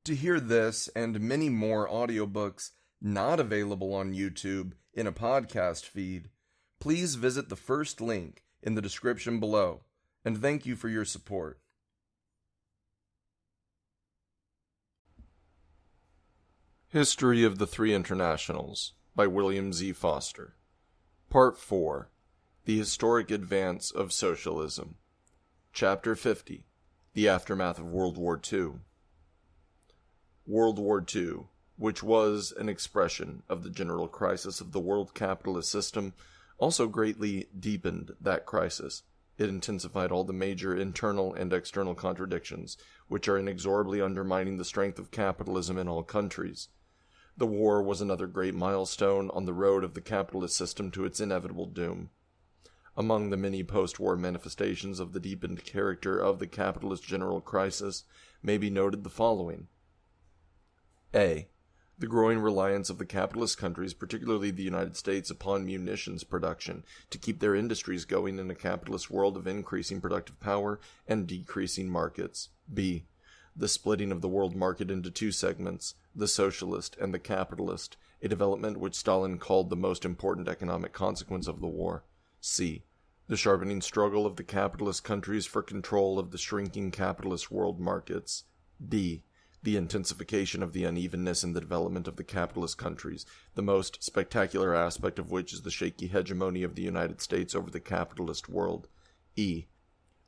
To hear this and many more audiobooks not available on YouTube in a podcast feed, please visit the first link in the description below, and thank you for your support. History of the Three Internationals by William Z. Foster. Part 4. The Historic Advance of Socialism. Chapter 50. The Aftermath of World War II. World War II, which was an expression of the general crisis of the world capitalist system, also greatly deepened that crisis. It intensified all the major internal and external contradictions, which are inexorably undermining the strength of capitalism in all countries. The war was another great milestone on the road of the capitalist system to its inevitable doom. Among the many post-war manifestations of the deepened character of the capitalist general crisis may be noted the following. A. The growing reliance of the capitalist countries, particularly the United States, upon munitions production to keep their industries going in a capitalist world of increasing productive power and decreasing markets. B. The splitting of the world market into two segments, the socialist and the capitalist, a development which Stalin called the most important economic consequence of the war. C. The sharpening struggle of the capitalist countries for control of the shrinking capitalist world markets. D. The intensification of the unevenness in the development of the capitalist countries, the most spectacular aspect of which is the shaky hegemony of the United States over the capitalist world. E.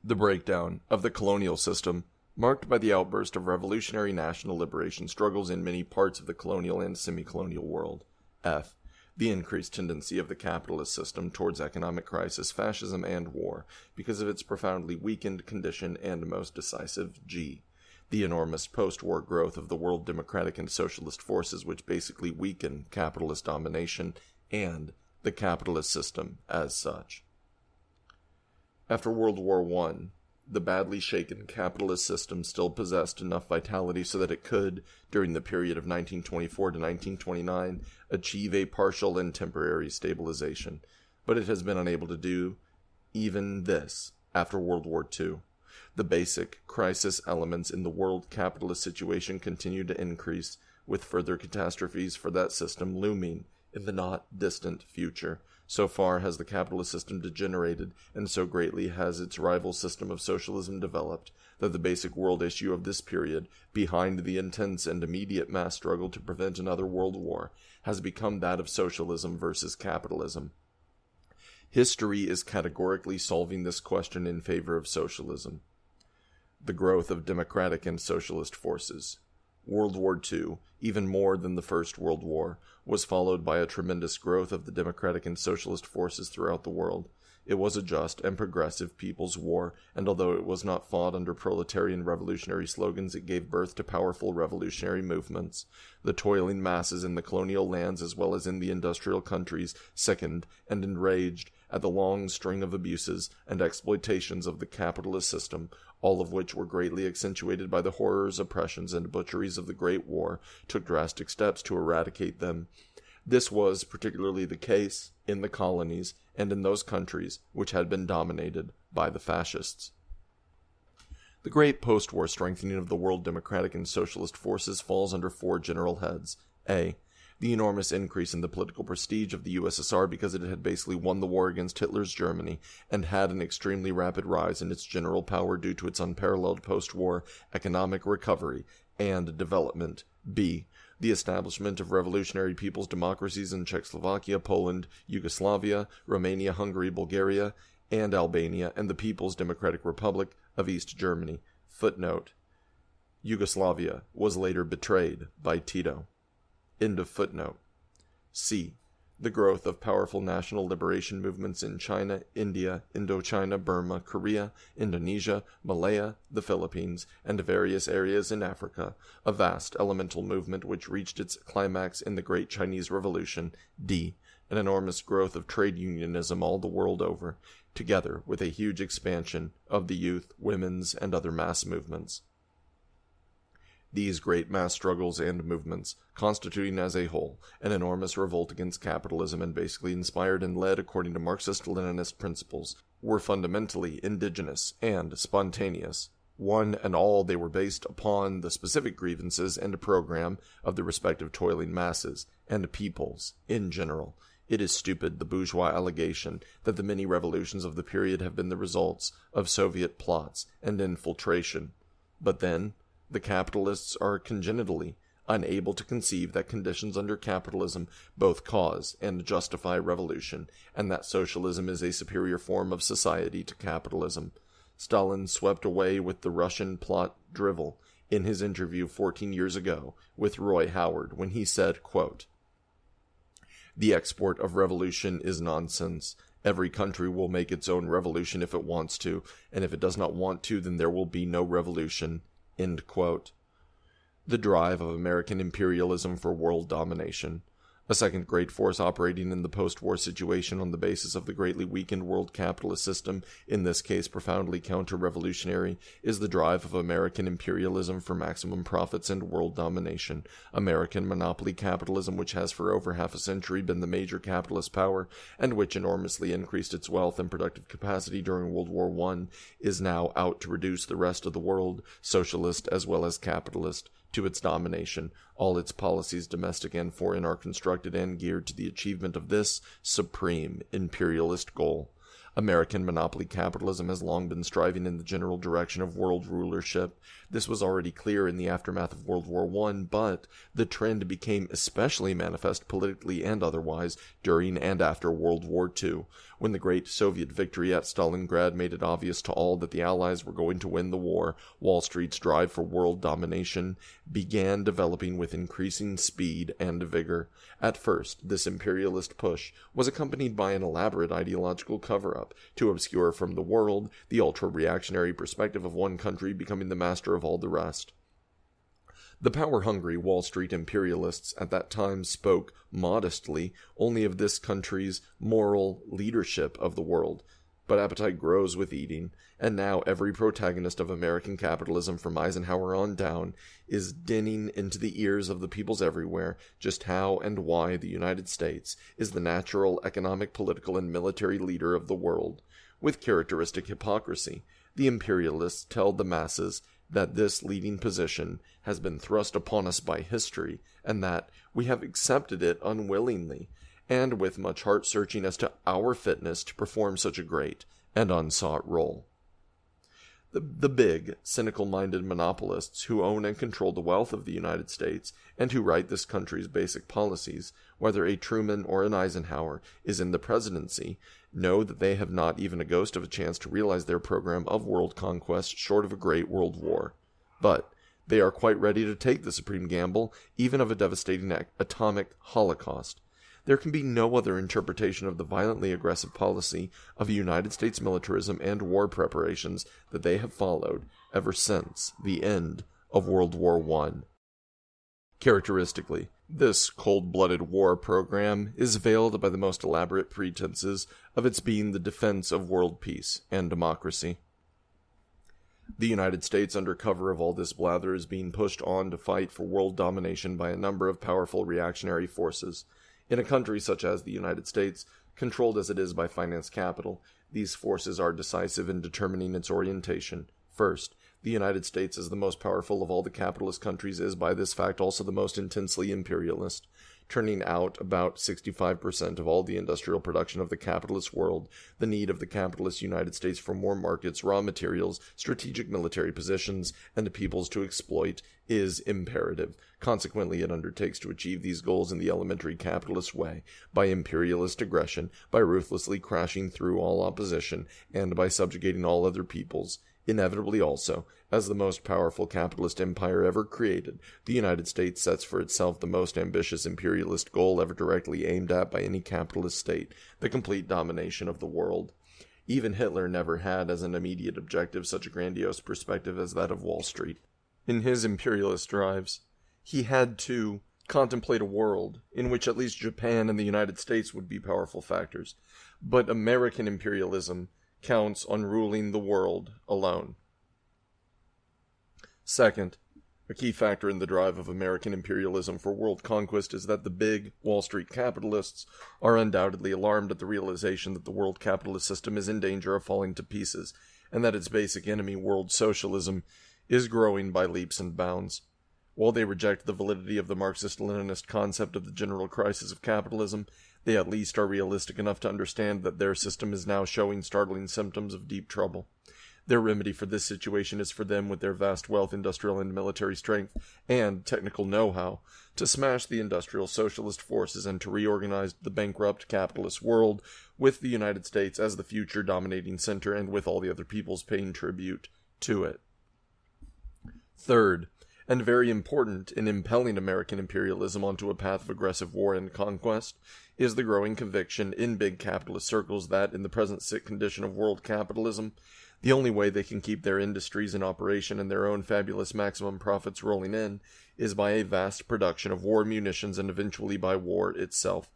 The breakdown of the colonial system, marked by the outburst of revolutionary national liberation struggles in many parts of the colonial and semi-colonial world. F. The increased tendency of the capitalist system towards economic crisis, fascism, and war, because of its profoundly weakened condition, and most decisive. G. The enormous post-war growth of the world democratic and socialist forces which basically weaken capitalist domination and the capitalist system as such. After World War I, the badly shaken capitalist system still possessed enough vitality so that it could, during the period of 1924 to 1929, achieve a partial and temporary stabilization, but it has been unable to do even this after World War II. The basic crisis elements in the world capitalist situation continue to increase, with further catastrophes for that system looming in the not-distant future. So far has the capitalist system degenerated, and so greatly has its rival system of socialism developed, that the basic world issue of this period, behind the intense and immediate mass struggle to prevent another world war, has become that of socialism versus capitalism. History is categorically solving this question in favor of socialism. The growth of democratic and socialist forces. World War II, even more than the First World War, was followed by a tremendous growth of the democratic and socialist forces throughout the world. It was a just and progressive people's war, and although it was not fought under proletarian revolutionary slogans, it gave birth to powerful revolutionary movements. The toiling masses in the colonial lands as well as in the industrial countries sickened and enraged at the long string of abuses and exploitations of the capitalist system, all of which were greatly accentuated by the horrors, oppressions, and butcheries of the Great War, took drastic steps to eradicate them. This was particularly the case in the colonies and in those countries which had been dominated by the fascists. The great post-war strengthening of the world democratic and socialist forces falls under four general heads. A. The enormous increase in the political prestige of the USSR because it had basically won the war against Hitler's Germany and had an extremely rapid rise in its general power due to its unparalleled post-war economic recovery and development. B. The establishment of revolutionary people's democracies in Czechoslovakia, Poland, Yugoslavia, Romania, Hungary, Bulgaria, and Albania, and the People's Democratic Republic of East Germany. Footnote. Yugoslavia was later betrayed by Tito. End of footnote. C. The growth of powerful national liberation movements in China, India, Indochina, Burma, Korea, Indonesia, Malaya, the Philippines, and various areas in Africa, a vast elemental movement which reached its climax in the Great Chinese Revolution. D. An enormous growth of trade unionism all the world over, together with a huge expansion of the youth, women's, and other mass movements. These great mass struggles and movements, constituting as a whole an enormous revolt against capitalism and basically inspired and led according to Marxist-Leninist principles, were fundamentally indigenous and spontaneous. One and all, they were based upon the specific grievances and program of the respective toiling masses and peoples in general. It is stupid, the bourgeois allegation, that the many revolutions of the period have been the results of Soviet plots and infiltration. But then, the capitalists are congenitally unable to conceive that conditions under capitalism both cause and justify revolution, and that socialism is a superior form of society to capitalism. Stalin swept away with the Russian plot drivel in his interview 14 years ago with Roy Howard when he said, quote, "The export of revolution is nonsense. Every country will make its own revolution if it wants to, and if it does not want to, then there will be no revolution." End quote. The drive of American imperialism for world domination. A second great force operating in the post-war situation on the basis of the greatly weakened world capitalist system, in this case profoundly counter-revolutionary, is the drive of American imperialism for maximum profits and world domination. American monopoly capitalism, which has for over half a century been the major capitalist power, and which enormously increased its wealth and productive capacity during World War I, is now out to reduce the rest of the world, socialist as well as capitalist, to its domination. All its policies, domestic and foreign, are constructed and geared to the achievement of this supreme imperialist goal. American monopoly capitalism has long been striving in the general direction of world rulership. This was already clear in the aftermath of World War I, but the trend became especially manifest politically and otherwise during and after World War II, when the great Soviet victory at Stalingrad made it obvious to all that the Allies were going to win the war. Wall Street's drive for world domination began developing with increasing speed and vigor. At first, this imperialist push was accompanied by an elaborate ideological cover-up to obscure from the world the ultra-reactionary perspective of one country becoming the master of all the rest. The power-hungry Wall Street imperialists at that time spoke modestly only of this country's moral leadership of the world. But appetite grows with eating, and now every protagonist of American capitalism from Eisenhower on down is dinning into the ears of the peoples everywhere just how and why the United States is the natural economic, political, and military leader of the world. With characteristic hypocrisy, the imperialists tell the masses that this leading position has been thrust upon us by history, and that we have accepted it unwillingly, and with much heart-searching as to our fitness to perform such a great and unsought role. The big, cynical-minded monopolists who own and control the wealth of the United States and who write this country's basic policies, whether a Truman or an Eisenhower is in the presidency, know that they have not even a ghost of a chance to realize their program of world conquest short of a great world war. But they are quite ready to take the supreme gamble, even of a devastating atomic holocaust. There can be no other interpretation of the violently aggressive policy of United States militarism and war preparations that they have followed ever since the end of World War I. Characteristically, this cold-blooded war program is veiled by the most elaborate pretenses of its being the defense of world peace and democracy. The United States, under cover of all this blather, is being pushed on to fight for world domination by a number of powerful reactionary forces. In a country such as the United States, controlled as it is by finance capital, these forces are decisive in determining its orientation. First, the United States, as the most powerful of all the capitalist countries, is by this fact also the most intensely imperialist, turning out about 65% of all the industrial production of the capitalist world. The need of the capitalist United States for more markets, raw materials, strategic military positions, and peoples to exploit is imperative. Consequently, it undertakes to achieve these goals in the elementary capitalist way, by imperialist aggression, by ruthlessly crashing through all opposition, and by subjugating all other peoples. Inevitably also, as the most powerful capitalist empire ever created, the United States sets for itself the most ambitious imperialist goal ever directly aimed at by any capitalist state, the complete domination of the world. Even Hitler never had as an immediate objective such a grandiose perspective as that of Wall Street. In his imperialist drives, he had to contemplate a world in which at least Japan and the United States would be powerful factors, but American imperialism counts on ruling the world alone. Second, a key factor in the drive of American imperialism for world conquest is that the big Wall Street capitalists are undoubtedly alarmed at the realization that the world capitalist system is in danger of falling to pieces, and that its basic enemy, world socialism, is growing by leaps and bounds. While they reject the validity of the Marxist-Leninist concept of the general crisis of capitalism, they at least are realistic enough to understand that their system is now showing startling symptoms of deep trouble. Their remedy for this situation is for them, with their vast wealth, industrial and military strength, and technical know-how, to smash the industrial socialist forces and to reorganize the bankrupt capitalist world, with the United States as the future dominating center and with all the other peoples paying tribute to it. Third, and very important in impelling American imperialism onto a path of aggressive war and conquest, is the growing conviction in big capitalist circles that, in the present sick condition of world capitalism, the only way they can keep their industries in operation and their own fabulous maximum profits rolling in is by a vast production of war munitions and eventually by war itself.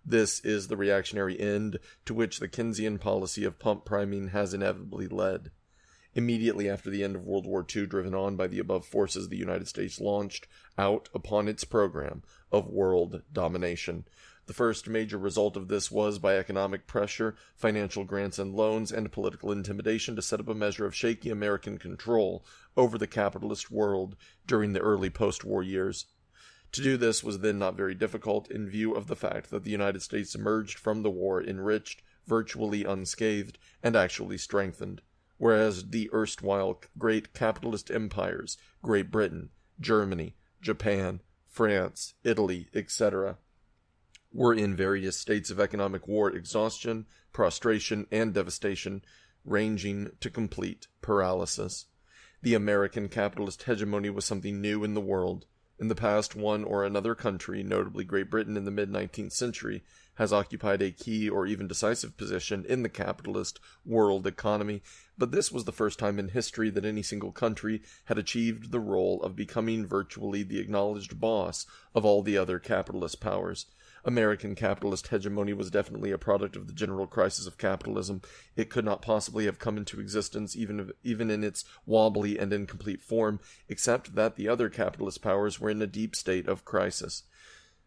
This is the reactionary end to which the Keynesian policy of pump priming has inevitably led. Immediately after the end of World War II, driven on by the above forces, the United States launched out upon its program of world domination. The first major result of this was, by economic pressure, financial grants and loans, and political intimidation, to set up a measure of shaky American control over the capitalist world during the early post-war years. To do this was then not very difficult, in view of the fact that the United States emerged from the war enriched, virtually unscathed, and actually strengthened, whereas the erstwhile great capitalist empires, Great Britain, Germany, Japan, France, Italy, etc., were in various states of economic war exhaustion, prostration, and devastation, ranging to complete paralysis. The American capitalist hegemony was something new in the world. In the past, one or another country, notably Great Britain in the mid-19th century, has occupied a key or even decisive position in the capitalist world economy, but this was the first time in history that any single country had achieved the role of becoming virtually the acknowledged boss of all the other capitalist powers. American capitalist hegemony was definitely a product of the general crisis of capitalism. It could not possibly have come into existence, even in its wobbly and incomplete form, except that the other capitalist powers were in a deep state of crisis.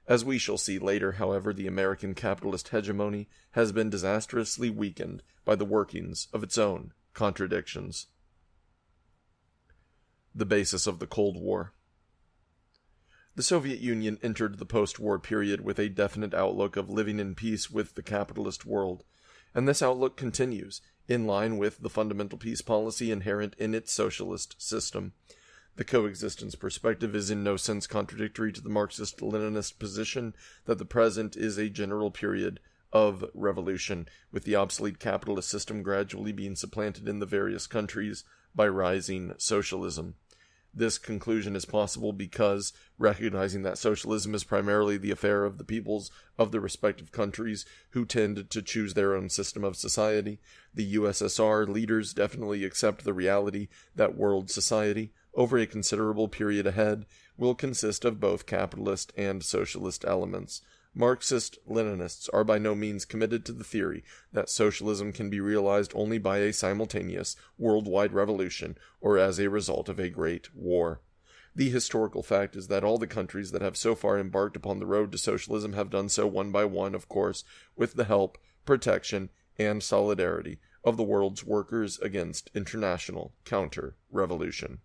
As we shall see later, however, the American capitalist hegemony has been disastrously weakened by the workings of its own contradictions. The basis of the Cold War. The Soviet Union entered the post-war period with a definite outlook of living in peace with the capitalist world, and this outlook continues, in line with the fundamental peace policy inherent in its socialist system. The coexistence perspective is in no sense contradictory to the Marxist-Leninist position that the present is a general period of revolution, with the obsolete capitalist system gradually being supplanted in the various countries by rising socialism. This conclusion is possible because, recognizing that socialism is primarily the affair of the peoples of the respective countries who tend to choose their own system of society, the USSR leaders definitely accept the reality that world society, over a considerable period ahead, will consist of both capitalist and socialist elements. Marxist-Leninists are by no means committed to the theory that socialism can be realized only by a simultaneous worldwide revolution or as a result of a great war. The historical fact is that all the countries that have so far embarked upon the road to socialism have done so one by one, of course, with the help, protection, and solidarity of the world's workers against international counter-revolution.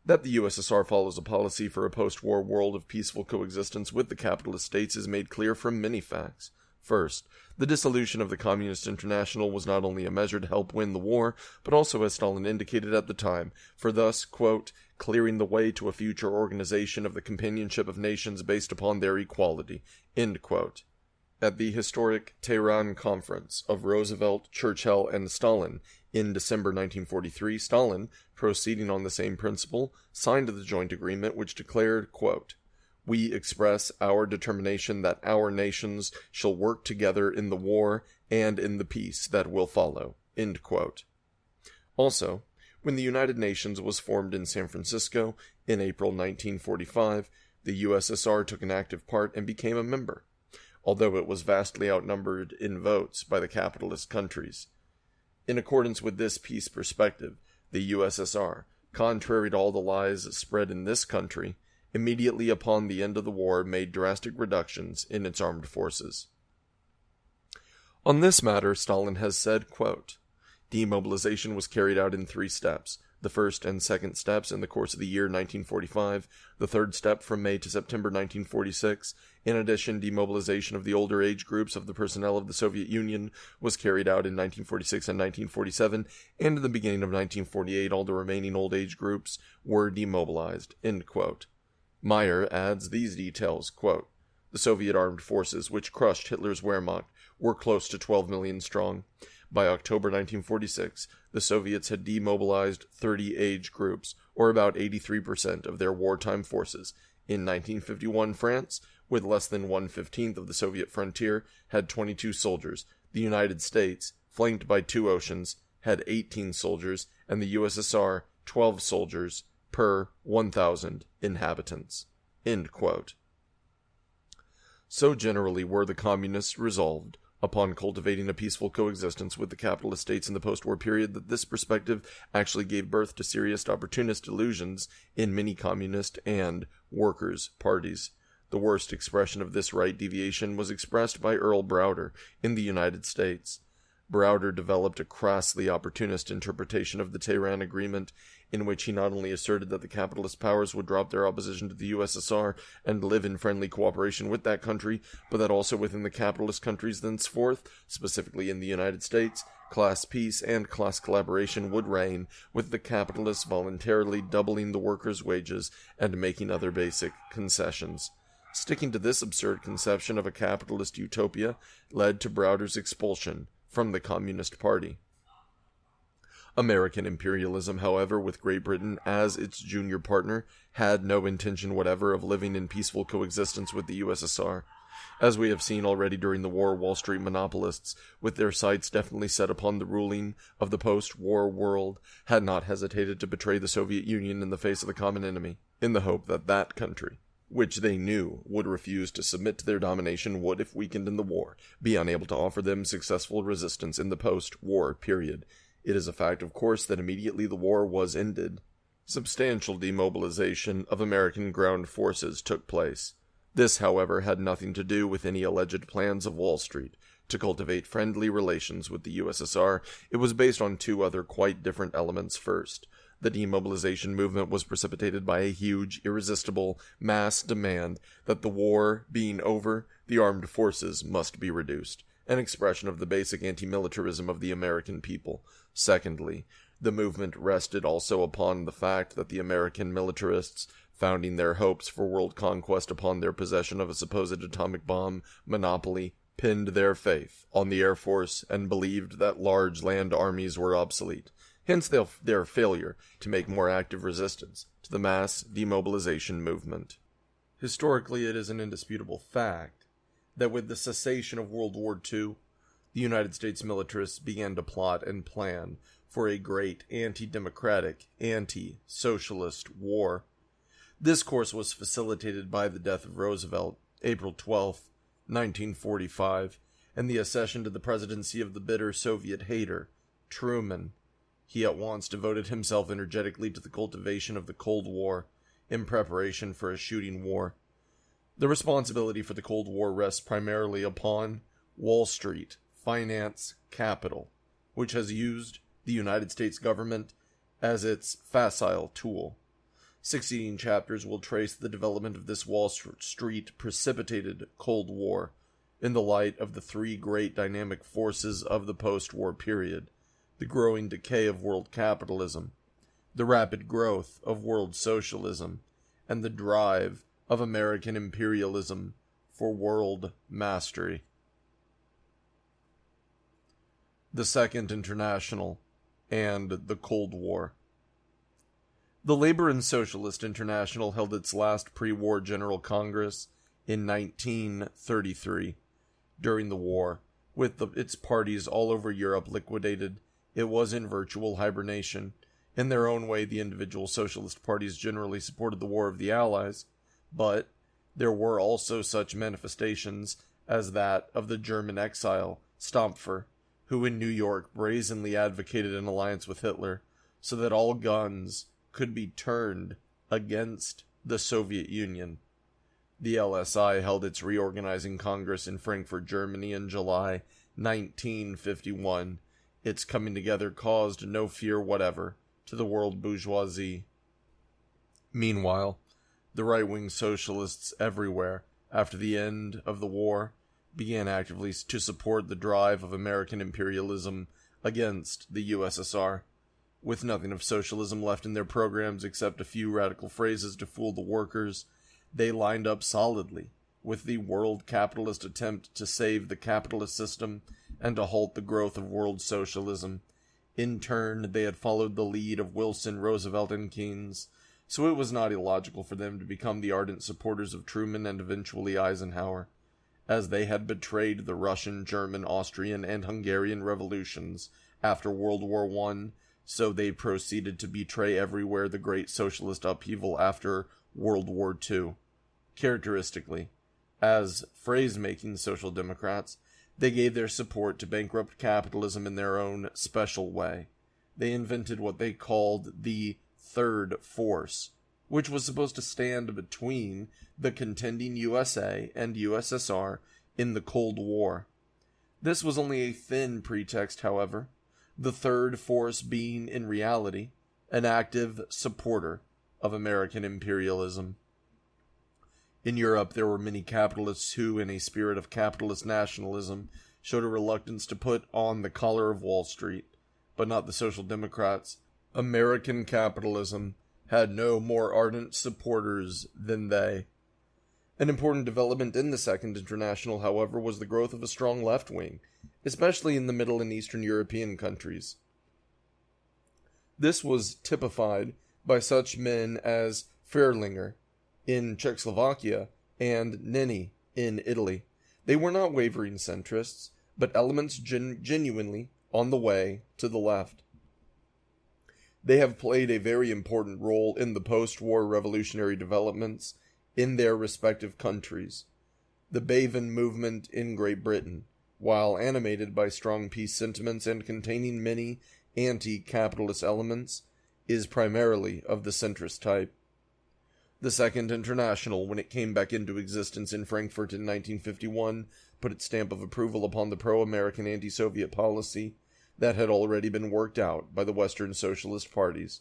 That the USSR follows a policy for a post-war world of peaceful coexistence with the capitalist states is made clear from many facts. First, the dissolution of the Communist International was not only a measure to help win the war, but also, as Stalin indicated at the time, for thus, quote, clearing the way to a future organization of the companionship of nations based upon their equality, end quote. At the historic Tehran Conference of Roosevelt, Churchill, and Stalin in December 1943, Stalin, proceeding on the same principle, signed the joint agreement which declared, quote, we express our determination that our nations shall work together in the war and in the peace that will follow, end quote. Also, when the United Nations was formed in San Francisco in April 1945, the USSR took an active part and became a member, although it was vastly outnumbered in votes by the capitalist countries. In accordance with this peace perspective, the USSR, contrary to all the lies spread in this country, immediately upon the end of the war made drastic reductions in its armed forces. On this matter, Stalin has said, quote, Demobilization was carried out in 3 steps. The first and second steps in the course of the year 1945, the third step from May to September 1946. In addition, demobilization of the older age groups of the personnel of the Soviet Union was carried out in 1946 and 1947, and in the beginning of 1948 all the remaining old age groups were demobilized. End quote. Meyer adds these details, quote, "The Soviet armed forces, which crushed Hitler's Wehrmacht, were close to 12 million strong. By October 1946, the Soviets had demobilized 30 age groups, or about 83% of their wartime forces. In 1951, France, with less than 1/15 of the Soviet frontier, had 22 soldiers. The United States, flanked by 2 oceans, had 18 soldiers, and the USSR, 12 soldiers per 1,000 inhabitants." End quote. So generally were the communists resolved upon cultivating a peaceful coexistence with the capitalist states in the post-war period that this perspective actually gave birth to serious opportunist illusions in many communist and workers' parties. The worst expression of this right deviation was expressed by Earl Browder in the United States. Browder developed a crassly opportunist interpretation of the Tehran Agreement, in which he not only asserted that the capitalist powers would drop their opposition to the USSR and live in friendly cooperation with that country, but that also within the capitalist countries thenceforth, specifically in the United States, class peace and class collaboration would reign, with the capitalists voluntarily doubling the workers' wages and making other basic concessions. Sticking to this absurd conception of a capitalist utopia led to Browder's expulsion from the Communist Party. American imperialism, however, with Great Britain as its junior partner, had no intention whatever of living in peaceful coexistence with the USSR. As we have seen already during the war, Wall Street monopolists, with their sights definitely set upon the ruling of the post-war world, had not hesitated to betray the Soviet Union in the face of the common enemy, in the hope that that country, which they knew would refuse to submit to their domination, would, if weakened in the war, be unable to offer them successful resistance in the post-war period. It is a fact, of course, that immediately the war was ended, substantial demobilization of American ground forces took place. This, however, had nothing to do with any alleged plans of Wall Street to cultivate friendly relations with the USSR. It was based on 2 other quite different elements. First, the demobilization movement was precipitated by a huge, irresistible, mass demand that the war being over, the armed forces must be reduced, an expression of the basic anti-militarism of the American people. Secondly, the movement rested also upon the fact that the American militarists, founding their hopes for world conquest upon their possession of a supposed atomic bomb monopoly, pinned their faith on the Air Force and believed that large land armies were obsolete. Hence their failure to make more active resistance to the mass demobilization movement. Historically, it is an indisputable fact that with the cessation of World War II, the United States militarists began to plot and plan for a great anti-democratic, anti-socialist war. This course was facilitated by the death of Roosevelt, April 12, 1945, and the accession to the presidency of the bitter Soviet hater, Truman. He at once devoted himself energetically to the cultivation of the Cold War, in preparation for a shooting war. The responsibility for the Cold War rests primarily upon Wall Street, finance, capital, which has used the United States government as its facile tool. Succeeding chapters will trace the development of this Wall Street precipitated Cold War in the light of the 3 great dynamic forces of the post-war period: the growing decay of world capitalism, the rapid growth of world socialism, and the drive of American imperialism for world mastery. The Second International and the Cold War. The Labor and Socialist International held its last pre-war General Congress in 1933. During the war, with its parties all over Europe liquidated, it was in virtual hibernation. In their own way, the individual socialist parties generally supported the War of the Allies, but there were also such manifestations as that of the German exile, Stampfer, who in New York brazenly advocated an alliance with Hitler, so that all guns could be turned against the Soviet Union. The LSI held its reorganizing congress in Frankfurt, Germany in July 1951, Its coming together caused no fear whatever to the world bourgeoisie. Meanwhile, the right-wing socialists everywhere, after the end of the war, began actively to support the drive of American imperialism against the USSR. With nothing of socialism left in their programs except a few radical phrases to fool the workers, they lined up solidly with the world capitalist attempt to save the capitalist system and to halt the growth of world socialism. In turn, they had followed the lead of Wilson, Roosevelt, and Keynes, so it was not illogical for them to become the ardent supporters of Truman and eventually Eisenhower. As they had betrayed the Russian, German, Austrian, and Hungarian revolutions after World War I, so they proceeded to betray everywhere the great socialist upheaval after World War II. Characteristically, as phrase-making social democrats, they gave their support to bankrupt capitalism in their own special way. They invented what they called the Third Force, which was supposed to stand between the contending USA and USSR in the Cold War. This was only a thin pretext, however, the Third Force being, in reality, an active supporter of American imperialism. In Europe, there were many capitalists who, in a spirit of capitalist nationalism, showed a reluctance to put on the collar of Wall Street, but not the Social Democrats. American capitalism had no more ardent supporters than they. An important development in the Second International, however, was the growth of a strong left wing, especially in the Middle and Eastern European countries. This was typified by such men as Ferlinger in Czechoslovakia and Nenni in Italy. They were not wavering centrists, but elements genuinely on the way to the left. They have played a very important role in the post-war revolutionary developments in their respective countries. The Bavin movement in Great Britain, while animated by strong peace sentiments and containing many anti-capitalist elements, is primarily of the centrist type. The Second International, when it came back into existence in Frankfurt in 1951, put its stamp of approval upon the pro-American anti-Soviet policy that had already been worked out by the Western socialist parties.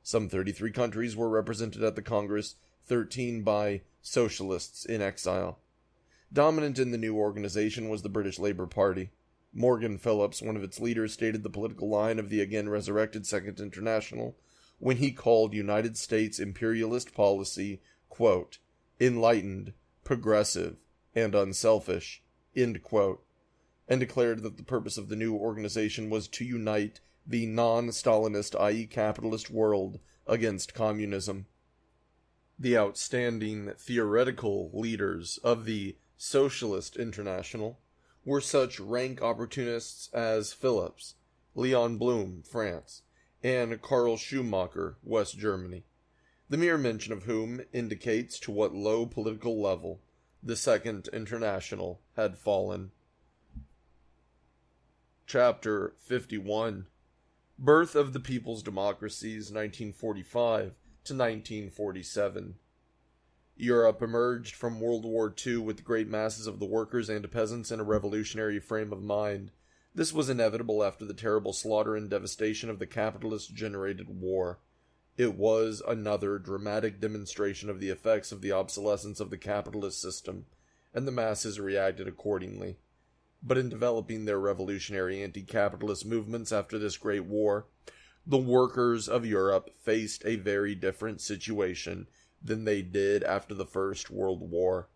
Some 33 countries were represented at the Congress, 13 by socialists in exile. Dominant in the new organization was the British Labour Party. Morgan Phillips, one of its leaders, stated the political line of the again resurrected Second International when he called United States imperialist policy, quote, enlightened, progressive, and unselfish, end quote, and declared that the purpose of the new organization was to unite the non-Stalinist, i.e. capitalist world against communism. The outstanding theoretical leaders of the Socialist International were such rank opportunists as Phillips, Leon Blum, France, and Karl Schumacher, West Germany, the mere mention of whom indicates to what low political level the Second International had fallen. Chapter 51. Birth of the People's Democracies, 1945 to 1947. Europe emerged from World War II with the great masses of the workers and peasants in a revolutionary frame of mind. This was inevitable after the terrible slaughter and devastation of the capitalist-generated war. It was another dramatic demonstration of the effects of the obsolescence of the capitalist system, and the masses reacted accordingly. But in developing their revolutionary anti-capitalist movements after this great war, the workers of Europe faced a very different situation than they did after the First World War.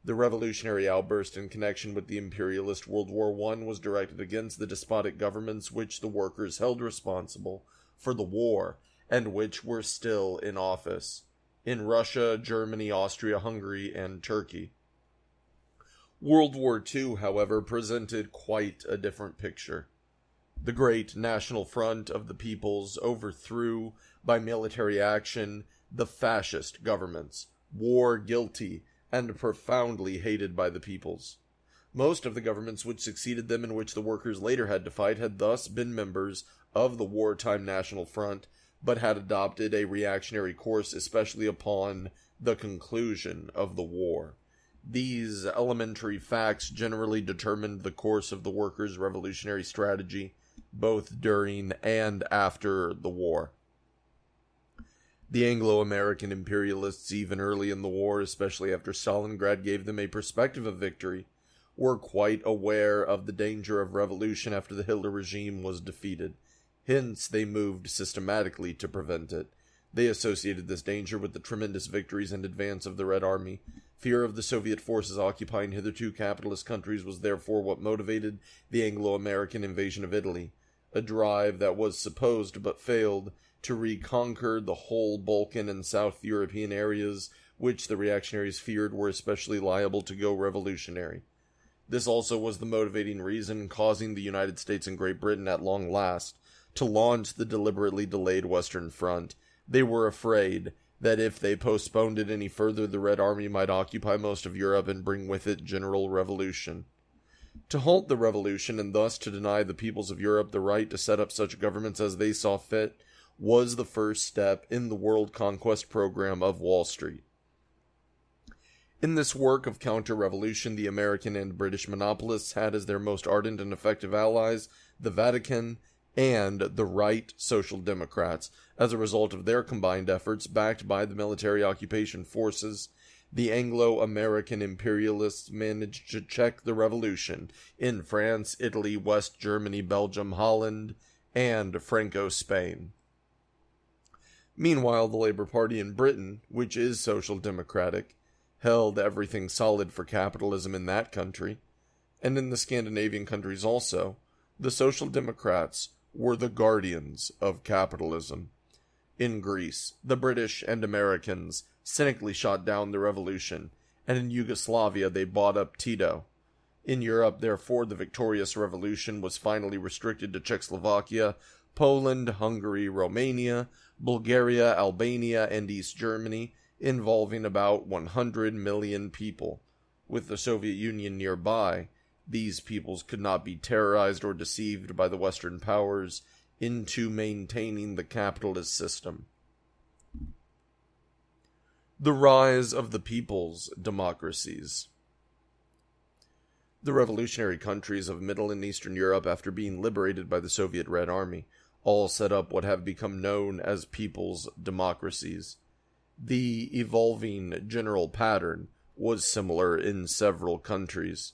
The revolutionary outburst in connection with the imperialist World War I was directed against the despotic governments which the workers held responsible for the war and which were still in office in Russia, Germany, Austria, Hungary, and Turkey. World War II, however, presented quite a different picture. The great National Front of the Peoples overthrew, by military action, the fascist governments, war-guilty and profoundly hated by the peoples. Most of the governments which succeeded them and which the workers later had to fight had thus been members of the wartime National Front, but had adopted a reactionary course, especially upon the conclusion of the war. These elementary facts generally determined the course of the workers' revolutionary strategy both during and after the war. The Anglo-American imperialists, even early in the war, especially after Stalingrad gave them a perspective of victory, were quite aware of the danger of revolution after the Hitler regime was defeated. Hence, they moved systematically to prevent it. They associated this danger with the tremendous victories and advance of the Red Army. Fear of the Soviet forces occupying hitherto capitalist countries was therefore what motivated the Anglo-American invasion of Italy, a drive that was supposed but failed to reconquer the whole Balkan and South European areas which the reactionaries feared were especially liable to go revolutionary. This also was the motivating reason causing the United States and Great Britain at long last to launch the deliberately delayed Western Front. They were afraid that if they postponed it any further, the Red Army might occupy most of Europe and bring with it general revolution. To halt the revolution, and thus to deny the peoples of Europe the right to set up such governments as they saw fit, was the first step in the world conquest program of Wall Street. In this work of counter-revolution, the American and British monopolists had as their most ardent and effective allies the Vatican and the right Social Democrats. As a result of their combined efforts, backed by the military occupation forces, the Anglo-American imperialists managed to check the revolution in France, Italy, West Germany, Belgium, Holland, and Franco-Spain. Meanwhile, the Labour Party in Britain, which is social democratic, held everything solid for capitalism in that country, and in the Scandinavian countries also. The Social Democrats were the guardians of capitalism. In Greece, the British and Americans cynically shot down the revolution, and in Yugoslavia they bought up Tito. In Europe, therefore, the victorious revolution was finally restricted to Czechoslovakia, Poland, Hungary, Romania, Bulgaria, Albania, and East Germany, involving about 100 million people. With the Soviet Union nearby, these peoples could not be terrorized or deceived by the Western powers into maintaining the capitalist system. The rise of the people's democracies. The revolutionary countries of Middle and Eastern Europe, after being liberated by the Soviet Red Army, all set up what have become known as people's democracies. The evolving general pattern was similar in several countries.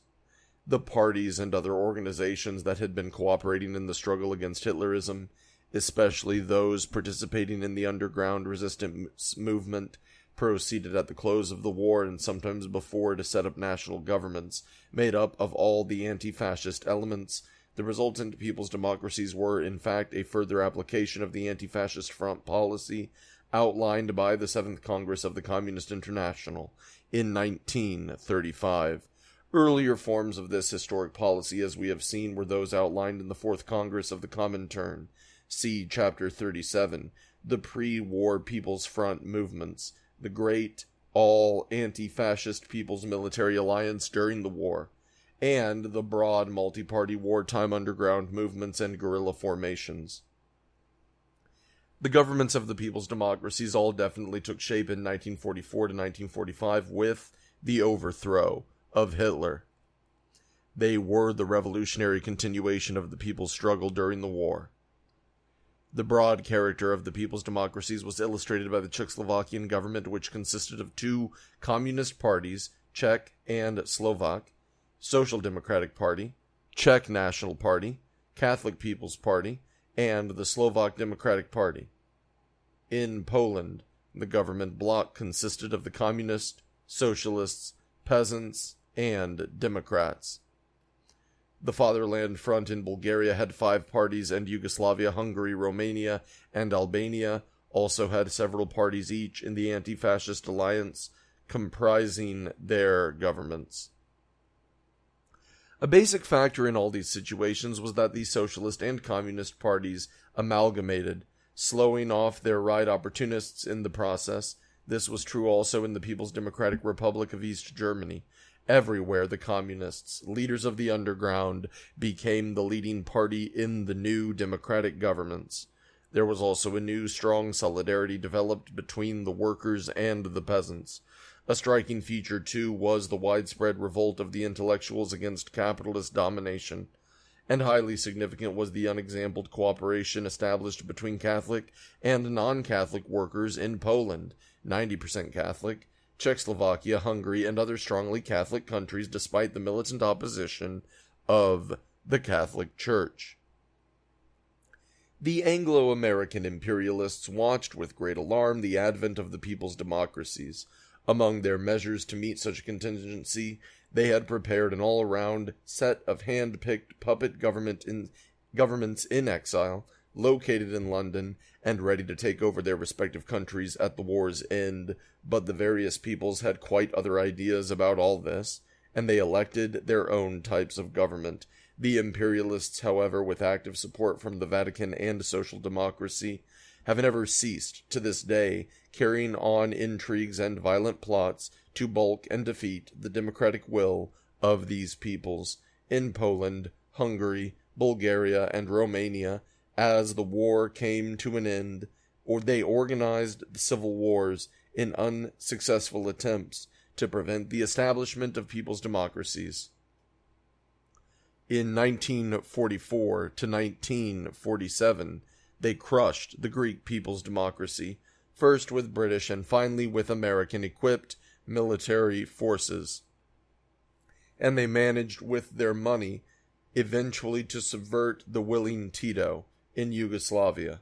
The parties and other organizations that had been cooperating in the struggle against Hitlerism, especially those participating in the underground resistance movement, proceeded at the close of the war and sometimes before to set up national governments made up of all the anti-fascist elements. The resultant people's democracies were, in fact, a further application of the anti-fascist front policy outlined by the 7th Congress of the Communist International in 1935. Earlier forms of this historic policy, as we have seen, were those outlined in the 4th Congress of the Comintern. See Chapter 37, the pre-war People's Front movements, the great all-anti-fascist People's Military Alliance during the war, and the broad multi-party wartime underground movements and guerrilla formations. The governments of the people's democracies all definitely took shape in 1944 to 1945 with the overthrow of Hitler. They were the revolutionary continuation of the people's struggle during the war. The broad character of the people's democracies was illustrated by the Czechoslovakian government, which consisted of two communist parties, Czech and Slovak, Social Democratic Party, Czech National Party, Catholic People's Party, and the Slovak Democratic Party. In Poland, the government bloc consisted of the communists, socialists, peasants, and Democrats. The Fatherland Front in Bulgaria had 5 parties, and Yugoslavia, Hungary, Romania, and Albania also had several parties each in the anti-fascist alliance comprising their governments. A basic factor in all these situations was that the socialist and communist parties amalgamated, slowing off their right opportunists in the process. This was true also in the People's Democratic Republic of East Germany. Everywhere the communists, leaders of the underground, became the leading party in the new democratic governments. There was also a new strong solidarity developed between the workers and the peasants. A striking feature, too, was the widespread revolt of the intellectuals against capitalist domination. and highly significant was the unexampled cooperation established between Catholic and non-Catholic workers in Poland, 90% Catholic, Czechoslovakia, Hungary, and other strongly Catholic countries despite the militant opposition of the Catholic Church. The Anglo-American imperialists watched with great alarm the advent of the people's democracies. Among their measures to meet such a contingency, they had prepared an all-around set of hand-picked puppet governments in exile, located in London, and ready to take over their respective countries at the war's end. But the various peoples had quite other ideas about all this, and they elected their own types of government. The imperialists, however, with active support from the Vatican and social democracy, have never ceased, to this day, carrying on intrigues and violent plots to balk and defeat the democratic will of these peoples. In Poland, Hungary, Bulgaria, and Romania, as the war came to an end, or they organized the civil wars in unsuccessful attempts to prevent the establishment of people's democracies. In 1944 to 1947, they crushed the Greek people's democracy, first with British and finally with American-equipped military forces. And they managed with their money eventually to subvert the willing Tito in Yugoslavia.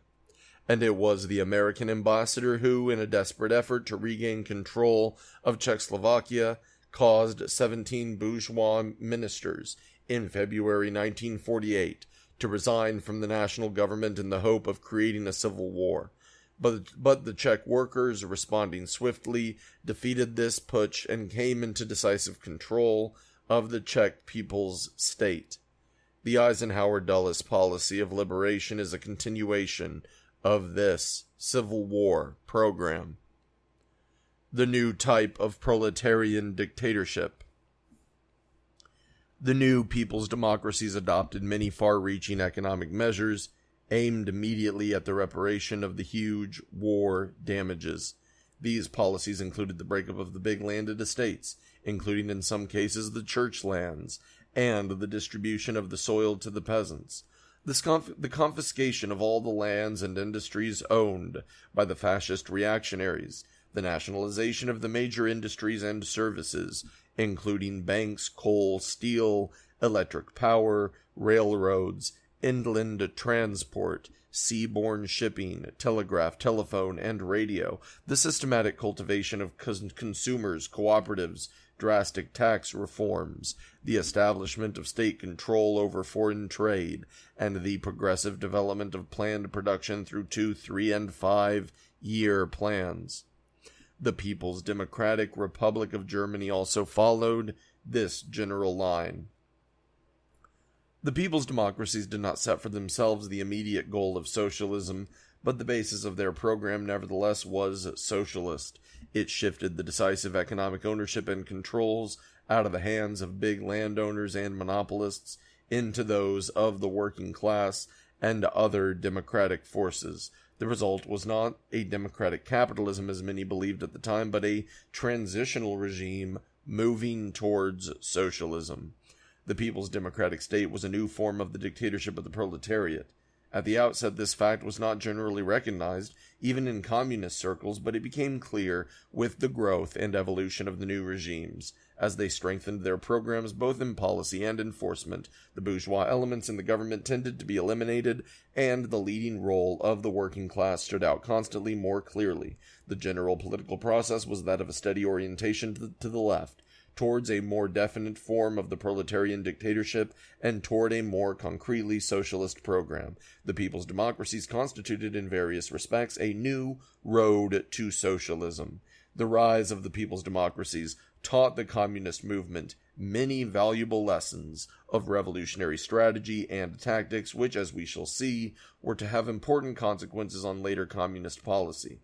And it was the American ambassador who, in a desperate effort to regain control of Czechoslovakia, caused 17 bourgeois ministers in February 1948 to resign from the national government in the hope of creating a civil war. But the Czech workers, responding swiftly, defeated this putsch and came into decisive control of the Czech people's state. The Eisenhower Dulles policy of liberation is a continuation of this Civil War program. The new type of proletarian dictatorship. The new people's democracies adopted many far-reaching economic measures aimed immediately at the reparation of the huge war damages. These policies included the breakup of the big landed estates, including in some cases the church lands, and the distribution of the soil to the peasants. The confiscation of all the lands and industries owned by the fascist reactionaries, the nationalization of the major industries and services, including banks, coal, steel, electric power, railroads, inland transport, seaborne shipping, telegraph, telephone, and radio, the systematic cultivation of consumers, cooperatives, drastic tax reforms, the establishment of state control over foreign trade, and the progressive development of planned production through 2, 3, and 5-year plans. The People's Democratic Republic of Germany also followed this general line. The people's democracies did not set for themselves the immediate goal of socialism, but the basis of their program nevertheless was socialist. It shifted the decisive economic ownership and controls out of the hands of big landowners and monopolists into those of the working class and other democratic forces. The result was not a democratic capitalism as many believed at the time, but a transitional regime moving towards socialism. The People's Democratic State was a new form of the dictatorship of the proletariat. At the outset, this fact was not generally recognized, even in communist circles, but it became clear with the growth and evolution of the new regimes. As they strengthened their programs both in policy and enforcement, the bourgeois elements in the government tended to be eliminated, and the leading role of the working class stood out constantly more clearly. The general political process was that of a steady orientation to the left, towards a more definite form of the proletarian dictatorship, and toward a more concretely socialist program. The people's democracies constituted in various respects a new road to socialism. The rise of the people's democracies taught the communist movement many valuable lessons of revolutionary strategy and tactics, which, as we shall see, were to have important consequences on later communist policy.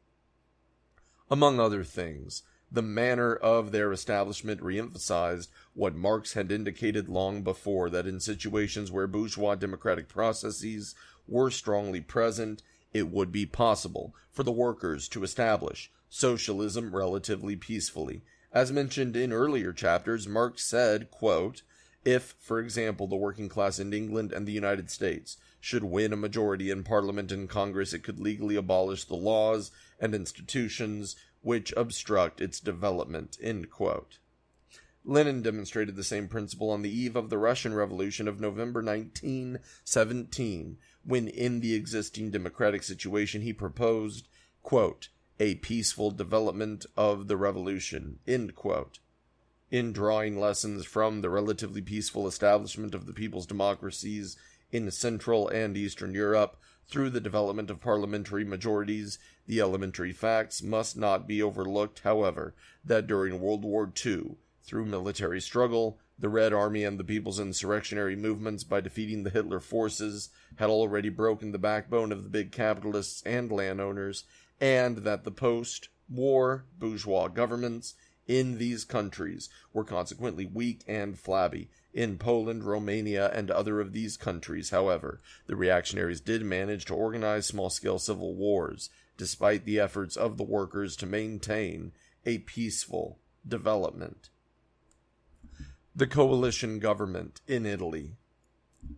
Among other things, the manner of their establishment re-emphasized what Marx had indicated long before, that in situations where bourgeois democratic processes were strongly present, it would be possible for the workers to establish socialism relatively peacefully. As mentioned in earlier chapters, Marx said, quote, If, for example, the working class in England and the United States should win a majority in Parliament and Congress, it could legally abolish the laws and institutions which obstruct its development." End quote. Lenin demonstrated the same principle on the eve of the Russian Revolution of November 1917, when in the existing democratic situation he proposed, quote, "a peaceful development of the revolution," end quote. In drawing lessons from the relatively peaceful establishment of the people's democracies in Central and Eastern Europe through the development of parliamentary majorities, the elementary facts must not be overlooked, however, that during World War II, through military struggle, the Red Army and the people's insurrectionary movements, by defeating the Hitler forces, had already broken the backbone of the big capitalists and landowners, and that the post-war bourgeois governments in these countries were consequently weak and flabby. In Poland, Romania, and other of these countries, however, the reactionaries did manage to organize small-scale civil wars, despite the efforts of the workers to maintain a peaceful development. The coalition government in Italy.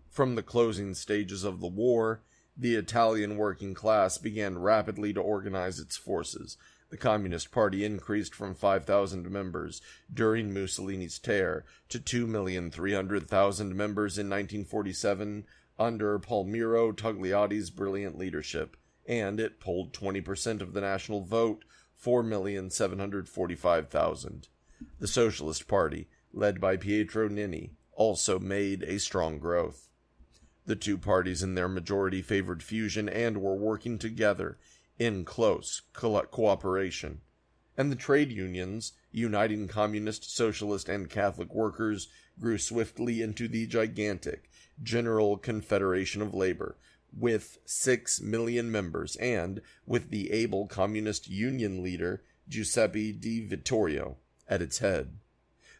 From the closing stages of the war, the Italian working class began rapidly to organize its forces. The Communist Party increased from 5,000 members during Mussolini's tear to 2,300,000 members in 1947 under Palmiro Togliatti's brilliant leadership, and it polled 20% of the national vote, 4,745,000. The Socialist Party, led by Pietro Ninni, also made a strong growth. The two parties in their majority favored fusion and were working together in close cooperation. And the trade unions, uniting communist, socialist, and Catholic workers, grew swiftly into the gigantic General Confederation of Labor, with 6 million members, and with the able communist union leader Giuseppe Di Vittorio at its head.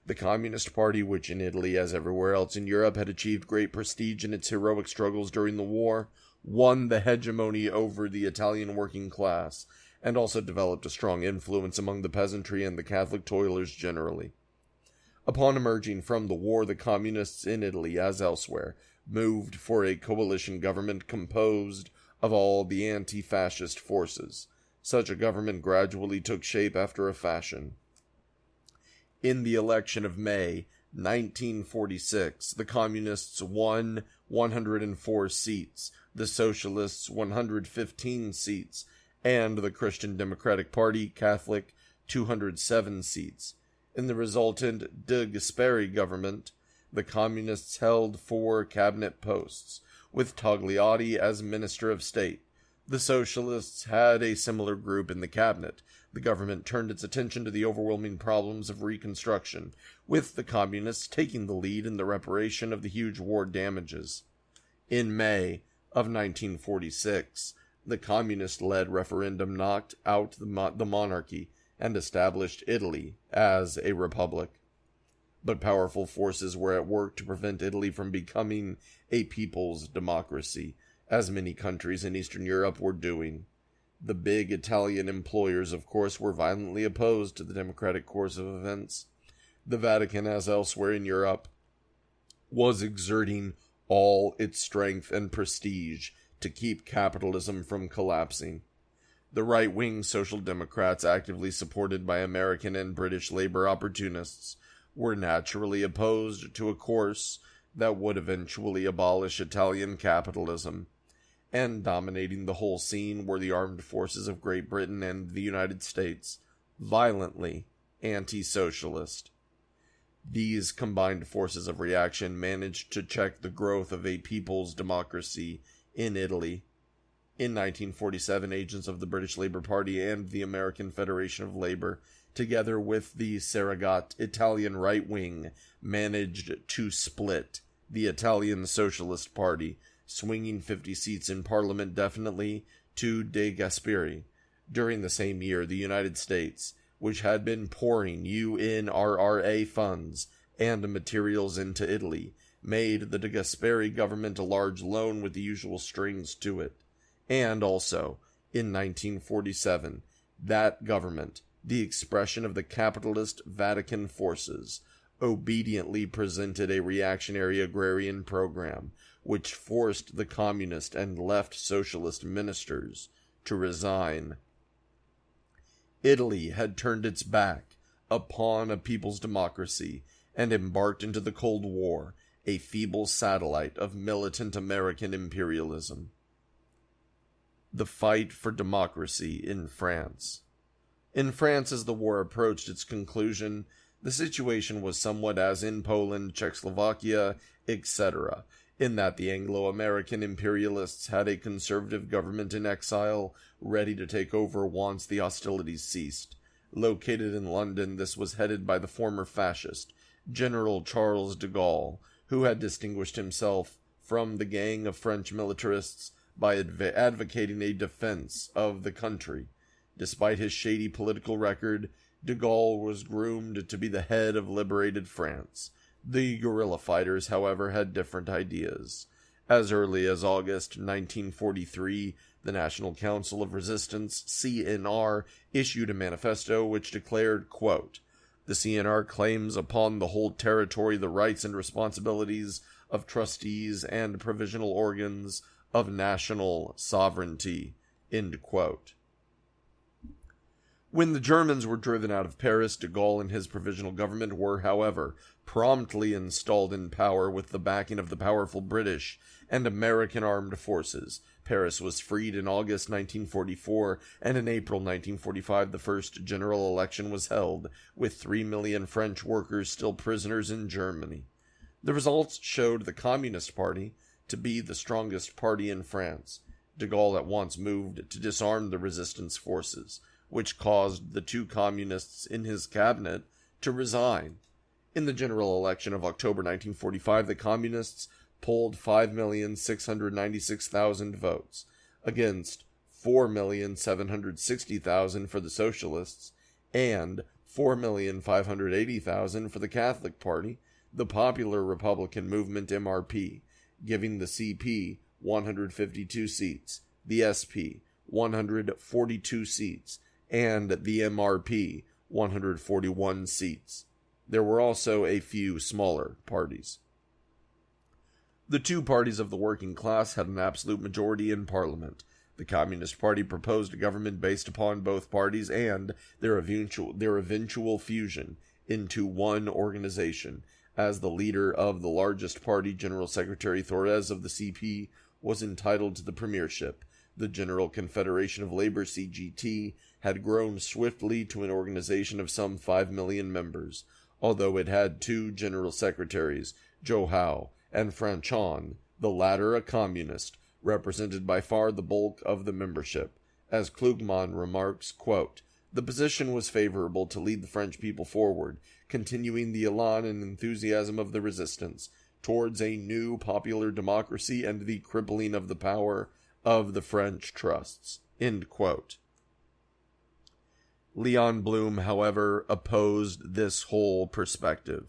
The Communist Party, which in Italy, as everywhere else in Europe, had achieved great prestige in its heroic struggles during the war, won the hegemony over the Italian working class, and also developed a strong influence among the peasantry and the Catholic toilers generally. Upon emerging from the war, the communists in Italy, as elsewhere, moved for a coalition government composed of all the anti-fascist forces. Such a government gradually took shape after a fashion. In the election of May 1946, the Communists won 104 seats, the Socialists 115 seats, and the Christian Democratic Party, Catholic, 207 seats. In the resultant De Gasperi government, the Communists held 4 cabinet posts, with Togliatti as Minister of State. The Socialists had a similar group in the cabinet. The government turned its attention to the overwhelming problems of reconstruction, with the Communists taking the lead in the reparation of the huge war damages. In May of 1946, the Communist-led referendum knocked out the monarchy and established Italy as a republic. But powerful forces were at work to prevent Italy from becoming a people's democracy, as many countries in Eastern Europe were doing. The big Italian employers, of course, were violently opposed to the democratic course of events. The Vatican, as elsewhere in Europe, was exerting all its strength and prestige to keep capitalism from collapsing. The right-wing Social Democrats, actively supported by American and British labor opportunists, were naturally opposed to a course that would eventually abolish Italian capitalism. And dominating the whole scene were the armed forces of Great Britain and the United States, violently anti-socialist. These combined forces of reaction managed to check the growth of a people's democracy in Italy. In 1947, agents of the British Labour Party and the American Federation of Labour, together with the surrogate Italian right wing, managed to split the Italian Socialist Party, swinging 50 seats in Parliament definitely to De Gasperi. During the same year, the United States, which had been pouring UNRRA funds and materials into Italy, made the De Gasperi government a large loan with the usual strings to it. And also, in 1947, that government, the expression of the capitalist Vatican forces, obediently presented a reactionary agrarian program which forced the communist and left socialist ministers to resign. Italy had turned its back upon a people's democracy and embarked into the Cold War, a feeble satellite of militant American imperialism. The fight for democracy in France. In France, as the war approached its conclusion, the situation was somewhat as in Poland, Czechoslovakia, etc., in that the Anglo-American imperialists had a conservative government in exile ready to take over once the hostilities ceased. Located in London, this was headed by the former fascist, General Charles de Gaulle, who had distinguished himself from the gang of French militarists by advocating a defense of the country. Despite his shady political record, de Gaulle was groomed to be the head of liberated France. The guerrilla fighters, however, had different ideas. As early as August 1943, the National Council of Resistance, CNR, issued a manifesto which declared, quote, "The CNR claims upon the whole territory the rights and responsibilities of trustees and provisional organs of national sovereignty," end quote. When the Germans were driven out of Paris, de Gaulle and his provisional government were, however, promptly installed in power with the backing of the powerful British and American armed forces. Paris was freed in August 1944, and in April 1945 the first general election was held, with 3 million French workers still prisoners in Germany. The results showed the Communist Party to be the strongest party in France. De Gaulle at once moved to disarm the resistance forces, which caused the two communists in his cabinet to resign. In the general election of October 1945, the communists polled 5,696,000 votes, against 4,760,000 for the socialists, and 4,580,000 for the Catholic Party, the Popular Republican Movement MRP, giving the CP 152 seats, the SP 142 seats, and the MRP 141 seats. There were also a few smaller parties. The two parties of the working class had an absolute majority in Parliament. The Communist Party proposed a government based upon both parties and their eventual fusion into one organization. As the leader of the largest party, General Secretary Thorez of the CP, was entitled to the premiership. The General Confederation of Labor, CGT, had grown swiftly to an organization of some 5 million members, although it had two general secretaries, Joao and Franchon, the latter a communist, represented by far the bulk of the membership. As Klugman remarks, quote, "The position was favorable to lead the French people forward, continuing the elan and enthusiasm of the resistance towards a new popular democracy and the crippling of the power of the French trusts," end quote. Leon Blum, however, opposed this whole perspective.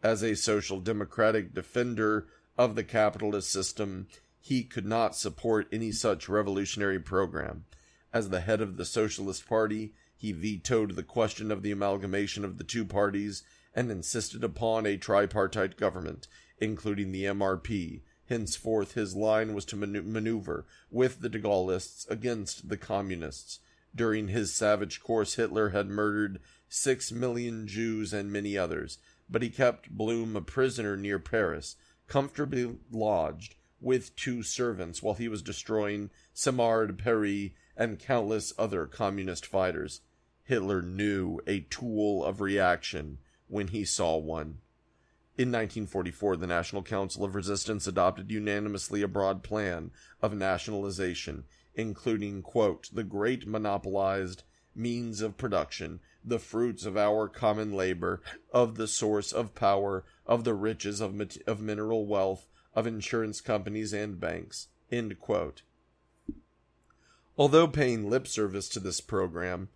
As a social democratic defender of the capitalist system, he could not support any such revolutionary program. As the head of the Socialist Party, he vetoed the question of the amalgamation of the two parties and insisted upon a tripartite government, including the MRP. Henceforth, his line was to maneuver with the de Gaullists against the communists. During his savage course, Hitler had murdered 6 million Jews and many others, but he kept Blum a prisoner near Paris, comfortably lodged with 2 servants while he was destroying Semard, Paris, and countless other communist fighters. Hitler knew a tool of reaction when he saw one. In 1944, the National Council of Resistance adopted unanimously a broad plan of nationalization, including, quote, "the great monopolized means of production, the fruits of our common labor, of the source of power, of the riches of mineral wealth, of insurance companies and banks," end quote. Although paying lip service to this program,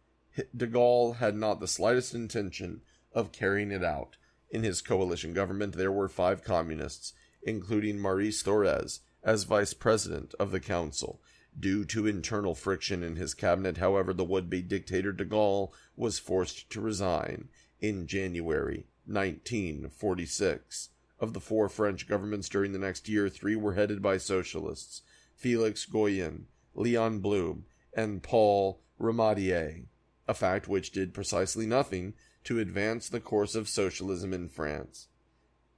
de Gaulle had not the slightest intention of carrying it out. In his coalition government, there were 5 communists, including Maurice Thorez, as vice president of the council. Due to internal friction in his cabinet, however, the would-be dictator de Gaulle was forced to resign. in January 1946. Of the 4 French governments during the next year, 3 were headed by socialists: Félix Goyen, Léon Blum, and Paul Ramadier, a fact which did precisely nothing to advance the course of socialism in France.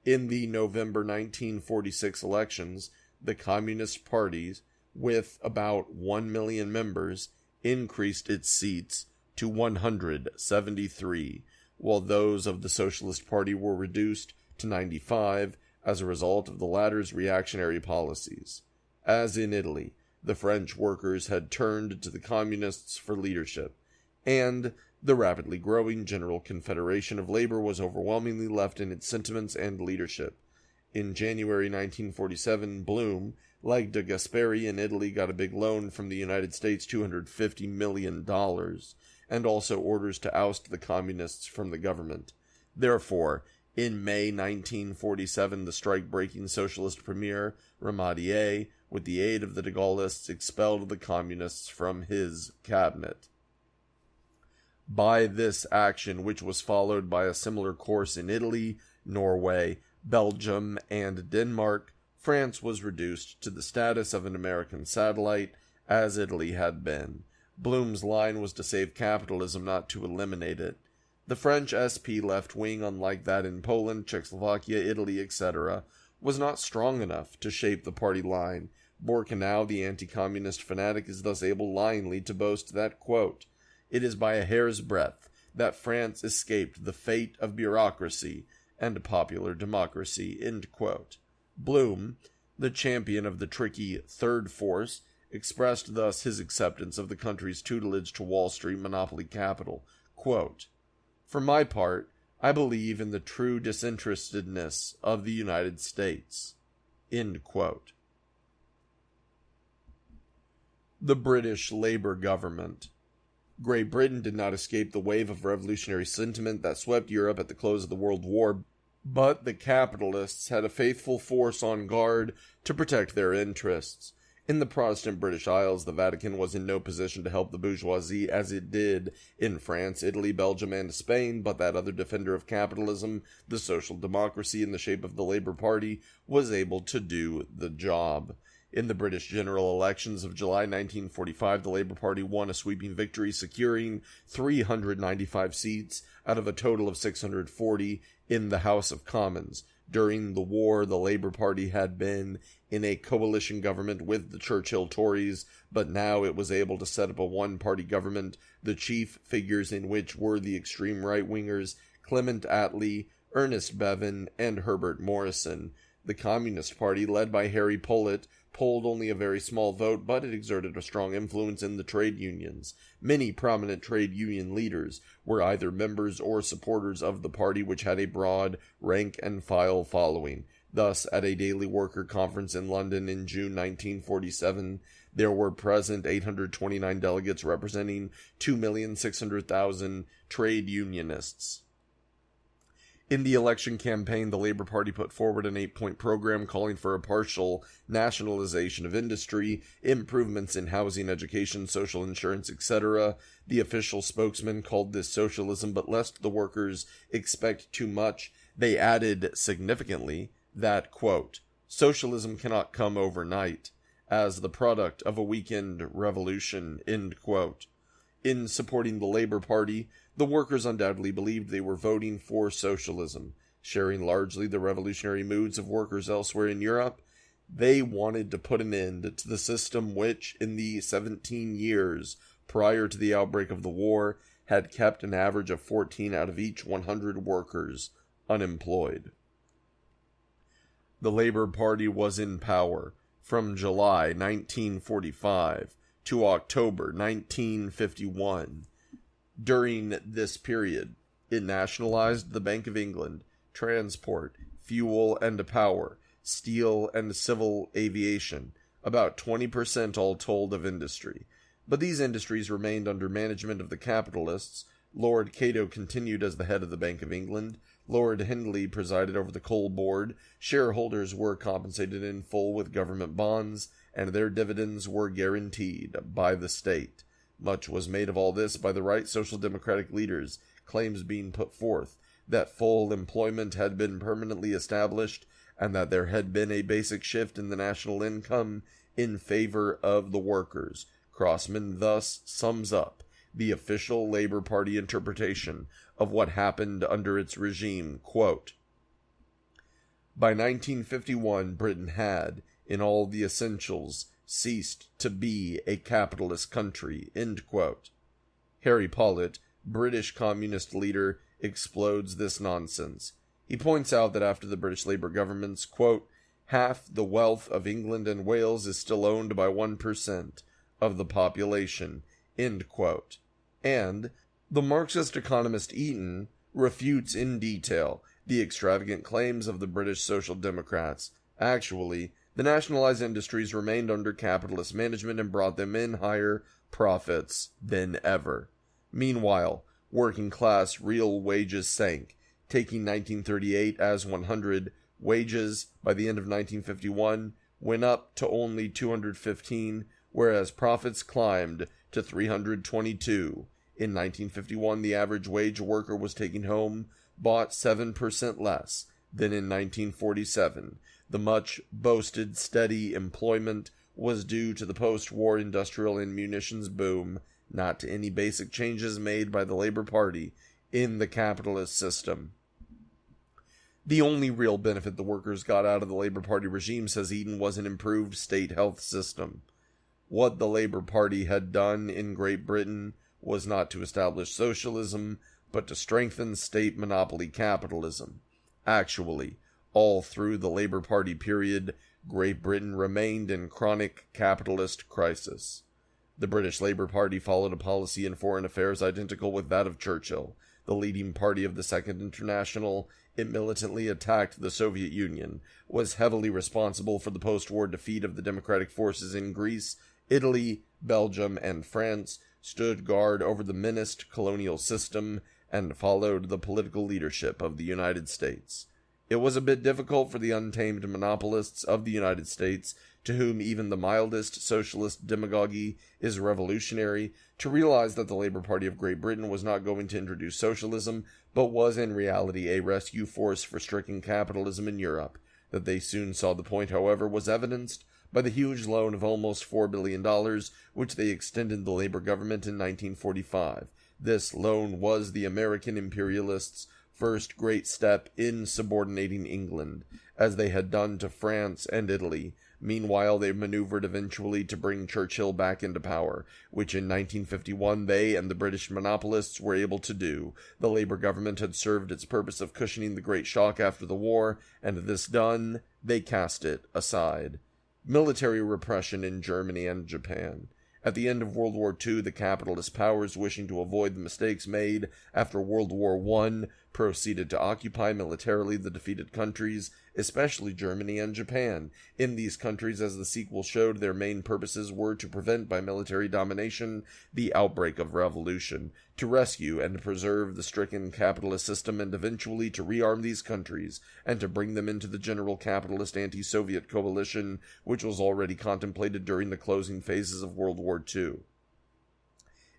In the November 1946 elections, the Communist Party, with about 1 million members, increased its seats to 173, while those of the Socialist Party were reduced to 95 as a result of the latter's reactionary policies. As in Italy, the French workers had turned to the Communists for leadership, and the rapidly growing General Confederation of Labor was overwhelmingly left in its sentiments and leadership. In January 1947, Blum, like de Gasperi in Italy, got a big loan from the United States, $250 million, and also orders to oust the Communists from the government. Therefore, in May 1947, the strike-breaking socialist premier, Ramadier, with the aid of the de Gaullists, expelled the Communists from his cabinet. By this action, which was followed by a similar course in Italy, Norway, Belgium, and Denmark, France was reduced to the status of an American satellite, as Italy had been. Blum's line was to save capitalism, not to eliminate it. The French SP left wing, unlike that in Poland, Czechoslovakia, Italy, etc., was not strong enough to shape the party line. Borkenau, the anti-communist fanatic, is thus able lyingly to boast that, quote, "It is by a hair's breadth that France escaped the fate of bureaucracy and popular democracy," end quote. Blum, the champion of the tricky third force, expressed thus his acceptance of the country's tutelage to Wall Street monopoly capital, quote, "For my part, I believe in the true disinterestedness of the United States," end quote. The British Labour government. Great Britain did not escape the wave of revolutionary sentiment that swept Europe at the close of the World War, but the capitalists had a faithful force on guard to protect their interests. In the Protestant British Isles, the Vatican was in no position to help the bourgeoisie as it did in France, Italy, Belgium, and Spain, but that other defender of capitalism, the social democracy in the shape of the Labour Party, was able to do the job. In the British general elections of July 1945, the Labour Party won a sweeping victory, securing 395 seats out of a total of 640 in the House of Commons. During the war, the Labour Party had been in a coalition government with the Churchill Tories, but now it was able to set up a one-party government, the chief figures in which were the extreme right-wingers Clement Attlee, Ernest Bevin, and Herbert Morrison. The Communist Party, led by Harry Pollitt, polled only a very small vote, but it exerted a strong influence in the trade unions. Many prominent trade union leaders were either members or supporters of the party, which had a broad rank-and-file following. Thus, at a daily worker conference in London in June 1947, there were present 829 delegates representing 2,600,000 trade unionists. In the election campaign, the Labour Party put forward an 8-point program calling for a partial nationalization of industry, improvements in housing, education, social insurance, etc. The official spokesman called this socialism, but lest the workers expect too much, they added significantly that, quote, "Socialism cannot come overnight, as the product of a weekend revolution," end quote. In supporting the Labour Party, the workers undoubtedly believed they were voting for socialism. Sharing largely the revolutionary moods of workers elsewhere in Europe, they wanted to put an end to the system which, in the 17 years prior to the outbreak of the war, had kept an average of 14 out of each 100 workers unemployed. The Labour Party was in power from July 1945 to October 1951. During this period, it nationalized the Bank of England, transport, fuel and power, steel and civil aviation, about 20% all told of industry. But these industries remained under management of the capitalists. Lord Cato continued as the head of the Bank of England. Lord Hindley presided over the Coal Board. Shareholders were compensated in full with government bonds, and their dividends were guaranteed by the state. Much was made of all this by the right social democratic leaders, claims being put forth that full employment had been permanently established and that there had been a basic shift in the national income in favor of the workers. Crossman thus sums up the official Labor Party interpretation of what happened under its regime, quote, "By 1951, Britain had, in all the essentials, ceased to be a capitalist country," end quote. Harry Pollitt, British communist leader, explodes this nonsense. He points out that after the British Labour governments, quote, "half the wealth of England and Wales is still owned by 1% of the population," end quote. And the Marxist economist Eaton refutes in detail the extravagant claims of the British Social Democrats. Actually, the nationalized industries remained under capitalist management and brought them in higher profits than ever. Meanwhile, working class real wages sank, taking 1938 as 100. Wages, by the end of 1951, went up to only 215, whereas profits climbed to 322. In 1951, the average wage a worker was taking home bought 7% less than in 1947. The much boasted steady employment was due to the post-war industrial and munitions boom, not to any basic changes made by the Labor Party in the capitalist system. The only real benefit the workers got out of the Labor Party regime, says Eaton, was an improved state health system. What the Labor Party had done in Great Britain was not to establish socialism, but to strengthen state monopoly capitalism. Actually, all through the Labor Party period, Great Britain remained in chronic capitalist crisis. The British Labour Party followed a policy in foreign affairs identical with that of Churchill, the leading party of the Second International. It militantly attacked the Soviet Union, was heavily responsible for the post-war defeat of the democratic forces in Greece, Italy, Belgium, and France, stood guard over the menaced colonial system, and followed the political leadership of the United States. It was a bit difficult for the untamed monopolists of the United States, to whom even the mildest socialist demagogy is revolutionary, to realize that the Labour Party of Great Britain was not going to introduce socialism, but was in reality a rescue force for stricken capitalism in Europe. That they soon saw the point, however, was evidenced by the huge loan of almost $4 billion, which they extended the Labour government in 1945. This loan was the American imperialists' first great step in subordinating England, as they had done to France and Italy. Meanwhile, they maneuvered eventually to bring Churchill back into power, which in 1951 they and the British monopolists were able to do. The Labour government had served its purpose of cushioning the great shock after the war, and this done, they cast it aside. Military repression in Germany and Japan. At the end of World War II, the capitalist powers, wishing to avoid the mistakes made after World War I, proceeded to occupy militarily the defeated countries, especially Germany and Japan. In these countries, as the sequel showed, their main purposes were to prevent by military domination the outbreak of revolution, to rescue and preserve the stricken capitalist system, and eventually to rearm these countries, and to bring them into the general capitalist anti-Soviet coalition, which was already contemplated during the closing phases of World War II.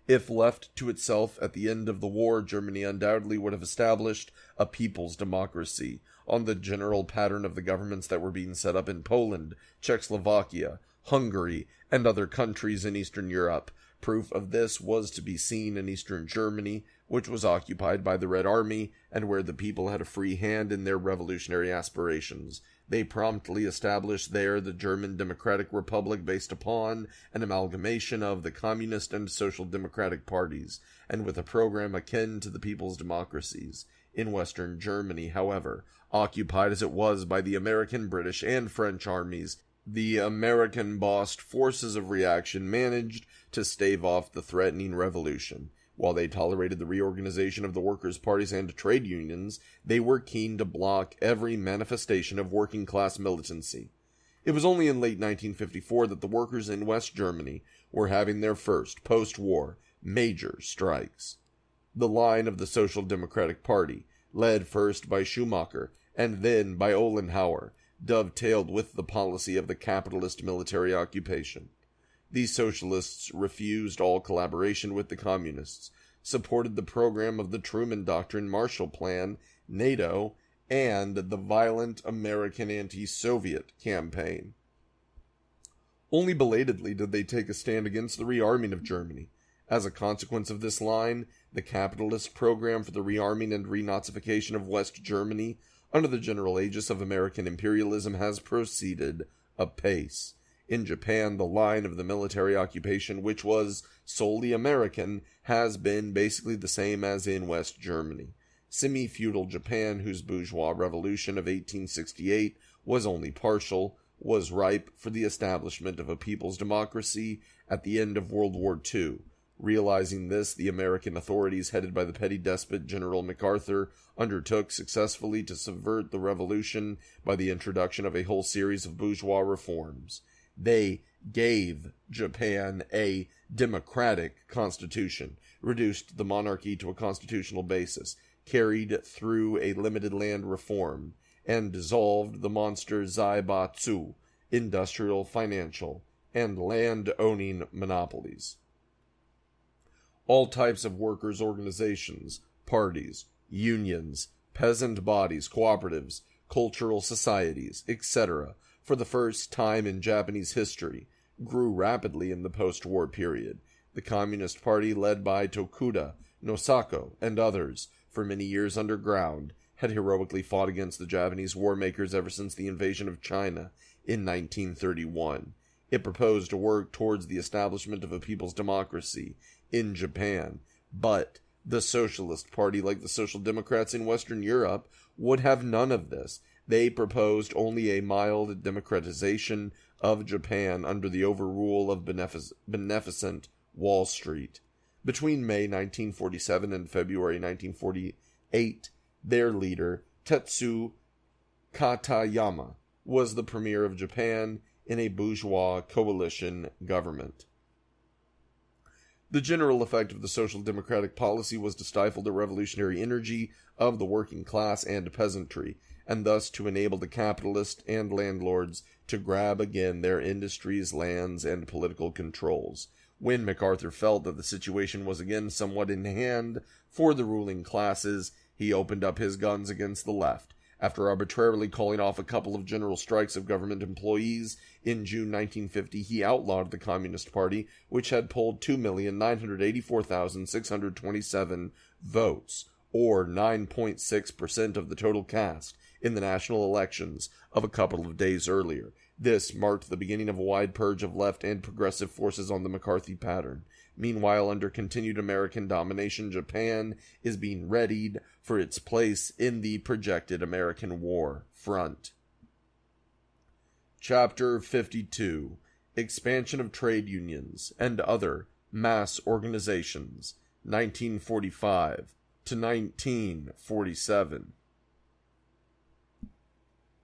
If left to itself at the end of the war, Germany undoubtedly would have established a people's democracy, on the general pattern of the governments that were being set up in Poland, Czechoslovakia, Hungary, and other countries in Eastern Europe. Proof of this was to be seen in Eastern Germany, which was occupied by the Red Army, and where the people had a free hand in their revolutionary aspirations. They promptly established there the German Democratic Republic, based upon an amalgamation of the Communist and Social Democratic parties, and with a program akin to the people's democracies. In Western Germany, however, occupied as it was by the American, British, and French armies, the American-bossed forces of reaction managed to stave off the threatening revolution. While they tolerated the reorganization of the workers' parties and trade unions, they were keen to block every manifestation of working-class militancy. It was only in late 1954 that the workers in West Germany were having their first, post-war, major strikes. The line of the Social Democratic Party, led first by Schumacher and then by Ollenhauer, dovetailed with the policy of the capitalist military occupation. These socialists refused all collaboration with the communists, supported the program of the Truman Doctrine, Marshall Plan, NATO, and the violent American anti-Soviet campaign. Only belatedly did they take a stand against the rearming of Germany. As a consequence of this line, the capitalist program for the rearming and renazification of West Germany, under the general aegis of American imperialism, has proceeded apace. In Japan, the line of the military occupation, which was solely American, has been basically the same as in West Germany. Semi-feudal Japan, whose bourgeois revolution of 1868 was only partial, was ripe for the establishment of a people's democracy at the end of World War II. Realizing this, the American authorities, headed by the petty despot General MacArthur, undertook successfully to subvert the revolution by the introduction of a whole series of bourgeois reforms. They gave Japan a democratic constitution, reduced the monarchy to a constitutional basis, carried through a limited land reform, and dissolved the monster zaibatsu, industrial, financial, and land-owning monopolies. All types of workers' organizations, parties, unions, peasant bodies, cooperatives, cultural societies, etc., for the first time in Japanese history, grew rapidly in the post-war period. The Communist Party, led by Tokuda, Nosako, and others, for many years underground, had heroically fought against the Japanese war makers ever since the invasion of China in 1931. It proposed to work towards the establishment of a people's democracy in Japan, but the Socialist Party, like the Social Democrats in Western Europe, would have none of this. They proposed only a mild democratization of Japan under the overrule of beneficent Wall Street. Between May 1947 and February 1948, their leader, Tetsu Katayama, was the premier of Japan in a bourgeois coalition government. The general effect of the social democratic policy was to stifle the revolutionary energy of the working class and peasantry, and thus to enable the capitalists and landlords to grab again their industries, lands, and political controls. When MacArthur felt that the situation was again somewhat in hand for the ruling classes, he opened up his guns against the left. After arbitrarily calling off a couple of general strikes of government employees in June 1950, he outlawed the Communist Party, which had polled 2,984,627 votes, or 9.6% of the total cast, in the national elections of a couple of days earlier. This marked the beginning of a wide purge of left and progressive forces on the McCarthy pattern. Meanwhile, under continued American domination, Japan is being readied for its place in the projected American war front. Chapter 52. Expansion of Trade Unions and Other Mass Organizations, 1945 to 1947.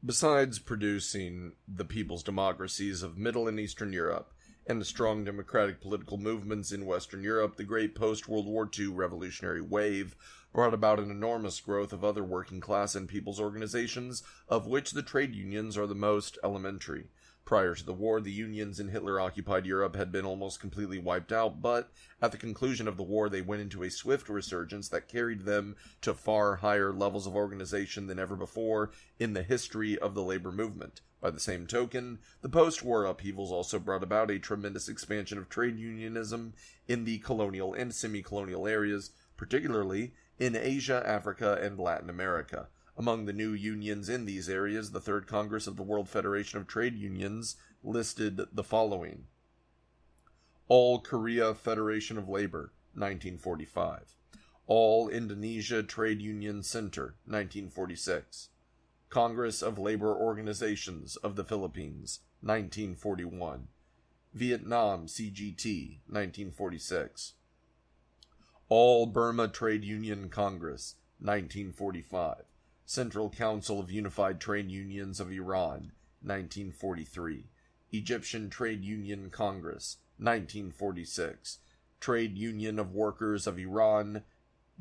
Besides producing the people's democracies of Middle and Eastern Europe, and the strong democratic political movements in Western Europe, the great post-World War II revolutionary wave brought about an enormous growth of other working class and people's organizations, of which the trade unions are the most elementary. Prior to the war, the unions in Hitler-occupied Europe had been almost completely wiped out, but at the conclusion of the war they went into a swift resurgence that carried them to far higher levels of organization than ever before in the history of the labor movement. By the same token, the post-war upheavals also brought about a tremendous expansion of trade unionism in the colonial and semi-colonial areas, particularly in Asia, Africa, and Latin America. Among the new unions in these areas, the Third Congress of the World Federation of Trade Unions listed the following: All Korea Federation of Labor, 1945. All Indonesia Trade Union Center, 1946. Congress of Labor Organizations of the Philippines, 1941. Vietnam CGT, 1946. All Burma Trade Union Congress, 1945. Central Council of Unified Trade Unions of Iran, 1943. Egyptian Trade Union Congress, 1946. Trade Union of Workers of Iran,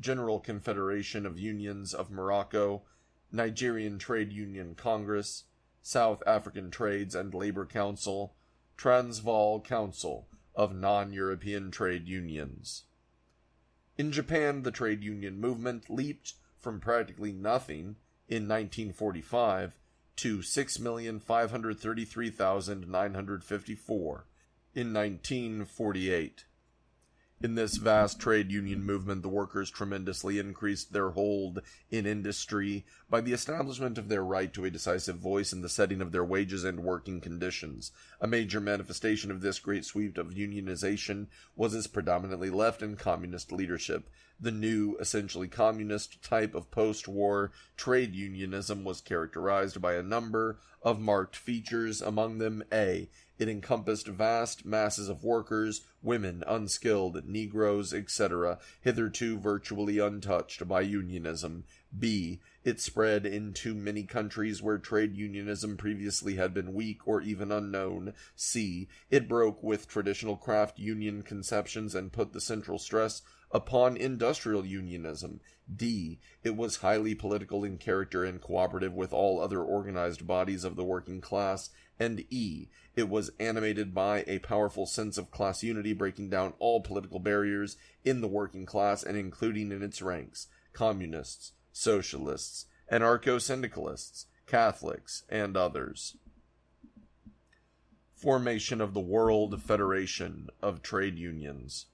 General Confederation of Unions of Morocco, Nigerian Trade Union Congress, South African Trades and Labor Council, Transvaal Council of Non-European Trade Unions. In Japan, the trade union movement leaped from practically nothing in 1945 to 6,533,954 in 1948. In this vast trade union movement, the workers tremendously increased their hold in industry by the establishment of their right to a decisive voice in the setting of their wages and working conditions. A major manifestation of this great sweep of unionization was its predominantly left and communist leadership. The new, essentially communist type of post-war trade unionism was characterized by a number of marked features, among them a. It encompassed vast masses of workers, women, unskilled, Negroes, etc., hitherto virtually untouched by unionism. B. It spread into many countries where trade unionism previously had been weak or even unknown. C. It broke with traditional craft union conceptions and put the central stress upon industrial unionism. D. It was highly political in character and cooperative with all other organized bodies of the working class. And E. It was animated by a powerful sense of class unity, breaking down all political barriers in the working class and including in its ranks communists, socialists, anarcho-syndicalists, Catholics, and others. Formation of the World Federation of Trade Unions.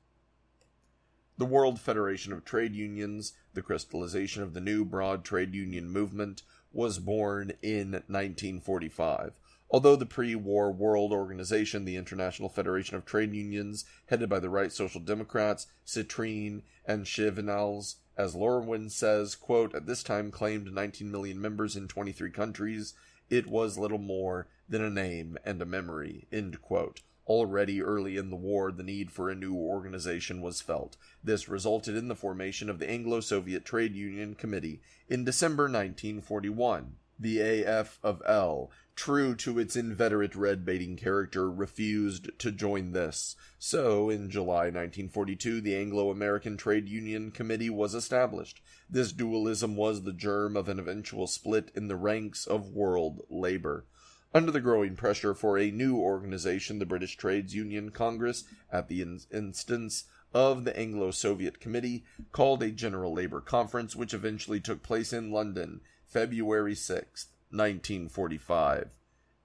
The World Federation of Trade Unions, the crystallization of the new broad trade union movement, was born in 1945. Although the pre-war world organization, the International Federation of Trade Unions, headed by the Right Social Democrats, Citrine, and Chivinals, as Lorwin says, quote, at this time claimed 19 million members in 23 countries, it was little more than a name and a memory, end quote. Already early in the war, the need for a new organization was felt. This resulted in the formation of the Anglo-Soviet Trade Union Committee in December 1941. The AFL, true to its inveterate red-baiting character, refused to join this. So, in July 1942, the Anglo-American Trade Union Committee was established. This dualism was the germ of an eventual split in the ranks of world labor. Under the growing pressure for a new organization, the British Trades Union Congress, at the instance of the Anglo-Soviet Committee, called a General Labour Conference, which eventually took place in London, February 6, 1945.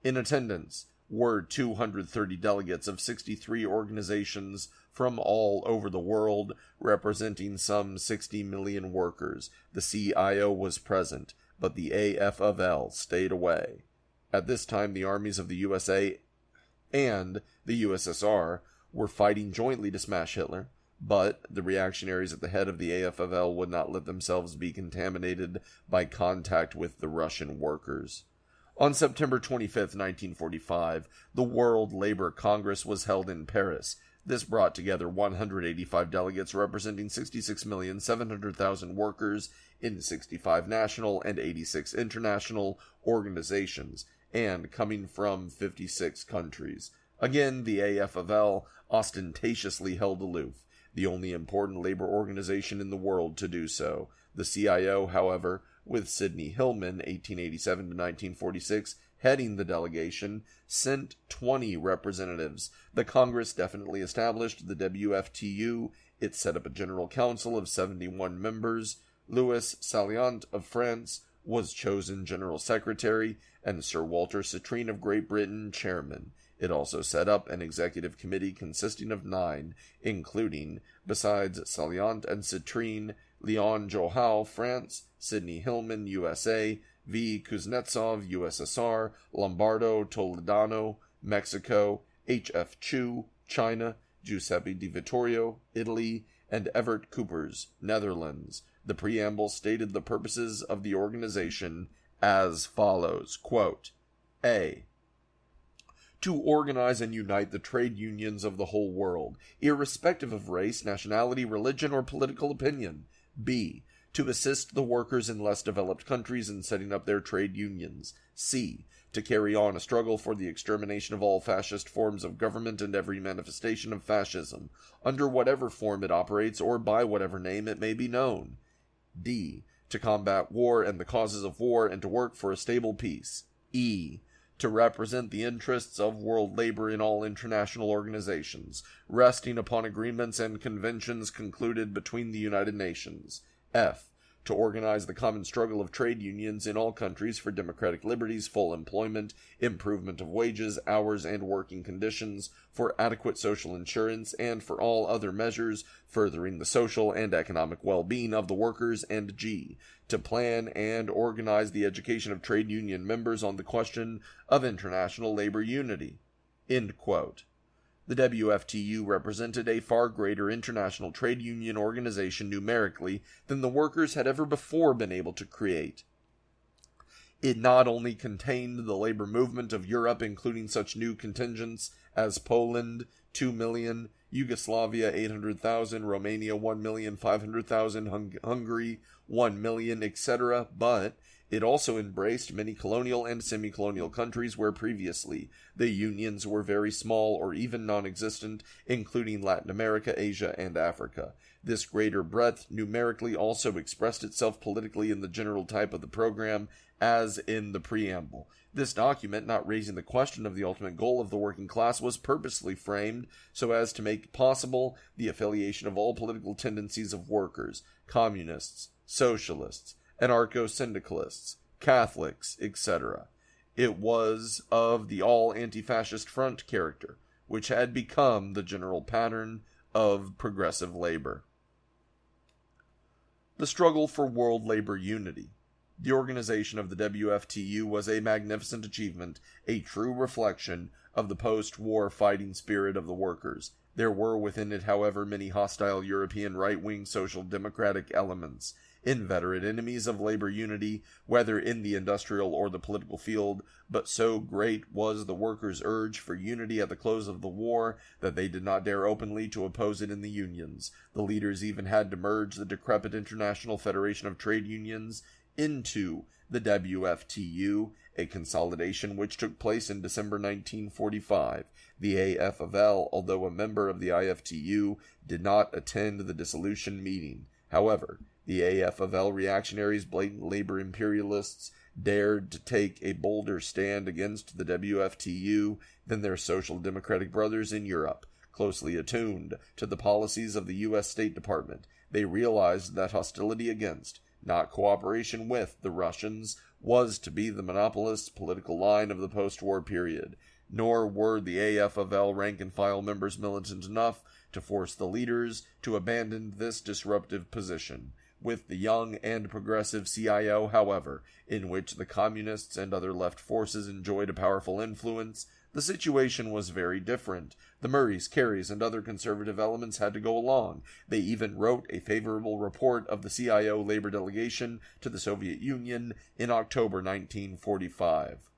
In attendance were 230 delegates of 63 organizations from all over the world, representing some 60 million workers. The CIO was present, but the AFL stayed away. At this time, the armies of the USA and the USSR were fighting jointly to smash Hitler, but the reactionaries at the head of the AFL would not let themselves be contaminated by contact with the Russian workers. On September 25, 1945, the World Labor Congress was held in Paris. This brought together 185 delegates representing 66,700,000 workers in 65 national and 86 international organizations, and coming from 56 countries. Again, the AFL ostentatiously held aloof, the only important labor organization in the world to do so. The CIO, however, with Sidney Hillman, 1887 to 1946, heading the delegation, sent 20 representatives. The Congress definitely established the WFTU. It set up a general council of 71 members. Louis Salliant of France was chosen General Secretary, and Sir Walter Citrine of Great Britain chairman. It also set up an executive committee consisting of 9, including, besides Salliant and Citrine, Leon Joao, France, Sidney Hillman, USA, V. Kuznetsov, USSR, Lombardo Toledano, Mexico, H.F. Chu, China, Giuseppe Di Vittorio, Italy, and Evert Coopers, Netherlands. The preamble stated the purposes of the organization as follows, quote, A. To organize and unite the trade unions of the whole world, irrespective of race, nationality, religion, or political opinion. B. To assist the workers in less developed countries in setting up their trade unions. C. To carry on a struggle for the extermination of all fascist forms of government and every manifestation of fascism, under whatever form it operates or by whatever name it may be known. D. To combat war and the causes of war and to work for a stable peace. E. to represent the interests of world labor in all international organizations, resting upon agreements and conventions concluded between the United Nations. F. To organize the common struggle of trade unions in all countries for democratic liberties, full employment, improvement of wages, hours, and working conditions, for adequate social insurance, and for all other measures furthering the social and economic well-being of the workers, and G. To plan and organize the education of trade union members on the question of international labor unity." End quote. The WFTU represented a far greater international trade union organization numerically than the workers had ever before been able to create. It not only contained the labor movement of Europe, including such new contingents as Poland, 2 million, Yugoslavia, 800,000, Romania, 1,500,000, Hungary, 1 million, etc., but it also embraced many colonial and semi-colonial countries where previously the unions were very small or even non-existent, including Latin America, Asia, and Africa. This greater breadth numerically also expressed itself politically in the general type of the program, as in the preamble. This document, not raising the question of the ultimate goal of the working class, was purposely framed so as to make possible the affiliation of all political tendencies of workers, communists, socialists, anarcho-syndicalists, Catholics, etc. It was of the all-anti-fascist front character, which had become the general pattern of progressive labor. The struggle for world labor unity. The organization of the WFTU was a magnificent achievement, a true reflection of the post-war fighting spirit of the workers. There were within it, however, many hostile European right-wing social democratic elements, inveterate enemies of labor unity, whether in the industrial or the political field, but so great was the workers' urge for unity at the close of the war that they did not dare openly to oppose it in the unions. The leaders even had to merge the decrepit International Federation of Trade Unions into the WFTU, a consolidation which took place in December 1945. The AFL, although a member of the IFTU, did not attend the dissolution meeting. However, the AFL reactionaries, blatant labor imperialists, dared to take a bolder stand against the WFTU than their social democratic brothers in Europe. Closely attuned to the policies of the U.S. State Department, they realized that hostility against, not cooperation with, the Russians was to be the monopolists' political line of the post-war period. Nor were the AFL rank-and-file members militant enough to force the leaders to abandon this disruptive position. With the young and progressive CIO, however, in which the communists and other left forces enjoyed a powerful influence, the situation was very different. The Murrays, Careys, and other conservative elements had to go along. They even wrote a favorable report of the CIO labor delegation to the Soviet Union in October 1945.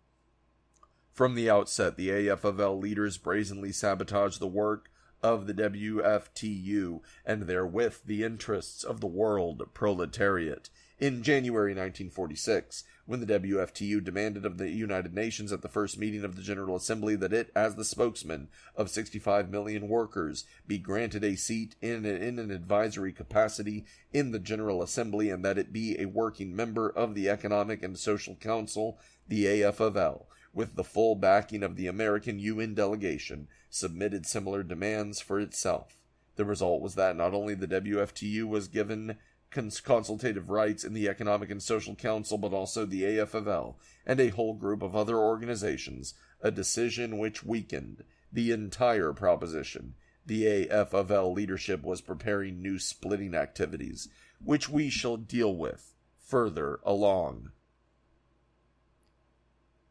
From the outset, the AFL leaders brazenly sabotaged the work of the WFTU, and therewith the interests of the world proletariat. In January 1946, when the WFTU demanded of the United Nations at the first meeting of the General Assembly that it, as the spokesman of 65 million workers, be granted a seat in an advisory capacity in the General Assembly, and that it be a working member of the Economic and Social Council, the AFL, with the full backing of the American UN delegation, submitted similar demands for itself. The result was that not only the WFTU was given consultative rights in the Economic and Social Council, but also the AFL and a whole group of other organizations, a decision which weakened the entire proposition. The AFL leadership was preparing new splitting activities, which we shall deal with further along.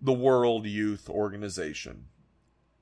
The World Youth Organization.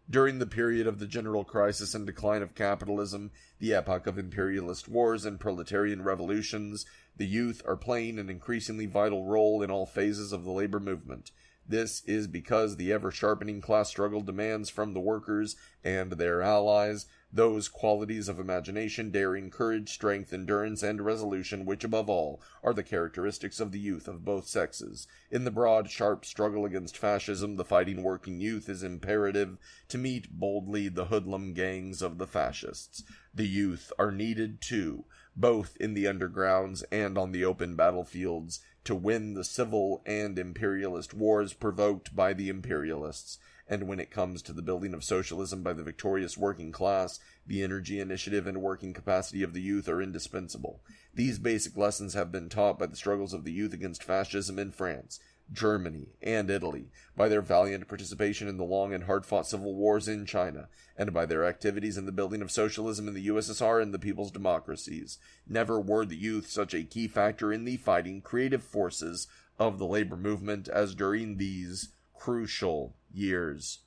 During the period of the general crisis and decline of capitalism, the epoch of imperialist wars and proletarian revolutions, the youth are playing an increasingly vital role in all phases of the labor movement. This is because the ever-sharpening class struggle demands from the workers and their allies those qualities of imagination, daring, courage, strength, endurance, and resolution which, above all, are the characteristics of the youth of both sexes. In the broad, sharp struggle against fascism, the fighting working youth is imperative to meet boldly the hoodlum gangs of the fascists. The youth are needed, too, both in the undergrounds and on the open battlefields, to win the civil and imperialist wars provoked by the imperialists, and when it comes to the building of socialism by the victorious working class, the energy, initiative, and working capacity of the youth are indispensable. These basic lessons have been taught by the struggles of the youth against fascism in France, Germany, and Italy, by their valiant participation in the long and hard-fought civil wars in China, and by their activities in the building of socialism in the USSR and the people's democracies. Never were the youth such a key factor in the fighting creative forces of the labor movement as during these crucial years.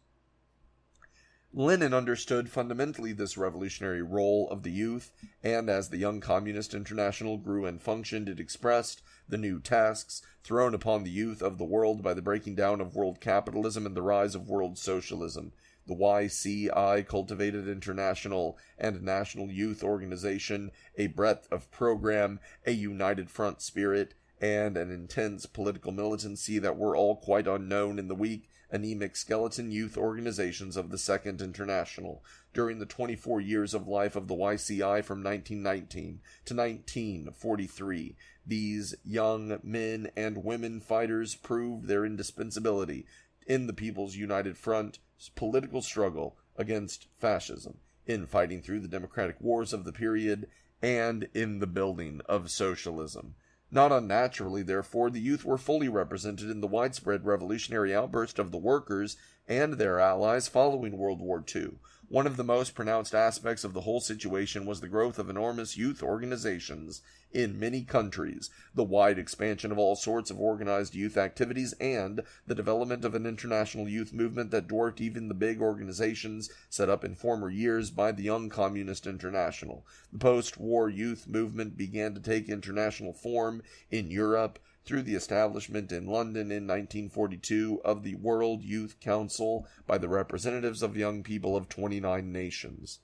Lenin understood fundamentally this revolutionary role of the youth, and as the Young Communist International grew and functioned, it expressed the new tasks thrown upon the youth of the world by the breaking down of world capitalism and the rise of world socialism. The YCI cultivated international and national youth organization, a breadth of program, a united front spirit, and an intense political militancy that were all quite unknown in the weak, anemic skeleton youth organizations of the Second International. During the 24 years of life of the YCI from 1919 to 1943, these young men and women fighters proved their indispensability in the People's United Front's political struggle against fascism, in fighting through the democratic wars of the period, and in the building of socialism. Not unnaturally, therefore, the youth were fully represented in the widespread revolutionary outburst of the workers and their allies following World War II. One of the most pronounced aspects of the whole situation was the growth of enormous youth organizations in many countries, the wide expansion of all sorts of organized youth activities, and the development of an international youth movement that dwarfed even the big organizations set up in former years by the Young Communist International. The post-war youth movement began to take international form in Europe through the establishment in London in 1942 of the World Youth Council by the representatives of young people of 29 nations.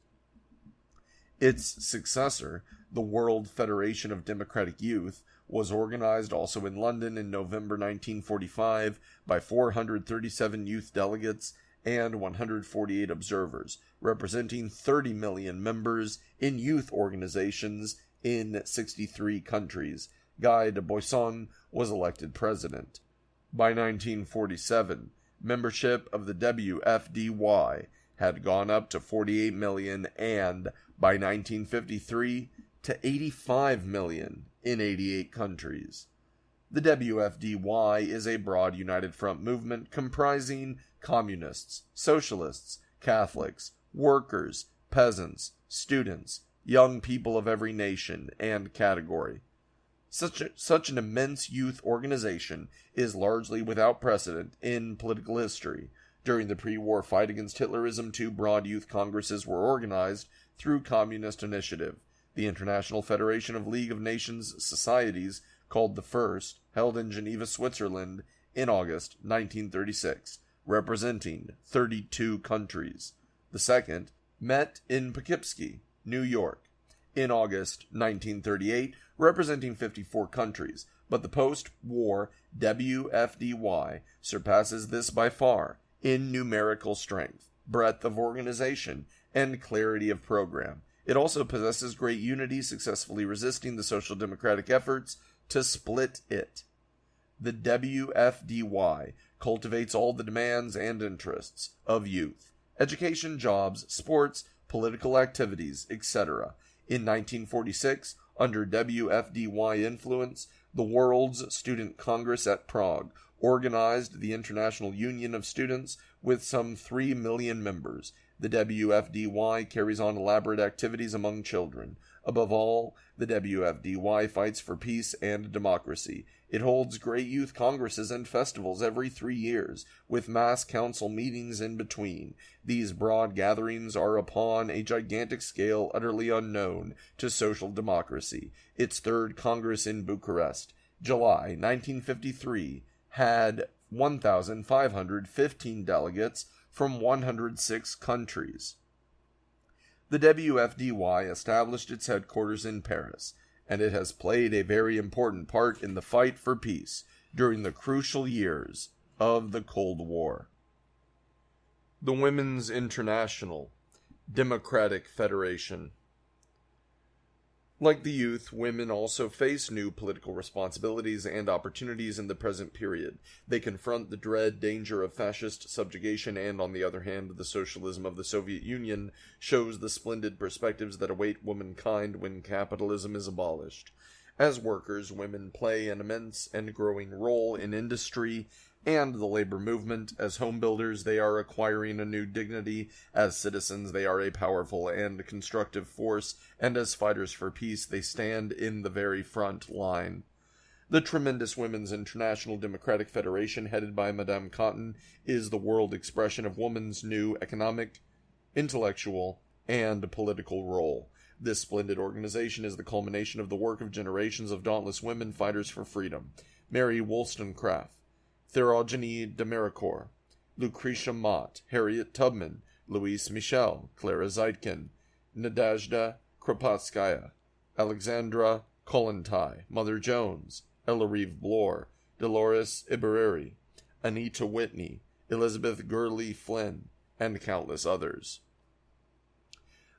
Its successor, the World Federation of Democratic Youth, was organized also in London in November 1945 by 437 youth delegates and 148 observers, representing 30 million members in youth organizations in 63 countries. Guy de Boisson was elected president. By 1947, membership of the WFDY had gone up to 48 million and, by 1953, to 85 million in 88 countries. The WFDY is a broad united front movement comprising communists, socialists, Catholics, workers, peasants, students, young people of every nation and category. Such an immense youth organization is largely without precedent in political history. During the pre-war fight against Hitlerism, 2 broad youth congresses were organized through communist initiative. The International Federation of League of Nations Societies, called the first, held in Geneva, Switzerland, in August 1936, representing 32 countries. The second met in Poughkeepsie, New York, in August 1938, representing 54 countries, but the post-war WFDY surpasses this by far in numerical strength, breadth of organization, and clarity of program. It also possesses great unity, successfully resisting the social democratic efforts to split it. The WFDY cultivates all the demands and interests of youth: education, jobs, sports, political activities, etc. In 1946, under WFDY influence, the World's Student Congress at Prague organized the International Union of Students with some 3 million members. The WFDY carries on elaborate activities among children. Above all, the WFDY fights for peace and democracy. It holds great youth congresses and festivals every 3 years, with mass council meetings in between. These broad gatherings are upon a gigantic scale utterly unknown to social democracy. Its 3rd Congress in Bucharest, July 1953, had 1,515 delegates from 106 countries. The WFDY established its headquarters in Paris, and it has played a very important part in the fight for peace during the crucial years of the Cold War. The Women's International Democratic Federation. Like the youth, women also face new political responsibilities and opportunities in the present period. They confront the dread danger of fascist subjugation, and on the other hand, the socialism of the Soviet Union shows the splendid perspectives that await womankind when capitalism is abolished. As workers, women play an immense and growing role in industry and the labor movement. As home builders, they are acquiring a new dignity. As citizens, they are a powerful and constructive force, and as fighters for peace, they stand in the very front line. The tremendous Women's International Democratic Federation, headed by Madame Cotton, is the world expression of woman's new economic, intellectual, and political role. This splendid organization is the culmination of the work of generations of dauntless women fighters for freedom. Mary Wollstonecraft, Theogony de Mericourt, Lucretia Mott, Harriet Tubman, Louise Michel, Clara Zetkin, Nadezhda Kropotskaya, Alexandra Kollontai, Mother Jones, Elarive Blore, Dolores Ibarreri, Anita Whitney, Elizabeth Gurley Flynn, and countless others.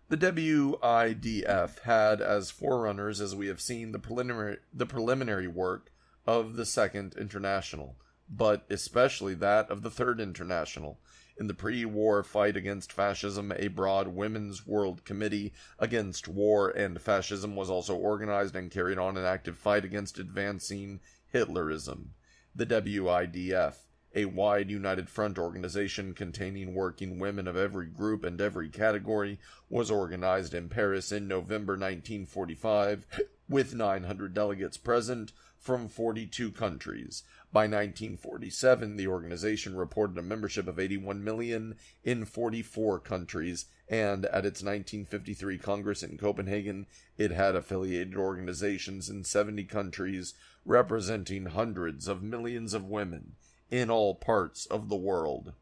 The WIDF had as forerunners, as we have seen, the preliminary work of the Second International, but especially that of the Third International. In the pre-war fight against fascism, a broad Women's World Committee against war and fascism was also organized and carried on an active fight against advancing Hitlerism. The WIDF, a wide united front organization containing working women of every group and every category, was organized in Paris in November 1945, with 900 delegates present from 42 countries. By 1947, the organization reported a membership of 81 million in 44 countries, and at its 1953 Congress in Copenhagen, it had affiliated organizations in 70 countries, representing hundreds of millions of women in all parts of the world.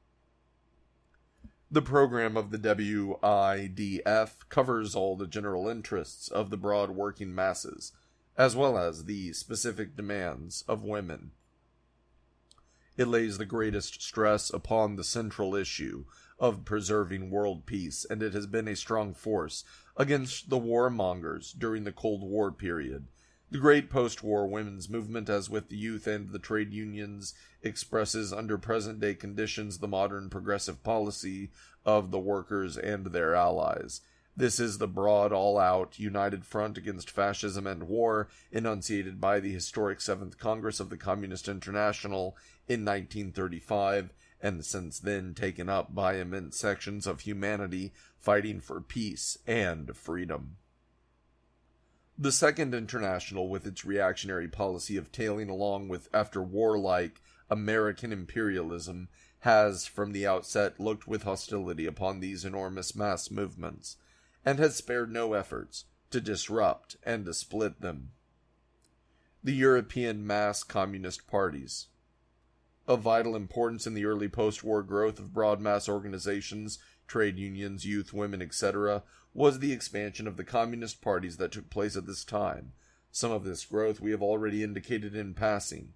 The program of the WIDF covers all the general interests of the broad working masses, as well as the specific demands of women. It lays the greatest stress upon the central issue of preserving world peace, and it has been a strong force against the warmongers during the Cold War period. The great post-war women's movement, as with the youth and the trade unions, expresses under present-day conditions the modern progressive policy of the workers and their allies. This is the broad, all-out, united front against fascism and war, enunciated by the historic Seventh Congress of the Communist International in 1935, and since then taken up by immense sections of humanity fighting for peace and freedom. The Second International, with its reactionary policy of tailing along with after-war-like American imperialism, has from the outset looked with hostility upon these enormous mass movements, and has spared no efforts to disrupt and to split them. The European mass communist parties. Of vital importance in the early post-war growth of broad mass organizations, trade unions, youth, women, etc., was the expansion of the communist parties that took place at this time. Some of this growth we have already indicated in passing.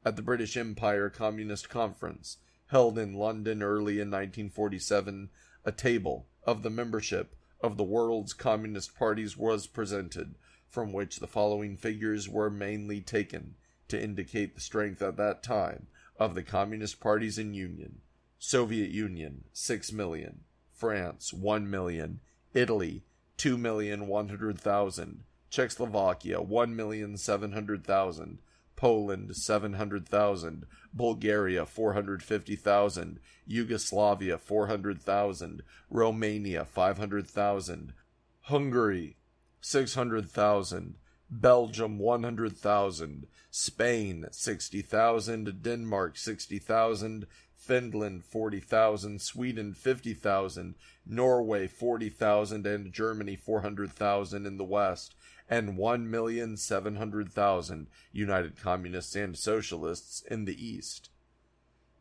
At the British Empire Communist Conference, held in London early in 1947, a table of the membership of the world's communist parties was presented, from which the following figures were mainly taken to indicate the strength at that time of the communist parties in union. Soviet Union, 6 million. France, 1 million. Italy, 2,100,000. Czechoslovakia, 1,700,000. Poland, 700,000. Bulgaria, 450,000. Yugoslavia, 400,000. Romania, 500,000. Hungary, 600,000. Belgium, 100,000. Spain, 60,000. Denmark, 60,000. Finland, 40,000. Sweden, 50,000. Norway, 40,000. And Germany, 400,000 in the West. And 1,700,000 United Communists and Socialists in the East.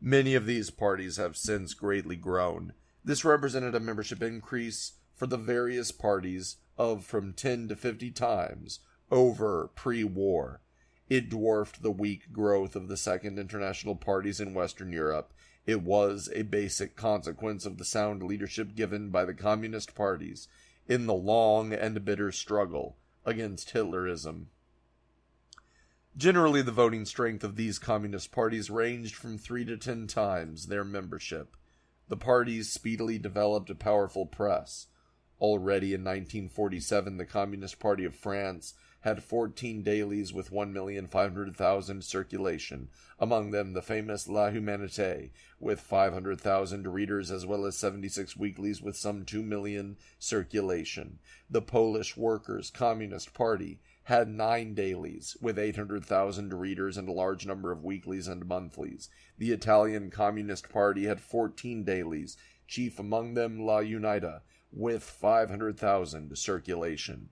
Many of these parties have since greatly grown. This represented a membership increase for the various parties of from 10 to 50 times over pre-war. It dwarfed the weak growth of the Second International parties in Western Europe. It was a basic consequence of the sound leadership given by the communist parties in the long and bitter struggle against Hitlerism. Generally, the voting strength of these communist parties ranged from 3 to 10 times their membership. The parties speedily developed a powerful press. Already in 1947, the Communist Party of France had 14 dailies with 1,500,000 circulation, among them the famous La Humanité, with 500,000 readers, as well as 76 weeklies with some 2 million circulation. The Polish Workers' Communist Party had 9 dailies, with 800,000 readers and a large number of weeklies and monthlies. The Italian Communist Party had 14 dailies, chief among them La Unita, with 500,000 circulation.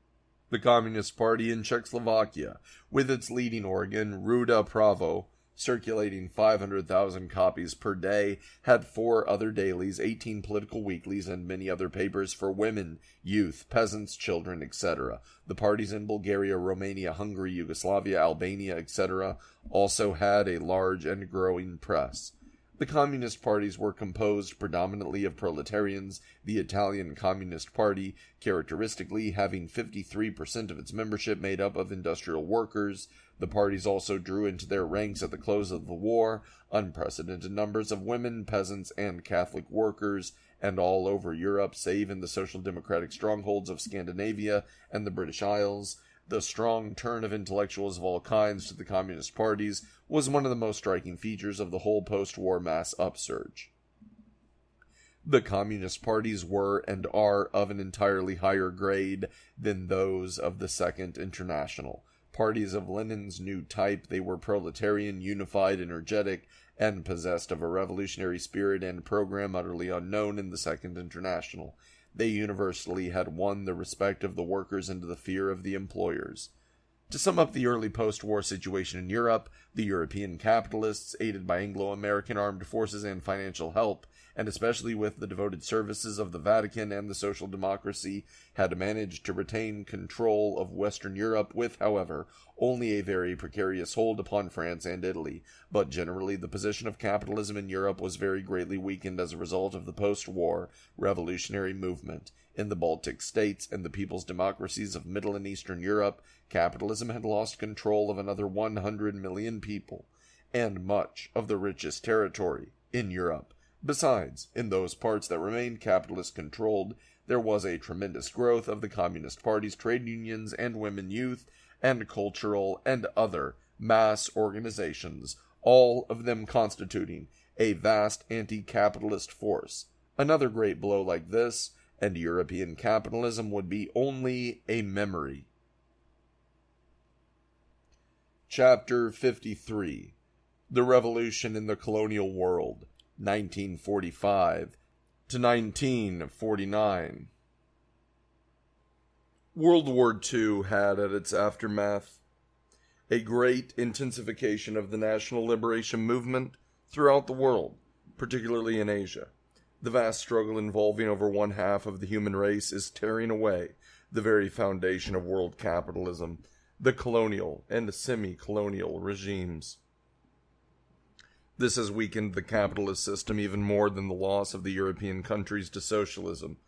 The Communist Party in Czechoslovakia, with its leading organ, Ruda Pravo, circulating 500,000 copies per day, had 4 other dailies, 18 political weeklies, and many other papers for women, youth, peasants, children, etc. The parties in Bulgaria, Romania, Hungary, Yugoslavia, Albania, etc. also had a large and growing press. The communist parties were composed predominantly of proletarians, the Italian Communist Party, characteristically having 53% of its membership made up of industrial workers. The parties also drew into their ranks at the close of the war unprecedented numbers of women, peasants, and Catholic workers, and all over Europe, save in the social democratic strongholds of Scandinavia and the British Isles. The strong turn of intellectuals of all kinds to the communist parties was one of the most striking features of the whole post-war mass upsurge. The communist parties were and are of an entirely higher grade than those of the Second International. Parties of Lenin's new type, they were proletarian, unified, energetic, and possessed of a revolutionary spirit and program utterly unknown in the Second International. They universally had won the respect of the workers and the fear of the employers. To sum up the early post-war situation in Europe, the European capitalists, aided by Anglo-American armed forces and financial help, and especially with the devoted services of the Vatican and the social democracy, had managed to retain control of Western Europe with, however, only a very precarious hold upon France and Italy. But generally, the position of capitalism in Europe was very greatly weakened as a result of the post-war revolutionary movement. In the Baltic states and the people's democracies of Middle and Eastern Europe, capitalism had lost control of another 100 million people, and much of the richest territory in Europe. Besides, in those parts that remained capitalist-controlled, there was a tremendous growth of the communist parties, trade unions, and women youth, and cultural and other mass organizations, all of them constituting a vast anti-capitalist force. Another great blow like this, and European capitalism would be only a memory. Chapter 53. The Revolution in the Colonial World, 1945 to 1949. World War II had at its aftermath a great intensification of the national liberation movement throughout the world, particularly in Asia. The vast struggle involving over 1/2 of the human race is tearing away the very foundation of world capitalism, the colonial and semi-colonial regimes. This has weakened the capitalist system even more than the loss of the European countries to socialism,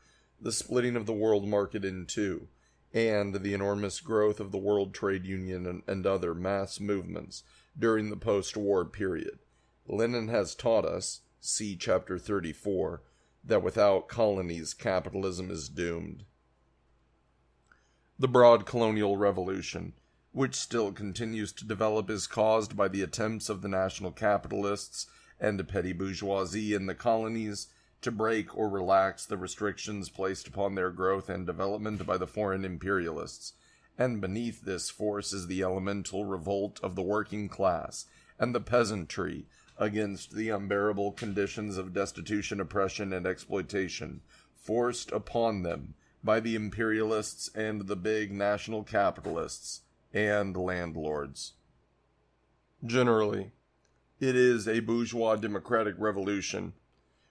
the splitting of the world market in two, and the enormous growth of the World Trade Union and other mass movements during the post-war period. Lenin has taught us, see Chapter 34, that without colonies, capitalism is doomed. The broad colonial revolution, which still continues to develop, is caused by the attempts of the national capitalists and petty bourgeoisie in the colonies to break or relax the restrictions placed upon their growth and development by the foreign imperialists. And beneath this force is the elemental revolt of the working class and the peasantry against the unbearable conditions of destitution, oppression, and exploitation forced upon them by the imperialists and the big national capitalists and landlords. Generally, it is a bourgeois democratic revolution,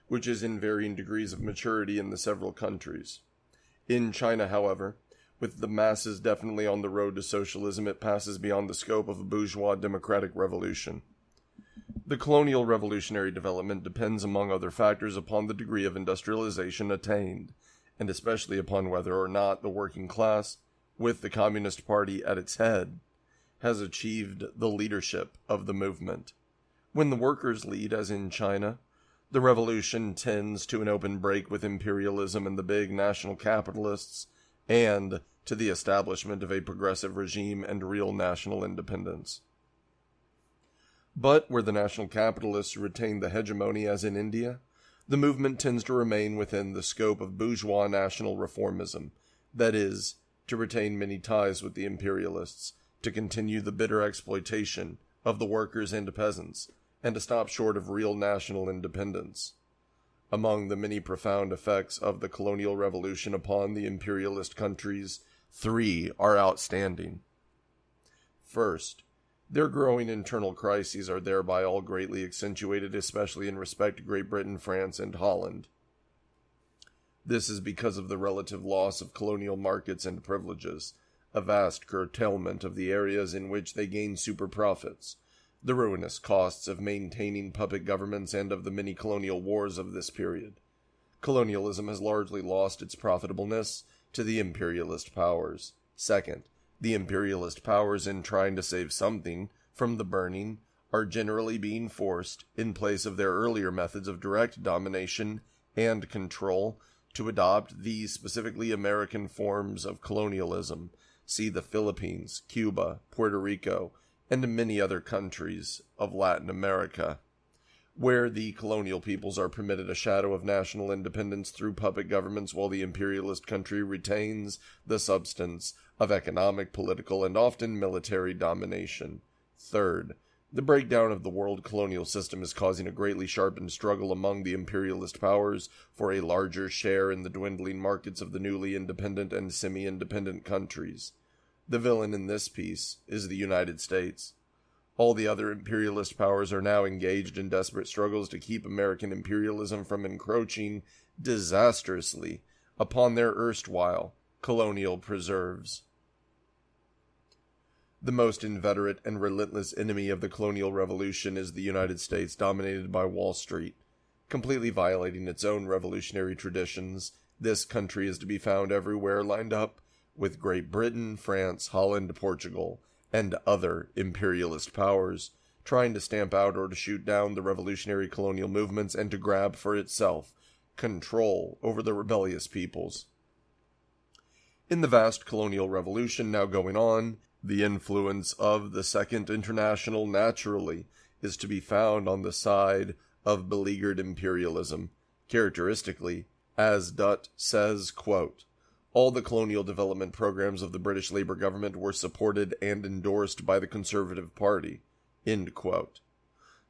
which is in varying degrees of maturity in the several countries. In China, however, with the masses definitely on the road to socialism, it passes beyond the scope of a bourgeois democratic revolution. The colonial revolutionary development depends, among other factors, upon the degree of industrialization attained, and especially upon whether or not the working class with the Communist Party at its head, has achieved the leadership of the movement. When the workers lead, as in China, the revolution tends to an open break with imperialism and the big national capitalists, and to the establishment of a progressive regime and real national independence. But where the national capitalists retain the hegemony, as in India, the movement tends to remain within the scope of bourgeois national reformism, that is, to retain many ties with the imperialists, to continue the bitter exploitation of the workers and peasants, and to stop short of real national independence. Among the many profound effects of the colonial revolution upon the imperialist countries, 3 are outstanding. First, their growing internal crises are thereby all greatly accentuated, especially in respect to Great Britain, France, and Holland. This is because of the relative loss of colonial markets and privileges, a vast curtailment of the areas in which they gain super profits, the ruinous costs of maintaining puppet governments, and of the many colonial wars of this period. Colonialism has largely lost its profitableness to the imperialist powers. Second, the imperialist powers, in trying to save something from the burning, are generally being forced, in place of their earlier methods of direct domination and control, to adopt these specifically American forms of colonialism. See the Philippines, Cuba, Puerto Rico, and many other countries of Latin America, where the colonial peoples are permitted a shadow of national independence through puppet governments, while the imperialist country retains the substance of economic, political, and often military domination. Third, the breakdown of the world colonial system is causing a greatly sharpened struggle among the imperialist powers for a larger share in the dwindling markets of the newly independent and semi-independent countries. The villain in this piece is the United States. All the other imperialist powers are now engaged in desperate struggles to keep American imperialism from encroaching disastrously upon their erstwhile colonial preserves. The most inveterate and relentless enemy of the colonial revolution is the United States, dominated by Wall Street. Completely violating its own revolutionary traditions, this country is to be found everywhere lined up with Great Britain, France, Holland, Portugal, and other imperialist powers, trying to stamp out or to shoot down the revolutionary colonial movements and to grab for itself control over the rebellious peoples. In the vast colonial revolution now going on, the influence of the Second International naturally is to be found on the side of beleaguered imperialism. Characteristically, as Dutt says, quote, all the colonial development programs of the British Labour government were supported and endorsed by the Conservative Party. End quote.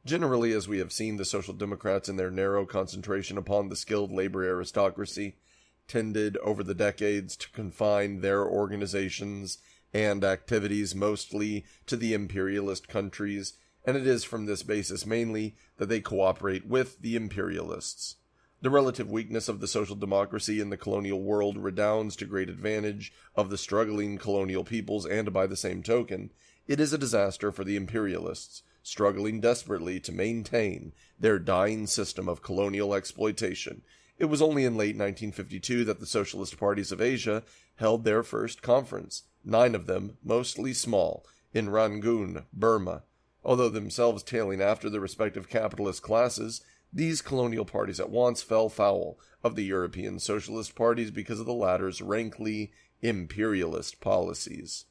Generally, as we have seen, the Social Democrats, in their narrow concentration upon the skilled labor aristocracy, tended over the decades to confine their organizations and activities mostly to the imperialist countries, and it is from this basis mainly that they cooperate with the imperialists. The relative weakness of the social democracy in the colonial world redounds to great advantage of the struggling colonial peoples, and by the same token, it is a disaster for the imperialists, struggling desperately to maintain their dying system of colonial exploitation. It was only in late 1952 that the socialist parties of Asia held their first conference, 9 of them, mostly small, in Rangoon, Burma. Although themselves tailing after the respective capitalist classes, these colonial parties at once fell foul of the European socialist parties because of the latter's rankly imperialist policies.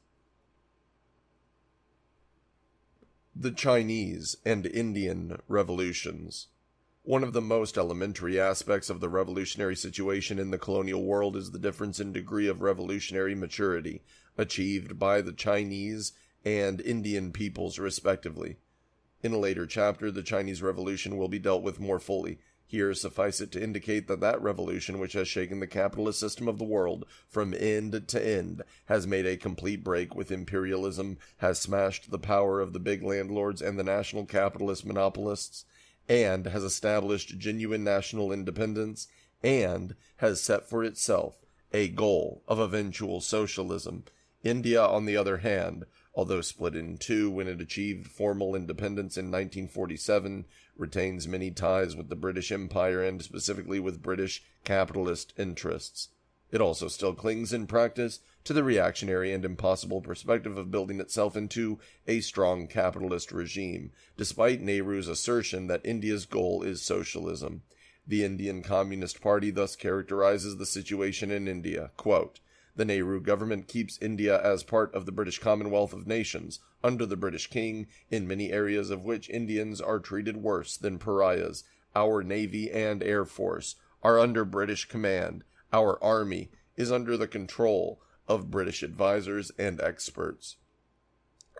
The Chinese and Indian revolutions. One of the most elementary aspects of the revolutionary situation in the colonial world is the difference in degree of revolutionary maturity achieved by the Chinese and Indian peoples respectively. In a later chapter, the Chinese Revolution will be dealt with more fully. Here, suffice it to indicate that that revolution which has shaken the capitalist system of the world from end to end, has made a complete break with imperialism, has smashed the power of the big landlords and the national capitalist monopolists, and has established genuine national independence, and has set for itself a goal of eventual socialism. India, on the other hand, although split in two when it achieved formal independence in 1947, retains many ties with the British Empire and specifically with British capitalist interests. It also still clings in practice to the reactionary and impossible perspective of building itself into a strong capitalist regime, despite Nehru's assertion that India's goal is socialism. The Indian Communist Party thus characterizes the situation in India, quote, "The Nehru government keeps India as part of the British Commonwealth of Nations, under the British King, in many areas of which Indians are treated worse than pariahs. Our Navy and Air Force are under British command. Our Army is under the control of British advisors and experts.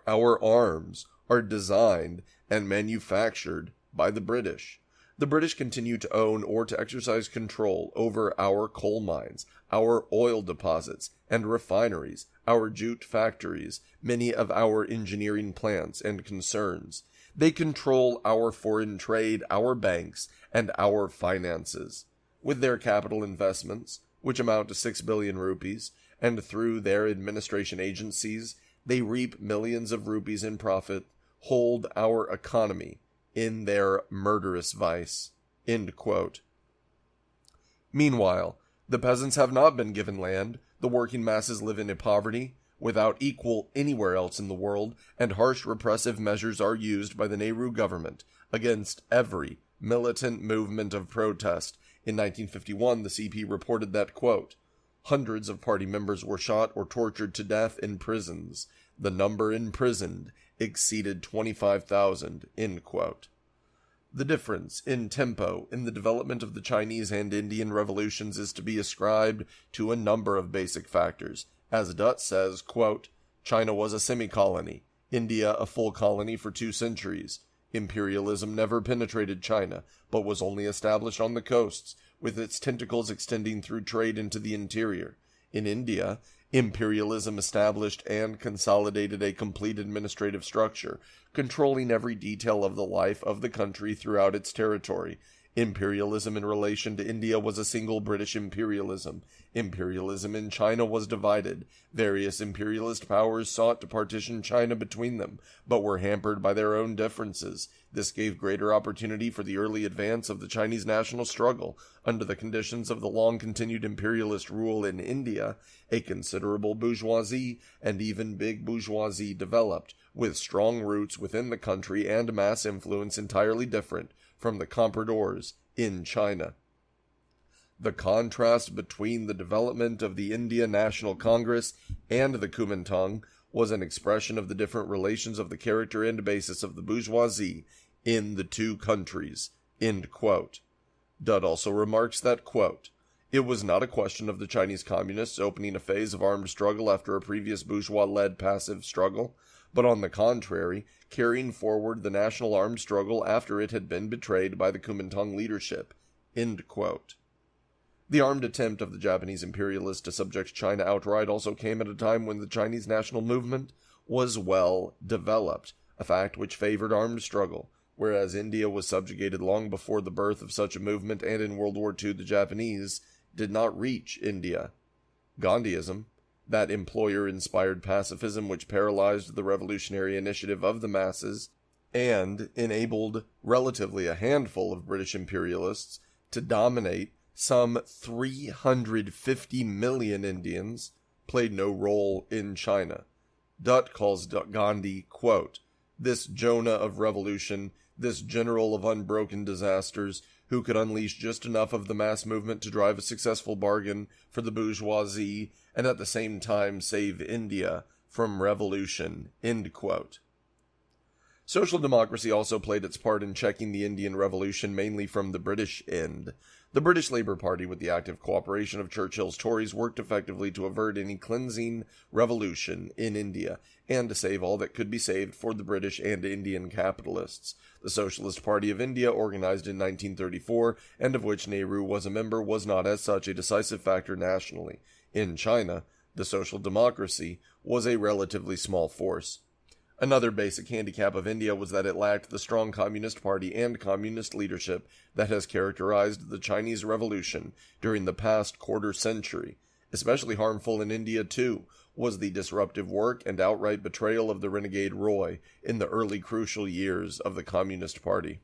Our arms are designed and manufactured by the British. The British continue to own or to exercise control over our coal mines, our oil deposits and refineries, our jute factories, many of our engineering plants and concerns. They control our foreign trade, our banks, and our finances. With their capital investments, which amount to 6 billion rupees, and through their administration agencies, they reap millions of rupees in profit, hold our economy in their murderous vice." End quote. Meanwhile, the peasants have not been given land, the working masses live in a poverty without equal anywhere else in the world, and harsh repressive measures are used by the Nehru government against every militant movement of protest. In 1951, the CP reported that, quote, "Hundreds of party members were shot or tortured to death in prisons. The number imprisoned exceeded 25,000, end quote. The difference in tempo in the development of the Chinese and Indian revolutions is to be ascribed to a number of basic factors. As Dutt says, quote, "China was a semi-colony, India a full colony for 2 centuries. Imperialism never penetrated China, but was only established on the coasts, with its tentacles extending through trade into the interior. In India, imperialism established and consolidated a complete administrative structure, controlling every detail of the life of the country throughout its territory. Imperialism in relation to India was a single British imperialism. Imperialism in China was divided. Various imperialist powers sought to partition China between them, but were hampered by their own differences. This gave greater opportunity for the early advance of the Chinese national struggle. Under the conditions of the long-continued imperialist rule in India, a considerable bourgeoisie and even big bourgeoisie developed, with strong roots within the country and mass influence entirely different from the compradors in China. The contrast between the development of the India National Congress and the Kuomintang was an expression of the different relations of the character and basis of the bourgeoisie in the 2 countries." End quote. Dutt also remarks that, quote, "It was not a question of the Chinese communists opening a phase of armed struggle after a previous bourgeois-led passive struggle, but on the contrary, carrying forward the national armed struggle after it had been betrayed by the Kuomintang leadership." End quote. The armed attempt of the Japanese imperialists to subject China outright also came at a time when the Chinese national movement was well developed, a fact which favored armed struggle, whereas India was subjugated long before the birth of such a movement, and in World War II the Japanese did not reach India. Gandhiism, that employer-inspired pacifism which paralyzed the revolutionary initiative of the masses and enabled relatively a handful of British imperialists to dominate some 350 million Indians, played no role in China. Dutt calls Gandhi, quote, "This Jonah of revolution, this general of unbroken disasters, who could unleash just enough of the mass movement to drive a successful bargain for the bourgeoisie and at the same time save India from revolution." End quote. Social democracy also played its part in checking the Indian Revolution, mainly from the British end. The British Labour Party, with the active cooperation of Churchill's Tories, worked effectively to avert any cleansing revolution in India, and to save all that could be saved for the British and Indian capitalists. The Socialist Party of India, organized in 1934, and of which Nehru was a member, was not as such a decisive factor nationally. In China, the social democracy was a relatively small force. Another basic handicap of India was that it lacked the strong Communist Party and communist leadership that has characterized the Chinese Revolution during the past quarter century. Especially harmful in India, too, was the disruptive work and outright betrayal of the renegade Roy in the early crucial years of the Communist Party.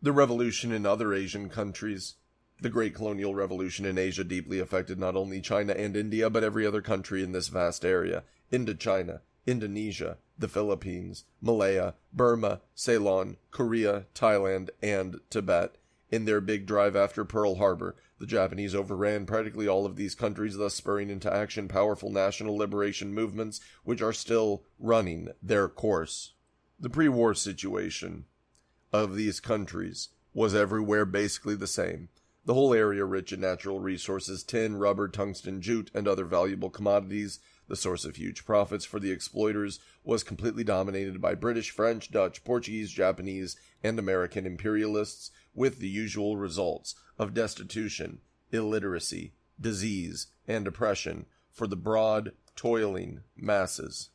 The revolution in other Asian countries. The Great Colonial Revolution in Asia deeply affected not only China and India, but every other country in this vast area: Indochina, Indonesia, the Philippines, Malaya, Burma, Ceylon, Korea, Thailand, and Tibet. In their big drive after Pearl Harbor, the Japanese overran practically all of these countries, thus spurring into action powerful national liberation movements which are still running their course. The pre-war situation of these countries was everywhere basically the same. The whole area rich in natural resources: tin, rubber, tungsten, jute, and other valuable commodities, the source of huge profits for the exploiters, was completely dominated by British, French, Dutch, Portuguese, Japanese, and American imperialists, with the usual results of destitution, illiteracy, disease, and oppression for the broad, toiling masses.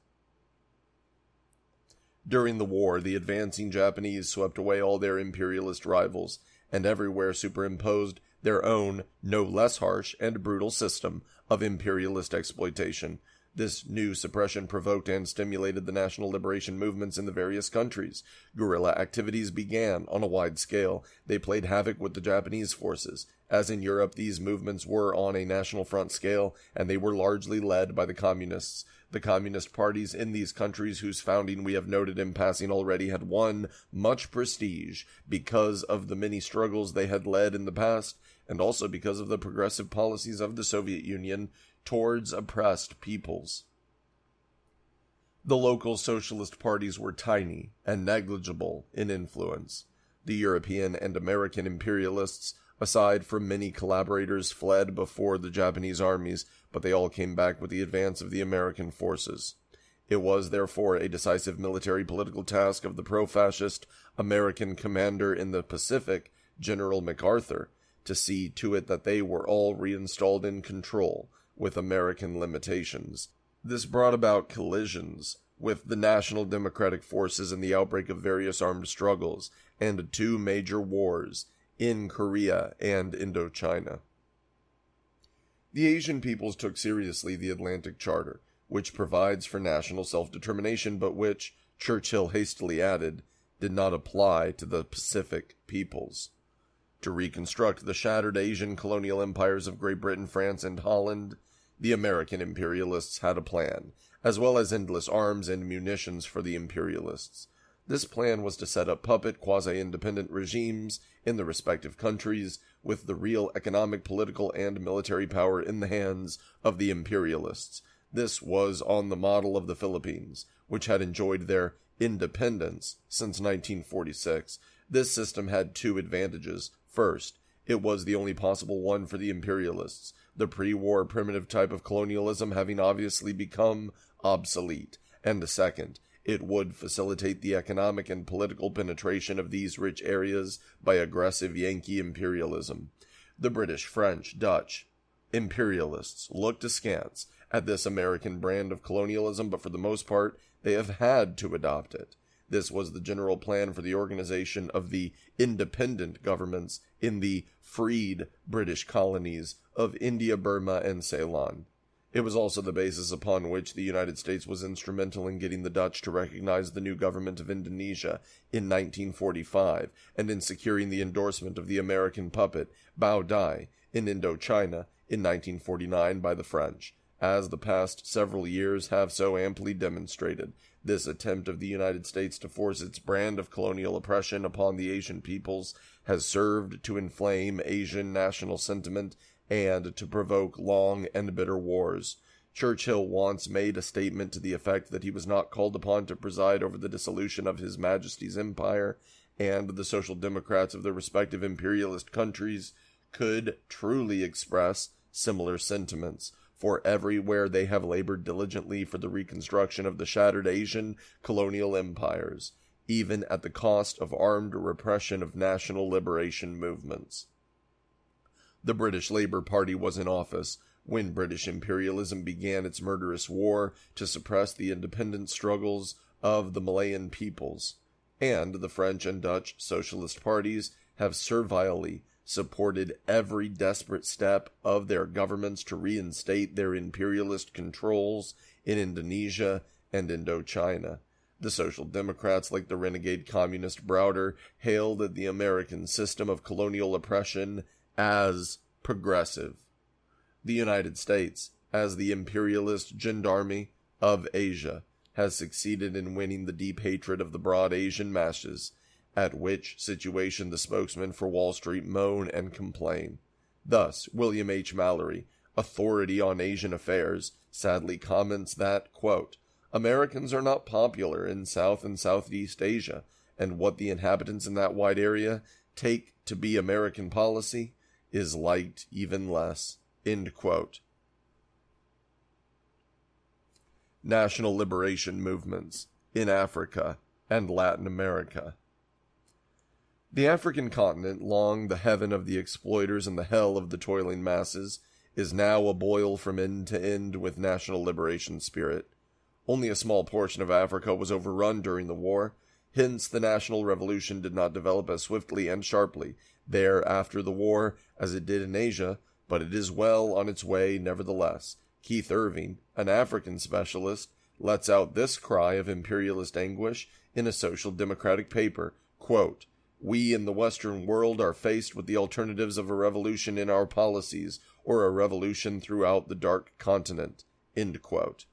During the war, the advancing Japanese swept away all their imperialist rivals, and everywhere superimposed their own, no less harsh and brutal system of imperialist exploitation. This new suppression provoked and stimulated the national liberation movements in the various countries. Guerrilla activities began on a wide scale. They played havoc with the Japanese forces. As in Europe, these movements were on a national front scale, and they were largely led by the communists. The communist parties in these countries, whose founding we have noted in passing already, had won much prestige because of the many struggles they had led in the past, and also because of the progressive policies of the Soviet Union towards oppressed peoples. The local socialist parties were tiny and negligible in influence. The European and American imperialists, aside from many collaborators, fled before the Japanese armies, but they all came back with the advance of the American forces. It was, therefore, a decisive military political task of the pro-fascist American commander in the Pacific, General MacArthur, to see to it that they were all reinstalled in control, with American limitations. This brought about collisions with the National Democratic Forces in the outbreak of various armed struggles, and 2 major wars in Korea and Indochina. The Asian peoples took seriously the Atlantic Charter, which provides for national self-determination, but which, Churchill hastily added, did not apply to the Pacific peoples. To reconstruct the shattered Asian colonial empires of Great Britain, France, and Holland, the American imperialists had a plan, as well as endless arms and munitions for the imperialists. This plan was to set up puppet quasi-independent regimes in the respective countries, with the real economic, political, and military power in the hands of the imperialists. This was on the model of the Philippines, which had enjoyed their independence since 1946. This system had 2 advantages. First, it was the only possible one for the imperialists, the pre-war primitive type of colonialism having obviously become obsolete. And second, it would facilitate the economic and political penetration of these rich areas by aggressive Yankee imperialism. The British, French, Dutch imperialists looked askance at this American brand of colonialism, but for the most part, they have had to adopt it. This was the general plan for the organization of the independent governments in the freed British colonies of India, Burma, and Ceylon. It was also the basis upon which the United States was instrumental in getting the Dutch to recognize the new government of Indonesia in 1945, and in securing the endorsement of the American puppet Bao Dai in Indochina in 1949 by the French. As the past several years have so amply demonstrated, this attempt of the United States to force its brand of colonial oppression upon the Asian peoples has served to inflame Asian national sentiment and to provoke long and bitter wars. Churchill once made a statement to the effect that he was not called upon to preside over the dissolution of His Majesty's empire, and the Social Democrats of the respective imperialist countries could truly express similar sentiments, for everywhere they have labored diligently for the reconstruction of the shattered Asian colonial empires, even at the cost of armed repression of national liberation movements. The British Labour Party was in office when British imperialism began its murderous war to suppress the independent struggles of the Malayan peoples, and the French and Dutch socialist parties have servilely supported every desperate step of their governments to reinstate their imperialist controls in Indonesia and Indochina. The Social Democrats, like the renegade communist Browder, hailed the American system of colonial oppression as progressive. The United States, as the imperialist gendarme of Asia, has succeeded in winning the deep hatred of the broad Asian masses, at which situation the spokesmen for Wall Street moan and complain. Thus, William H. Mallory, authority on Asian affairs, sadly comments that, quote, Americans are not popular in South and Southeast Asia, and what the inhabitants in that wide area take to be American policy is liked even less. End quote. National liberation movements in Africa and Latin America. The African continent, long the heaven of the exploiters and the hell of the toiling masses, is now aboil from end to end with national liberation spirit. Only a small portion of Africa was overrun during the war, hence the national revolution did not develop as swiftly and sharply there after the war as it did in Asia, but it is well on its way nevertheless. Keith Irving, an African specialist, lets out this cry of imperialist anguish in a social democratic paper, quote, We in the Western world are faced with the alternatives of a revolution in our policies or a revolution throughout the dark continent. End quote.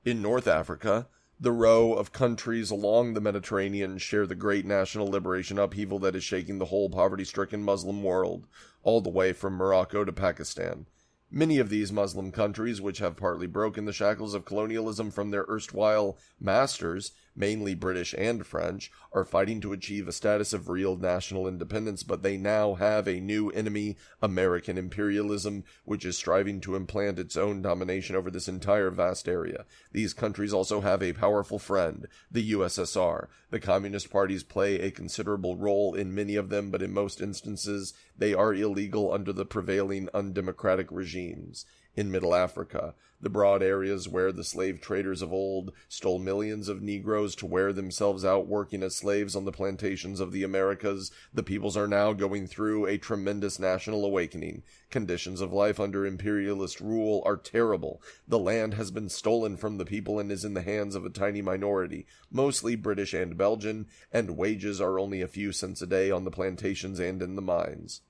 In North Africa, the row of countries along the Mediterranean share the great national liberation upheaval that is shaking the whole poverty-stricken Muslim world, all the way from Morocco to Pakistan. Many of these Muslim countries, which have partly broken the shackles of colonialism from their erstwhile masters, mainly British and French, are fighting to achieve a status of real national independence, but they now have a new enemy, American imperialism, which is striving to implant its own domination over this entire vast area. These countries also have a powerful friend, the USSR. The communist parties play a considerable role in many of them, but in most instances, they are illegal under the prevailing undemocratic regimes. In Middle Africa, the broad areas where the slave traders of old stole millions of Negroes to wear themselves out working as slaves on the plantations of the Americas, the peoples are now going through a tremendous national awakening. Conditions of life under imperialist rule are terrible. The land has been stolen from the people and is in the hands of a tiny minority, mostly British and Belgian, and wages are only a few cents a day on the plantations and in the mines.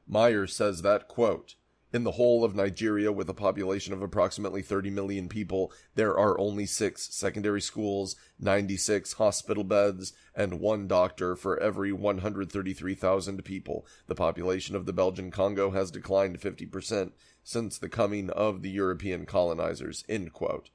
Meyer says that, quote, In the whole of Nigeria, with a population of approximately 30 million people, there are only 6 secondary schools, 96 hospital beds, and 1 doctor for every 133,000 people. The population of the Belgian Congo has declined 50% since the coming of the European colonizers. End quote.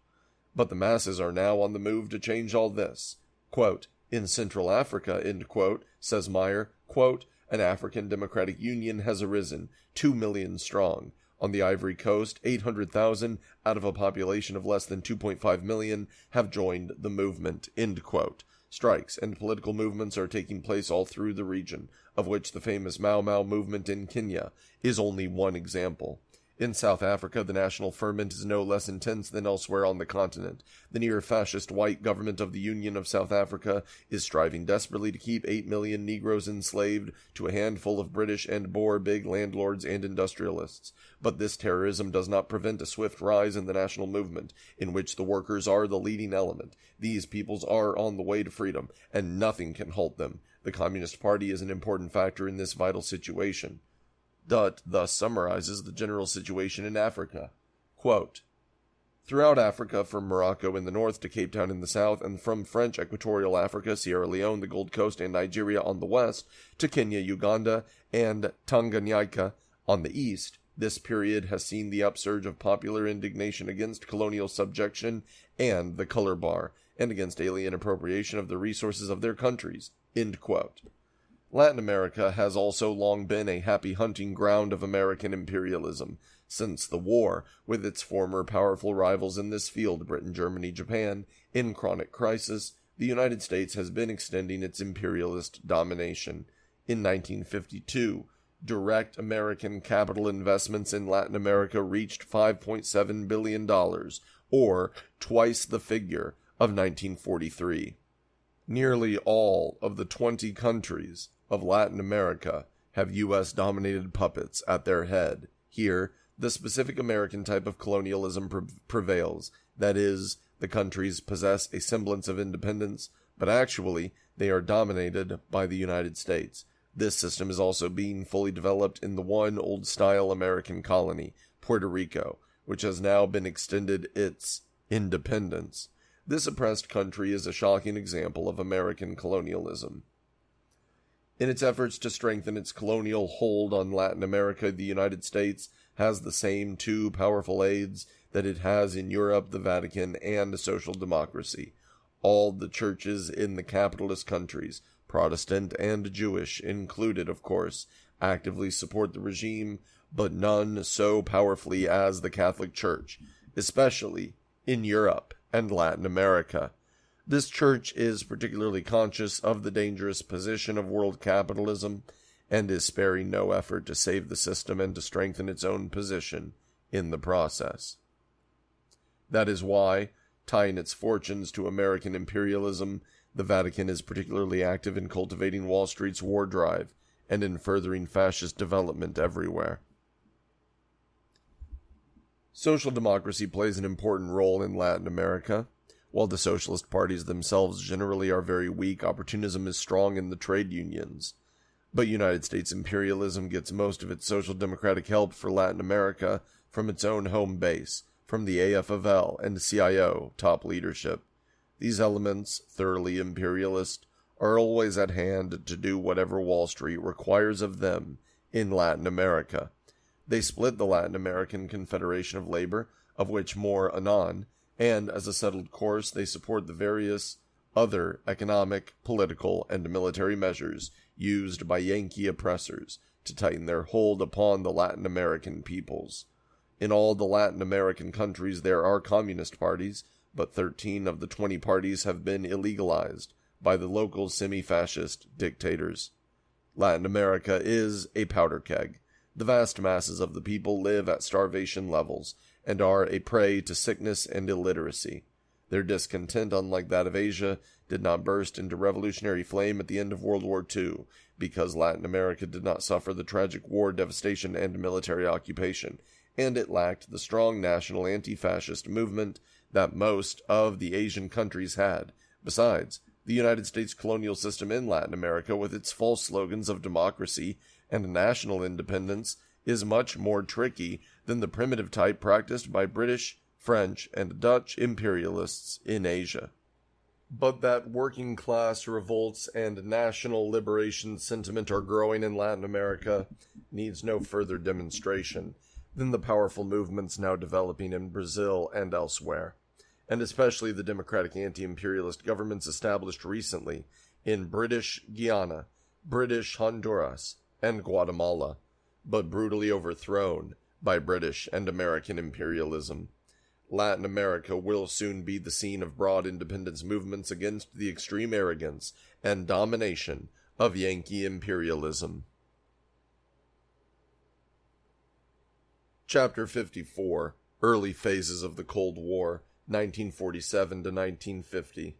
But the masses are now on the move to change all this. Quote, In Central Africa, end quote, says Meyer, quote, An African Democratic Union has arisen, 2 million strong. On the Ivory Coast, 800,000 out of a population of less than 2.5 million have joined the movement. End quote. Strikes and political movements are taking place all through the region, of which the famous Mau Mau movement in Kenya is only one example. In South Africa, the national ferment is no less intense than elsewhere on the continent. The near-fascist white government of the Union of South Africa is striving desperately to keep 8 million Negroes enslaved to a handful of British and Boer big landlords and industrialists. But this terrorism does not prevent a swift rise in the national movement, in which the workers are the leading element. These peoples are on the way to freedom, and nothing can halt them. The Communist Party is an important factor in this vital situation. Dutt thus summarizes the general situation in Africa. Quote, Throughout Africa, from Morocco in the north to Cape Town in the south, and from French Equatorial Africa, Sierra Leone, the Gold Coast, and Nigeria on the west, to Kenya, Uganda, and Tanganyika on the east, this period has seen the upsurge of popular indignation against colonial subjection and the color bar, and against alien appropriation of the resources of their countries. End quote. Latin America has also long been a happy hunting ground of American imperialism. Since the war, with its former powerful rivals in this field, Britain, Germany, Japan, in chronic crisis, the United States has been extending its imperialist domination. In 1952, direct American capital investments in Latin America reached $5.7 billion, or twice the figure of 1943. Nearly all of the 20 countries of Latin America have U.S.-dominated puppets at their head. Here, the specific American type of colonialism prevails. That is, the countries possess a semblance of independence, but actually they are dominated by the United States. This system is also being fully developed in the one old-style American colony, Puerto Rico, which has now been extended its independence. This oppressed country is a shocking example of American colonialism. In its efforts to strengthen its colonial hold on Latin America, the United States has the same two powerful aids that it has in Europe, the Vatican, and social democracy. All the churches in the capitalist countries, Protestant and Jewish included, of course, actively support the regime, but none so powerfully as the Catholic Church, especially in Europe and Latin America. This church is particularly conscious of the dangerous position of world capitalism and is sparing no effort to save the system and to strengthen its own position in the process. That is why, tying its fortunes to American imperialism, the Vatican is particularly active in cultivating Wall Street's war drive and in furthering fascist development everywhere. Social democracy plays an important role in Latin America. While the socialist parties themselves generally are very weak, opportunism is strong in the trade unions. But United States imperialism gets most of its social democratic help for Latin America from its own home base, from the AFL and CIO top leadership. These elements, thoroughly imperialist, are always at hand to do whatever Wall Street requires of them in Latin America. They split the Latin American Confederation of Labor, of which more anon, and as a settled course they support the various other economic, political, and military measures used by Yankee oppressors to tighten their hold upon the Latin American peoples. In all the Latin American countries there are communist parties, but 13 of the 20 parties have been illegalized by the local semi-fascist dictators. Latin America is a powder keg. The vast masses of the people live at starvation levels and are a prey to sickness and illiteracy. Their discontent, unlike that of Asia, did not burst into revolutionary flame at the end of World War II, because Latin America did not suffer the tragic war devastation and military occupation, and it lacked the strong national anti-fascist movement that most of the Asian countries had. Besides, the United States colonial system in Latin America, with its false slogans of democracy and national independence, is much more tricky than the primitive type practiced by British, French, and Dutch imperialists in Asia. But that working class revolts and national liberation sentiment are growing in Latin America needs no further demonstration than the powerful movements now developing in Brazil and elsewhere, and especially the democratic anti-imperialist governments established recently in British Guiana, British Honduras, and Guatemala, but brutally overthrown by British and American imperialism. Latin America will soon be the scene of broad independence movements against the extreme arrogance and domination of Yankee imperialism. Chapter 54, Early Phases of the Cold War, 1947 to 1950.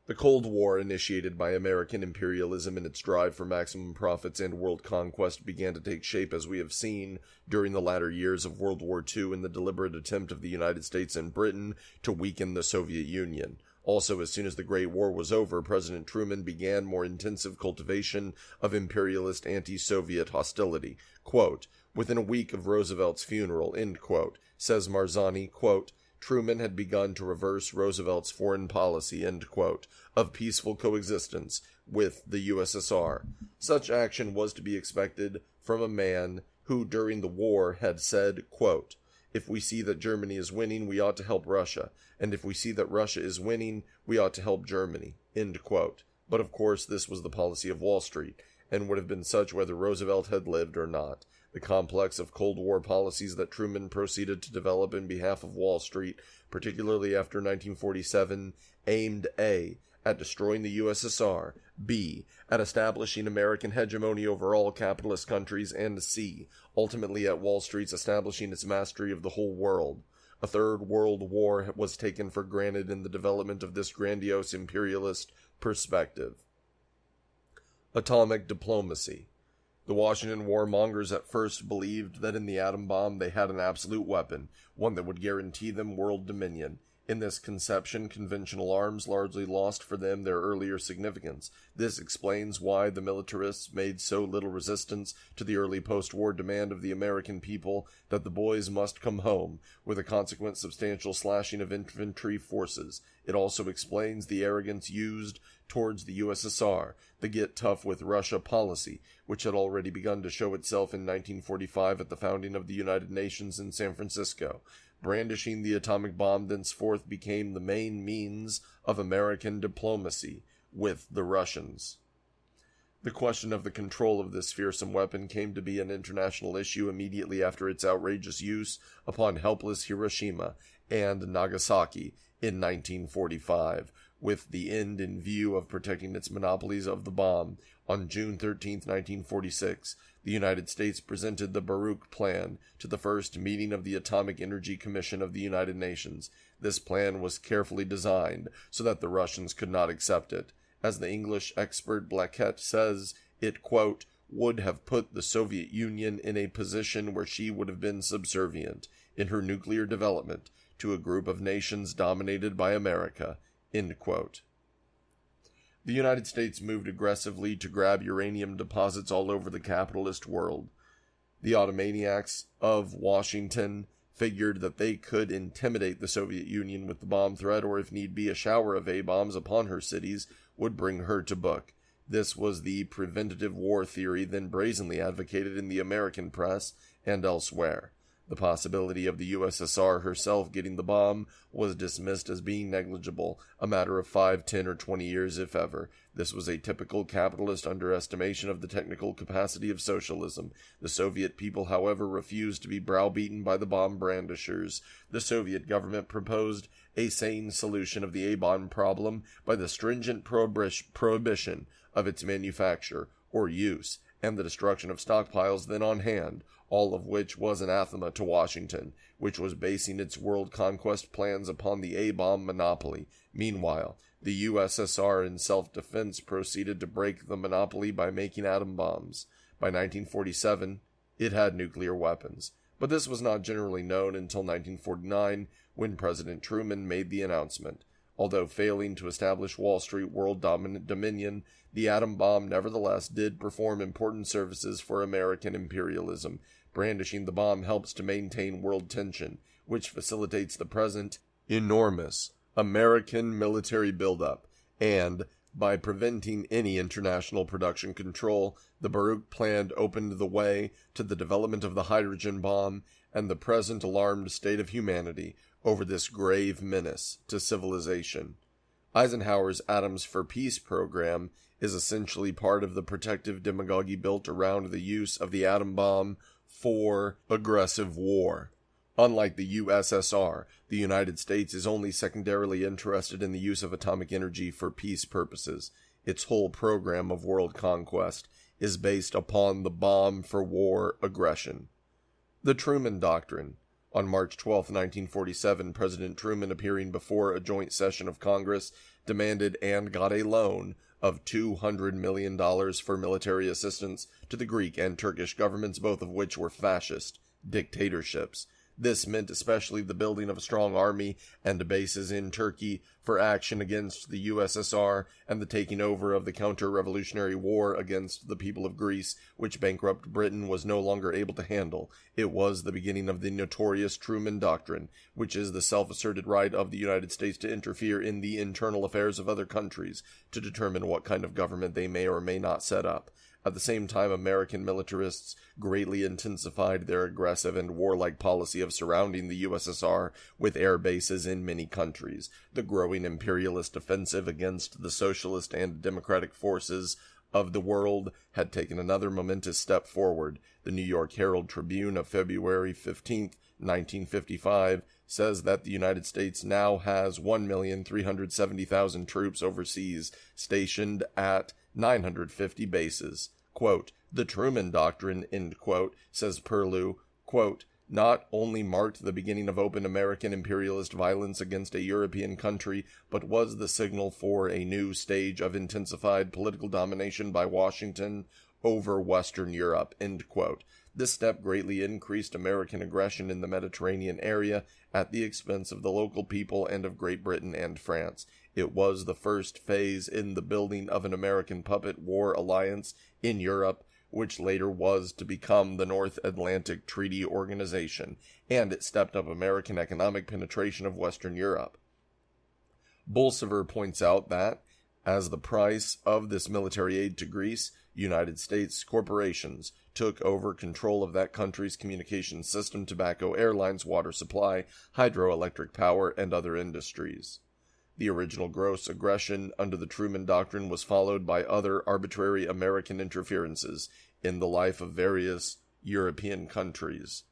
The Cold War, initiated by American imperialism in its drive for maximum profits and world conquest, began to take shape, as we have seen, during the latter years of World War II in the deliberate attempt of the United States and Britain to weaken the Soviet Union. Also, as soon as the Great War was over, President Truman began more intensive cultivation of imperialist anti-Soviet hostility. Quote, "Within a week of Roosevelt's funeral," end quote, says Marzani, quote, "Truman had begun to reverse Roosevelt's foreign policy," end quote, of peaceful coexistence with the USSR. Such action was to be expected from a man who during the war had said, quote, "If we see that Germany is winning, we ought to help Russia, and if we see that Russia is winning, we ought to help Germany," end quote. But of course this was the policy of Wall Street, and would have been such whether Roosevelt had lived or not. The complex of Cold War policies that Truman proceeded to develop in behalf of Wall Street, particularly after 1947, aimed A. at destroying the USSR, B. at establishing American hegemony over all capitalist countries, and C. ultimately at Wall Street's establishing its mastery of the whole world. A third world war was taken for granted in the development of this grandiose imperialist perspective. Atomic diplomacy. The Washington warmongers at first believed that in the atom bomb they had an absolute weapon, one that would guarantee them world dominion. In this conception, conventional arms largely lost for them their earlier significance. This explains why the militarists made so little resistance to the early post-war demand of the American people that the boys must come home, with a consequent substantial slashing of infantry forces. It also explains the arrogance used towards the USSR, the get tough with Russia policy, which had already begun to show itself in 1945 at the founding of the United Nations in San Francisco. Brandishing the atomic bomb thenceforth became the main means of American diplomacy with the Russians. The question of the control of this fearsome weapon came to be an international issue immediately after its outrageous use upon helpless Hiroshima and Nagasaki in 1945, with the end in view of protecting its monopolies of the bomb. On June 13, 1946, the United States presented the Baruch Plan to the first meeting of the Atomic Energy Commission of the United Nations. This plan was carefully designed so that the Russians could not accept it. As the English expert Blackett says, it, quote, would have put the Soviet Union in a position where she would have been subservient in her nuclear development to a group of nations dominated by America, end quote. The United States moved aggressively to grab uranium deposits all over the capitalist world. The automaniacs of Washington figured that they could intimidate the Soviet Union with the bomb threat, or if need be, a shower of A-bombs upon her cities would bring her to book. This was the preventative war theory then brazenly advocated in the American press and elsewhere. The possibility of the USSR herself getting the bomb was dismissed as being negligible, a matter of 5, 10, or 20 years if ever. This was a typical capitalist underestimation of the technical capacity of socialism. The Soviet people, however, refused to be browbeaten by the bomb brandishers. The Soviet government proposed a sane solution of the A-bomb problem by the stringent prohibition of its manufacture or use, and the destruction of stockpiles then on hand, all of which was anathema to Washington, which was basing its world conquest plans upon the A-bomb monopoly. Meanwhile, the USSR in self-defense proceeded to break the monopoly by making atom bombs. By 1947, it had nuclear weapons. But this was not generally known until 1949, when President Truman made the announcement. Although failing to establish Wall Street world dominion, the atom bomb nevertheless did perform important services for American imperialism. Brandishing the bomb helps to maintain world tension, which facilitates the present enormous American military buildup, and, by preventing any international production control, the Baruch Plan opened the way to the development of the hydrogen bomb and the present alarmed state of humanity over this grave menace to civilization. Eisenhower's Atoms for Peace program is essentially part of the protective demagoguery built around the use of the atom bomb for aggressive war. Unlike the USSR, the United States is only secondarily interested in the use of atomic energy for peace purposes. Its whole program of world conquest is based upon the bomb for war aggression. The Truman Doctrine. On March 12, 1947, President Truman, appearing before a joint session of Congress, demanded and got a loan of $200 million for military assistance to the Greek and Turkish governments, both of which were fascist dictatorships. This meant especially the building of a strong army and bases in Turkey for action against the USSR and the taking over of the counter-revolutionary war against the people of Greece, which bankrupt Britain was no longer able to handle. It was the beginning of the notorious Truman Doctrine, which is the self-asserted right of the United States to interfere in the internal affairs of other countries to determine what kind of government they may or may not set up. At the same time, American militarists greatly intensified their aggressive and warlike policy of surrounding the USSR with air bases in many countries. The growing imperialist offensive against the socialist and democratic forces of the world had taken another momentous step forward. The New York Herald Tribune of February 15, 1955, says that the United States now has 1,370,000 troops overseas, stationed at 950 bases. Quote, the Truman Doctrine, end quote, says Perlew, quote, not only marked the beginning of open American imperialist violence against a European country, but was the signal for a new stage of intensified political domination by Washington over Western Europe, end quote. This step greatly increased American aggression in the Mediterranean area at the expense of the local people and of Great Britain and France. It was the first phase in the building of an American puppet war alliance in Europe, which later was to become the North Atlantic Treaty Organization, and it stepped up American economic penetration of Western Europe. Bolsover points out that, as the price of this military aid to Greece, United States corporations took over control of that country's communication system, tobacco, airlines, water supply, hydroelectric power, and other industries. The original gross aggression under the Truman Doctrine was followed by other arbitrary American interferences in the life of various European countries.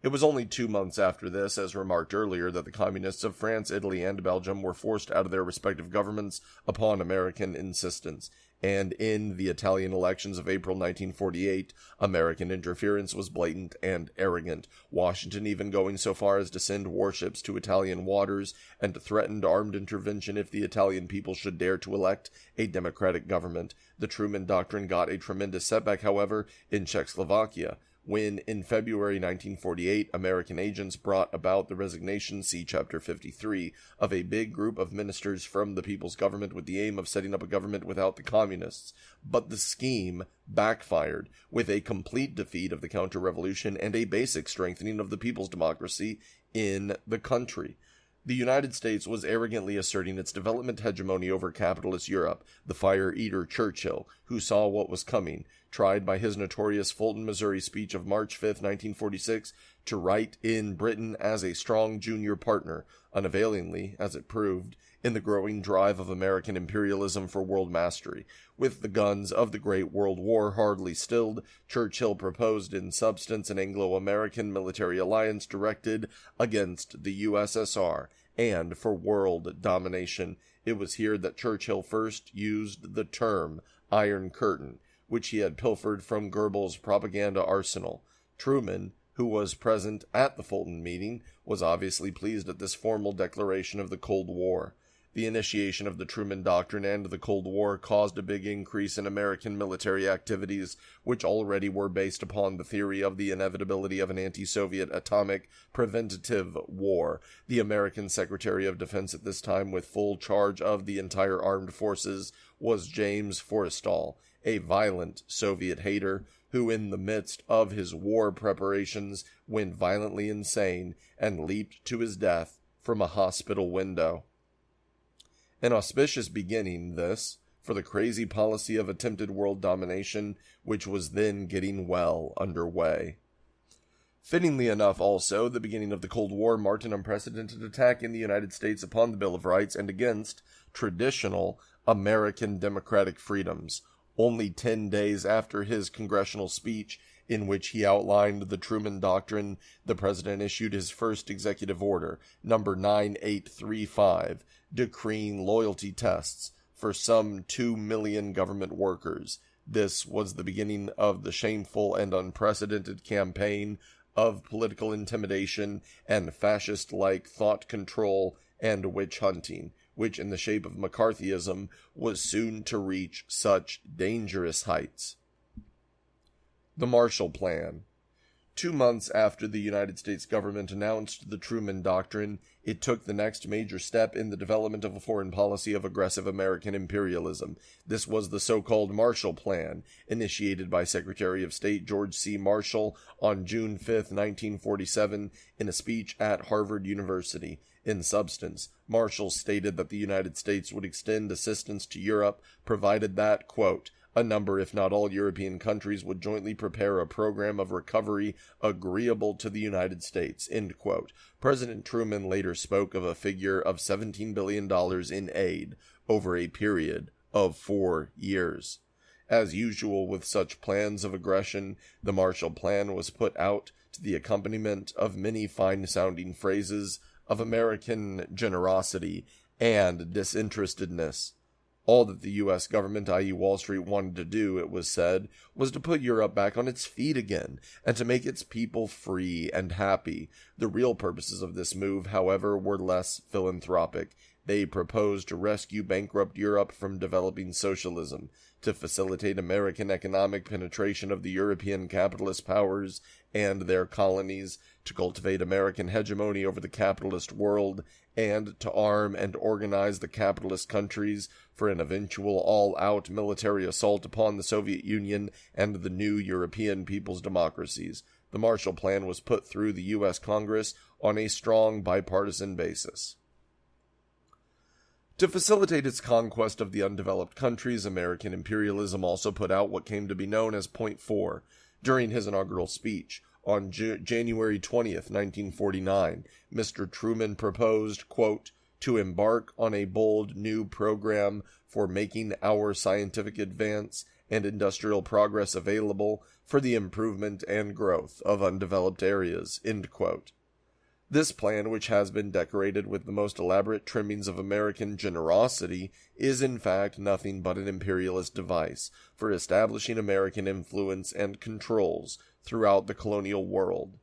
It was only 2 months after this, as remarked earlier, that the communists of France, Italy, and Belgium were forced out of their respective governments upon American insistence, and in the Italian elections of April 1948, American interference was blatant and arrogant, Washington even going so far as to send warships to Italian waters and to threaten armed intervention if the Italian people should dare to elect a democratic government. The Truman Doctrine got a tremendous setback, however, in Czechoslovakia, when, in February 1948, American agents brought about the resignation, see Chapter 53, of a big group of ministers from the People's Government with the aim of setting up a government without the communists. But the scheme backfired, with a complete defeat of the counter-revolution and a basic strengthening of the people's democracy in the country. The United States was arrogantly asserting its development hegemony over capitalist Europe. The fire-eater Churchill, who saw what was coming, tried by his notorious Fulton, Missouri speech of March 5, 1946, to write in Britain as a strong junior partner, unavailingly, as it proved, in the growing drive of American imperialism for world mastery. With the guns of the Great World War hardly stilled, Churchill proposed in substance an Anglo-American military alliance directed against the USSR and for world domination. It was here that Churchill first used the term Iron Curtain, which he had pilfered from Goebbels' propaganda arsenal. Truman, who was present at the Fulton meeting, was obviously pleased at this formal declaration of the Cold War. The initiation of the Truman Doctrine and the Cold War caused a big increase in American military activities, which already were based upon the theory of the inevitability of an anti-Soviet atomic preventative war. The American Secretary of Defense at this time, with full charge of the entire armed forces, was James Forrestal, a violent Soviet hater who, in the midst of his war preparations, went violently insane and leaped to his death from a hospital window. An auspicious beginning, this, for the crazy policy of attempted world domination, which was then getting well underway. Fittingly enough, also, the beginning of the Cold War marked an unprecedented attack in the United States upon the Bill of Rights and against traditional American democratic freedoms. Only 10 days after his congressional speech, in which he outlined the Truman Doctrine, the president issued his first executive order, number 9835, decreeing loyalty tests for some 2 million government workers. This was the beginning of the shameful and unprecedented campaign of political intimidation and fascist-like thought control and witch hunting, which in the shape of McCarthyism was soon to reach such dangerous heights. The Marshall Plan. 2 months after the United States government announced the Truman Doctrine, it took the next major step in the development of a foreign policy of aggressive American imperialism. This was the so-called Marshall Plan, initiated by Secretary of State George C. Marshall on June 5, 1947, in a speech at Harvard University. In substance, Marshall stated that the United States would extend assistance to Europe, provided that, quote, a number, if not all, European countries would jointly prepare a program of recovery agreeable to the United States, end quote. President Truman later spoke of a figure of $17 billion in aid over a period of 4 years. As usual with such plans of aggression, the Marshall Plan was put out to the accompaniment of many fine-sounding phrases of American generosity and disinterestedness. All that the U.S. government, i.e. Wall Street, wanted to do, it was said, was to put Europe back on its feet again, and to make its people free and happy. The real purposes of this move, however, were less philanthropic. They proposed to rescue bankrupt Europe from developing socialism. to facilitate American economic penetration of the European capitalist powers and their colonies, to cultivate American hegemony over the capitalist world, and to arm and organize the capitalist countries for an eventual all-out military assault upon the Soviet Union and the new European people's democracies. The Marshall Plan was put through the U.S. Congress on a strong bipartisan basis. To facilitate its conquest of the undeveloped countries, American imperialism also put out what came to be known as Point 4 during his inaugural speech. On January 20th, 1949, Mr. Truman proposed, quote, to embark on a bold new program for making our scientific advance and industrial progress available for the improvement and growth of undeveloped areas, end quote. This plan, which has been decorated with the most elaborate trimmings of American generosity, is in fact nothing but an imperialist device for establishing American influence and controls throughout the colonial world.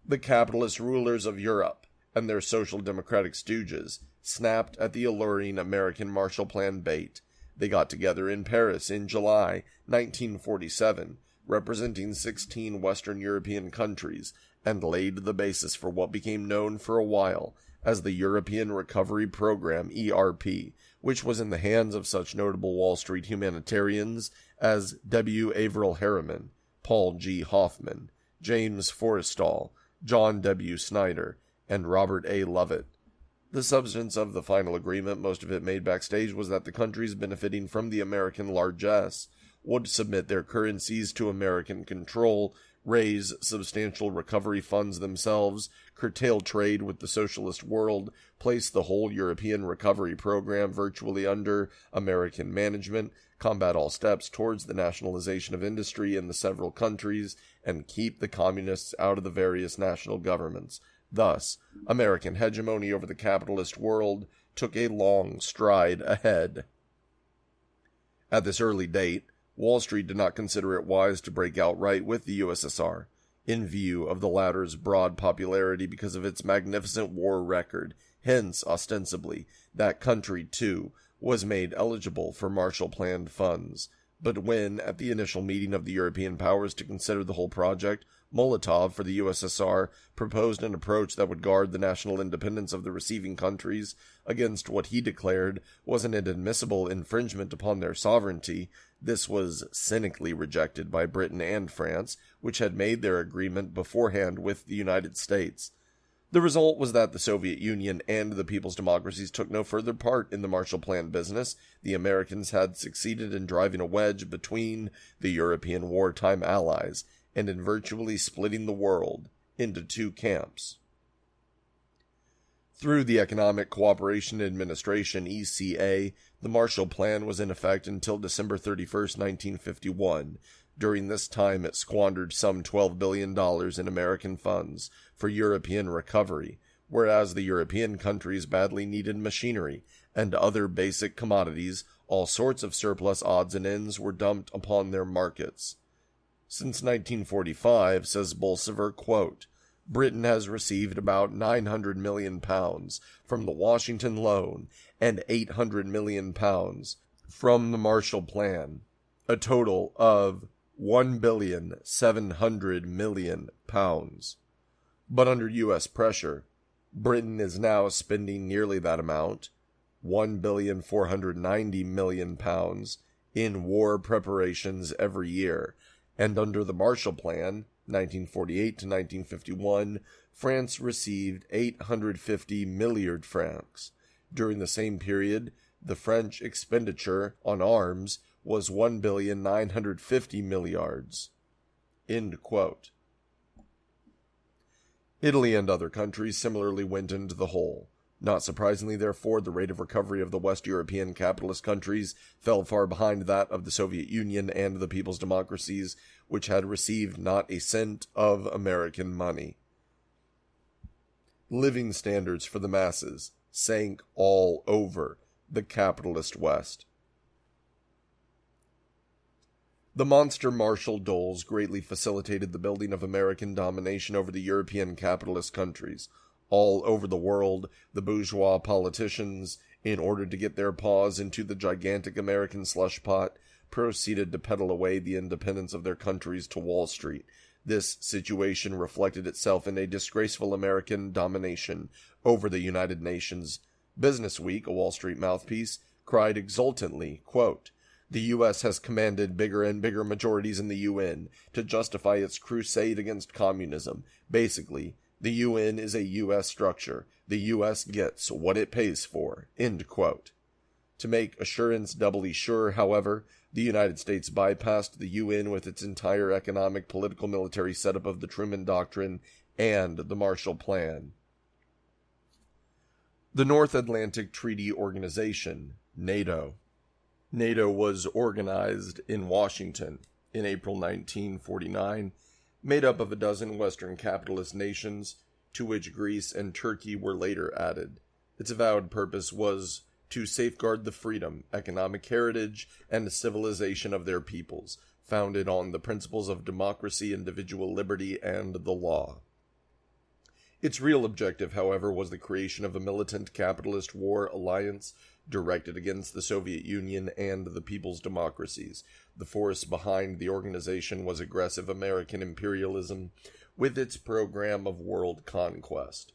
The capitalist rulers of Europe and their social democratic stooges snapped at the alluring American Marshall Plan bait. They got together in Paris in July 1947, representing 16 Western European countries, and laid the basis for what became known for a while as the European Recovery Program, ERP, which was in the hands of such notable Wall Street humanitarians as W. Averill Harriman, Paul G. Hoffman, James Forrestal, John W. Snyder, and Robert A. Lovett. The substance of the final agreement, most of it made backstage, was that the countries benefiting from the American largesse would submit their currencies to American control, raise substantial recovery funds themselves, curtail trade with the socialist world, place the whole European recovery program virtually under American management, combat all steps towards the nationalization of industry in the several countries, and keep the communists out of the various national governments. Thus, American hegemony over the capitalist world took a long stride ahead. At this early date, Wall Street did not consider it wise to break outright with the USSR, in view of the latter's broad popularity because of its magnificent war record. Hence, ostensibly, that country, too, was made eligible for Marshall Plan funds. But when, at the initial meeting of the European powers to consider the whole project, Molotov for the USSR proposed an approach that would guard the national independence of the receiving countries against what he declared was an inadmissible infringement upon their sovereignty, this was cynically rejected by Britain and France, which had made their agreement beforehand with the United States. The result was that the Soviet Union and the people's democracies took no further part in the Marshall Plan business. The Americans had succeeded in driving a wedge between the European wartime allies and in virtually splitting the world into two camps. Through the Economic Cooperation Administration, ECA, the Marshall Plan was in effect until December 31st, 1951. During this time, it squandered some $12 billion in American funds for European recovery, whereas the European countries badly needed machinery and other basic commodities. All sorts of surplus odds and ends were dumped upon their markets. Since 1945, says Bolsover, quote, Britain has received about £900 million from the Washington Loan and £800 million from the Marshall Plan, a total of £1,700 million. But under U.S. pressure, Britain is now spending nearly that amount, £1,490 million, in war preparations every year, and under the Marshall Plan, 1948 to 1951, France received 850 milliard francs. During the same period, the French expenditure on arms was 1,950 milliards. End quote. Italy and other countries similarly went into the hole. Not surprisingly, therefore, the rate of recovery of the West European capitalist countries fell far behind that of the Soviet Union and the people's democracies, which had received not a cent of American money. Living standards for the masses sank all over the capitalist West. The monster Marshall Doles greatly facilitated the building of American domination over the European capitalist countries. All over the world, the bourgeois politicians, in order to get their paws into the gigantic American slush pot, proceeded to peddle away the independence of their countries to Wall Street. This situation reflected itself in a disgraceful American domination over the United Nations. Business Week, a Wall Street mouthpiece, cried exultantly, quote, "The U.S. has commanded bigger and bigger majorities in the UN to justify its crusade against communism. Basically, the UN is a U.S. structure. The U.S. gets what it pays for." End quote. To make assurance doubly sure, however, the United States bypassed the UN with its entire economic, political, military setup of the Truman Doctrine and the Marshall Plan. The North Atlantic Treaty Organization, NATO. NATO was organized in Washington in April 1949, made up of a dozen Western capitalist nations, to which Greece and Turkey were later added. Its avowed purpose was to safeguard the freedom, economic heritage, and civilization of their peoples, founded on the principles of democracy, individual liberty, and the law. Its real objective, however, was the creation of a militant capitalist war alliance directed against the Soviet Union and the people's democracies. The force behind the organization was aggressive American imperialism, with its program of world conquest.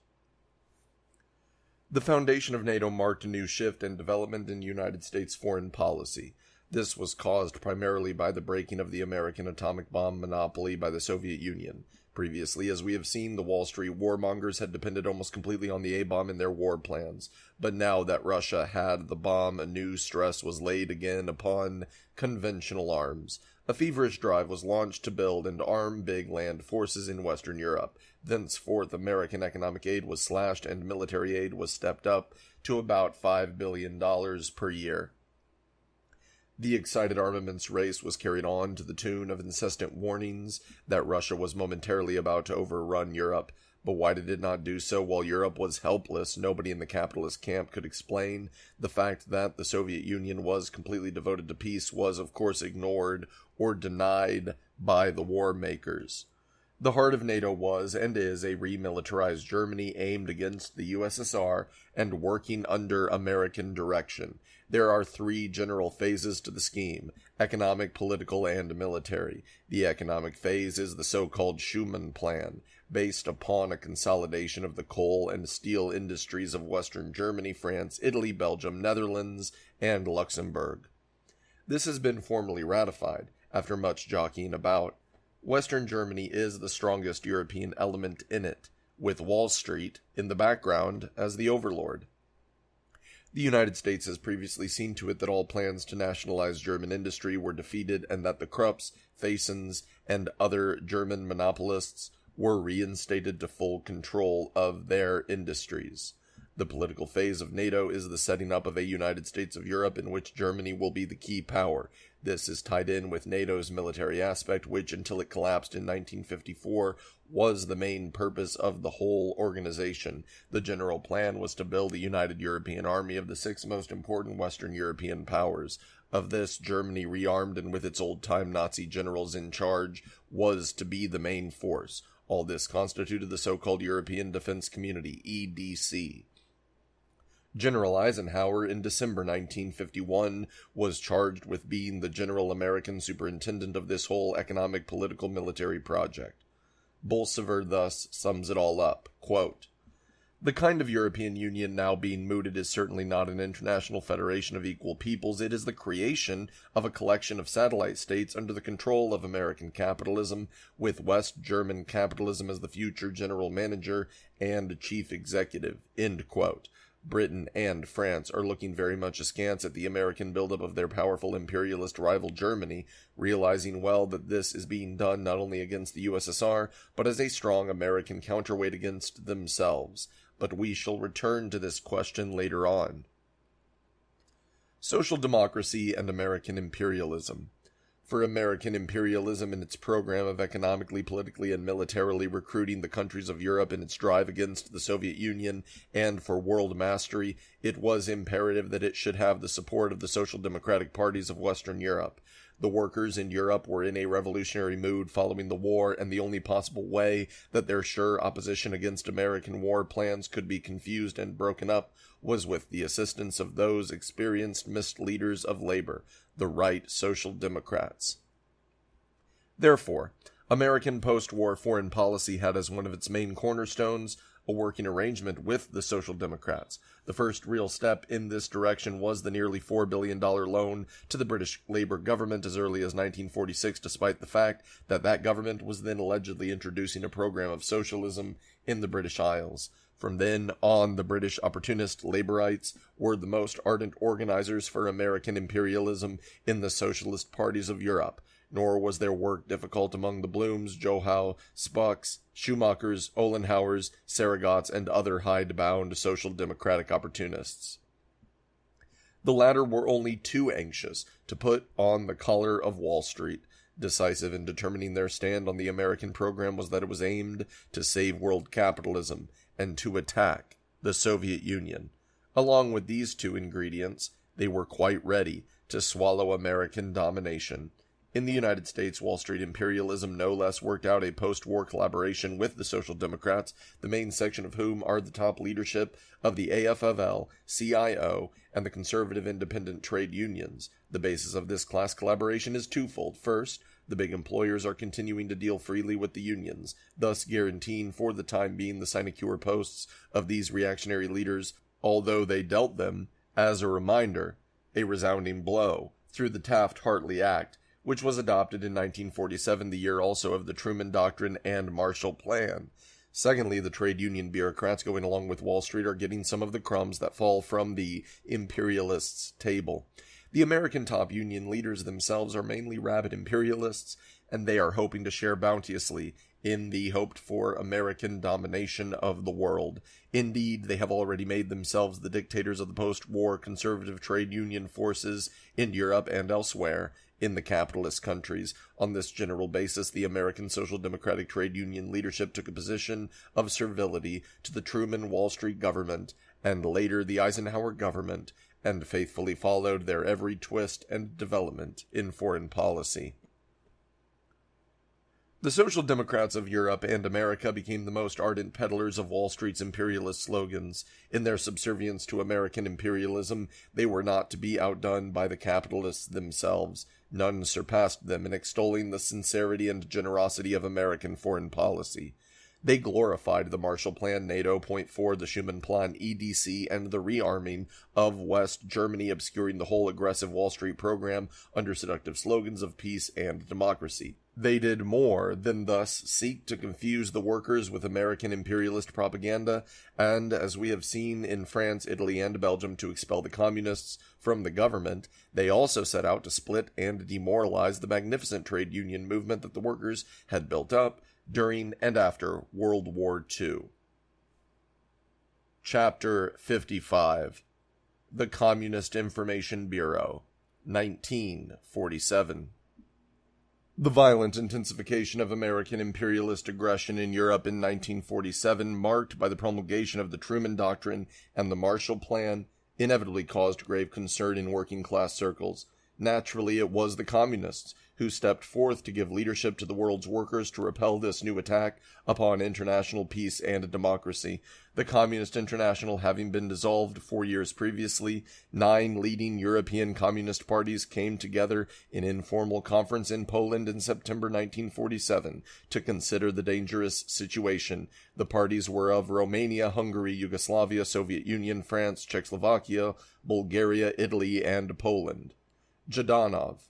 The foundation of NATO marked a new shift and development in United States foreign policy. This was caused primarily by the breaking of the American atomic bomb monopoly by the Soviet Union. Previously, as we have seen, the Wall Street warmongers had depended almost completely on the A-bomb in their war plans. But now that Russia had the bomb, a new stress was laid again upon conventional arms. A feverish drive was launched to build and arm big land forces in Western Europe. Thenceforth, American economic aid was slashed and military aid was stepped up to about $5 billion per year. The excited armaments race was carried on to the tune of incessant warnings that Russia was momentarily about to overrun Europe. But why did it not do so while Europe was helpless? Nobody in the capitalist camp could explain. The fact that the Soviet Union was completely devoted to peace was, of course, ignored or denied by the war makers. The heart of NATO was and is a remilitarized Germany aimed against the USSR and working under American direction. There are three general phases to the scheme: economic, political, and military. The economic phase is the so-called Schuman Plan, based upon a consolidation of the coal and steel industries of Western Germany, France, Italy, Belgium, Netherlands, and Luxembourg. This has been formally ratified, after much jockeying about. Western Germany is the strongest European element in it, with Wall Street in the background as the overlord. The United States has previously seen to it that all plans to nationalize German industry were defeated and that the Krupps, Thyssens, and other German monopolists were reinstated to full control of their industries. The political phase of NATO is the setting up of a United States of Europe in which Germany will be the key power. This is tied in with NATO's military aspect, which, until it collapsed in 1954, was the main purpose of the whole organization. The general plan was to build a united European army of the six most important Western European powers. Of this, Germany, rearmed and with its old-time Nazi generals in charge, was to be the main force. All this constituted the so-called European Defense Community, EDC. General Eisenhower, in December 1951, was charged with being the general American superintendent of this whole economic, political, military project. Bolsover thus sums it all up, quote, "The kind of European Union now being mooted is certainly not an international federation of equal peoples. It is the creation of a collection of satellite states under the control of American capitalism, with West German capitalism as the future general manager and chief executive." End quote. Britain and France are looking very much askance at the American buildup of their powerful imperialist rival Germany, realizing well that this is being done not only against the USSR, but as a strong American counterweight against themselves. But we shall return to this question later on. Social democracy and American imperialism. For American imperialism in its program of economically, politically, and militarily recruiting the countries of Europe in its drive against the Soviet Union, and for world mastery, it was imperative that it should have the support of the social democratic parties of Western Europe. The workers in Europe were in a revolutionary mood following the war, and the only possible way that their sure opposition against American war plans could be confused and broken up was with the assistance of those experienced misleaders of labor, the right Social Democrats. Therefore, American post-war foreign policy had as one of its main cornerstones a working arrangement with the Social Democrats. The first real step in this direction was the nearly $4 billion loan to the British Labour government as early as 1946, despite the fact that that government was then allegedly introducing a program of socialism in the British Isles. From then on, the British opportunist Labourites were the most ardent organizers for American imperialism in the socialist parties of Europe. Nor was their work difficult among the Blooms, Johow, Spocks, Schumachers, Olenhauers, Sarragotts, and other hidebound social democratic opportunists. The latter were only too anxious to put on the collar of Wall Street. Decisive in determining their stand on the American program was that it was aimed to save world capitalism and to attack the Soviet Union. Along with these two ingredients, they were quite ready to swallow American domination. In the United States, Wall Street imperialism no less worked out a post-war collaboration with the Social Democrats, the main section of whom are the top leadership of the AFL, CIO, and the conservative independent trade unions. The basis of this class collaboration is twofold. First, the big employers are continuing to deal freely with the unions, thus guaranteeing for the time being the sinecure posts of these reactionary leaders, although they dealt them, as a reminder, a resounding blow through the Taft-Hartley Act, which was adopted in 1947, the year also of the Truman Doctrine and Marshall Plan. Secondly, the trade union bureaucrats going along with Wall Street are getting some of the crumbs that fall from the imperialists' table. The American top union leaders themselves are mainly rabid imperialists, and they are hoping to share bounteously in the hoped-for American domination of the world. Indeed, they have already made themselves the dictators of the post-war conservative trade union forces in Europe and elsewhere in the capitalist countries. On this general basis, the American Social Democratic Trade Union leadership took a position of servility to the Truman Wall Street government, and later the Eisenhower government, and faithfully followed their every twist and development in foreign policy. The Social Democrats of Europe and America became the most ardent peddlers of Wall Street's imperialist slogans. In their subservience to American imperialism, they were not to be outdone by the capitalists themselves. None surpassed them in extolling the sincerity and generosity of American foreign policy. They glorified the Marshall Plan, NATO, pt.4, the Schuman Plan, EDC, and the rearming of West Germany, obscuring the whole aggressive Wall Street program under seductive slogans of peace and democracy. They did more than thus seek to confuse the workers with American imperialist propaganda, and, as we have seen in France, Italy, and Belgium, to expel the communists from the government, they also set out to split and demoralize the magnificent trade union movement that the workers had built up during and after World War II. Chapter 55. The Communist Information Bureau, 1947. The violent intensification of American imperialist aggression in Europe in 1947, marked by the promulgation of the Truman Doctrine and the Marshall Plan, inevitably caused grave concern in working-class circles. Naturally, it was the communists who stepped forth to give leadership to the world's workers to repel this new attack upon international peace and democracy. The Communist International having been dissolved 4 years previously, 9 leading European communist parties came together in informal conference in Poland in September 1947 to consider the dangerous situation. The parties were of Romania, Hungary, Yugoslavia, Soviet Union, France, Czechoslovakia, Bulgaria, Italy, and Poland. Zhdanov,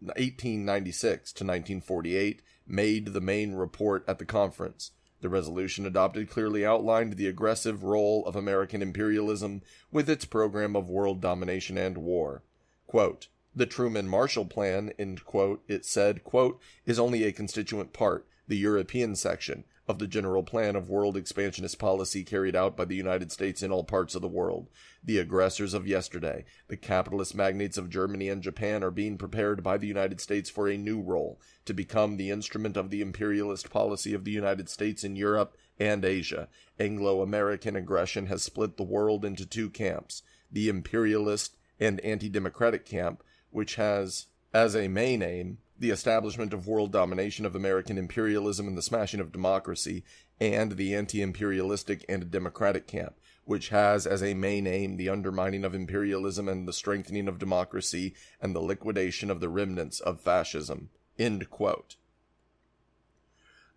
1896 to 1948, made the main report at the conference. The resolution adopted clearly outlined the aggressive role of American imperialism with its program of world domination and war. Quote, "The Truman Marshall Plan," end quote, it said, quote, "is only a constituent part, the European section, of the general plan of world expansionist policy carried out by the United States in all parts of the world. The aggressors of yesterday, the capitalist magnates of Germany and Japan, are being prepared by the United States for a new role, to become the instrument of the imperialist policy of the United States in Europe and Asia. Anglo-American aggression has split the world into two camps, the imperialist and anti-democratic camp, which has As a main aim, the establishment of world domination of American imperialism and the smashing of democracy, and the anti-imperialistic and democratic camp, which has as a main aim the undermining of imperialism and the strengthening of democracy and the liquidation of the remnants of fascism." End quote.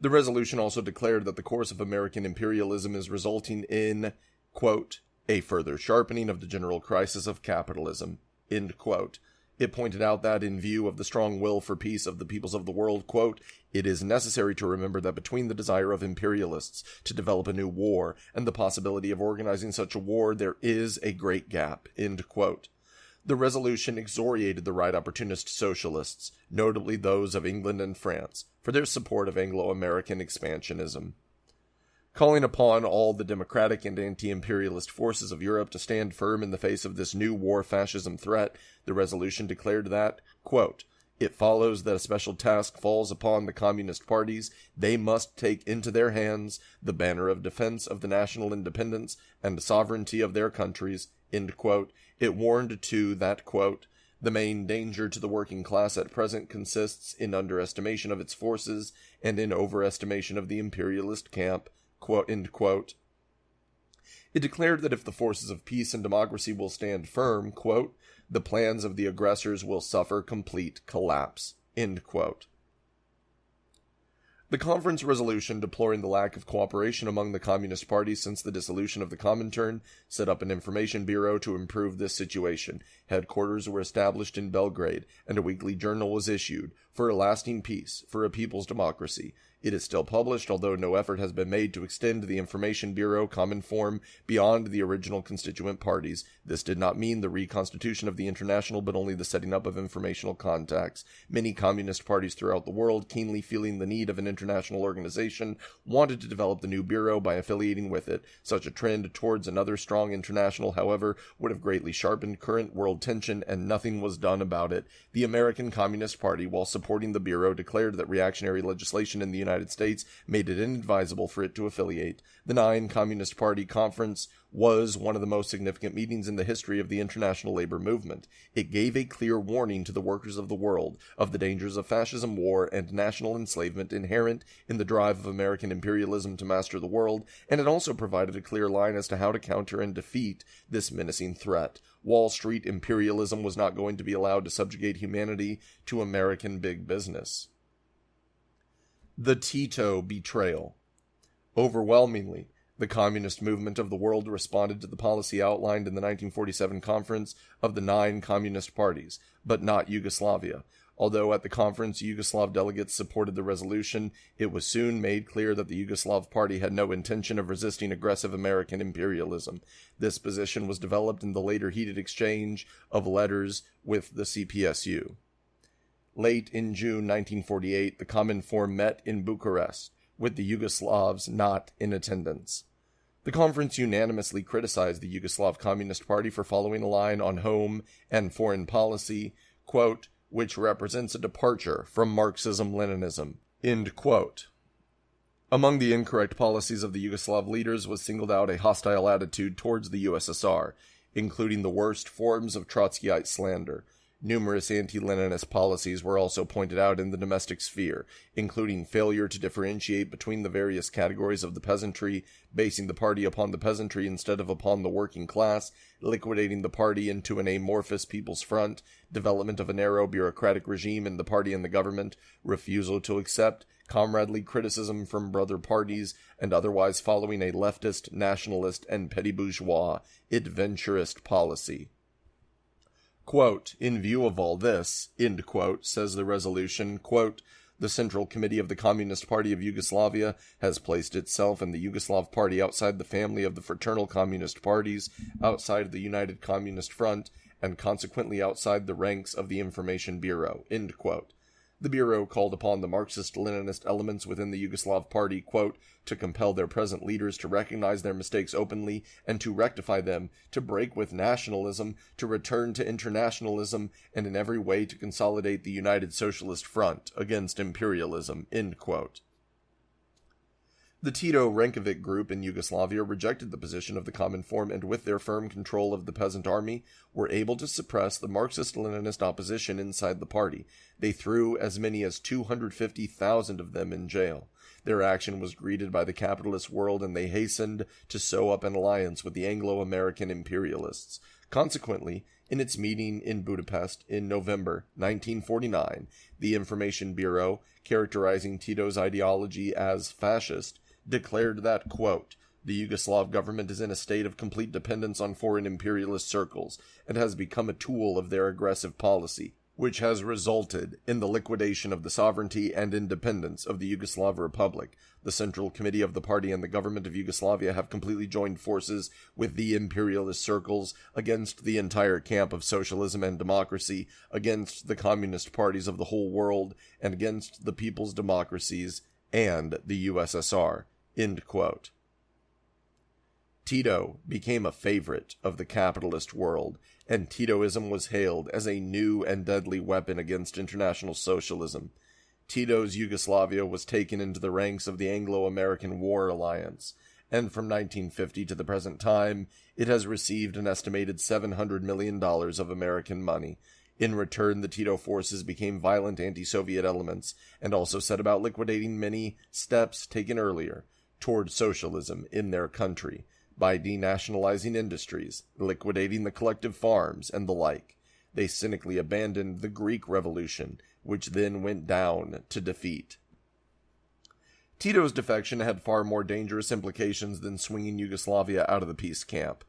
The resolution also declared that the course of American imperialism is resulting in, quote, "a further sharpening of the general crisis of capitalism." End quote. It pointed out that, in view of the strong will for peace of the peoples of the world, quote, "it is necessary to remember that between the desire of imperialists to develop a new war and the possibility of organizing such a war, there is a great gap." End quote. The resolution exhorted the right opportunist socialists, notably those of England and France, for their support of Anglo-American expansionism. Calling upon all the democratic and anti-imperialist forces of Europe to stand firm in the face of this new war fascism threat, the resolution declared that, quote, "it follows that a special task falls upon the communist parties. They must take into their hands the banner of defense of the national independence and sovereignty of their countries." End quote. It warned, too, that, quote, "the main danger to the working class at present consists in underestimation of its forces and in overestimation of the imperialist camp." End quote. It declared that if the forces of peace and democracy will stand firm, quote, "the plans of the aggressors will suffer complete collapse." End quote. The conference resolution, deploring the lack of cooperation among the communist parties since the dissolution of the Comintern, set up an information bureau to improve this situation. Headquarters were established in Belgrade, and a weekly journal was issued, "For a lasting peace, for a people's democracy." It is still published, although no effort has been made to extend the Information Bureau common form beyond the original constituent parties. This did not mean the reconstitution of the International, but only the setting up of informational contacts. Many communist parties throughout the world, keenly feeling the need of an international organization, wanted to develop the new bureau by affiliating with it. Such a trend towards another strong international, however, would have greatly sharpened current world tension, and nothing was done about it. The American Communist Party, while supporting the bureau, declared that reactionary legislation in the United States made it inadvisable for it to affiliate. The 9 Communist Party Conference was one of the most significant meetings in the history of the international labor movement. It gave a clear warning to the workers of the world of the dangers of fascism, war, and national enslavement inherent in the drive of American imperialism to master the world, and it also provided a clear line as to how to counter and defeat this menacing threat. Wall Street imperialism was not going to be allowed to subjugate humanity to American big business. The Tito betrayal. Overwhelmingly, the communist movement of the world responded to the policy outlined in the 1947 conference of the 9 communist parties, but not Yugoslavia. Although at the conference Yugoslav delegates supported the resolution, it was soon made clear that the Yugoslav party had no intention of resisting aggressive American imperialism. This position was developed in the later heated exchange of letters with the CPSU. Late in June 1948, the Cominform met in Bucharest, with the Yugoslavs not in attendance. The conference unanimously criticized the Yugoslav Communist Party for following a line on home and foreign policy, quote, "which represents a departure from Marxism-Leninism." End quote. Among the incorrect policies of the Yugoslav leaders was singled out a hostile attitude towards the USSR, including the worst forms of Trotskyite slander. Numerous anti-Leninist policies were also pointed out in the domestic sphere, including failure to differentiate between the various categories of the peasantry, basing the party upon the peasantry instead of upon the working class, liquidating the party into an amorphous People's Front, development of a narrow bureaucratic regime in the party and the government, refusal to accept comradely criticism from brother parties, and otherwise following a leftist, nationalist, and petty bourgeois, adventurist policy. Quote, "in view of all this," end quote, says the resolution, quote, "the Central Committee of the Communist Party of Yugoslavia has placed itself and the Yugoslav Party outside the family of the fraternal communist parties, outside the United Communist Front, and consequently outside the ranks of the Information Bureau." End quote. The Bureau called upon the Marxist-Leninist elements within the Yugoslav Party, quote, "to compel their present leaders to recognize their mistakes openly and to rectify them, to break with nationalism, to return to internationalism, and in every way to consolidate the United Socialist Front against imperialism." End quote. The Tito-Rankovic group in Yugoslavia rejected the position of the Cominform and with their firm control of the peasant army were able to suppress the Marxist-Leninist opposition inside the party. They threw as many as 250,000 of them in jail. Their action was greeted by the capitalist world and they hastened to sew up an alliance with the Anglo-American imperialists. Consequently, in its meeting in Budapest in November 1949, the Information Bureau, characterizing Tito's ideology as fascist, declared that, quote, "The Yugoslav government is in a state of complete dependence on foreign imperialist circles and has become a tool of their aggressive policy, which has resulted in the liquidation of the sovereignty and independence of the Yugoslav Republic. The Central Committee of the party and the government of Yugoslavia have completely joined forces with the imperialist circles against the entire camp of socialism and democracy, against the communist parties of the whole world, and against the people's democracies and the USSR." End quote. Tito became a favorite of the capitalist world, and Titoism was hailed as a new and deadly weapon against international socialism. Tito's Yugoslavia was taken into the ranks of the Anglo-American War Alliance, and from 1950 to the present time, it has received an estimated $700 million of American money. In return, the Tito forces became violent anti-Soviet elements, and also set about liquidating many steps taken earlier toward socialism in their country, by denationalizing industries, liquidating the collective farms, and the like. They cynically abandoned the Greek Revolution, which then went down to defeat. Tito's defection had far more dangerous implications than swinging Yugoslavia out of the peace camp.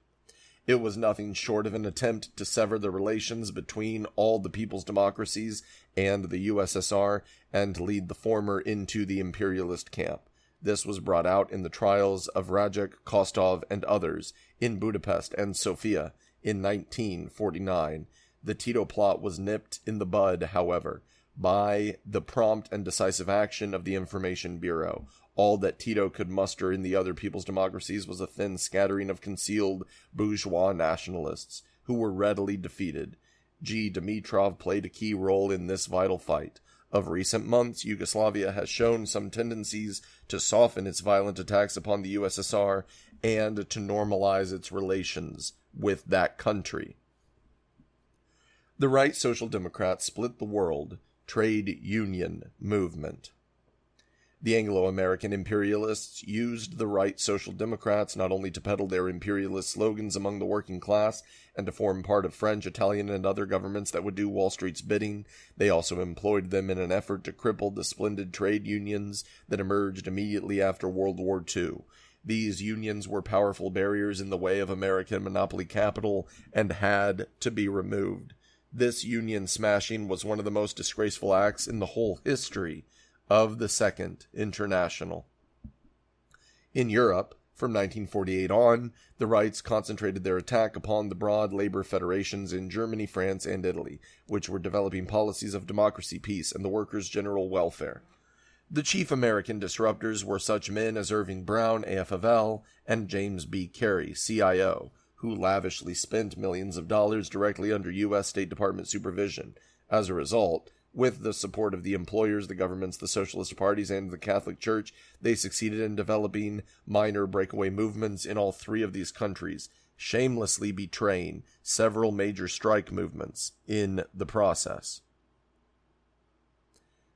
It was nothing short of an attempt to sever the relations between all the people's democracies and the USSR, and lead the former into the imperialist camp. This was brought out in the trials of Rajek, Kostov, and others in Budapest and Sofia in 1949. The Tito plot was nipped in the bud, however, by the prompt and decisive action of the Information Bureau. All that Tito could muster in the other people's democracies was a thin scattering of concealed bourgeois nationalists, who were readily defeated. G. Dimitrov played a key role in this vital fight. Of recent months, Yugoslavia has shown some tendencies to soften its violent attacks upon the USSR and to normalize its relations with that country. The Right Social Democrats split the world trade union movement. The Anglo-American imperialists used the Right Social Democrats not only to peddle their imperialist slogans among the working class and to form part of French, Italian, and other governments that would do Wall Street's bidding, they also employed them in an effort to cripple the splendid trade unions that emerged immediately after World War II. These unions were powerful barriers in the way of American monopoly capital and had to be removed. This union smashing was one of the most disgraceful acts in the whole history of the Second International. In Europe, from 1948 on, the Rights concentrated their attack upon the broad labor federations in Germany, France, and Italy, which were developing policies of democracy, peace, and the workers' general welfare. The chief American disruptors were such men as Irving Brown, AFL, and James B. Carey, CIO, who lavishly spent millions of dollars directly under U.S. State Department supervision. As a result, with the support of the employers, the governments, the socialist parties, and the Catholic Church, they succeeded in developing minor breakaway movements in all three of these countries, shamelessly betraying several major strike movements in the process.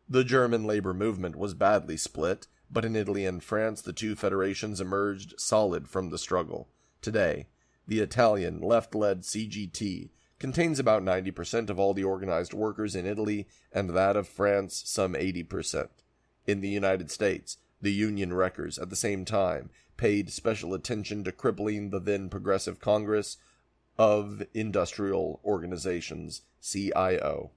The German labor movement was badly split, but in Italy and France the two federations emerged solid from the struggle. Today, the Italian left-led CGT contains about 90% of all the organized workers in Italy, and that of France some 80%. In the United States, the Union wreckers at the same time paid special attention to crippling the then Progressive Congress of Industrial Organizations, CIO.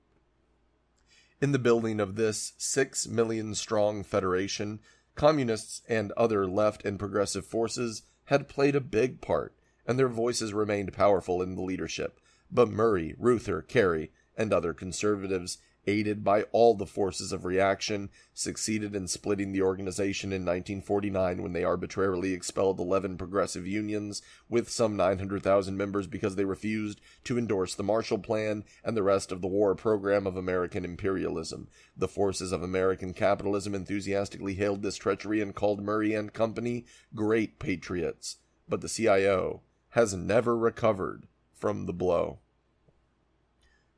In the building of this 6 million-strong federation, communists and other left and progressive forces had played a big part, and their voices remained powerful in the leadership. But Murray, Reuther, Carey, and other conservatives aided by all the forces of reaction, succeeded in splitting the organization in 1949 when they arbitrarily expelled 11 progressive unions with some 900,000 members because they refused to endorse the Marshall Plan and the rest of the war program of American imperialism. The forces of American capitalism enthusiastically hailed this treachery and called Murray and Company great patriots. But the CIO has never recovered from the blow.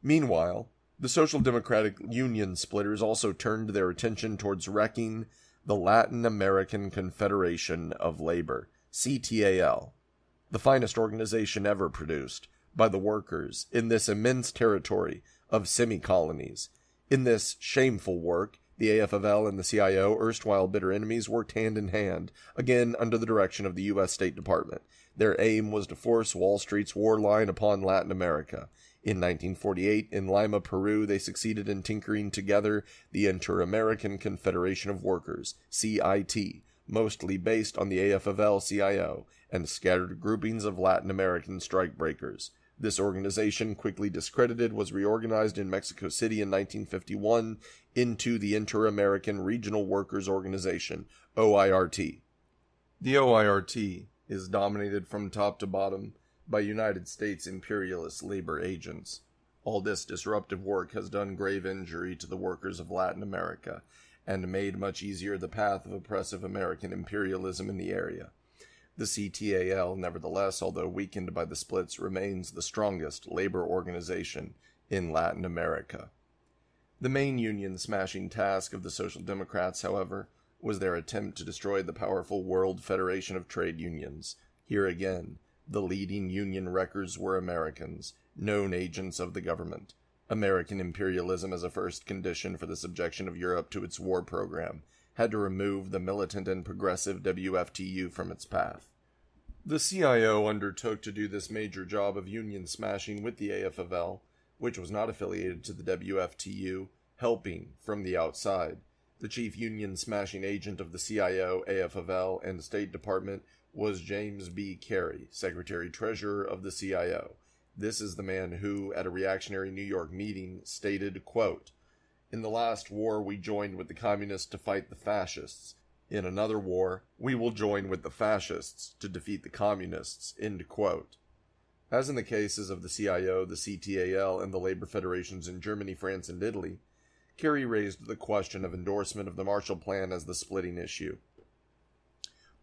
Meanwhile, the Social Democratic Union splitters also turned their attention towards wrecking the Latin American Confederation of Labor, CTAL, the finest organization ever produced by the workers in this immense territory of semi-colonies. In this shameful work, the AFL and the CIO, erstwhile bitter enemies, worked hand in hand, again under the direction of the U.S. State Department. Their aim was to force Wall Street's war line upon Latin America. In 1948, in Lima, Peru, they succeeded in tinkering together the Inter-American Confederation of Workers, CIT, mostly based on the AFL-CIO, and scattered groupings of Latin American strikebreakers. This organization, quickly discredited, was reorganized in Mexico City in 1951 into the Inter-American Regional Workers Organization, OIRT. The OIRT is dominated from top to bottom by United States imperialist labor agents. All this disruptive work has done grave injury to the workers of Latin America and made much easier the path of oppressive American imperialism in the area. The CTAL, nevertheless, although weakened by the splits, remains the strongest labor organization in Latin America. The main union-smashing task of the Social Democrats, however, was their attempt to destroy the powerful World Federation of Trade Unions. Here again, the leading union wreckers were Americans, known agents of the government. American imperialism, as a first condition for the subjection of Europe to its war program, had to remove the militant and progressive WFTU from its path. The CIO undertook to do this major job of union smashing with the AFL, which was not affiliated to the WFTU, helping from the outside. The chief union smashing agent of the CIO, AFL, and State Department was James B. Carey, Secretary-Treasurer of the CIO. This is the man who, at a reactionary New York meeting, stated, quote, "In the last war we joined with the communists to fight the fascists. In another war, we will join with the fascists to defeat the communists." End quote. As in the cases of the CIO, the CTAL, and the labor federations in Germany, France, and Italy, Carey raised the question of endorsement of the Marshall Plan as the splitting issue.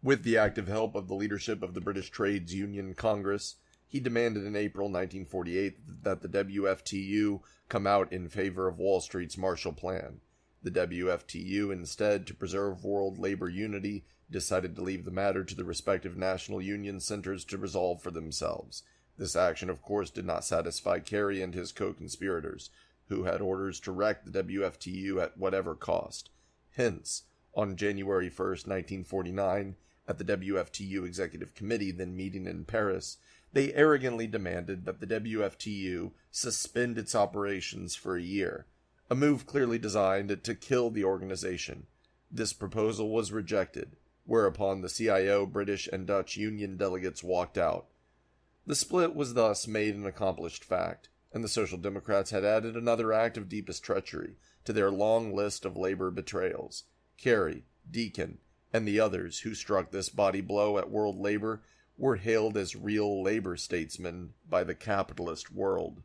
With the active help of the leadership of the British Trades Union Congress, he demanded in April 1948 that the WFTU come out in favor of Wall Street's Marshall Plan. The WFTU, instead, to preserve world labor unity, decided to leave the matter to the respective national union centers to resolve for themselves. This action, of course, did not satisfy Carey and his co-conspirators, who had orders to wreck the WFTU at whatever cost. Hence, on January 1st, 1949, at the WFTU Executive Committee then meeting in Paris, they arrogantly demanded that the WFTU suspend its operations for a year, a move clearly designed to kill the organization. This proposal was rejected, whereupon the CIO, British, and Dutch union delegates walked out. The split was thus made an accomplished fact, and the Social Democrats had added another act of deepest treachery to their long list of labor betrayals. Carey, Deacon, and the others who struck this body blow at world labor were hailed as real labor statesmen by the capitalist world.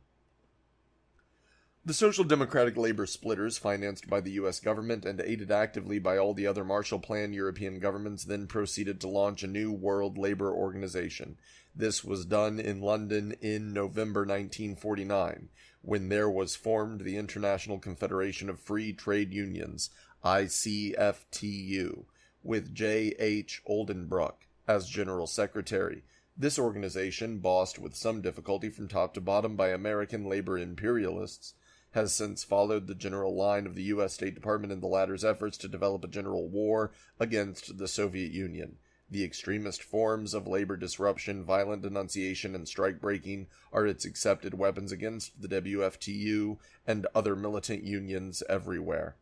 The Social Democratic labor splitters, financed by the U.S. government and aided actively by all the other Marshall Plan European governments, then proceeded to launch a new world labor organization. This was done in London in November 1949, when there was formed the International Confederation of Free Trade Unions, ICFTU, with J.H. Oldenbrock as General Secretary. This organization, bossed with some difficulty from top to bottom by American labor imperialists, has since followed the general line of the U.S. State Department in the latter's efforts to develop a general war against the Soviet Union. The extremist forms of labor disruption, violent denunciation, and strike-breaking are its accepted weapons against the WFTU and other militant unions everywhere.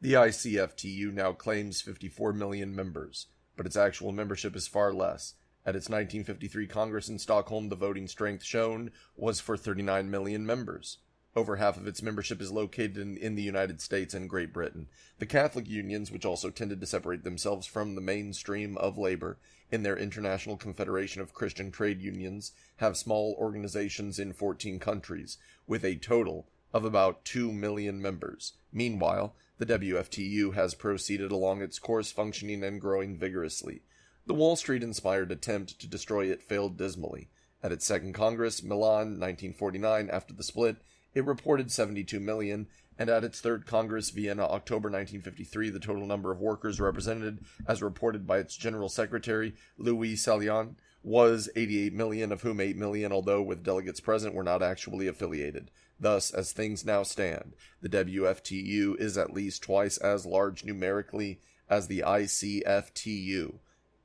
The ICFTU now claims 54 million members, but its actual membership is far less. At its 1953 Congress in Stockholm, the voting strength shown was for 39 million members. Over half of its membership is located in the United States and Great Britain. The Catholic unions, which also tended to separate themselves from the mainstream of labor in their International Confederation of Christian Trade Unions, have small organizations in 14 countries, with a total of about 2 million members. Meanwhile, the WFTU has proceeded along its course, functioning and growing vigorously. The Wall Street-inspired attempt to destroy it failed dismally. At its second Congress, Milan, 1949, after the split, it reported 72 million, and at its third Congress, Vienna, October 1953, the total number of workers represented, as reported by its General Secretary, Louis Sallian, was 88 million, of whom 8 million, although with delegates present, were not actually affiliated. Thus, as things now stand, the WFTU is at least twice as large numerically as the ICFTU.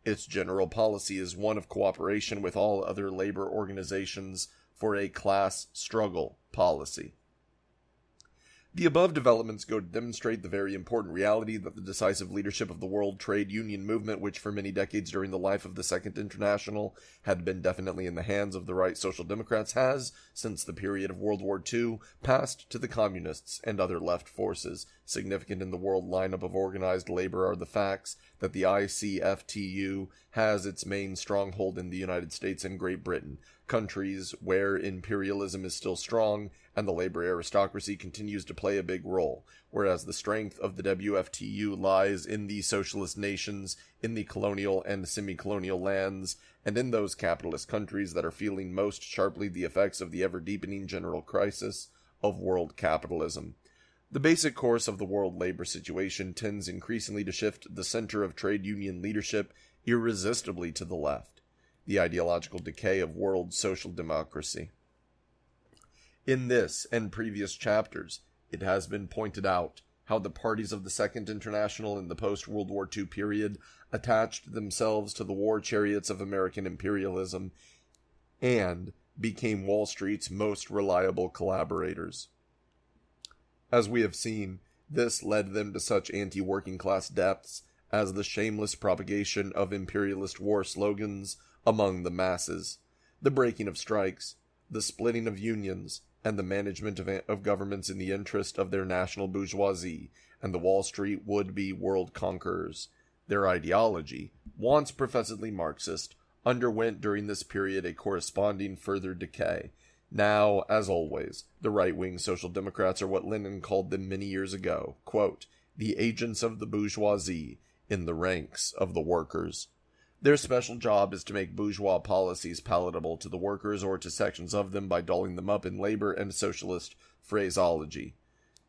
Its general policy is one of cooperation with all other labor organizations for a class struggle policy. The above developments go to demonstrate the very important reality that the decisive leadership of the World Trade Union movement, which for many decades during the life of the Second International had been definitely in the hands of the right Social Democrats, has, since the period of World War II, passed to the Communists and other left forces. Significant in the world lineup of organized labor are the facts that the ICFTU has its main stronghold in the United States and Great Britain, countries where imperialism is still strong and the labor aristocracy continues to play a big role, whereas the strength of the WFTU lies in the socialist nations, in the colonial and semi-colonial lands, and in those capitalist countries that are feeling most sharply the effects of the ever-deepening general crisis of world capitalism. The basic course of the world labor situation tends increasingly to shift the center of trade union leadership irresistibly to the left, the ideological decay of world social democracy. In this and previous chapters, it has been pointed out how the parties of the Second International in the post-World War II period attached themselves to the war chariots of American imperialism and became Wall Street's most reliable collaborators. As we have seen, this led them to such anti-working class depths as the shameless propagation of imperialist war slogans among the masses, the breaking of strikes, the splitting of unions, and the management of governments in the interest of their national bourgeoisie and the Wall Street would-be world conquerors. Their ideology, once professedly Marxist, underwent during this period a corresponding further decay. Now, as always, the right-wing Social Democrats are what Lenin called them many years ago, quote, the agents of the bourgeoisie in the ranks of the workers. Their special job is to make bourgeois policies palatable to the workers or to sections of them by dolling them up in labor and socialist phraseology.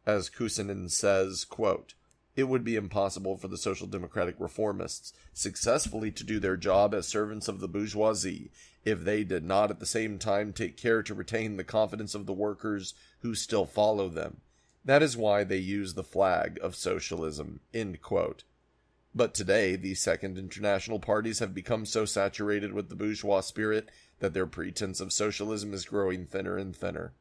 As Kusenin says, quote, it would be impossible for the social democratic reformists successfully to do their job as servants of the bourgeoisie if they did not at the same time take care to retain the confidence of the workers who still follow them. That is why they use the flag of socialism, end quote. But today, the Second International parties have become so saturated with the bourgeois spirit that their pretense of socialism is growing thinner and thinner.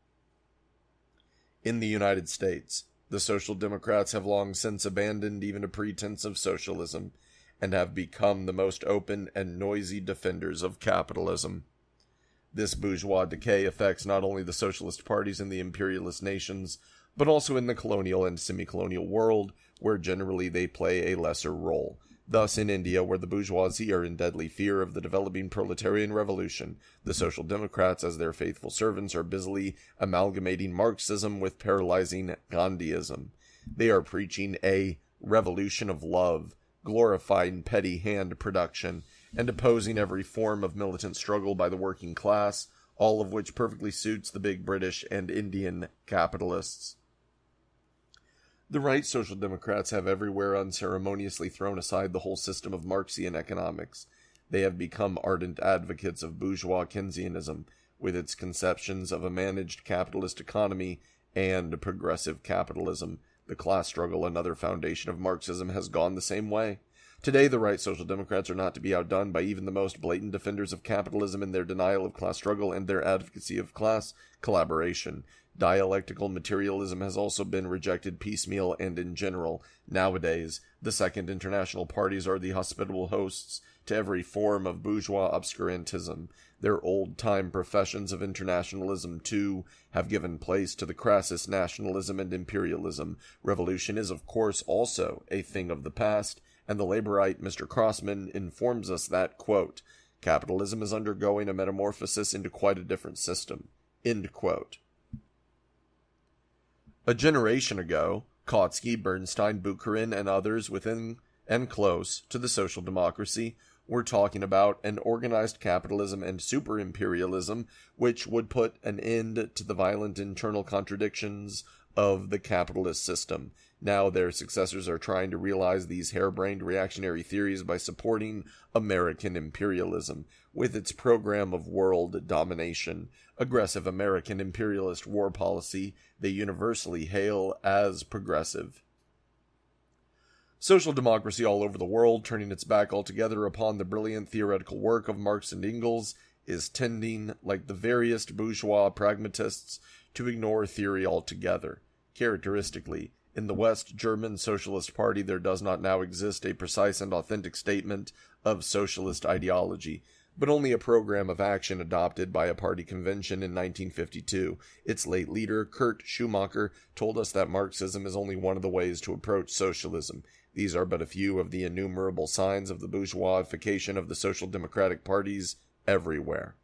In the United States, the Social Democrats have long since abandoned even a pretense of socialism, and have become the most open and noisy defenders of capitalism. This bourgeois decay affects not only the socialist parties in the imperialist nations, but also in the colonial and semi-colonial world, where generally they play a lesser role. Thus, in India, where the bourgeoisie are in deadly fear of the developing proletarian revolution, the Social Democrats, as their faithful servants, are busily amalgamating Marxism with paralyzing Gandhiism. They are preaching a revolution of love, glorifying petty hand production, and opposing every form of militant struggle by the working class, all of which perfectly suits the big British and Indian capitalists. The right Social Democrats have everywhere unceremoniously thrown aside the whole system of Marxian economics. They have become ardent advocates of bourgeois Keynesianism, with its conceptions of a managed capitalist economy and progressive capitalism. The class struggle, another foundation of Marxism, has gone the same way. Today, the right Social Democrats are not to be outdone by even the most blatant defenders of capitalism in their denial of class struggle and their advocacy of class collaboration. Dialectical materialism has also been rejected piecemeal and in general. Nowadays, the Second International parties are the hospitable hosts to every form of bourgeois obscurantism. Their old-time professions of internationalism, too, have given place to the crassest nationalism and imperialism. Revolution is, of course, also a thing of the past, and the Laborite Mr. Crossman informs us that, quote, capitalism is undergoing a metamorphosis into quite a different system, end quote. A generation ago, Kautsky, Bernstein, Bukharin, and others within and close to the social democracy were talking about an organized capitalism and super-imperialism which would put an end to the violent internal contradictions of the capitalist system. Now their successors are trying to realize these harebrained reactionary theories by supporting American imperialism with its program of world domination. Aggressive American imperialist war policy they universally hail as progressive. Social democracy all over the world, turning its back altogether upon the brilliant theoretical work of Marx and Engels, is tending, like the veriest bourgeois pragmatists, to ignore theory altogether. Characteristically, in the West German Socialist Party there does not now exist a precise and authentic statement of socialist ideology, but only a program of action adopted by a party convention in 1952. Its late leader, Kurt Schumacher, told us that Marxism is only one of the ways to approach socialism. These are but a few of the innumerable signs of the bourgeoisification of the social democratic parties everywhere.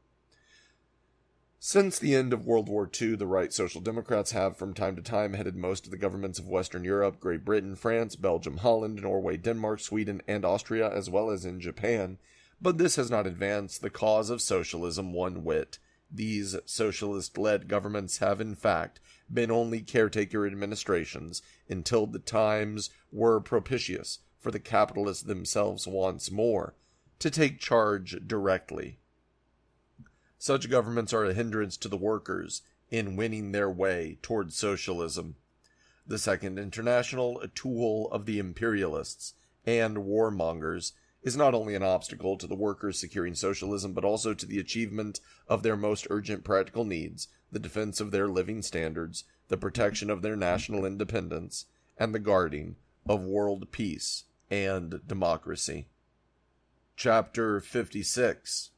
Since the end of World War II, the right Social Democrats have from time to time headed most of the governments of Western Europe, Great Britain, France, Belgium, Holland, Norway, Denmark, Sweden, and Austria, as well as in Japan, but this has not advanced the cause of socialism one whit. These socialist-led governments have, in fact, been only caretaker administrations until the times were propitious for the capitalists themselves once more to take charge directly. Such governments are a hindrance to the workers in winning their way towards socialism. The Second International, a tool of the imperialists and warmongers, is not only an obstacle to the workers securing socialism, but also to the achievement of their most urgent practical needs, the defense of their living standards, the protection of their national independence, and the guarding of world peace and democracy. Chapter 56.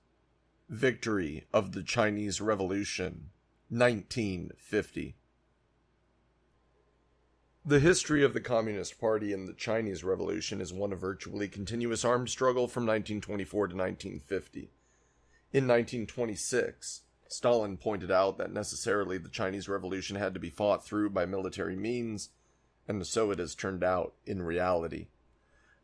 Victory of the Chinese Revolution, 1950. The history of the Communist Party and the Chinese Revolution is one of virtually continuous armed struggle from 1924 to 1950. In 1926, Stalin pointed out that necessarily the Chinese Revolution had to be fought through by military means, and so it has turned out in reality.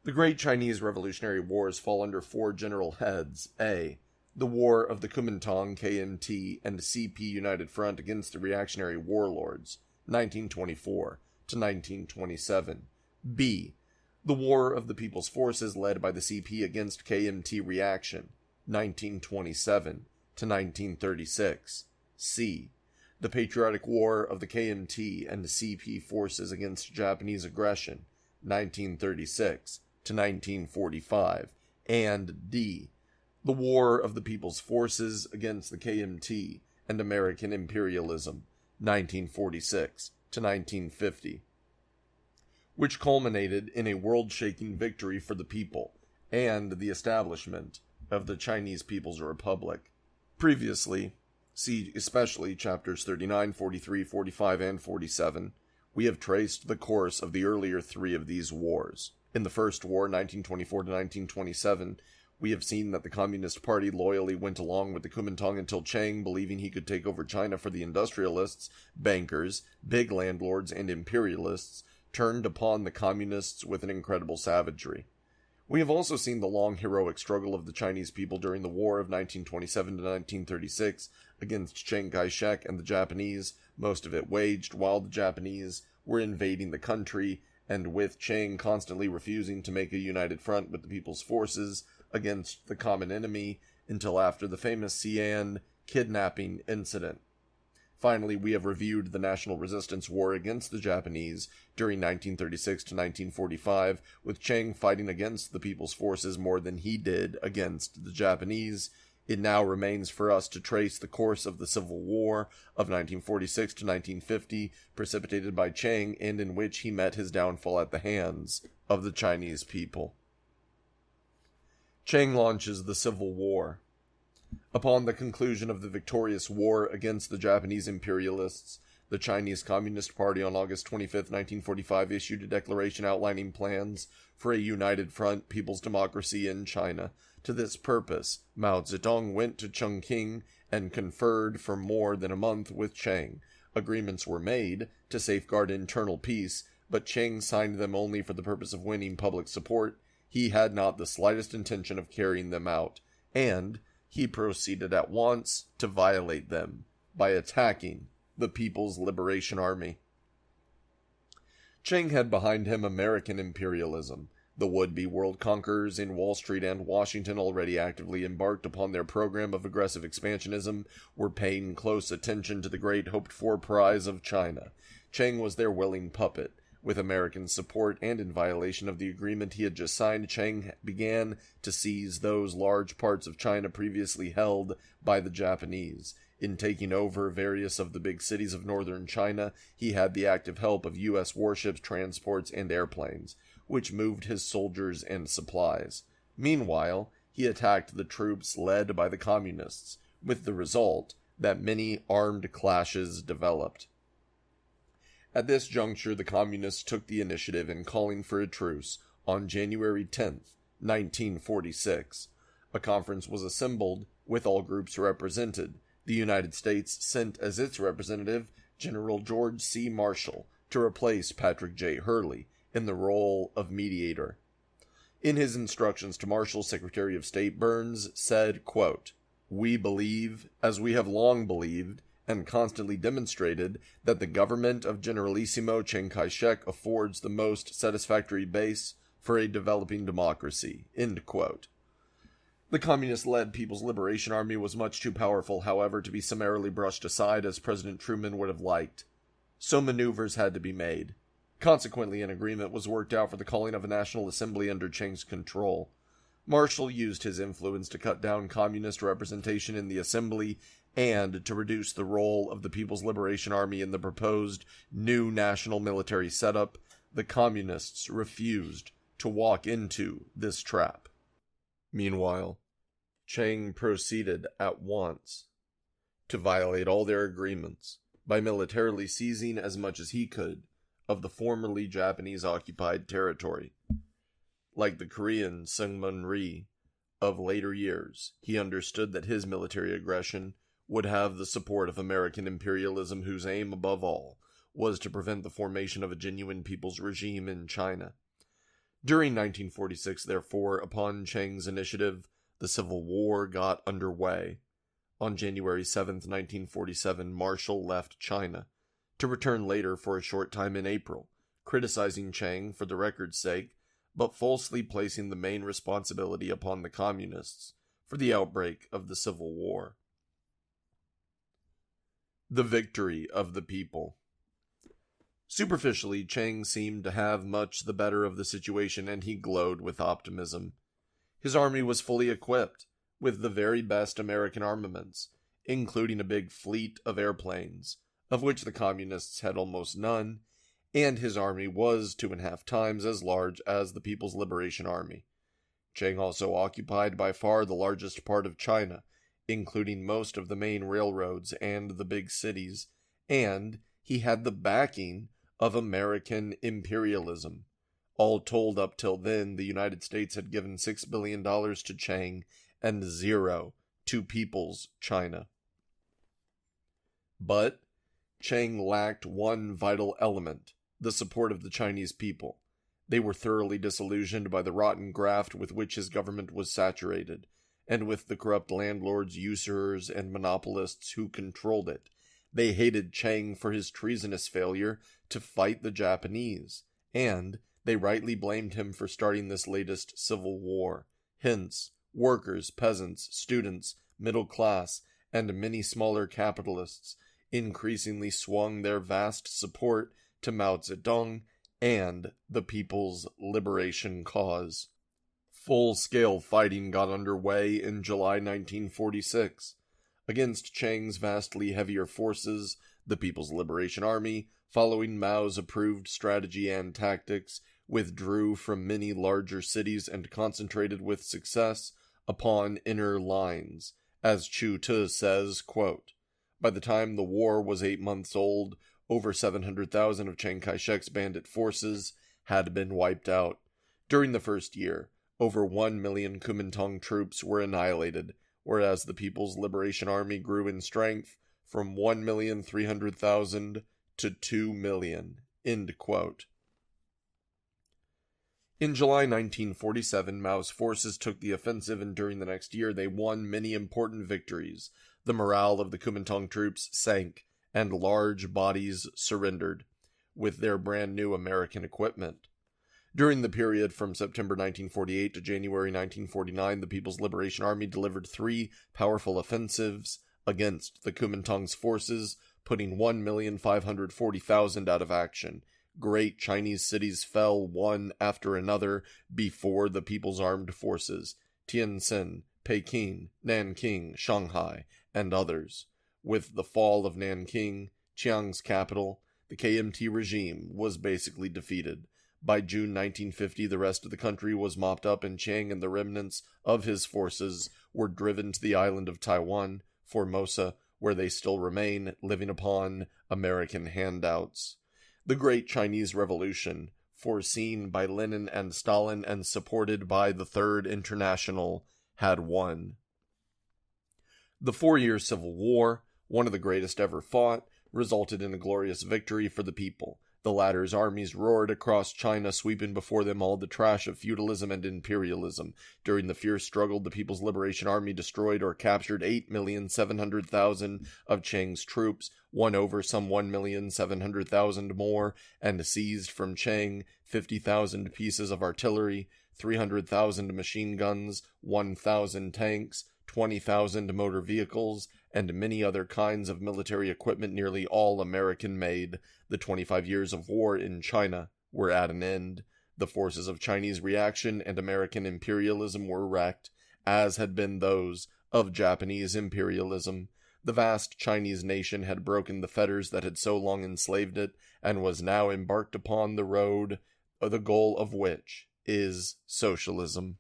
The Great Chinese Revolutionary Wars fall under four general heads. A. The War of the Kuomintang, KMT, and CP United Front against the reactionary warlords, 1924 to 1927. B. The War of the People's Forces led by the CP against KMT reaction, 1927 to 1936. C. The Patriotic War of the KMT and the CP forces against Japanese aggression, 1936 to 1945. And D. The War of the People's Forces against the KMT and American imperialism, 1946 to 1950, which culminated in a world-shaking victory for the people and the establishment of the Chinese People's Republic. Previously, see especially chapters 39, 43, 45, and 47, we have traced the course of the earlier three of these wars. In the first war, 1924 to 1927, we have seen that the Communist Party loyally went along with the Kuomintang until Chiang, believing he could take over China for the industrialists, bankers, big landlords, and imperialists, turned upon the Communists with an incredible savagery. We have also seen the long heroic struggle of the Chinese people during the War of 1927 to 1936 against Chiang Kai-shek and the Japanese, most of it waged while the Japanese were invading the country, and with Chiang constantly refusing to make a united front with the people's forces against the common enemy until after the famous Xi'an kidnapping incident. Finally, we have reviewed the National Resistance War against the Japanese during 1936 to 1945, with Chiang fighting against the people's forces more than he did against the Japanese. It now remains for us to trace the course of the Civil War of 1946 to 1950, precipitated by Chiang, and in which he met his downfall at the hands of the Chinese people. Chiang launches the Civil War. Upon the conclusion of the victorious war against the Japanese imperialists, the Chinese Communist Party on August 25, 1945 issued a declaration outlining plans for a united front people's democracy in China. To this purpose, Mao Zedong went to Chongqing and conferred for more than a month with Chiang. Agreements were made to safeguard internal peace, but Chiang signed them only for the purpose of winning public support. He had not the slightest intention of carrying them out, and he proceeded at once to violate them by attacking the People's Liberation Army. Chiang had behind him American imperialism. The would-be world conquerors in Wall Street and Washington, already actively embarked upon their program of aggressive expansionism, were paying close attention to the great hoped-for prize of China. Chiang was their willing puppet. With American support and in violation of the agreement he had just signed, Chiang began to seize those large parts of China previously held by the Japanese. In taking over various of the big cities of northern China, he had the active help of U.S. warships, transports, and airplanes, which moved his soldiers and supplies. Meanwhile, he attacked the troops led by the communists, with the result that many armed clashes developed. At this juncture, the communists took the initiative in calling for a truce on January 10th, 1946. A conference was assembled with all groups represented. The United States sent as its representative General George C. Marshall to replace Patrick J. Hurley in the role of mediator. In his instructions to Marshall, Secretary of State Burns said, quote, "We believe, as we have long believed, and constantly demonstrated, that the government of Generalissimo Chiang Kai-shek affords the most satisfactory base for a developing democracy." End quote. The communist-led People's Liberation Army was much too powerful, however, to be summarily brushed aside as President Truman would have liked. So maneuvers had to be made. Consequently, an agreement was worked out for the calling of a National Assembly under Chiang's control. Marshall used his influence to cut down communist representation in the Assembly and to reduce the role of the People's Liberation Army in the proposed new national military setup. The communists refused to walk into this trap. Meanwhile, Chiang proceeded at once to violate all their agreements by militarily seizing as much as he could of the formerly Japanese-occupied territory. Like the Korean Seungmun-Rhee of later years, he understood that his military aggression would have the support of American imperialism, whose aim, above all, was to prevent the formation of a genuine people's regime in China. During 1946, therefore, upon Chiang's initiative, the Civil War got underway. On January 7, 1947, Marshall left China, to return later for a short time in April, criticizing Chiang for the record's sake, but falsely placing the main responsibility upon the communists for the outbreak of the Civil War. The victory of the people. Superficially, Chiang seemed to have much the better of the situation, and he glowed with optimism. His army was fully equipped with the very best American armaments, including a big fleet of airplanes, of which the communists had almost none, and his army was 2.5 times as large as the People's Liberation Army. Chiang also occupied by far the largest part of China, including most of the main railroads and the big cities, and he had the backing of American imperialism. All told, up till then, the United States had given $6 billion to Chiang and $0 to People's China. But Chiang lacked one vital element: the support of the Chinese people. They were thoroughly disillusioned by the rotten graft with which his government was saturated, and with the corrupt landlords, usurers, and monopolists who controlled it. They hated Chiang for his treasonous failure to fight the Japanese, and they rightly blamed him for starting this latest civil war. Hence, workers, peasants, students, middle class, and many smaller capitalists increasingly swung their vast support to Mao Zedong and the People's Liberation cause. Full-scale fighting got underway in July 1946. Against Chiang's vastly heavier forces, the People's Liberation Army, following Mao's approved strategy and tactics, withdrew from many larger cities and concentrated with success upon inner lines, As Chu Tu says, quote, "By the time the war was 8 months old, over 700,000 of Chiang Kai-shek's bandit forces had been wiped out. During the first year, over 1 million Kuomintang troops were annihilated, whereas the People's Liberation Army grew in strength from 1,300,000 to 2 million. End quote. In July 1947, Mao's forces took the offensive, and during the next year they won many important victories. The morale of the Kuomintang troops sank, and large bodies surrendered, with their brand new American equipment. During the period from September 1948 to January 1949, the People's Liberation Army delivered 3 powerful offensives against the Kuomintang's forces, putting 1,540,000 out of action. Great Chinese cities fell one after another before the People's Armed Forces: Tientsin, Peking, Nanking, Shanghai, and others. With the fall of Nanking, Chiang's capital, the KMT regime was basically defeated. By June 1950, the rest of the country was mopped up, and Chiang and the remnants of his forces were driven to the island of Taiwan, Formosa, where they still remain, living upon American handouts. The Great Chinese Revolution, foreseen by Lenin and Stalin and supported by the Third International, had won. The 4-year Civil War, one of the greatest ever fought, resulted in a glorious victory for the people. The latter's armies roared across China, sweeping before them all the trash of feudalism and imperialism. During the fierce struggle, the People's Liberation Army destroyed or captured 8,700,000 of Chiang's troops, won over some 1,700,000 more, and seized from Chiang 50,000 pieces of artillery, 300,000 machine guns, 1,000 tanks, 20,000 motor vehicles, and many other kinds of military equipment, nearly all American-made. The 25 years of war in China were at an end. The forces of Chinese reaction and American imperialism were wrecked, as had been those of Japanese imperialism. The vast Chinese nation had broken the fetters that had so long enslaved it, and was now embarked upon the road, the goal of which is socialism.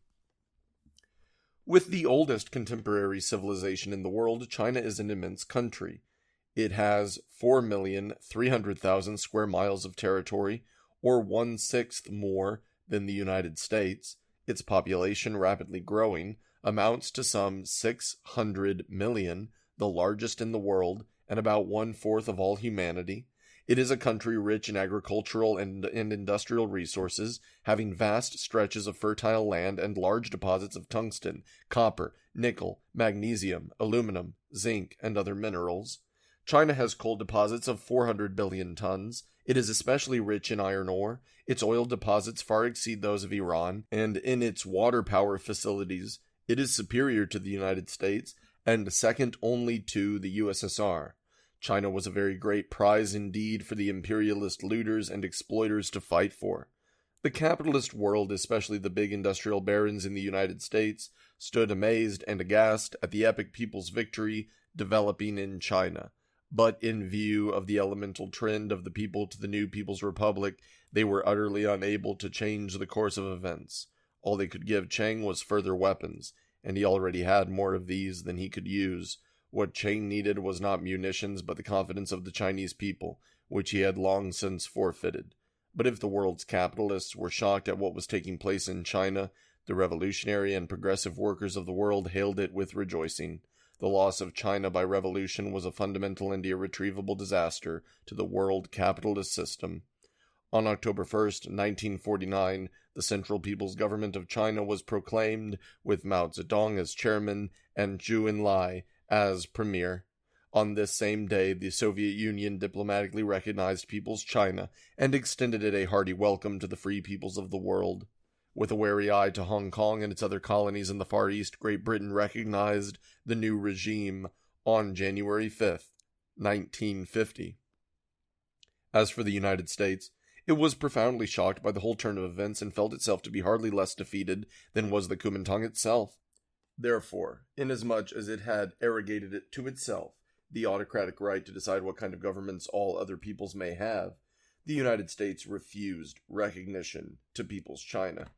With the oldest contemporary civilization in the world, China is an immense country. It has 4,300,000 square miles of territory, or 1/6 more than the United States. Its population, rapidly growing, amounts to some 600 million, the largest in the world, and about 1/4 of all humanity. It is a country rich in agricultural and industrial resources, having vast stretches of fertile land and large deposits of tungsten, copper, nickel, magnesium, aluminum, zinc, and other minerals. China has coal deposits of 400 billion tons. It is especially rich in iron ore. Its oil deposits far exceed those of Iran, and in its water power facilities, it is superior to the United States and second only to the USSR. China was a very great prize indeed for the imperialist looters and exploiters to fight for. The capitalist world, especially the big industrial barons in the United States, stood amazed and aghast at the epic people's victory developing in China. But in view of the elemental trend of the people to the new People's Republic, they were utterly unable to change the course of events. All they could give Chiang was further weapons, and he already had more of these than he could use. What Chiang needed was not munitions, but the confidence of the Chinese people, which he had long since forfeited. But if the world's capitalists were shocked at what was taking place in China, the revolutionary and progressive workers of the world hailed it with rejoicing. The loss of China by revolution was a fundamental and irretrievable disaster to the world capitalist system. On October 1st, 1949, the Central People's Government of China was proclaimed, with Mao Zedong as chairman and Zhou Enlai as premier. On this same day, the Soviet Union diplomatically recognized People's China and extended it a hearty welcome to the free peoples of the world. With a wary eye to Hong Kong and its other colonies in the Far East, Great Britain recognized the new regime on January 5th, 1950. As for the United States, it was profoundly shocked by the whole turn of events and felt itself to be hardly less defeated than was the Kuomintang itself. Therefore, inasmuch as it had arrogated it to itself the autocratic right to decide what kind of governments all other peoples may have, the United States refused recognition to People's China.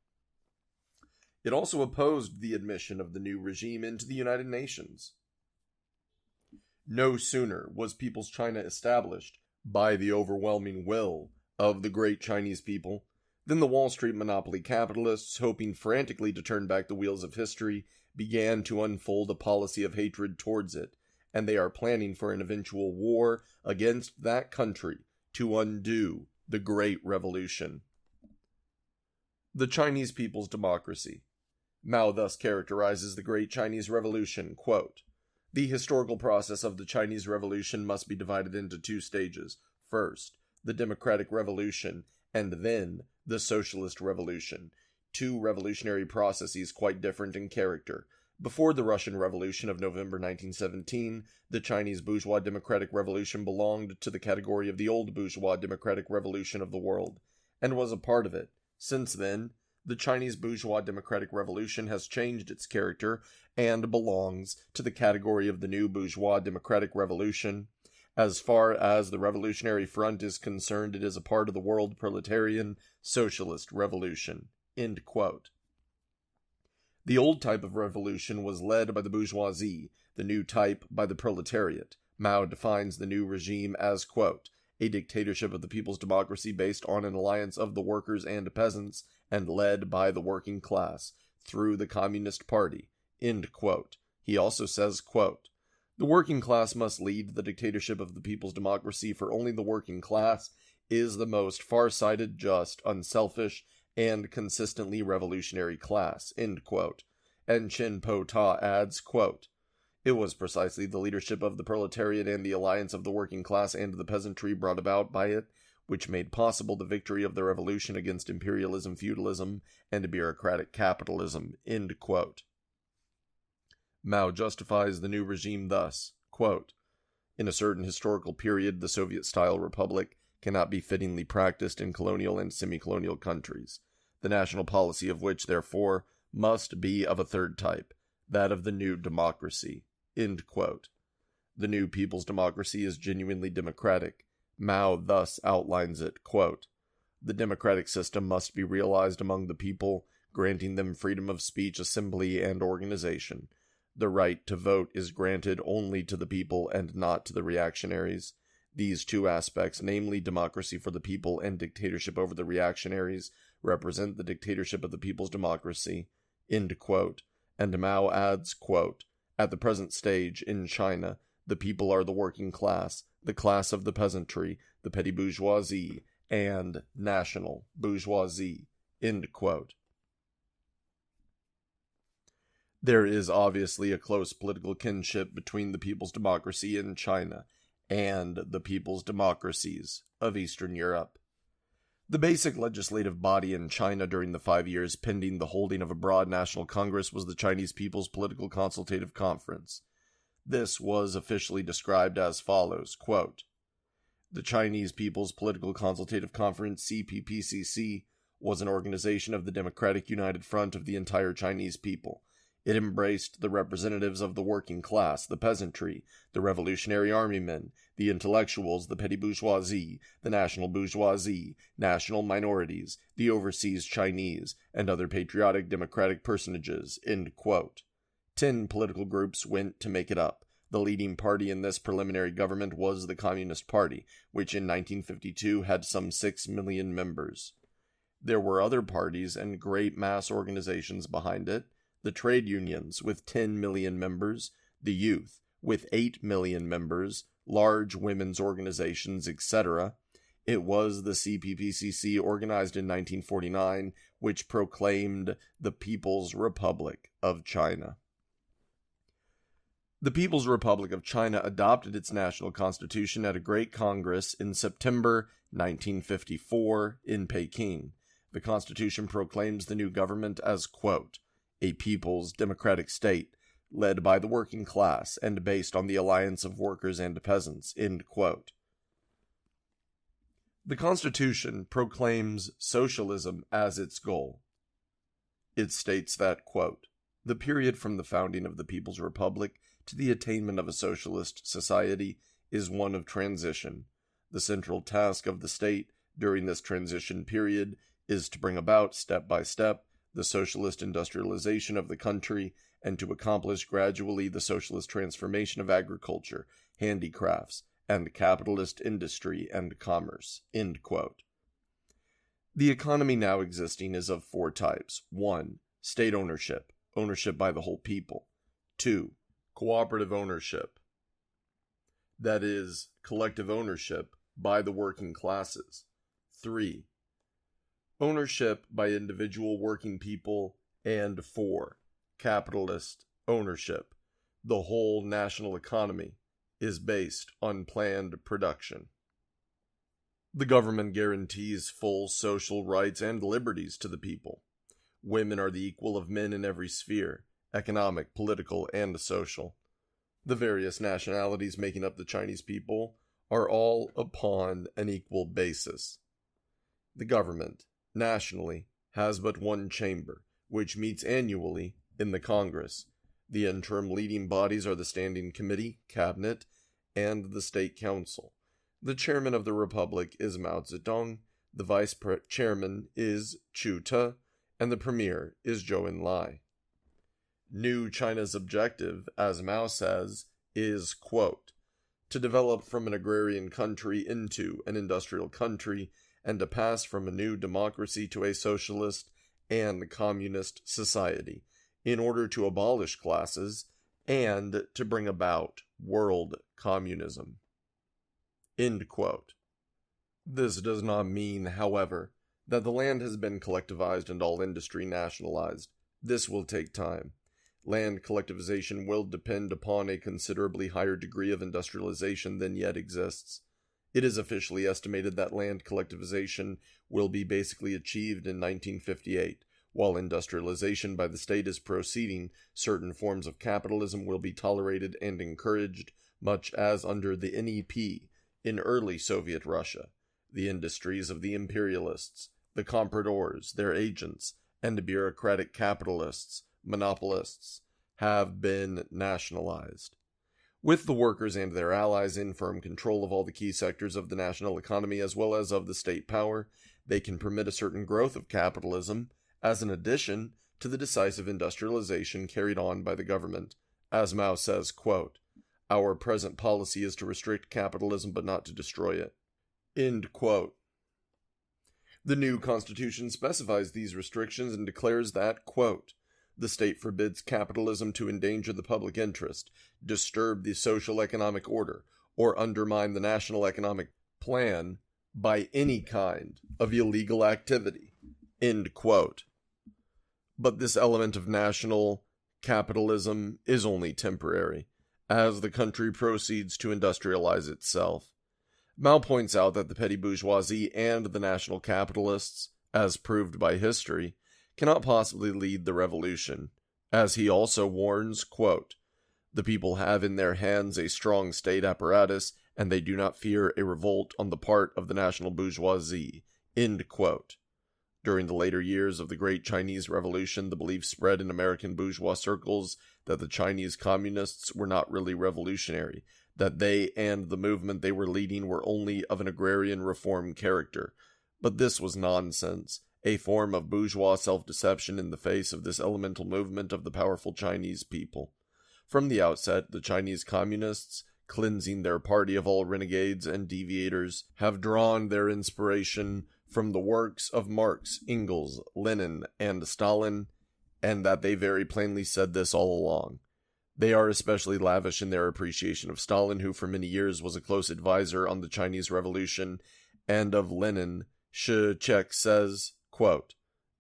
It also opposed the admission of the new regime into the United Nations. No sooner was People's China established by the overwhelming will of the great Chinese people than the Wall Street monopoly capitalists, hoping frantically to turn back the wheels of history, began to unfold a policy of hatred towards it, and they are planning for an eventual war against that country to undo the Great Revolution. The Chinese People's Democracy. Mao thus characterizes the Great Chinese Revolution, quote, "The historical process of the Chinese Revolution must be divided into two stages. First, the Democratic Revolution, and then the Socialist Revolution, two revolutionary processes quite different in character. Before the Russian Revolution of November 1917, the Chinese bourgeois democratic revolution belonged to the category of the old bourgeois democratic revolution of the world, and was a part of it. Since then, the Chinese bourgeois democratic revolution has changed its character and belongs to the category of the new bourgeois democratic revolution. As far as the Revolutionary Front is concerned, it is a part of the world proletarian socialist revolution." End quote. The old type of revolution was led by the bourgeoisie, the new type by the proletariat. Mao defines the new regime as, quote, "a dictatorship of the people's democracy based on an alliance of the workers and peasants and led by the working class through the Communist Party." End quote. He also says, quote, "The working class must lead the dictatorship of the people's democracy, for only the working class is the most far-sighted, just, unselfish, and consistently revolutionary class." End quote. And Chen Po-ta adds, quote, "It was precisely the leadership of the proletariat and the alliance of the working class and the peasantry brought about by it which made possible the victory of the revolution against imperialism, feudalism, and bureaucratic capitalism." End quote. Mao justifies the new regime thus, quote, "In a certain historical period, the Soviet-style republic cannot be fittingly practiced in colonial and semi-colonial countries, the national policy of which, therefore, must be of a third type, that of the new democracy." End quote. The new people's democracy is genuinely democratic. Mao thus outlines it, quote, "The democratic system must be realized among the people, granting them freedom of speech, assembly, and organization. The right to vote is granted only to the people and not to the reactionaries. These two aspects, namely democracy for the people and dictatorship over the reactionaries, represent the dictatorship of the people's democracy." End quote. And Mao adds, quote, "At the present stage, in China, the people are the working class, the class of the peasantry, the petty bourgeoisie, and national bourgeoisie." End quote. There is obviously a close political kinship between the people's democracy in China and the people's democracies of Eastern Europe. The basic legislative body in China during the 5 years pending the holding of a broad national congress was the Chinese People's Political Consultative Conference. This was officially described as follows, quote, "The Chinese People's Political Consultative Conference, CPPCC, was an organization of the Democratic United Front of the entire Chinese people. It embraced the representatives of the working class, the peasantry, the revolutionary army men, the intellectuals, the petty bourgeoisie, the national bourgeoisie, national minorities, the overseas Chinese, and other patriotic democratic personages." End quote. 10 political groups went to make it up. The leading party in this preliminary government was the Communist Party, which in 1952 had some 6 million members. There were other parties and great mass organizations behind it. The trade unions, with 10 million members, the youth, with 8 million members, large women's organizations, etc. It was the CPPCC, organized in 1949, which proclaimed the People's Republic of China. The People's Republic of China adopted its national constitution at a great congress in September 1954 in Peking. The constitution proclaims the new government as, quote, "a people's democratic state, led by the working class and based on the alliance of workers and peasants." End quote. The Constitution proclaims socialism as its goal. It states that, quote, "the period from the founding of the People's Republic to the attainment of a socialist society is one of transition. The central task of the state during this transition period is to bring about, step by step, the socialist industrialization of the country and to accomplish gradually the socialist transformation of agriculture, handicrafts, and capitalist industry and commerce." End quote. The economy now existing is of 4 types. 1. State ownership, ownership by the whole people. 2. Cooperative ownership, that is, collective ownership by the working classes. 3. Ownership by individual working people. And 4. Capitalist ownership. The whole national economy is based on planned production. The government guarantees full social rights and liberties to the people. Women are the equal of men in every sphere, economic, political, and social. The various nationalities making up the Chinese people are all upon an equal basis. The government, nationally, has but one chamber, which meets annually in the Congress. The interim leading bodies are the Standing Committee, Cabinet, and the State Council. The chairman of the Republic is Mao Zedong, the vice chairman is Chu Te, and the premier is Zhou Enlai. New China's objective, as Mao says, is, quote, to develop from an agrarian country into an industrial country and to pass from a new democracy to a socialist and communist society in order to abolish classes and to bring about world communism. End quote. This does not mean, however, that the land has been collectivized and all industry nationalized. This will take time. Land collectivization will depend upon a considerably higher degree of industrialization than yet exists. It is officially estimated that land collectivization will be basically achieved in 1958. While industrialization by the state is proceeding, certain forms of capitalism will be tolerated and encouraged, much as under the NEP in early Soviet Russia. The industries of the imperialists, the compradors, their agents, and bureaucratic capitalists, monopolists, have been nationalized. With the workers and their allies in firm control of all the key sectors of the national economy as well as of the state power, they can permit a certain growth of capitalism as an addition to the decisive industrialization carried on by the government. As Mao says, quote, "Our present policy is to restrict capitalism but not to destroy it." End quote. The new constitution specifies these restrictions and declares that, quote, "The state forbids capitalism to endanger the public interest, disturb the social economic order, or undermine the national economic plan by any kind of illegal activity." End quote. But this element of national capitalism is only temporary, as the country proceeds to industrialize itself. Mao points out that the petty bourgeoisie and the national capitalists, as proved by history, cannot possibly lead the revolution, as he also warns, quote, "The people have in their hands a strong state apparatus, and they do not fear a revolt on the part of the national bourgeoisie." End quote. During the later years of the Great Chinese Revolution, the belief spread in American bourgeois circles that the Chinese communists were not really revolutionary, that they and the movement they were leading were only of an agrarian reform character. But this was nonsense, a form of bourgeois self-deception in the face of this elemental movement of the powerful Chinese people. From the outset, the Chinese communists, cleansing their party of all renegades and deviators, have drawn their inspiration from the works of Marx, Engels, Lenin, and Stalin, and that they very plainly said this all along. They are especially lavish in their appreciation of Stalin, who for many years was a close advisor on the Chinese Revolution, and of Lenin. Zhizek says, quote,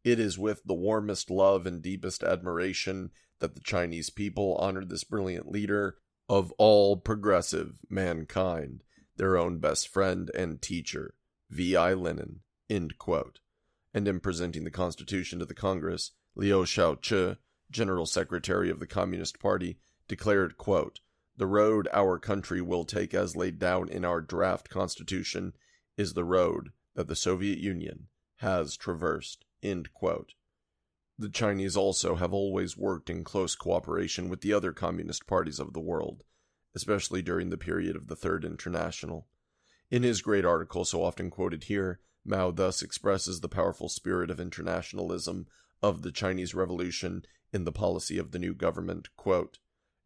"It is with the warmest love and deepest admiration that the Chinese people honor this brilliant leader of all progressive mankind, their own best friend and teacher, V.I. Lenin." End quote. And in presenting the Constitution to the Congress, Liu Shaoqi, General Secretary of the Communist Party, declared, quote, "The road our country will take as laid down in our draft Constitution is the road that the Soviet Union has traversed." End quote. The Chinese also have always worked in close cooperation with the other communist parties of the world, especially during the period of the Third International. In his great article so often quoted here, Mao thus expresses the powerful spirit of internationalism of the Chinese Revolution in the policy of the new government, quote,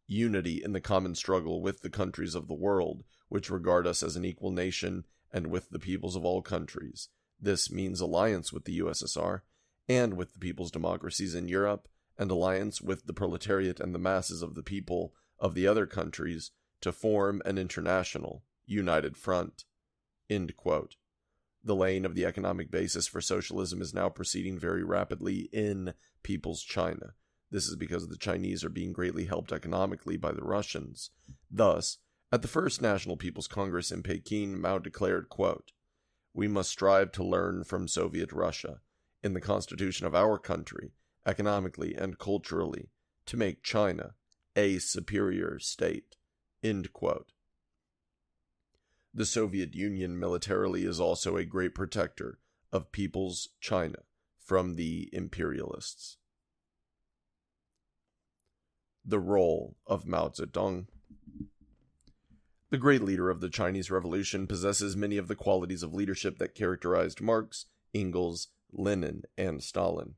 "Unity in the common struggle with the countries of the world, which regard us as an equal nation, and with the peoples of all countries. This means alliance with the USSR, and with the people's democracies in Europe, and alliance with the proletariat and the masses of the people of the other countries, to form an international, united front." End quote. The laying of the economic basis for socialism is now proceeding very rapidly in People's China. This is because the Chinese are being greatly helped economically by the Russians. Thus, at the first National People's Congress in Peking, Mao declared, quote, "We must strive to learn from Soviet Russia, in the constitution of our country, economically and culturally, to make China a superior state." End quote. The Soviet Union militarily is also a great protector of People's China from the imperialists. The role of Mao Zedong. The great leader of the Chinese Revolution possesses many of the qualities of leadership that characterized Marx, Engels, Lenin, and Stalin.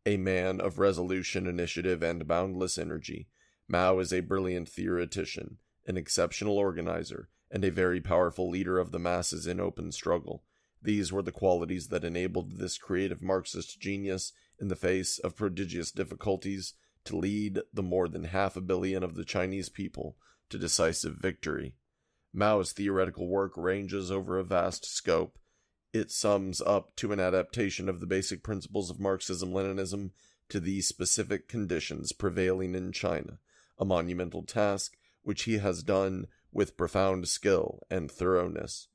A man of resolution, initiative, and boundless energy, Mao is a brilliant theoretician, an exceptional organizer, and a very powerful leader of the masses in open struggle. These were the qualities that enabled this creative Marxist genius, in the face of prodigious difficulties, to lead the more than 500 million of the Chinese people to decisive victory. Mao's theoretical work ranges over a vast scope. It sums up to an adaptation of the basic principles of Marxism-Leninism to the specific conditions prevailing in China, a monumental task which he has done with profound skill and thoroughness.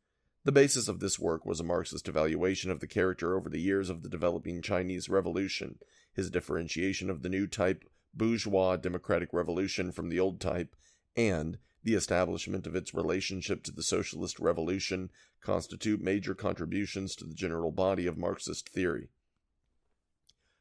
The basis of this work was a Marxist evaluation of the character over the years of the developing Chinese Revolution, his differentiation of the new type bourgeois democratic revolution from the old type, and the establishment of its relationship to the socialist revolution constitute major contributions to the general body of Marxist theory.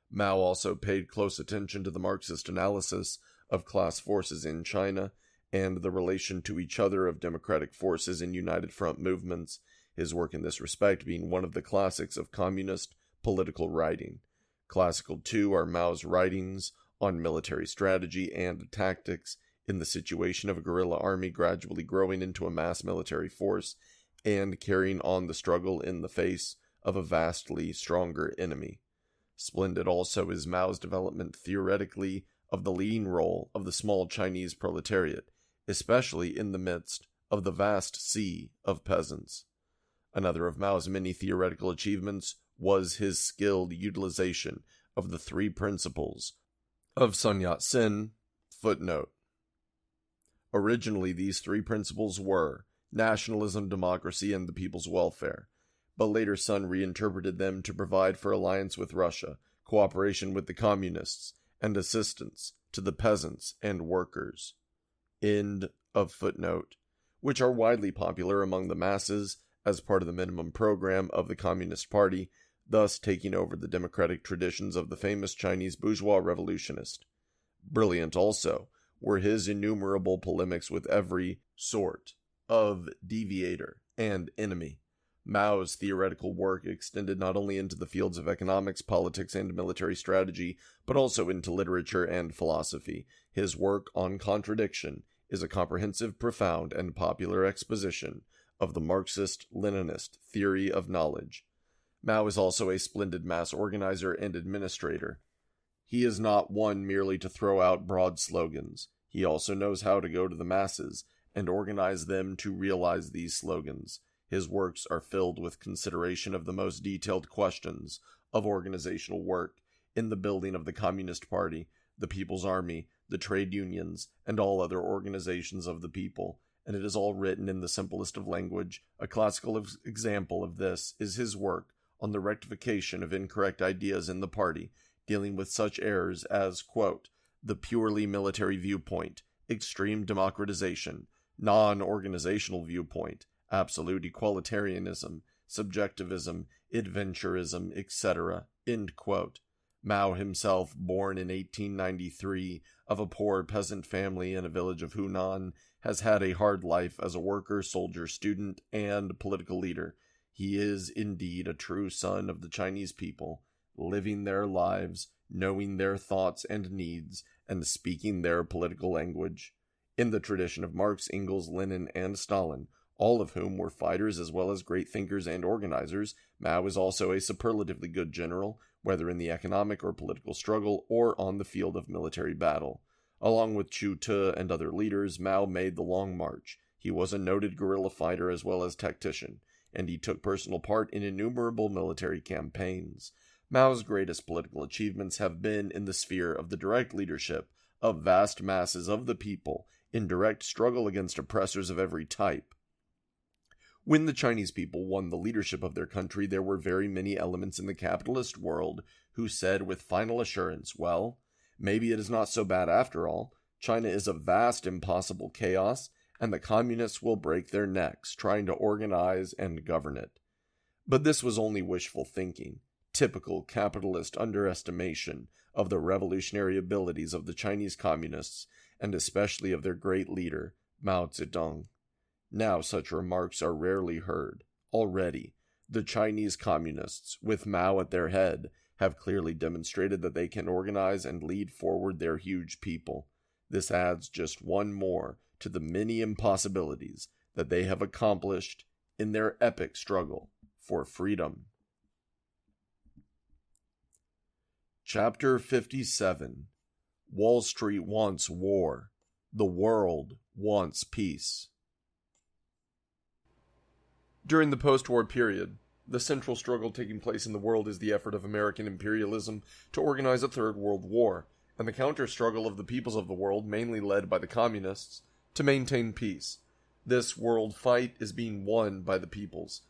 Mao also paid close attention to the Marxist analysis of class forces in China and the relation to each other of democratic forces in united front movements, his work in this respect being one of the classics of communist political writing. Classical, too, are Mao's writings on military strategy and tactics in the situation of a guerrilla army gradually growing into a mass military force and carrying on the struggle in the face of a vastly stronger enemy. Splendid also is Mao's development theoretically of the leading role of the small Chinese proletariat, especially in the midst of the vast sea of peasants. Another of Mao's many theoretical achievements was his skilled utilization of the 3 principles of Sun Yat-sen. Footnote. Originally, these 3 principles were nationalism, democracy, and the people's welfare, but later Sun reinterpreted them to provide for alliance with Russia, cooperation with the communists, and assistance to the peasants and workers. End of footnote. Which are widely popular among the masses as part of the minimum program of the Communist Party, thus taking over the democratic traditions of the famous Chinese bourgeois revolutionist. Brilliant also were his innumerable polemics with every sort of deviator and enemy. Mao's theoretical work extended not only into the fields of economics, politics, and military strategy, but also into literature and philosophy. His work on contradiction is a comprehensive, profound, and popular exposition of the Marxist-Leninist theory of knowledge. Mao is also a splendid mass organizer and administrator. He is not one merely to throw out broad slogans. He also knows how to go to the masses and organize them to realize these slogans. His works are filled with consideration of the most detailed questions of organizational work in the building of the Communist Party, the People's Army, the trade unions, and all other organizations of the people, and it is all written in the simplest of language. A classical example of this is his work on the rectification of incorrect ideas in the party, dealing with such errors as, quote, the purely military viewpoint, extreme democratization, non-organizational viewpoint, absolute equalitarianism, subjectivism, adventurism, etc., end quote. Mao himself, born in 1893 of a poor peasant family in a village of Hunan, has had a hard life as a worker, soldier, student, and political leader. He is indeed a true son of the Chinese people, living their lives knowing their thoughts and needs, and speaking their political language. In the tradition of Marx, Engels, Lenin, and Stalin, all of whom were fighters as well as great thinkers and organizers, Mao is also a superlatively good general, whether in the economic or political struggle or on the field of military battle. Along with Chu Tu and other leaders, Mao made the Long March. He was a noted guerrilla fighter as well as tactician, and he took personal part in innumerable military campaigns. Mao's greatest political achievements have been in the sphere of the direct leadership of vast masses of the people in direct struggle against oppressors of every type. When the Chinese people won the leadership of their country, there were very many elements in the capitalist world who said with final assurance, well, maybe it is not so bad after all. China is a vast, impossible chaos, and the communists will break their necks trying to organize and govern it. But this was only wishful thinking, typical capitalist underestimation of the revolutionary abilities of the Chinese communists, and especially of their great leader, Mao Zedong. Now such remarks are rarely heard. Already, the Chinese communists, with Mao at their head, have clearly demonstrated that they can organize and lead forward their huge people. This adds just one more to the many impossibilities that they have accomplished in their epic struggle for freedom. Chapter 57. Wall Street wants war. The world wants peace. During the post-war period, the central struggle taking place in the world is the effort of American imperialism to organize a third world war, and the counter-struggle of the peoples of the world, mainly led by the communists, to maintain peace. This world fight is being won by the peoples.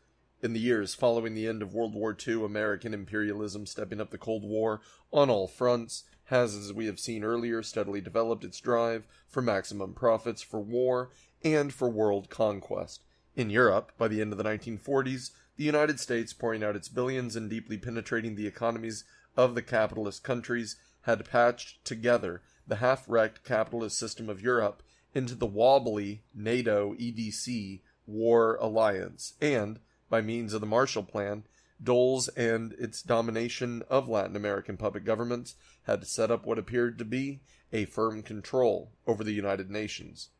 In the years following the end of World War II, American imperialism, stepping up the Cold War on all fronts, has, as we have seen earlier, steadily developed its drive for maximum profits, for war, and for world conquest. In Europe, by the end of the 1940s, the United States, pouring out its billions and deeply penetrating the economies of the capitalist countries, had patched together the half-wrecked capitalist system of Europe into the wobbly NATO EDC war alliance, and, by means of the Marshall Plan, Dole's and its domination of Latin American puppet governments had set up what appeared to be a firm control over the United Nations.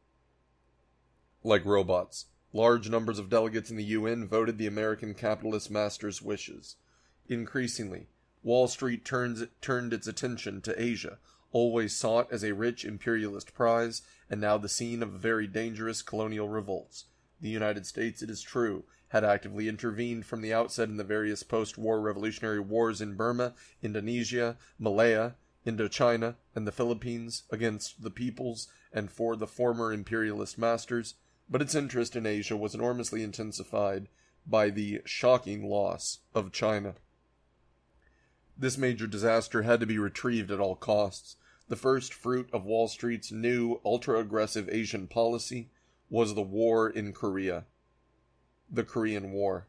Like robots, large numbers of delegates in the UN voted the American capitalist masters' wishes. Increasingly, Wall Street turned its attention to Asia, always sought as a rich imperialist prize, and now the scene of very dangerous colonial revolts. The United States, it is true, had actively intervened from the outset in the various post-war revolutionary wars in Burma, Indonesia, Malaya, Indochina, and the Philippines against the peoples and for the former imperialist masters, but its interest in Asia was enormously intensified by the shocking loss of China. This major disaster had to be retrieved at all costs. The first fruit of Wall Street's new, ultra-aggressive Asian policy was the war in Korea. The Korean War.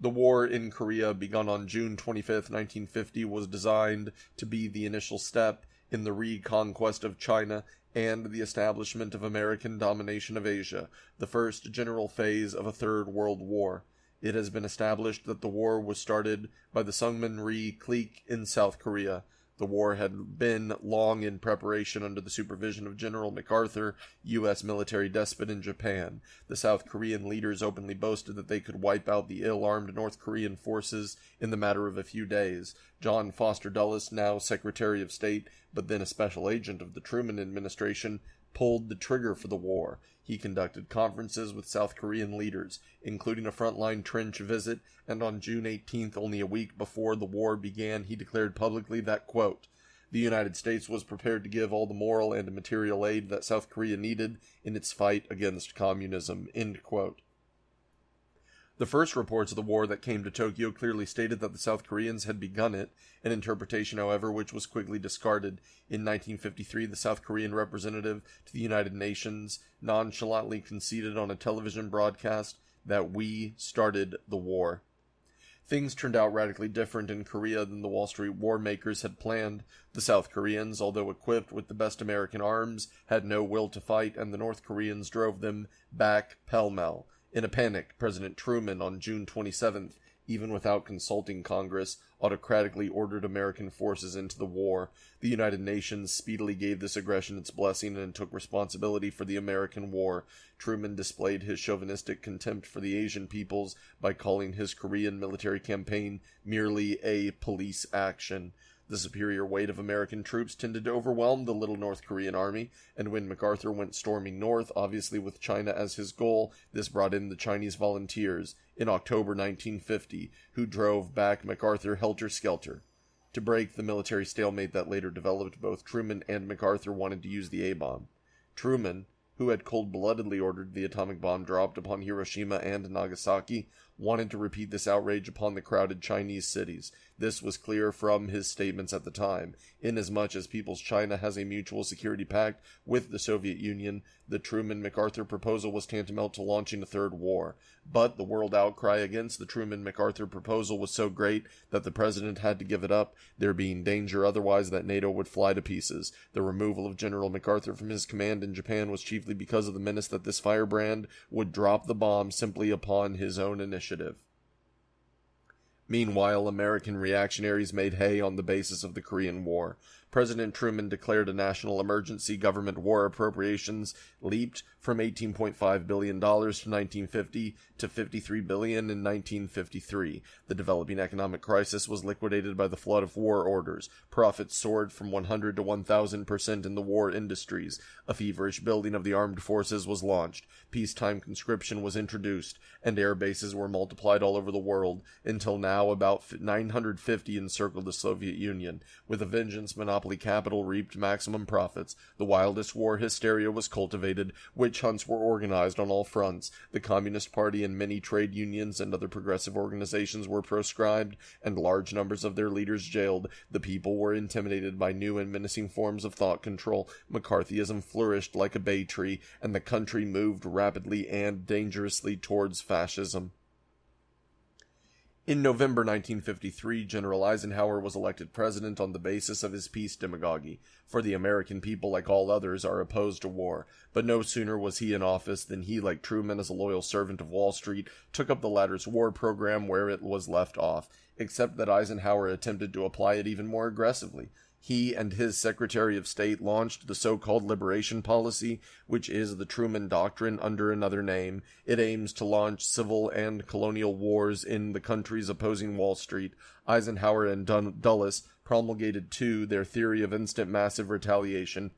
The war in Korea, begun on June 25, 1950, was designed to be the initial step in the reconquest of China and the establishment of American domination of Asia, the first general phase of a third world war. It has been established that the war was started by the Sungmin Rhee clique in South Korea. The war had been long in preparation under the supervision of General MacArthur, U.S. military despot in Japan. The South Korean leaders openly boasted that they could wipe out the ill-armed North Korean forces in the matter of a few days. John Foster Dulles, now Secretary of State, but then a special agent of the Truman administration, pulled the trigger for the war. He conducted conferences with South Korean leaders, including a frontline trench visit, and on June 18th, only a week before the war began, he declared publicly that, quote, the United States was prepared to give all the moral and material aid that South Korea needed in its fight against communism, end quote. The first reports of the war that came to Tokyo clearly stated that the South Koreans had begun it, an interpretation, however, which was quickly discarded. In 1953, the South Korean representative to the United Nations nonchalantly conceded on a television broadcast that we started the war. Things turned out radically different in Korea than the Wall Street war makers had planned. The South Koreans, although equipped with the best American arms, had no will to fight, and the North Koreans drove them back pell-mell. In a panic, President Truman, on June 27th, even without consulting Congress, autocratically ordered American forces into the war. The United Nations speedily gave this aggression its blessing and took responsibility for the American war. Truman displayed his chauvinistic contempt for the Asian peoples by calling his Korean military campaign merely a police action. The superior weight of American troops tended to overwhelm the little North Korean army, and when MacArthur went storming north, obviously with China as his goal, this brought in the Chinese volunteers in October 1950, who drove back MacArthur helter-skelter. To break the military stalemate that later developed, both Truman and MacArthur wanted to use the A-bomb. Truman, who had cold-bloodedly ordered the atomic bomb dropped upon Hiroshima and Nagasaki, wanted to repeat this outrage upon the crowded Chinese cities. This was clear from his statements at the time. Inasmuch as People's China has a mutual security pact with the Soviet Union, the Truman-MacArthur proposal was tantamount to launching a third war. But the world outcry against the Truman-MacArthur proposal was so great that the president had to give it up, there being danger otherwise that NATO would fly to pieces. The removal of General MacArthur from his command in Japan was chiefly because of the menace that this firebrand would drop the bomb simply upon his own initiative. Meanwhile, American reactionaries made hay on the basis of the Korean War. President Truman declared a national emergency. Government war appropriations leaped from $18.5 billion to 1950 to $53 billion in 1953. The developing economic crisis was liquidated by the flood of war orders. Profits soared from 100 to 1,000% in the war industries. A feverish building of the armed forces was launched. Peacetime conscription was introduced, and air bases were multiplied all over the world, until now about 950 encircled the Soviet Union. With a vengeance, monopoly capital reaped maximum profits. The wildest war hysteria was cultivated. Witch hunts were organized on all fronts. The Communist Party and many trade unions and other progressive organizations were proscribed, and large numbers of their leaders jailed. The people were intimidated by new and menacing forms of thought control. McCarthyism flourished like a bay tree, and the country moved rapidly and dangerously towards fascism. In November 1953, General Eisenhower was elected president on the basis of his peace demagoguery, for the American people, like all others, are opposed to war. But no sooner was he in office than he, like Truman as a loyal servant of Wall Street, took up the latter's war program where it was left off, except that Eisenhower attempted to apply it even more aggressively. He and his Secretary of State launched the so-called Liberation Policy, which is the Truman Doctrine under another name. It aims to launch civil and colonial wars in the countries opposing Wall Street. Eisenhower and Dulles promulgated, too, their theory of instant massive retaliation,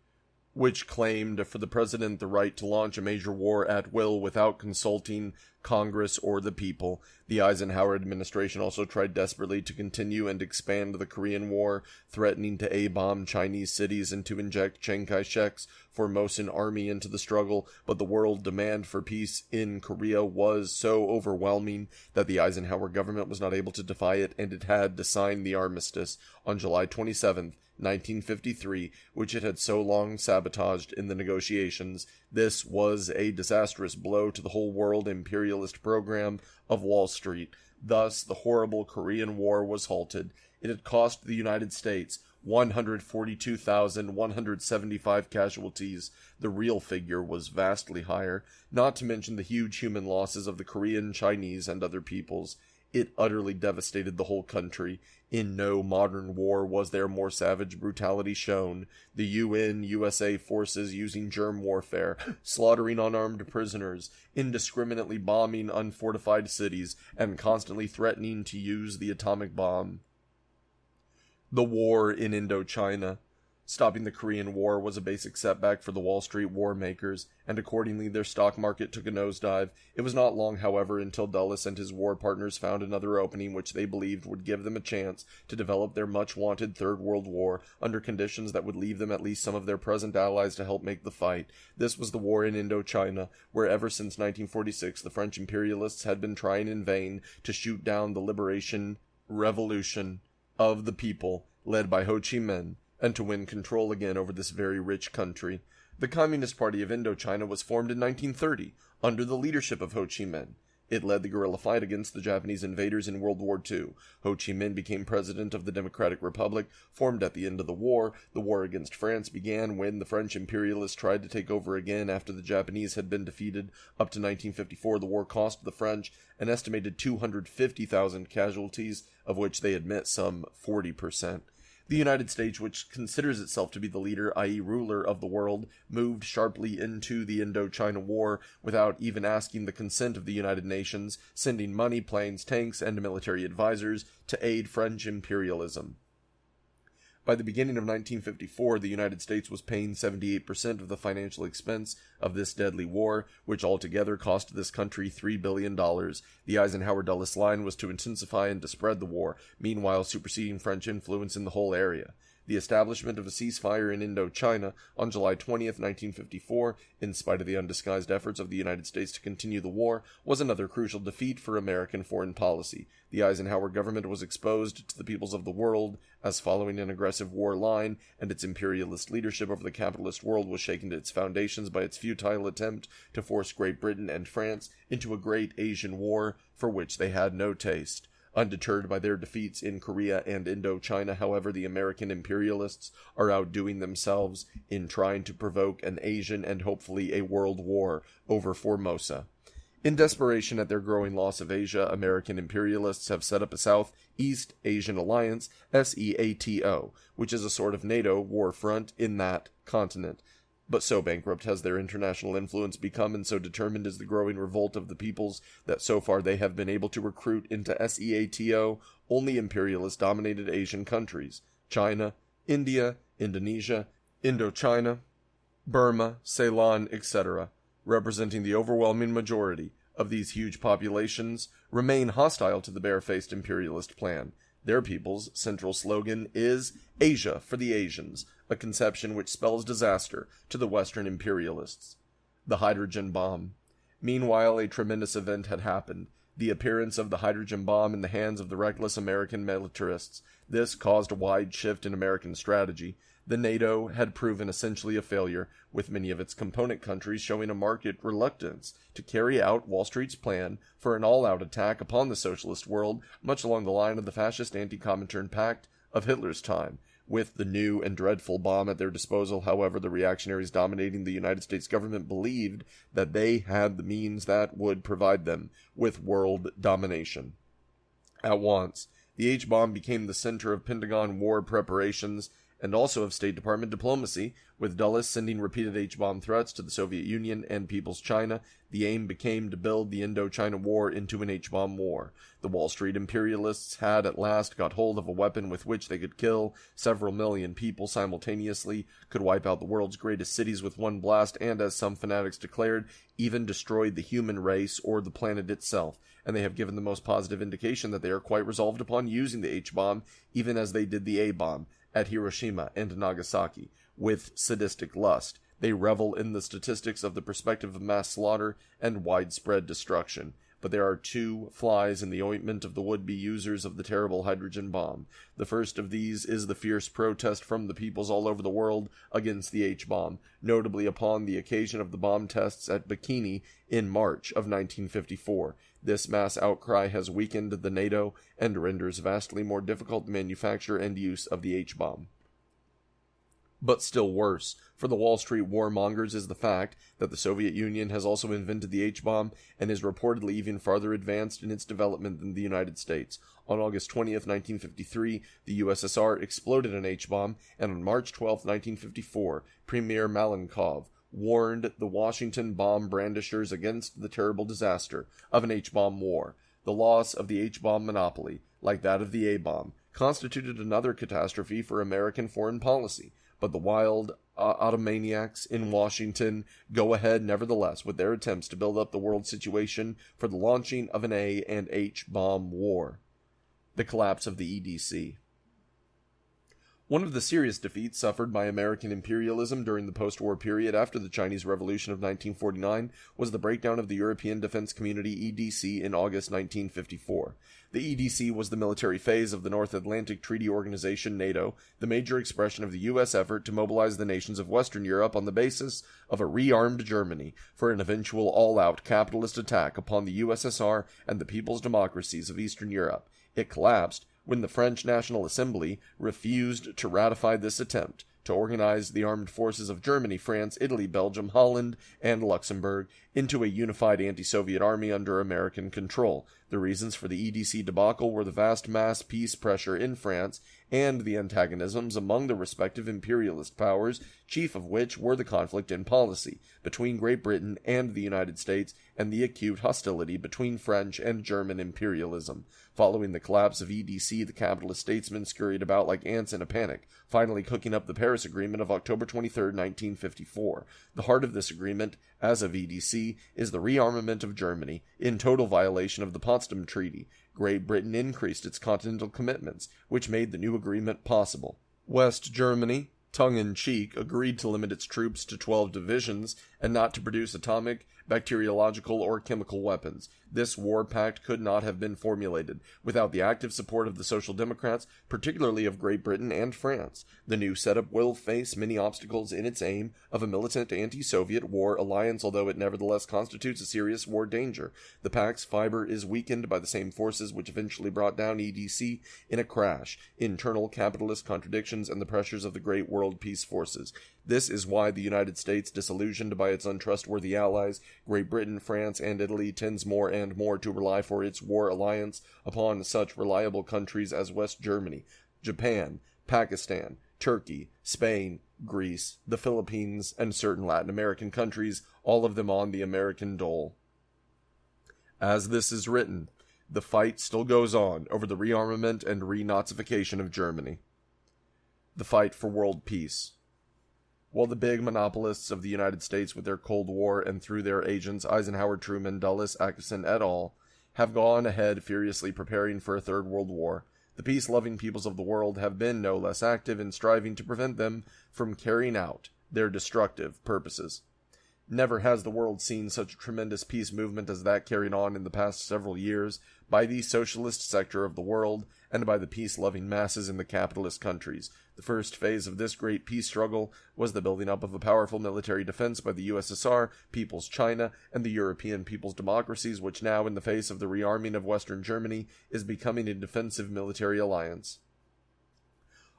which claimed for the president the right to launch a major war at will without consulting Congress or the people. The Eisenhower administration also tried desperately to continue and expand the Korean War, threatening to A-bomb Chinese cities and to inject Chiang Kai-shek's Formosan army into the struggle, but the world demand for peace in Korea was so overwhelming that the Eisenhower government was not able to defy it, and it had to sign the armistice on July 27th, 1953, which it had so long sabotaged in the negotiations. This was a disastrous blow to the whole world imperialist program of Wall Street. Thus, the horrible Korean War was halted. It had cost the United States 142,175 casualties. The real figure was vastly higher, not to mention the huge human losses of the Korean, Chinese, and other peoples. It utterly devastated the whole country. In no modern war was there more savage brutality shown. The USA forces using germ warfare, slaughtering unarmed prisoners, indiscriminately bombing unfortified cities, and constantly threatening to use the atomic bomb. The war in Indochina. Stopping the Korean War was a basic setback for the Wall Street war makers, and accordingly their stock market took a nosedive. It was not long, however, until Dulles and his war partners found another opening which they believed would give them a chance to develop their much-wanted Third World War under conditions that would leave them at least some of their present allies to help make the fight. This was the war in Indochina, where ever since 1946 the French imperialists had been trying in vain to shoot down the liberation revolution of the people led by Ho Chi Minh, and to win control again over this very rich country. The Communist Party of Indochina was formed in 1930, under the leadership of Ho Chi Minh. It led the guerrilla fight against the Japanese invaders in World War II. Ho Chi Minh became president of the Democratic Republic, formed at the end of the war. The war against France began when the French imperialists tried to take over again after the Japanese had been defeated. Up to 1954, the war cost the French an estimated 250,000 casualties, of which they admit some 40%. The United States, which considers itself to be the leader, i.e. ruler of the world, moved sharply into the Indochina War without even asking the consent of the United Nations, sending money, planes, tanks, and military advisors to aid French imperialism. By the beginning of 1954, the United States was paying 78% of the financial expense of this deadly war, which altogether cost this country $3 billion. The Eisenhower-Dulles line was to intensify and to spread the war, meanwhile superseding French influence in the whole area. The establishment of a ceasefire in Indochina on July 20th, 1954, in spite of the undisguised efforts of the United States to continue the war, was another crucial defeat for American foreign policy. The Eisenhower government was exposed to the peoples of the world as following an aggressive war line, and its imperialist leadership over the capitalist world was shaken to its foundations by its futile attempt to force Great Britain and France into a great Asian war for which they had no taste. Undeterred by their defeats in Korea and Indochina, however, the American imperialists are outdoing themselves in trying to provoke an Asian and hopefully a world war over Formosa. In desperation at their growing loss of Asia, American imperialists have set up a Southeast Asian Alliance, SEATO, which is a sort of NATO war front in that continent. But so bankrupt has their international influence become, and so determined is the growing revolt of the peoples, that so far they have been able to recruit into SEATO only imperialist-dominated Asian countries: China, India, Indonesia, Indochina, Burma, Ceylon, etc., representing the overwhelming majority of these huge populations, remain hostile to the barefaced imperialist plan. Their people's central slogan is Asia for the Asians, a conception which spells disaster to the Western imperialists. The hydrogen bomb. Meanwhile, a tremendous event had happened: the appearance of the hydrogen bomb in the hands of the reckless American militarists. This caused a wide shift in American strategy. The NATO had proven essentially a failure, with many of its component countries showing a marked reluctance to carry out Wall Street's plan for an all-out attack upon the socialist world, much along the line of the fascist anti-Comintern Pact of Hitler's time. With the new and dreadful bomb at their disposal, however, the reactionaries dominating the United States government believed that they had the means that would provide them with world domination. At once, the H-bomb became the center of Pentagon war preparations and also of State Department diplomacy, with Dulles sending repeated H-bomb threats to the Soviet Union and People's China. The aim became to build the Indochina War into an H-bomb war. The Wall Street imperialists had at last got hold of a weapon with which they could kill several million people simultaneously, could wipe out the world's greatest cities with one blast, and, as some fanatics declared, even destroyed the human race or the planet itself, and they have given the most positive indication that they are quite resolved upon using the H-bomb, even as they did the A-bomb at Hiroshima and Nagasaki, with sadistic lust. They revel in the statistics of the perspective of mass slaughter and widespread destruction. But there are two flies in the ointment of the would-be users of the terrible hydrogen bomb. The first of these is the fierce protest from the peoples all over the world against the H-bomb, notably upon the occasion of the bomb tests at Bikini in March of 1954. This mass outcry has weakened the NATO and renders vastly more difficult the manufacture and use of the H-bomb. But still worse for the Wall Street warmongers is the fact that the Soviet Union has also invented the H-bomb and is reportedly even farther advanced in its development than the United States. On August 20th, 1953, the USSR exploded an H-bomb, and on March 12th, 1954, Premier Malenkov warned the Washington bomb brandishers against the terrible disaster of an H-bomb war. The loss of the H-bomb monopoly, like that of the A-bomb, constituted another catastrophe for American foreign policy. But the wild automaniacs in Washington go ahead nevertheless with their attempts to build up the world situation for the launching of an A and H bomb war. The collapse of the EDC. One of the serious defeats suffered by American imperialism during the post-war period after the Chinese Revolution of 1949 was the breakdown of the European Defense Community EDC in August 1954. The EDC was the military phase of the North Atlantic Treaty Organization NATO, the major expression of the U.S. effort to mobilize the nations of Western Europe on the basis of a rearmed Germany for an eventual all-out capitalist attack upon the USSR and the people's democracies of Eastern Europe. It collapsed when the French National Assembly refused to ratify this attempt to organize the armed forces of Germany, France, Italy, Belgium, Holland, and Luxembourg into a unified anti-Soviet army under American control. The reasons for the EDC debacle were the vast mass peace pressure in France and the antagonisms among the respective imperialist powers, chief of which were the conflict in policy between Great Britain and the United States and the acute hostility between French and German imperialism. Following the collapse of EDC, the capitalist statesmen scurried about like ants in a panic, finally cooking up the Paris Agreement of October 23, 1954. The heart of this agreement, as of EDC, is the rearmament of Germany, in total violation of the Potsdam Treaty. Great Britain increased its continental commitments, which made the new agreement possible. West Germany, tongue-in-cheek, agreed to limit its troops to 12 divisions and not to produce atomic, bacteriological, or chemical weapons. This war pact could not have been formulated without the active support of the Social Democrats, particularly of Great Britain and France. The new setup will face many obstacles in its aim of a militant anti-Soviet war alliance, although it nevertheless constitutes a serious war danger. The pact's fiber is weakened by the same forces which eventually brought down EDC in a crash: internal capitalist contradictions and the pressures of the Great World Peace Forces. This is why the United States, disillusioned by its untrustworthy allies, Great Britain, France, and Italy, tends more and more to rely for its war alliance upon such reliable countries as West Germany, Japan, Pakistan, Turkey, Spain, Greece, the Philippines, and certain Latin American countries, all of them on the American dole. As this is written, the fight still goes on over the rearmament and renazification of Germany. The fight for world peace. While the big monopolists of the United States with their Cold War and through their agents Eisenhower, Truman, Dulles, Atkinson et al. Have gone ahead furiously preparing for a third world war, the peace-loving peoples of the world have been no less active in striving to prevent them from carrying out their destructive purposes. Never has the world seen such a tremendous peace movement as that carried on in the past several years by the socialist sector of the world and by the peace-loving masses in the capitalist countries. The first phase of this great peace struggle was the building up of a powerful military defense by the USSR, People's China, and the European people's democracies, which now, in the face of the rearming of Western Germany, is becoming a defensive military alliance.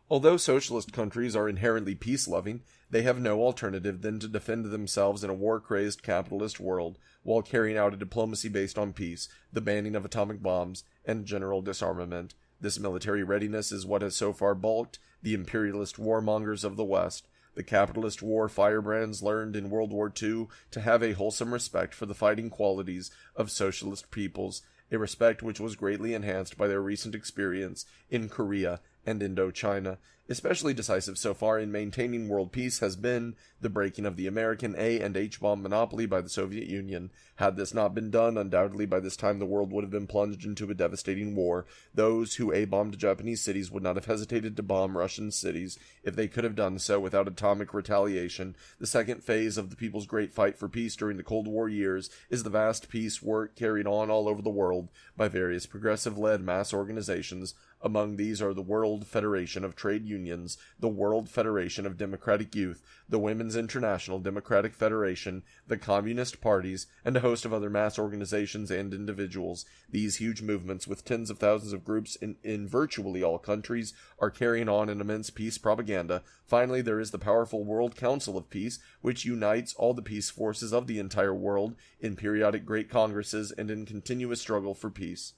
Although socialist countries are inherently peace-loving, they have no alternative than to defend themselves in a war-crazed capitalist world, while carrying out a diplomacy based on peace, the banning of atomic bombs, and general disarmament. This military readiness is what has so far balked the imperialist warmongers of the West. The capitalist war firebrands learned in World War II to have a wholesome respect for the fighting qualities of socialist peoples, a respect which was greatly enhanced by their recent experience in Korea and Indochina. Especially decisive so far in maintaining world peace has been the breaking of the American A and H-bomb monopoly by the Soviet Union. Had this not been done, undoubtedly by this time the world would have been plunged into a devastating war. Those who A-bombed Japanese cities would not have hesitated to bomb Russian cities if they could have done so without atomic retaliation. The second phase of the people's great fight for peace during the Cold War years is the vast peace work carried on all over the world by various progressive-led mass organizations. Among these are the World Federation of Trade Unions, the World Federation of Democratic Youth, the Women's International Democratic Federation, the Communist parties, and a host of other mass organizations and individuals. These huge movements, with tens of thousands of groups in virtually all countries, are carrying on an immense peace propaganda. Finally, there is the powerful World Council of Peace, which unites all the peace forces of the entire world in periodic great congresses and in continuous struggle for peace.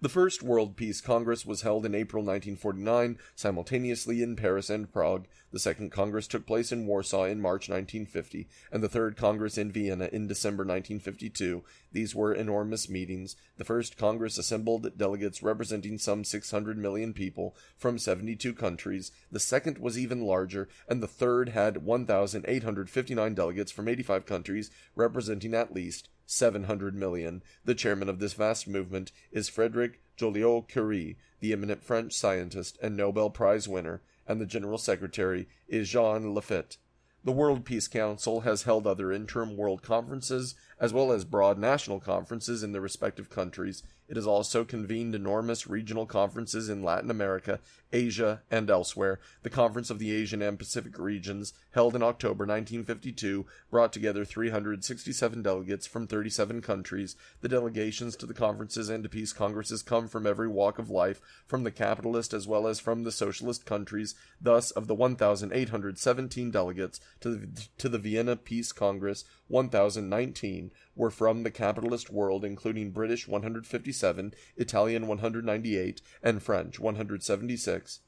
The first World Peace Congress was held in April 1949, simultaneously in Paris and Prague. The second Congress took place in Warsaw in March 1950, and the third Congress in Vienna in December 1952. These were enormous meetings. The first Congress assembled delegates representing some 600 million people from 72 countries. The second was even larger, and the third had 1,859 delegates from 85 countries, representing at least 700 million. The chairman of this vast movement is Frédéric Joliot-Curie, the eminent French scientist and Nobel Prize winner, and the general secretary is Jean Lafitte. The World Peace Council has held other interim world conferences, as well as broad national conferences in their respective countries. It has also convened enormous regional conferences in Latin America, Asia, and elsewhere. The Conference of the Asian and Pacific Regions, held in October 1952, brought together 367 delegates from 37 countries. The delegations to the conferences and to peace congresses come from every walk of life, from the capitalist as well as from the socialist countries. Thus, of the 1,817 delegates to the Vienna Peace Congress, 1,019 were from the capitalist world, including British 157, Italian 198, and French 176.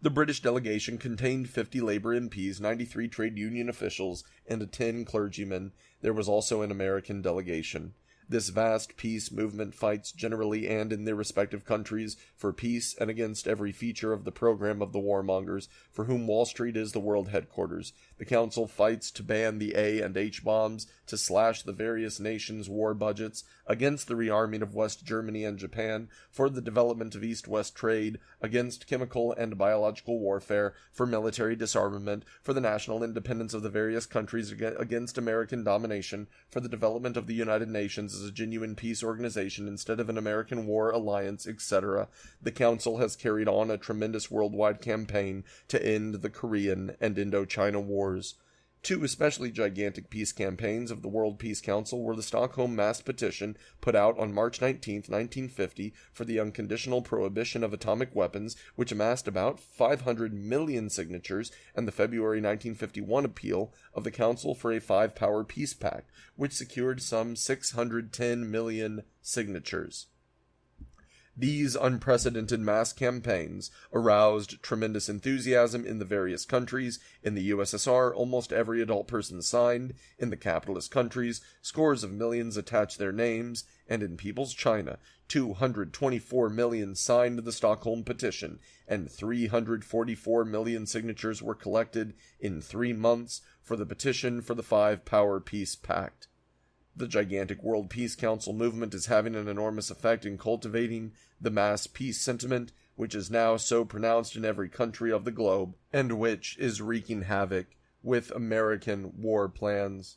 The British delegation contained 50 labor MPs, 93 trade union officials, and 10 clergymen. There was also an American delegation. This vast peace movement fights generally and in their respective countries for peace and against every feature of the program of the warmongers, for whom Wall Street is the world headquarters. The Council fights to ban the A and H bombs, to slash the various nations' war budgets, against the rearming of West Germany and Japan, for the development of East-West trade, against chemical and biological warfare, for military disarmament, for the national independence of the various countries against American domination, for the development of the United Nations as a genuine peace organization instead of an American war alliance, etc. The Council has carried on a tremendous worldwide campaign to end the Korean and Indochina Wars. Two especially gigantic peace campaigns of the World Peace Council were the Stockholm Mass Petition, put out on March 19, 1950, for the unconditional prohibition of atomic weapons, which amassed about 500 million signatures, and the February 1951 appeal of the Council for a Five-Power Peace Pact, which secured some 610 million signatures. These unprecedented mass campaigns aroused tremendous enthusiasm in the various countries. In the USSR, almost every adult person signed. In the capitalist countries, scores of millions attached their names. And in People's China, 224 million signed the Stockholm Petition, and 344 million signatures were collected in 3 months for the petition for the Five-Power Peace Pact. The gigantic World Peace Council movement is having an enormous effect in cultivating the mass peace sentiment, which is now so pronounced in every country of the globe, and which is wreaking havoc with American war plans.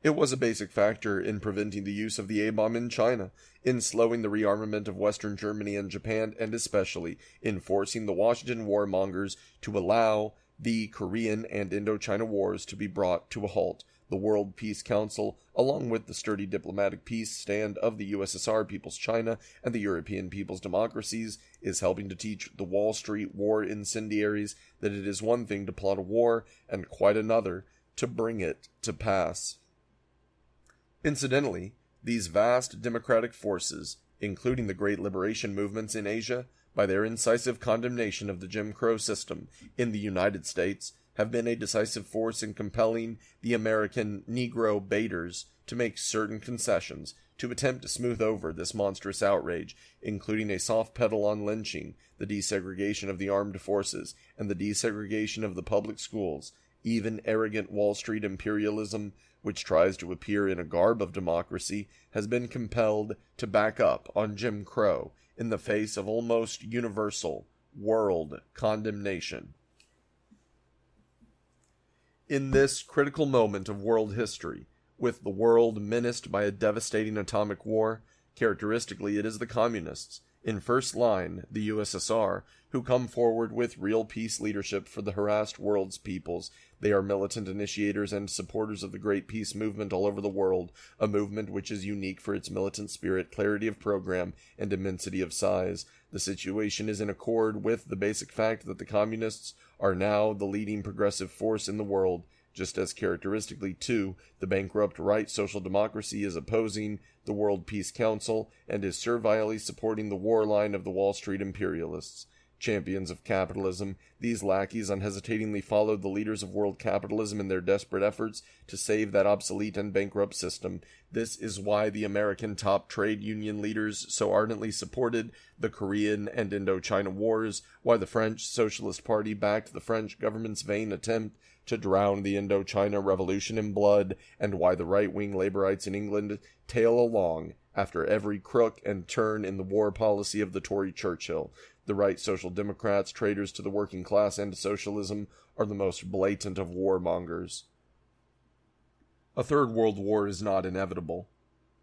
It was a basic factor in preventing the use of the A-bomb in China, in slowing the rearmament of Western Germany and Japan, and especially in forcing the Washington warmongers to allow the Korean and Indochina wars to be brought to a halt. The World Peace Council, along with the sturdy diplomatic peace stand of the USSR People's China and the European People's Democracies, is helping to teach the Wall Street war incendiaries that it is one thing to plot a war and quite another to bring it to pass. Incidentally, these vast democratic forces, including the great liberation movements in Asia, by their incisive condemnation of the Jim Crow system in the United States, have been a decisive force in compelling the American Negro baiters to make certain concessions, to attempt to smooth over this monstrous outrage, including a soft pedal on lynching, the desegregation of the armed forces, and the desegregation of the public schools. Even arrogant Wall Street imperialism, which tries to appear in a garb of democracy, has been compelled to back up on Jim Crow in the face of almost universal world condemnation. In this critical moment of world history, with the world menaced by a devastating atomic war, characteristically it is the communists, in first line the USSR, who come forward with real peace leadership for the harassed world's peoples. They are militant initiators and supporters of the great peace movement all over the world, a movement which is unique for its militant spirit, clarity of program, and immensity of size. The situation is in accord with the basic fact that the communists are now the leading progressive force in the world, just as characteristically, too, the bankrupt right social democracy is opposing the World Peace Council and is servilely supporting the war line of the Wall Street imperialists. Champions of capitalism, these lackeys unhesitatingly followed the leaders of world capitalism in their desperate efforts to save that obsolete and bankrupt system. This is why the American top trade union leaders so ardently supported the Korean and Indochina wars, why the French Socialist Party backed the French government's vain attempt to drown the Indochina Revolution in blood, and why the right-wing Labourites in England tail along after every crook and turn in the war policy of the Tory Churchill. The right Social Democrats, traitors to the working class and to socialism, are the most blatant of warmongers. A third world war is not inevitable.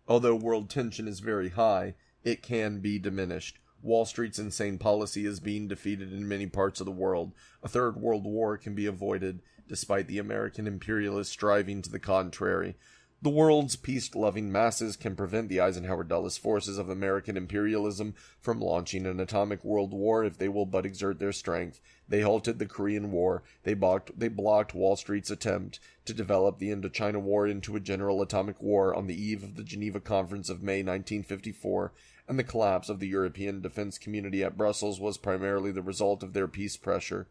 Although world tension is very high, it can be diminished. Wall Street's insane policy is being defeated in many parts of the world. A third world war can be avoided, despite the American imperialists striving to the contrary. The world's peace-loving masses can prevent the Eisenhower Dulles forces of American imperialism from launching an atomic world war if they will but exert their strength. They halted the Korean War. They blocked Wall Street's attempt to develop the Indochina War into a general atomic war on the eve of the Geneva Conference of May 1954, and the collapse of the European defense community at Brussels was primarily the result of their peace pressure.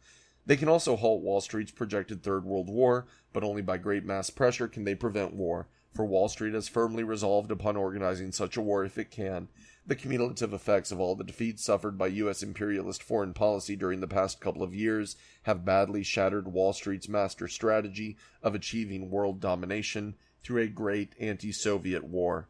They can also halt Wall Street's projected Third World War, but only by great mass pressure can they prevent war, for Wall Street has firmly resolved upon organizing such a war if it can. The cumulative effects of all the defeats suffered by U.S. imperialist foreign policy during the past couple of years have badly shattered Wall Street's master strategy of achieving world domination through a great anti-Soviet war.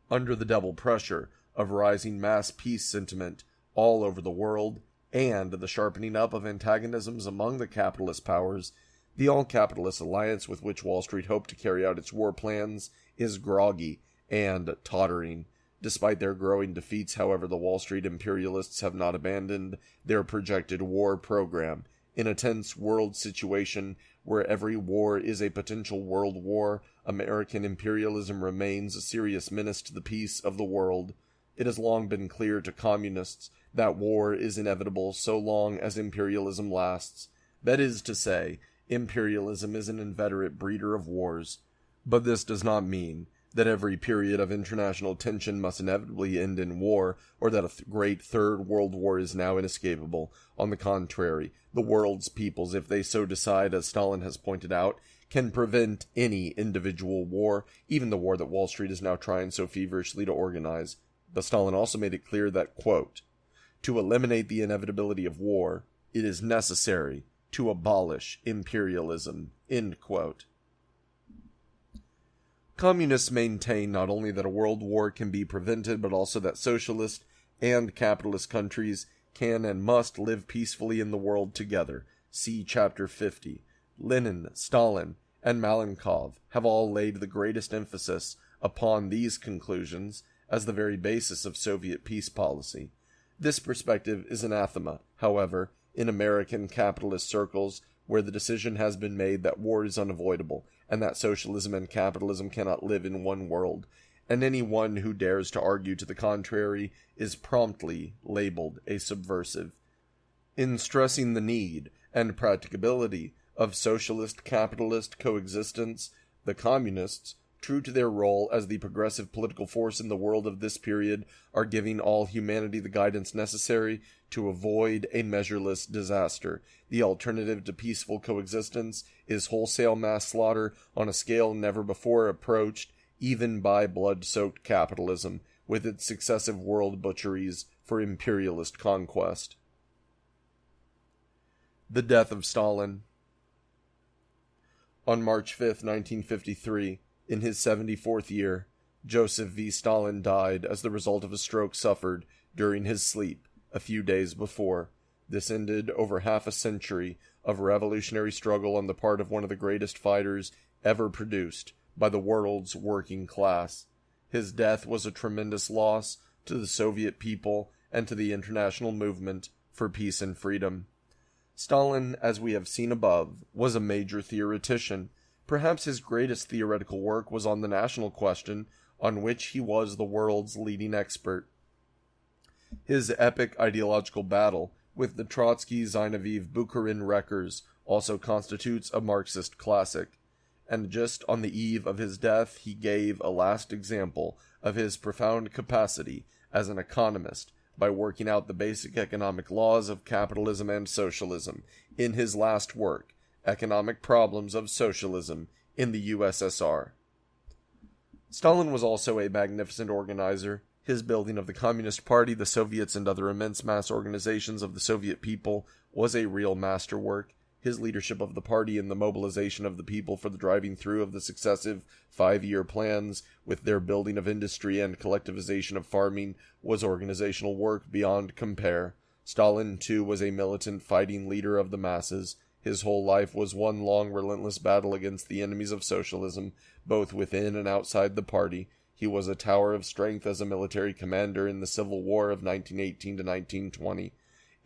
Under the double pressure of rising mass peace sentiment all over the world, and the sharpening up of antagonisms among the capitalist powers, the all-capitalist alliance with which Wall Street hoped to carry out its war plans is groggy and tottering. Despite their growing defeats, however, the Wall Street imperialists have not abandoned their projected war program. In a tense world situation where every war is a potential world war, American imperialism remains a serious menace to the peace of the world. It has long been clear to communists that war is inevitable so long as imperialism lasts. That is to say, imperialism is an inveterate breeder of wars. But this does not mean that every period of international tension must inevitably end in war, or that a great Third World War is now inescapable. On the contrary, the world's peoples, if they so decide, as Stalin has pointed out, can prevent any individual war, even the war that Wall Street is now trying so feverishly to organize. But Stalin also made it clear that, quote, "To eliminate the inevitability of war, it is necessary to abolish imperialism," end quote. Communists maintain not only that a world war can be prevented, but also that socialist and capitalist countries can and must live peacefully in the world together. See Chapter 50. Lenin, Stalin, and Malenkov have all laid the greatest emphasis upon these conclusions as the very basis of Soviet peace policy. This perspective is anathema, however, in American capitalist circles, where the decision has been made that war is unavoidable, and that socialism and capitalism cannot live in one world, and anyone who dares to argue to the contrary is promptly labeled a subversive. In stressing the need and practicability of socialist-capitalist coexistence, the communists, true to their role as the progressive political force in the world of this period, are giving all humanity the guidance necessary to avoid a measureless disaster. The alternative to peaceful coexistence is wholesale mass slaughter on a scale never before approached, even by blood-soaked capitalism, with its successive world butcheries for imperialist conquest. The death of Stalin. On March 5, 1953, in his 74th year, Joseph V. Stalin died as the result of a stroke suffered during his sleep a few days before. This ended over half a century of revolutionary struggle on the part of one of the greatest fighters ever produced by the world's working class. His death was a tremendous loss to the Soviet people and to the international movement for peace and freedom. Stalin, as we have seen above, was a major theoretician. Perhaps his greatest theoretical work was on the national question, on which he was the world's leading expert. His epic ideological battle with the Trotsky-Zinoviev-Bukharin wreckers also constitutes a Marxist classic, and just on the eve of his death he gave a last example of his profound capacity as an economist by working out the basic economic laws of capitalism and socialism in his last work, Economic Problems of Socialism in the USSR. Stalin was also a magnificent organizer. His building of the Communist Party, the Soviets, and other immense mass organizations of the Soviet people was a real masterwork. His leadership of the party and the mobilization of the people for the driving through of the successive 5-year plans, with their building of industry and collectivization of farming, was organizational work beyond compare. Stalin, too, was a militant fighting leader of the masses. His whole life was one long, relentless battle against the enemies of socialism, both within and outside the party. He was a tower of strength as a military commander in the Civil War of 1918 to 1920.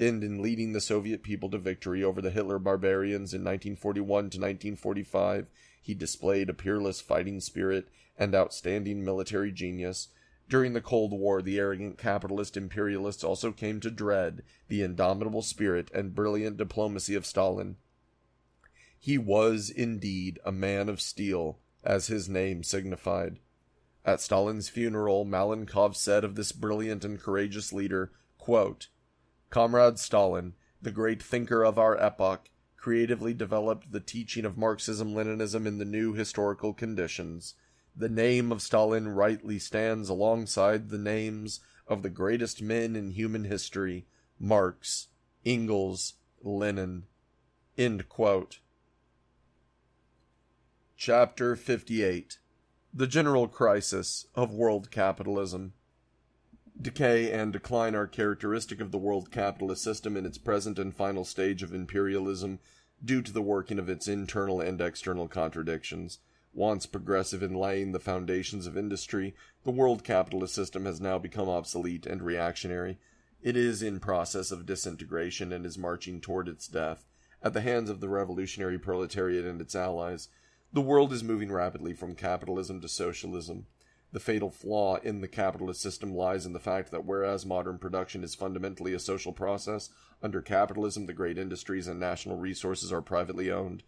And in leading the Soviet people to victory over the Hitler barbarians in 1941 to 1945, he displayed a peerless fighting spirit and outstanding military genius. During the Cold War, the arrogant capitalist imperialists also came to dread the indomitable spirit and brilliant diplomacy of Stalin. He was, indeed, a man of steel, as his name signified. At Stalin's funeral, Malenkov said of this brilliant and courageous leader, quote, "Comrade Stalin, the great thinker of our epoch, creatively developed the teaching of Marxism-Leninism in the new historical conditions. The name of Stalin rightly stands alongside the names of the greatest men in human history, Marx, Engels, Lenin." End quote. Chapter 58. The General Crisis of World Capitalism. Decay and decline are characteristic of the world capitalist system in its present and final stage of imperialism, due to the working of its internal and external contradictions. Once progressive in laying the foundations of industry, the world capitalist system has now become obsolete and reactionary. It is in process of disintegration and is marching toward its death. At the hands of the revolutionary proletariat and its allies, the world is moving rapidly from capitalism to socialism. The fatal flaw in the capitalist system lies in the fact that whereas modern production is fundamentally a social process, under capitalism the great industries and national resources are privately owned.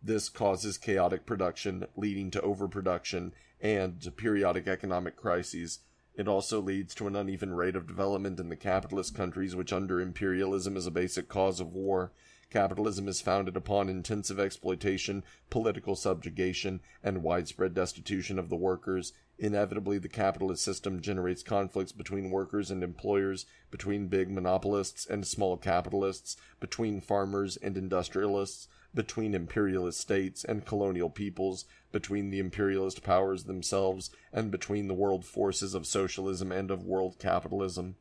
This causes chaotic production, leading to overproduction and to periodic economic crises. It also leads to an uneven rate of development in the capitalist countries, which under imperialism is a basic cause of war. Capitalism is founded upon intensive exploitation, political subjugation, and widespread destitution of the workers. Inevitably, the capitalist system generates conflicts between workers and employers, between big monopolists and small capitalists, between farmers and industrialists, between imperialist states and colonial peoples, between the imperialist powers themselves, and between the world forces of socialism and of world capitalism.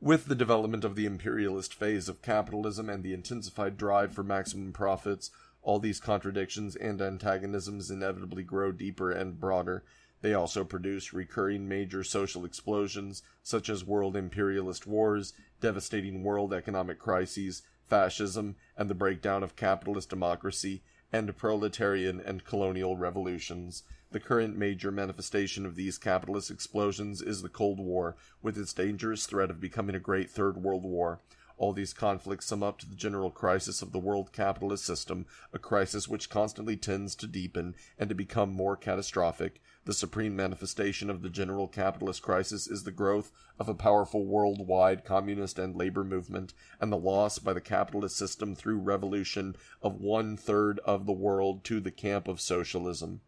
With the development of the imperialist phase of capitalism and the intensified drive for maximum profits, all these contradictions and antagonisms inevitably grow deeper and broader. They also produce recurring major social explosions, such as world imperialist wars, devastating world economic crises, fascism, and the breakdown of capitalist democracy, and proletarian and colonial revolutions. The current major manifestation of these capitalist explosions is the Cold War, with its dangerous threat of becoming a great Third World War. All these conflicts sum up to the general crisis of the world capitalist system, a crisis which constantly tends to deepen and to become more catastrophic. The supreme manifestation of the general capitalist crisis is the growth of a powerful worldwide communist and labor movement, and the loss by the capitalist system through revolution of 1/3 of the world to the camp of socialism.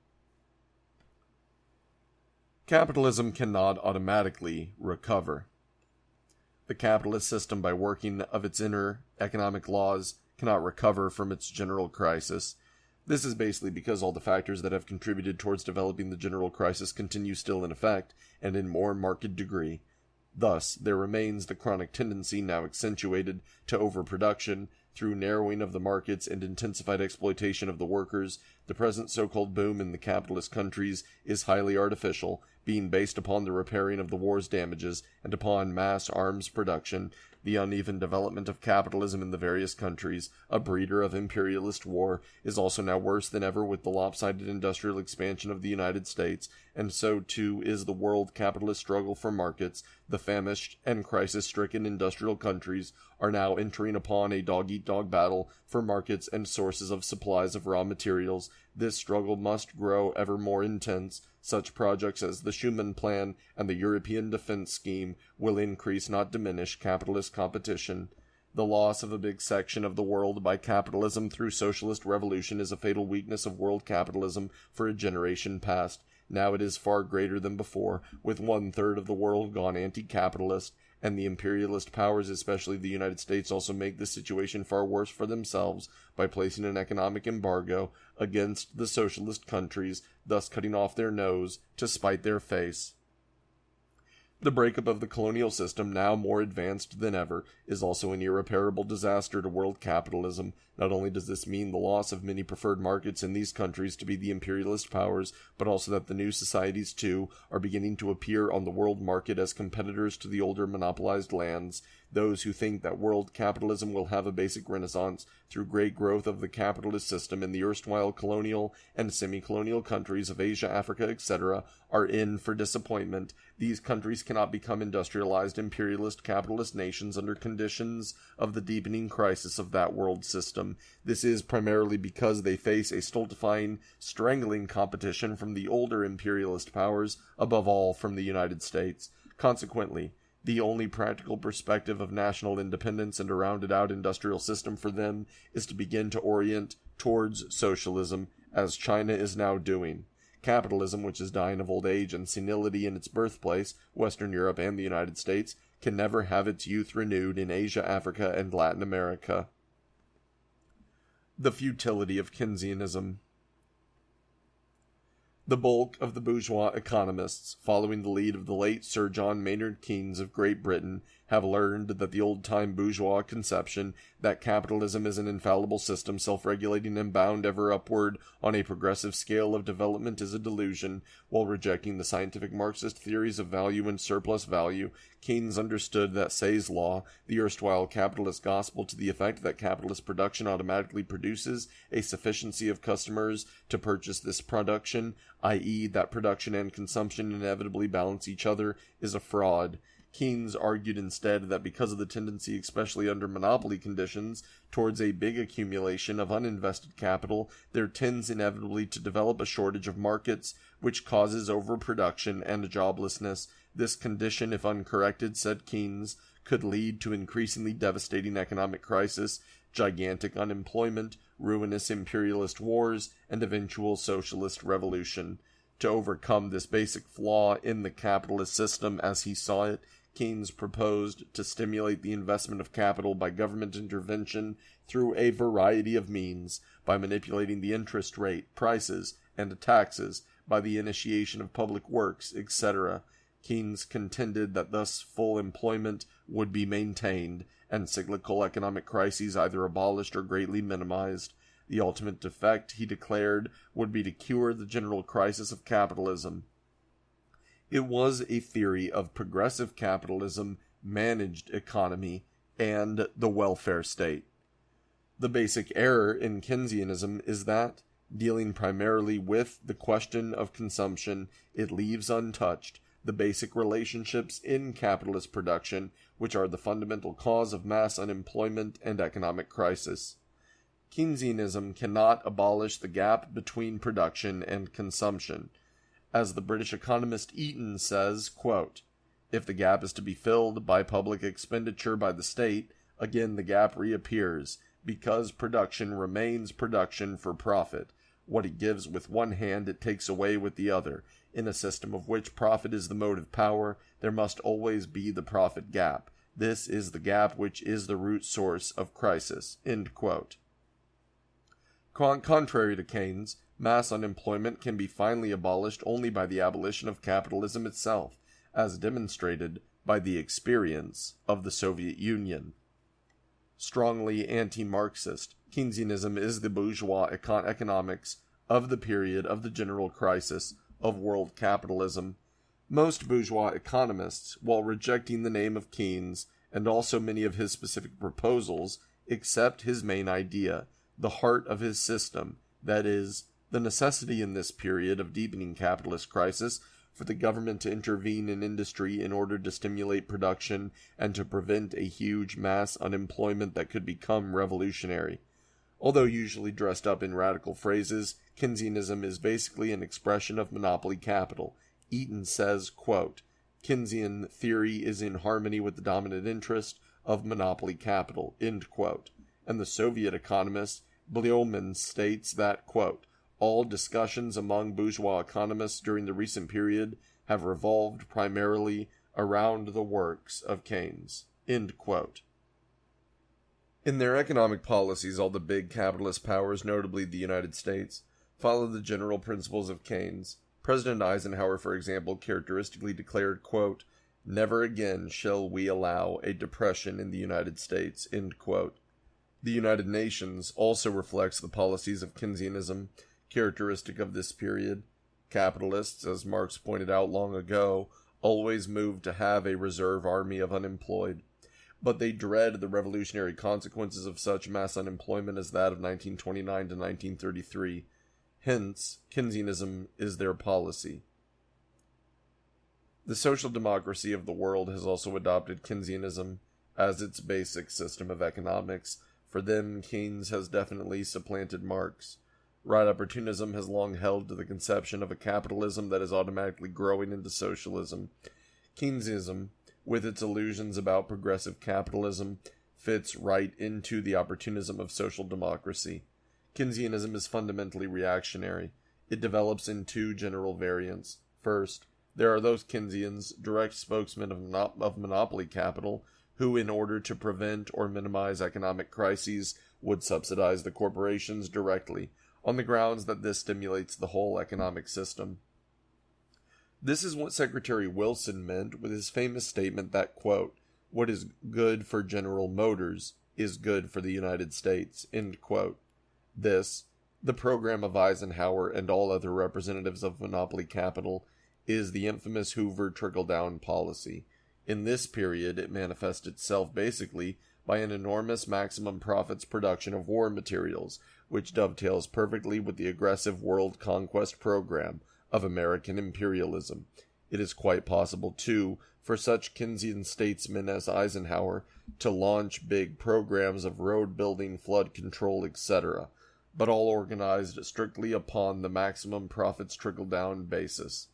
Capitalism cannot automatically recover. The capitalist system, by working of its inner economic laws, cannot recover from its general crisis. This is basically because all the factors that have contributed towards developing the general crisis continue still in effect, and in more marked degree. Thus, there remains the chronic tendency, now accentuated, to overproduction, through narrowing of the markets and intensified exploitation of the workers. The present so-called boom in the capitalist countries is highly artificial, being based upon the repairing of the war's damages and upon mass arms production. The uneven development of capitalism in the various countries, a breeder of imperialist war, is also now worse than ever with the lopsided industrial expansion of the United States, and so too is the world capitalist struggle for markets. The famished and crisis-stricken industrial countries are now entering upon a dog-eat-dog battle for markets and sources of supplies of raw materials. This struggle must grow ever more intense, Such projects as the Schuman Plan and the European Defense Scheme will increase, not diminish, capitalist competition. The loss of a big section of the world by capitalism through socialist revolution is a fatal weakness of world capitalism for a generation past. Now it is far greater than before, with 1/3 of the world gone anti-capitalist, and the imperialist powers, especially the United States, also make the situation far worse for themselves by placing an economic embargo against the socialist countries, thus cutting off their nose to spite their face. The breakup of the colonial system, now more advanced than ever, is also an irreparable disaster to world capitalism. Not only does this mean the loss of many preferred markets in these countries to be the imperialist powers, but also that the new societies, too, are beginning to appear on the world market as competitors to the older monopolized lands. Those who think that world capitalism will have a basic renaissance through great growth of the capitalist system in the erstwhile colonial and semi-colonial countries of Asia, Africa, etc., are in for disappointment. These countries cannot become industrialized imperialist capitalist nations under conditions of the deepening crisis of that world system. This is primarily because they face a stultifying, strangling competition from the older imperialist powers, above all from the United States. Consequently, the only practical perspective of national independence and a rounded-out industrial system for them is to begin to orient towards socialism, as China is now doing. Capitalism, which is dying of old age and senility in its birthplace, Western Europe and the United States, can never have its youth renewed in Asia, Africa, and Latin America. The futility of Keynesianism. The bulk of the bourgeois economists, following the lead of the late Sir John Maynard Keynes of Great Britain, have learned that the old-time bourgeois conception that capitalism is an infallible system, self-regulating and bound ever upward on a progressive scale of development is a delusion. While rejecting the scientific Marxist theories of value and surplus value, Keynes understood that Say's law, the erstwhile capitalist gospel to the effect that capitalist production automatically produces a sufficiency of customers to purchase this production, i.e. that production and consumption inevitably balance each other, is a fraud. Keynes argued instead that because of the tendency, especially under monopoly conditions, towards a big accumulation of uninvested capital, there tends inevitably to develop a shortage of markets, which causes overproduction and joblessness. This condition, if uncorrected, said Keynes, could lead to increasingly devastating economic crisis, gigantic unemployment, ruinous imperialist wars, and eventual socialist revolution. To overcome this basic flaw in the capitalist system as he saw it, Keynes proposed to stimulate the investment of capital by government intervention through a variety of means, by manipulating the interest rate, prices, and taxes, by the initiation of public works, etc. Keynes contended that thus full employment would be maintained, and cyclical economic crises either abolished or greatly minimized. The ultimate effect, he declared, would be to cure the general crisis of capitalism. It was a theory of progressive capitalism, managed economy, and the welfare state. The basic error in Keynesianism is that, dealing primarily with the question of consumption, it leaves untouched the basic relationships in capitalist production, which are the fundamental cause of mass unemployment and economic crisis. Keynesianism cannot abolish the gap between production and consumption. As the British economist Eaton says, quote, "If the gap is to be filled by public expenditure by the state, again the gap reappears, because production remains production for profit. What it gives with one hand it takes away with the other. In a system of which profit is the motive power, there must always be the profit gap. This is the gap which is the root source of crisis." End quote. Contrary to Keynes, mass unemployment can be finally abolished only by the abolition of capitalism itself, as demonstrated by the experience of the Soviet Union. Strongly anti-Marxist, Keynesianism is the bourgeois economics of the period of the general crisis of world capitalism. Most bourgeois economists, while rejecting the name of Keynes and also many of his specific proposals, accept his main idea, the heart of his system, that is, the necessity in this period of deepening capitalist crisis for the government to intervene in industry in order to stimulate production and to prevent a huge mass unemployment that could become revolutionary. Although usually dressed up in radical phrases, Keynesianism is basically an expression of monopoly capital. Eaton says, quote, Keynesian theory is in harmony with the dominant interest of monopoly capital, end quote. And the Soviet economist Blyomin states that, quote, all discussions among bourgeois economists during the recent period have revolved primarily around the works of Keynes, end quote. In their economic policies, all the big capitalist powers, notably the United States, follow the general principles of Keynes. President Eisenhower, for example, characteristically declared, quote, never again shall we allow a depression in the United States, end quote. The United Nations also reflects the policies of Keynesianism, characteristic of this period. Capitalists, as Marx pointed out long ago, always move to have a reserve army of unemployed, but they dread the revolutionary consequences of such mass unemployment as that of 1929 to 1933. Hence, Keynesianism is their policy. The social democracy of the world has also adopted Keynesianism as its basic system of economics. For them, Keynes has definitely supplanted Marx. Right opportunism has long held to the conception of a capitalism that is automatically growing into socialism. Keynesianism, with its illusions about progressive capitalism, fits right into the opportunism of social democracy. Keynesianism is fundamentally reactionary. It develops in two general variants. First, there are those Keynesians, direct spokesmen of monopoly capital, who, in order to prevent or minimize economic crises, would subsidize the corporations directly, on the grounds that this stimulates the whole economic system. This is what Secretary Wilson meant with his famous statement that, quote, what is good for General Motors is good for the United States, end quote. This, the program of Eisenhower and all other representatives of monopoly capital, is the infamous Hoover trickle-down policy. In this period, it manifests itself basically by an enormous maximum profits production of war materials, which dovetails perfectly with the aggressive world conquest program of American imperialism. It is quite possible, too, for such Keynesian statesmen as Eisenhower to launch big programs of road building, flood control, etc., but all organized strictly upon the maximum profits trickle-down basis.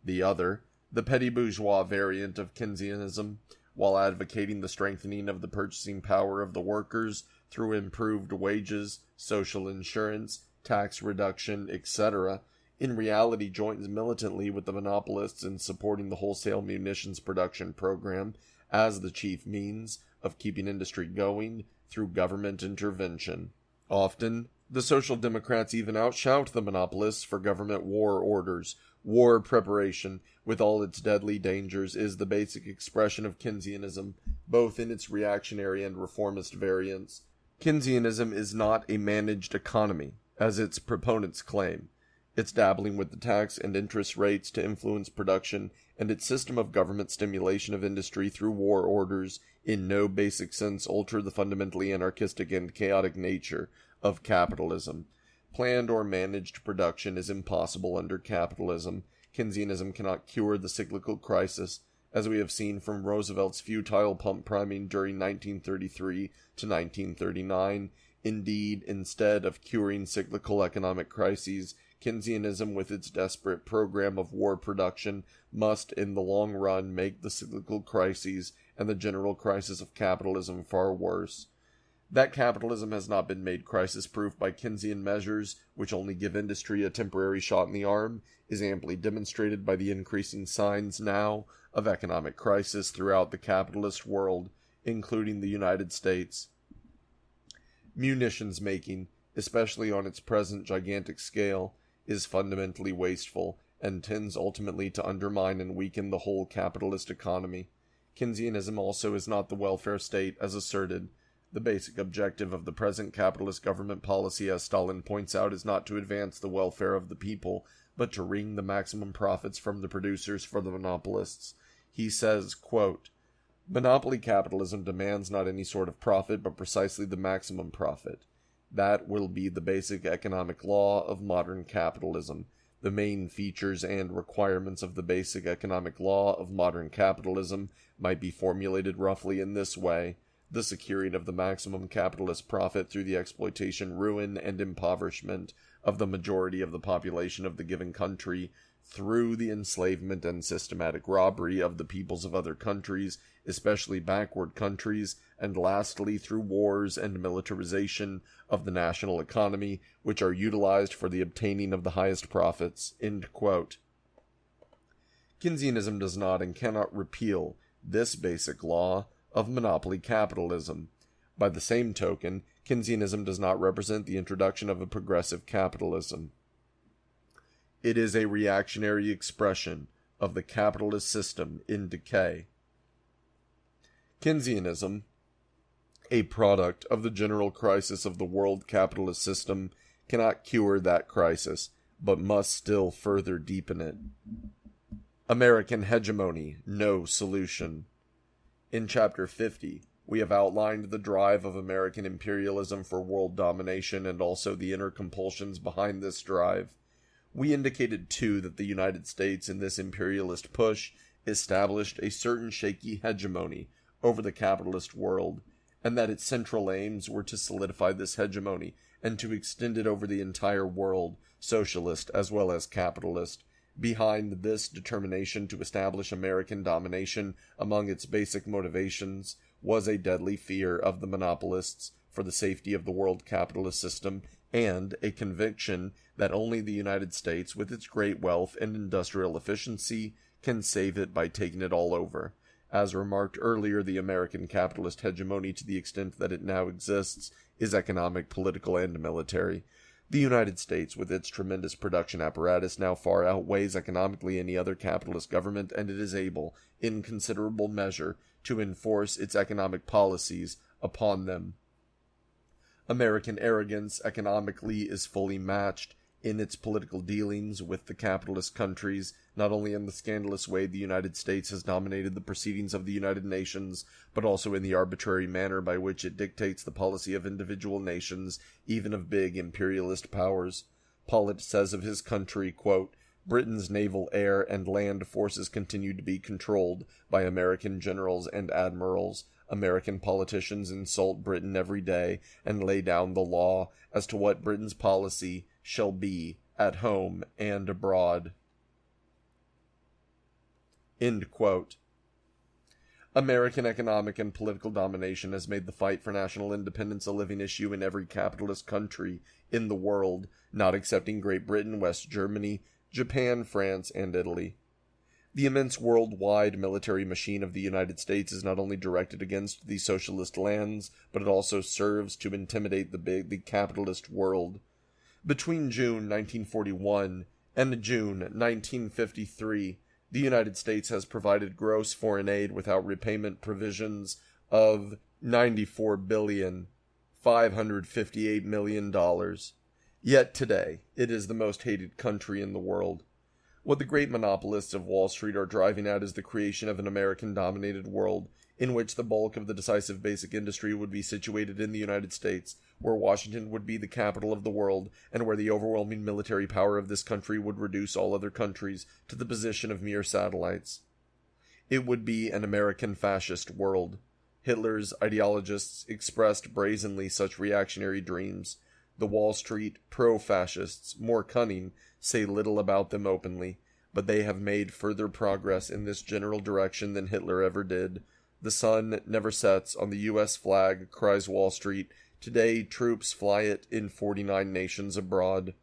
The other, the petty bourgeois variant of Keynesianism, while advocating the strengthening of the purchasing power of the workers through improved wages, social insurance, tax reduction, etc., in reality joins militantly with the monopolists in supporting the wholesale munitions production program as the chief means of keeping industry going through government intervention. Often, the Social Democrats even outshout the monopolists for government war orders. War preparation, with all its deadly dangers, is the basic expression of Keynesianism, both in its reactionary and reformist variants. Keynesianism is not a managed economy, as its proponents claim. Its dabbling with the tax and interest rates to influence production, and its system of government stimulation of industry through war orders, in no basic sense alter the fundamentally anarchistic and chaotic nature of capitalism. Planned or managed production is impossible under capitalism. Keynesianism cannot cure the cyclical crisis, as we have seen from Roosevelt's futile pump priming during 1933 to 1939. Indeed, instead of curing cyclical economic crises, Keynesianism, with its desperate program of war production, must in the long run make the cyclical crises and the general crisis of capitalism far worse. That capitalism has not been made crisis-proof by Keynesian measures, which only give industry a temporary shot in the arm, is amply demonstrated by the increasing signs now of economic crisis throughout the capitalist world, including the United States. Munitions making, especially on its present gigantic scale, is fundamentally wasteful and tends ultimately to undermine and weaken the whole capitalist economy. Keynesianism also is not the welfare state as asserted. The basic objective of the present capitalist government policy, as Stalin points out, is not to advance the welfare of the people, but to wring the maximum profits from the producers for the monopolists. He says, quote, monopoly capitalism demands not any sort of profit, but precisely the maximum profit. That will be the basic economic law of modern capitalism. The main features and requirements of the basic economic law of modern capitalism might be formulated roughly in this way. the securing of the maximum capitalist profit through the exploitation, ruin, and impoverishment of the majority of the population of the given country, through the enslavement and systematic robbery of the peoples of other countries, especially backward countries, and lastly through wars and militarization of the national economy, which are utilized for the obtaining of the highest profits." End quote. Keynesianism does not and cannot repeal this basic law of monopoly capitalism. By the same token, Keynesianism does not represent the introduction of a progressive capitalism. It is a reactionary expression of the capitalist system in decay. Keynesianism, a product of the general crisis of the world capitalist system, cannot cure that crisis, but must still further deepen it. American hegemony, no solution. In Chapter 50, we have outlined the drive of American imperialism for world domination and also the inner compulsions behind this drive. We indicated, too, that the United States in this imperialist push established a certain shaky hegemony over the capitalist world, and that its central aims were to solidify this hegemony and to extend it over the entire world, socialist as well as capitalist. Behind this determination to establish American domination, among its basic motivations, was a deadly fear of the monopolists for the safety of the world capitalist system, and a conviction that only the United States, with its great wealth and industrial efficiency, can save it by taking it all over. As remarked earlier, the American capitalist hegemony, to the extent that it now exists, is economic, political, and military. The United States, with its tremendous production apparatus, now far outweighs economically any other capitalist government, and it is able, in considerable measure, to enforce its economic policies upon them. American arrogance economically is fully matched in its political dealings with the capitalist countries, not only in the scandalous way the United States has dominated the proceedings of the United Nations, but also in the arbitrary manner by which it dictates the policy of individual nations, even of big imperialist powers. Pollitt says of his country, quote, "Britain's naval, air, and land forces continue to be controlled by American generals and admirals. American politicians insult Britain every day and lay down the law as to what Britain's policy shall be at home and abroad." End quote. American economic and political domination has made the fight for national independence a living issue in every capitalist country in the world, not excepting Great Britain, West Germany, Japan, France, and Italy. The immense worldwide military machine of the United States is not only directed against the socialist lands, but it also serves to intimidate the capitalist world. Between June 1941 and June 1953, the United States has provided gross foreign aid without repayment provisions of $94,558,000,000. Yet today, it is the most hated country in the world. What the great monopolists of Wall Street are driving at is the creation of an American-dominated world, in which the bulk of the decisive basic industry would be situated in the United States, where Washington would be the capital of the world, and where the overwhelming military power of this country would reduce all other countries to the position of mere satellites. It would be an American fascist world. Hitler's ideologists expressed brazenly such reactionary dreams. The Wall Street pro-fascists, more cunning, say little about them openly, but they have made further progress in this general direction than Hitler ever did. "The sun never sets on the U.S. flag," cries Wall Street. "Today, troops fly it in 49 nations abroad."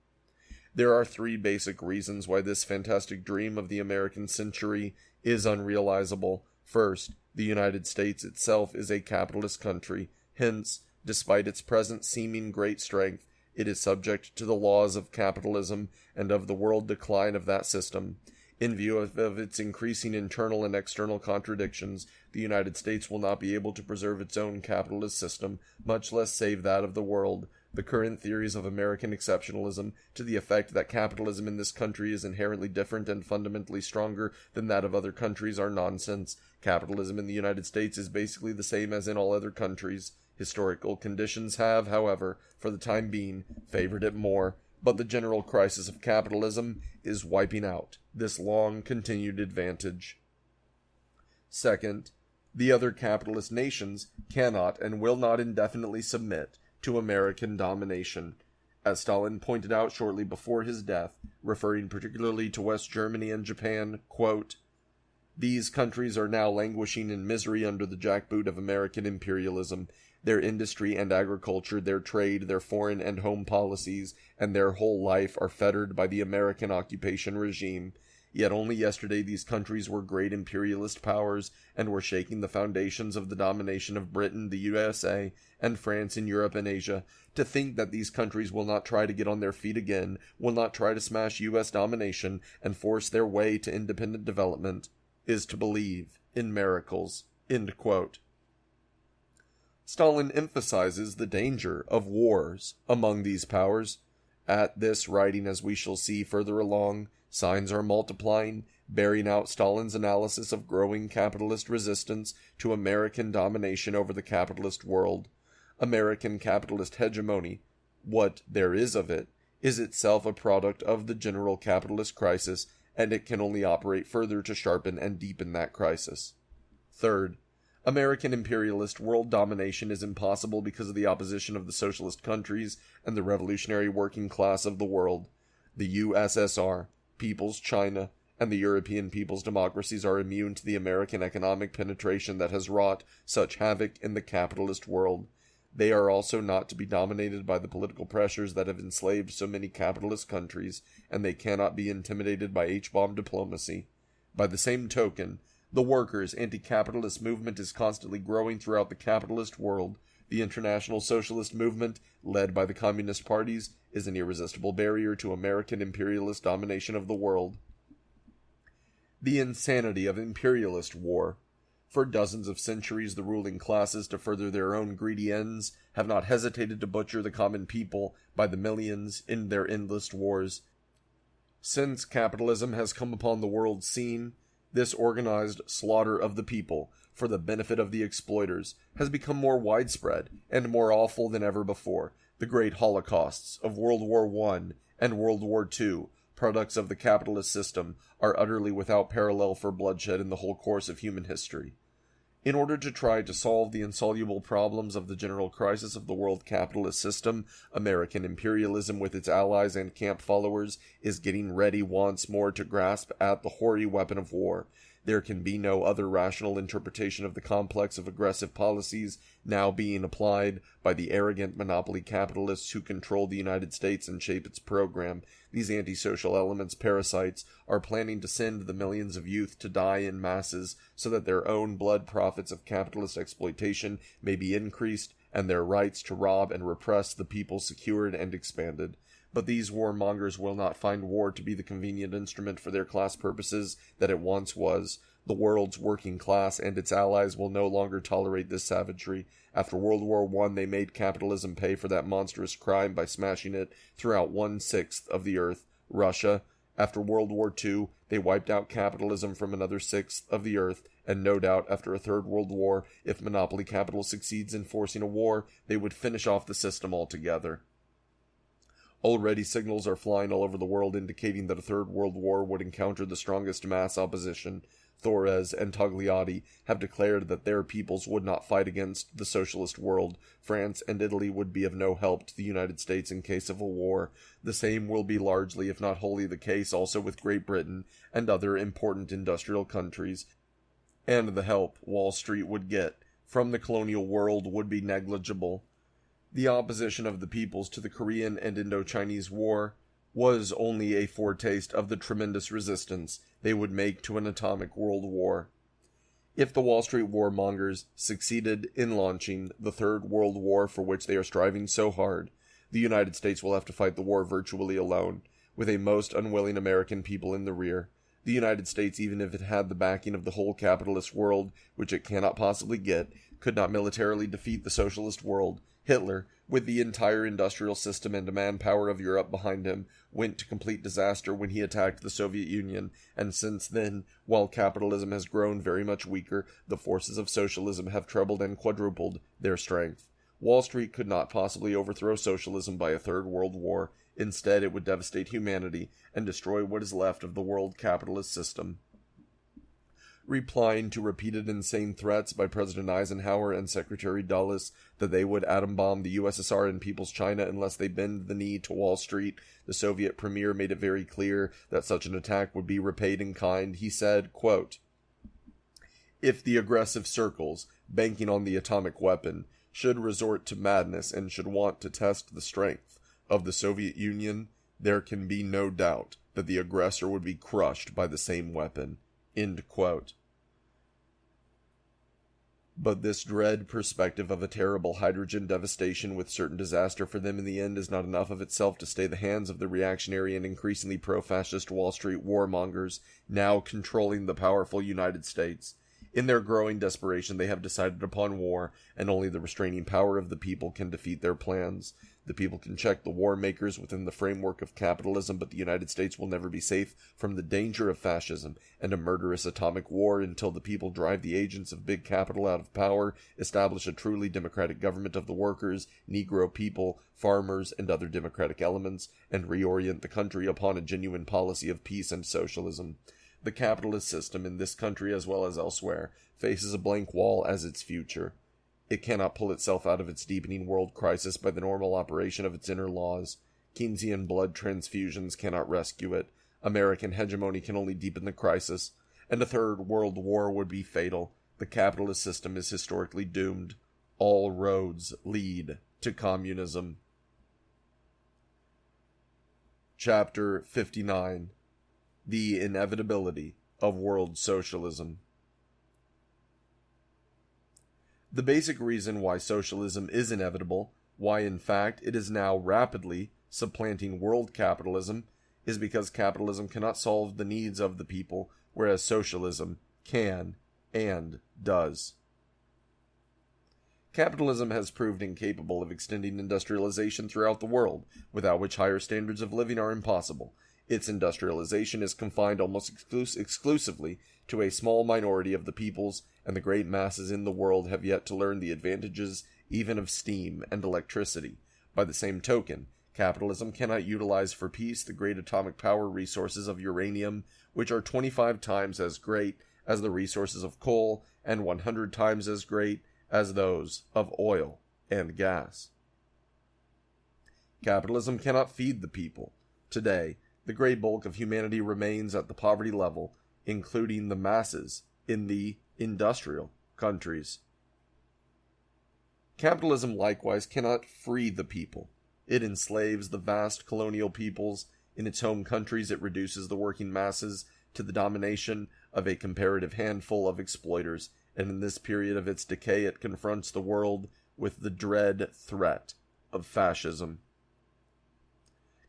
There are three basic reasons why this fantastic dream of the American century is unrealizable. First, the United States itself is a capitalist country. Hence, despite its present seeming great strength, it is subject to the laws of capitalism and of the world decline of that system. In view of its increasing internal and external contradictions, the United States will not be able to preserve its own capitalist system, much less save that of the world. The current theories of American exceptionalism, to the effect that capitalism in this country is inherently different and fundamentally stronger than that of other countries, are nonsense. Capitalism in the United States is basically the same as in all other countries. Historical conditions have, however, for the time being, favored it more, but the general crisis of capitalism is wiping out this long-continued advantage. Second, The other capitalist nations cannot and will not indefinitely submit to American domination. As Stalin pointed out shortly before his death, referring particularly to West Germany and Japan, quote, "These countries are now languishing in misery under the jackboot of American imperialism. Their industry and agriculture, their trade, their foreign and home policies, and their whole life are fettered by the American occupation regime. Yet only yesterday these countries were great imperialist powers and were shaking the foundations of the domination of Britain, the USA, and France in Europe and Asia. To think that these countries will not try to get on their feet again, will not try to smash US domination and force their way to independent development, is to believe in miracles." End quote. Stalin emphasizes the danger of wars among these powers. At this writing, as we shall see further along, signs are multiplying, bearing out Stalin's analysis of growing capitalist resistance to American domination over the capitalist world. American capitalist hegemony, what there is of it, is itself a product of the general capitalist crisis, and it can only operate further to sharpen and deepen that crisis. Third, American imperialist world domination is impossible because of the opposition of the socialist countries and the revolutionary working class of the world. The USSR, People's China, and the European people's democracies are immune to the American economic penetration that has wrought such havoc in the capitalist world. They are also not to be dominated by the political pressures that have enslaved so many capitalist countries, and they cannot be intimidated by H-bomb diplomacy. By the same token, the workers' anti-capitalist movement is constantly growing throughout the capitalist world. The international socialist movement, led by the communist parties, is an irresistible barrier to American imperialist domination of the world. The insanity of imperialist war. For dozens of centuries, the ruling classes, to further their own greedy ends, have not hesitated to butcher the common people by the millions in their endless wars. Since capitalism has come upon the world scene, this organized slaughter of the people, for the benefit of the exploiters, has become more widespread and more awful than ever before. The great holocausts of World War I and World War II, products of the capitalist system, are utterly without parallel for bloodshed in the whole course of human history. In order to try to solve the insoluble problems of the general crisis of the world capitalist system, American imperialism with its allies and camp followers is getting ready once more to grasp at the hoary weapon of war. There can be no other rational interpretation of the complex of aggressive policies now being applied by the arrogant monopoly capitalists who control the United States and shape its program. These antisocial elements, parasites, are planning to send the millions of youth to die in masses so that their own blood profits of capitalist exploitation may be increased and their rights to rob and repress the people secured and expanded. But these warmongers will not find war to be the convenient instrument for their class purposes that it once was. The world's working class and its allies will no longer tolerate this savagery. After World War I, they made capitalism pay for that monstrous crime by smashing it throughout 1/6 of the earth, Russia. After World War II, they wiped out capitalism from another 1/6 of the earth, and no doubt after a third world war, if monopoly capital succeeds in forcing a war, they would finish off the system altogether. Already signals are flying all over the world indicating that a third world war would encounter the strongest mass opposition. Thorez and Togliatti have declared that their peoples would not fight against the socialist world. France and Italy would be of no help to the United States in case of a war. The same will be largely, if not wholly, the case also with Great Britain and other important industrial countries. And the help Wall Street would get from the colonial world would be negligible. The opposition of the peoples to the Korean and Indo-Chinese War was only a foretaste of the tremendous resistance they would make to an atomic world war. If the Wall Street warmongers succeeded in launching the Third World War for which they are striving so hard, the United States will have to fight the war virtually alone, with a most unwilling American people in the rear. The United States, even if it had the backing of the whole capitalist world, which it cannot possibly get, could not militarily defeat the socialist world. Hitler, with the entire industrial system and manpower of Europe behind him, went to complete disaster when he attacked the Soviet Union, and since then, while capitalism has grown very much weaker, the forces of socialism have trebled and quadrupled their strength. Wall Street could not possibly overthrow socialism by a third world war. Instead, it would devastate humanity and destroy what is left of the world capitalist system. replying to repeated insane threats by President Eisenhower and Secretary Dulles that they would atom bomb the USSR and People's China unless they bend the knee to Wall Street. The Soviet premier made it very clear that such an attack would be repaid in kind. He said, quote, "If the aggressive circles, banking on the atomic weapon, should resort to madness and should want to test the strength of the Soviet Union, there can be no doubt that the aggressor would be crushed by the same weapon." End quote. But this dread perspective of a terrible hydrogen devastation with certain disaster for them in the end is not enough of itself to stay the hands of the reactionary and increasingly pro-fascist Wall Street warmongers now controlling the powerful United States. In their growing desperation, they have decided upon war, and only the restraining power of the people can defeat their plans. The people can check the war makers within the framework of capitalism, but the United States will never be safe from the danger of fascism and a murderous atomic war until the people drive the agents of big capital out of power, establish a truly democratic government of the workers, Negro people, farmers, and other democratic elements, and reorient the country upon a genuine policy of peace and socialism. The capitalist system in this country as well as elsewhere faces a blank wall as its future. It cannot pull itself out of its deepening world crisis by the normal operation of its inner laws. Keynesian blood transfusions cannot rescue it. American hegemony can only deepen the crisis, and a third world war would be fatal. The capitalist system is historically doomed. All roads lead to communism. Chapter 59. The Inevitability of World Socialism. The basic reason why socialism is inevitable, why in fact it is now rapidly supplanting world capitalism, is because capitalism cannot solve the needs of the people, whereas socialism can and does. Capitalism has proved incapable of extending industrialization throughout the world, without which higher standards of living are impossible. Its industrialization is confined almost exclusively to a small minority of the peoples, and the great masses in the world have yet to learn the advantages even of steam and electricity. By the same token, capitalism cannot utilize for peace the great atomic power resources of uranium, which are 25 times as great as the resources of coal and 100 times as great as those of oil and gas. Capitalism cannot feed the people. Today, the great bulk of humanity remains at the poverty level, including the masses in the industrial countries. Capitalism likewise cannot free the people. It enslaves the vast colonial peoples. In its home countries, it reduces the working masses to the domination of a comparative handful of exploiters, and in this period of its decay it confronts the world with the dread threat of fascism.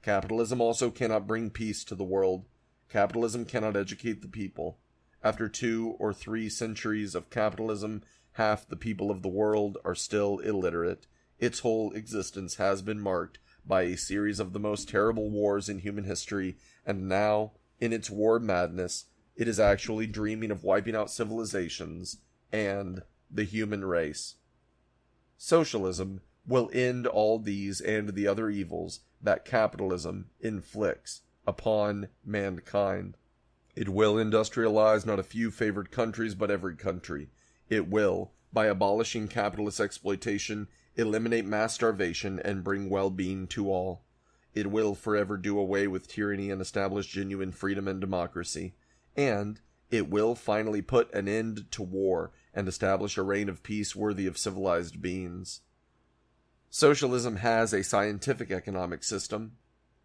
Capitalism also cannot bring peace to the world. Capitalism cannot educate the people. After 2 or 3 centuries of capitalism, half the people of the world are still illiterate. Its whole existence has been marked by a series of the most terrible wars in human history, and now, in its war madness, it is actually dreaming of wiping out civilizations and the human race. Socialism will end all these and the other evils that capitalism inflicts upon mankind. It will industrialize not a few favored countries, but every country. It will, by abolishing capitalist exploitation, eliminate mass starvation and bring well-being to all. It will forever do away with tyranny and establish genuine freedom and democracy. And it will finally put an end to war and establish a reign of peace worthy of civilized beings. Socialism has a scientific economic system,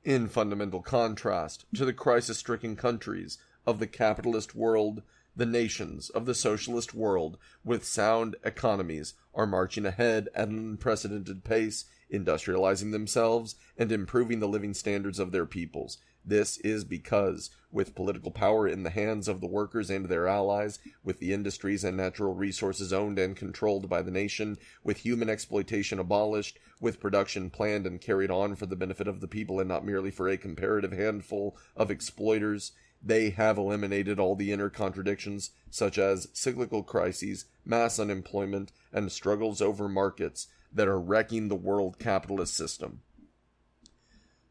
in fundamental contrast to the crisis-stricken countries of the capitalist world. The nations of the socialist world, with sound economies, are marching ahead at an unprecedented pace, industrializing themselves and improving the living standards of their peoples. This is because, with political power in the hands of the workers and their allies, with the industries and natural resources owned and controlled by the nation, with human exploitation abolished, with production planned and carried on for the benefit of the people and not merely for a comparative handful of exploiters, they have eliminated all the inner contradictions, such as cyclical crises, mass unemployment, and struggles over markets that are wrecking the world capitalist system.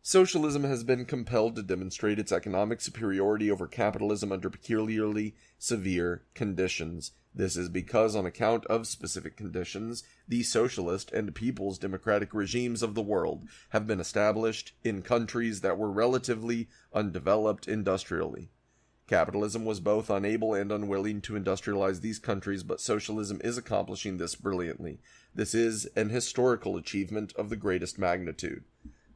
Socialism has been compelled to demonstrate its economic superiority over capitalism under peculiarly severe conditions. This is because, on account of specific conditions, the socialist and people's democratic regimes of the world have been established in countries that were relatively undeveloped industrially. Capitalism was both unable and unwilling to industrialize these countries, but socialism is accomplishing this brilliantly. This is an historical achievement of the greatest magnitude.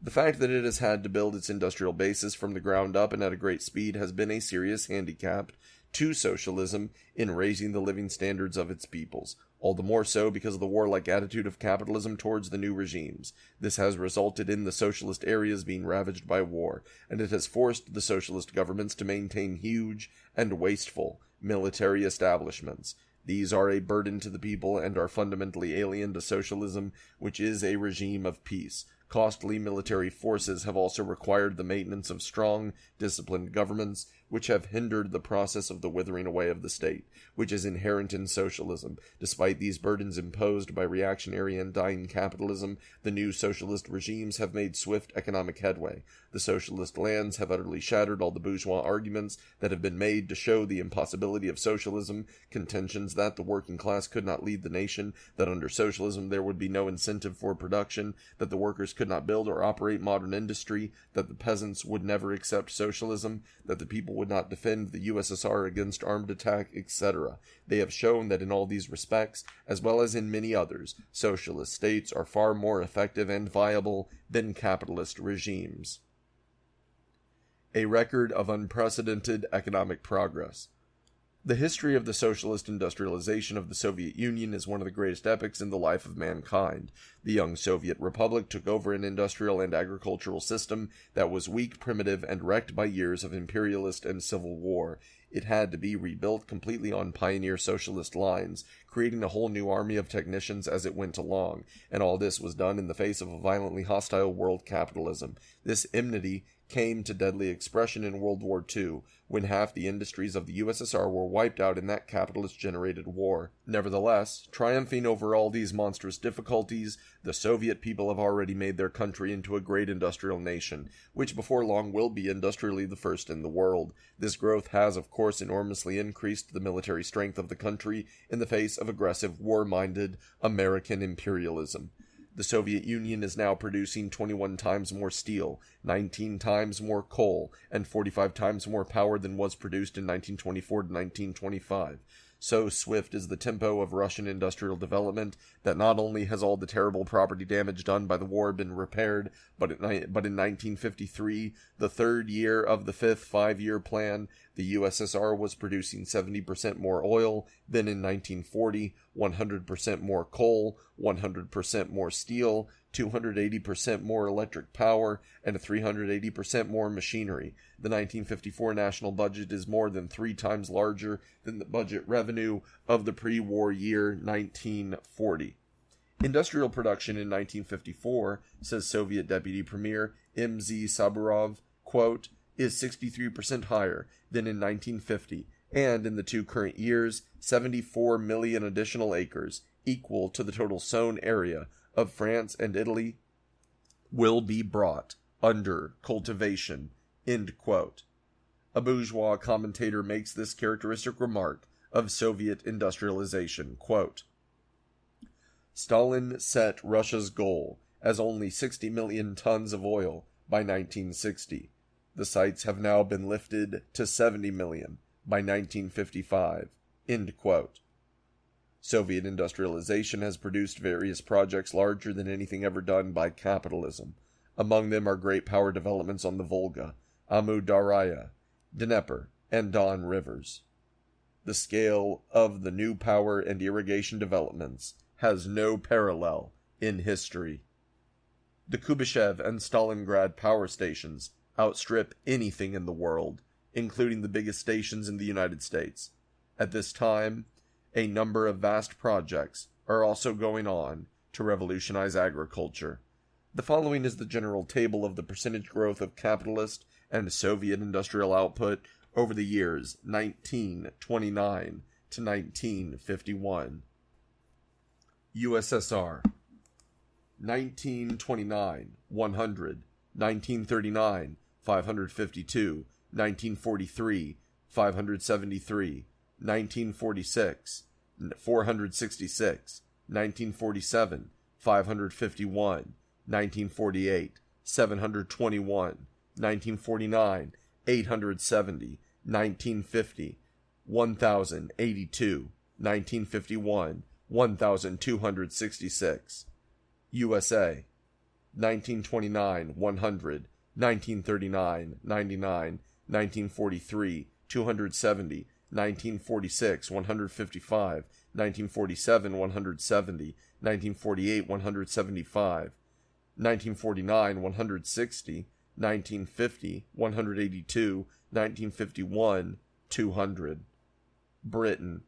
The fact that it has had to build its industrial basis from the ground up and at a great speed has been a serious handicap to socialism in raising the living standards of its peoples, all the more so because of the warlike attitude of capitalism towards the new regimes. This has resulted in the socialist areas being ravaged by war, and it has forced the socialist governments to maintain huge and wasteful military establishments. These are a burden to the people and are fundamentally alien to socialism, which is a regime of peace. Costly military forces have also required the maintenance of strong, disciplined governments, which have hindered the process of the withering away of the state, which is inherent in socialism. Despite these burdens imposed by reactionary and dying capitalism, the new socialist regimes have made swift economic headway. The socialist lands have utterly shattered all the bourgeois arguments that have been made to show the impossibility of socialism, contentions that the working class could not lead the nation, that under socialism there would be no incentive for production, that the workers could not build or operate modern industry, that the peasants would never accept socialism, that the people would not defend the USSR against armed attack, etc. They have shown that in all these respects, as well as in many others, socialist states are far more effective and viable than capitalist regimes. A record of unprecedented economic progress. The history of the socialist industrialization of the Soviet Union is one of the greatest epochs in the life of mankind. The young Soviet Republic took over an industrial and agricultural system that was weak, primitive, and wrecked by years of imperialist and civil war. It had to be rebuilt completely on pioneer socialist lines, creating a whole new army of technicians as it went along, and all this was done in the face of a violently hostile world capitalism. This enmity came to deadly expression in World War II, when half the industries of the USSR were wiped out in that capitalist-generated war. Nevertheless, triumphing over all these monstrous difficulties, the Soviet people have already made their country into a great industrial nation, which before long will be industrially the first in the world. This growth has, of course, enormously increased the military strength of the country in the face of aggressive, war-minded American imperialism. The Soviet Union is now producing 21 times more steel, 19 times more coal, and 45 times more power than was produced in 1924 to 1925. So swift is the tempo of Russian industrial development that not only has all the terrible property damage done by the war been repaired, but in 1953, the third year of the fifth five-year plan, the USSR was producing 70% more oil than in 1940, 100% more coal, 100% more steel, 280% more electric power, and 380% more machinery. The 1954 national budget is more than 3 times larger than the budget revenue of the pre-war year 1940. Industrial production in 1954, says Soviet Deputy Premier M.Z. Saburov, quote, is 63% higher than in 1950, and in the 2 current years, 74 million additional acres, equal to the total sown area of France and Italy, will be brought under cultivation, end quote. A bourgeois commentator makes this characteristic remark of Soviet industrialization, quote, Stalin set Russia's goal as only 60 million tons of oil by 1960. The sights have now been lifted to 70 million by 1955, end quote. Soviet industrialization has produced various projects larger than anything ever done by capitalism. Among them are great power developments on the Volga, Amu Darya, Dnieper, and Don rivers. The scale of the new power and irrigation developments has no parallel in history. The Kubyshev and Stalingrad power stations outstrip anything in the world, including the biggest stations in the United States. At this time, a number of vast projects are also going on to revolutionize agriculture. The following is the general table of the percentage growth of capitalist and Soviet industrial output over the years 1929 to 1951. USSR 1929 100 1939, 552, 1943, 573, 1946, 466, 1947, 551, 1948, 721, 1949, 870, 1950, 1082, 1951, 1266. USA, 1929, 100, 1939, 99, 1943, 270, 1946, 155, 1947, 170, 1948, 175, 1949, 160, 1950, 182, 1951, 200. Britain,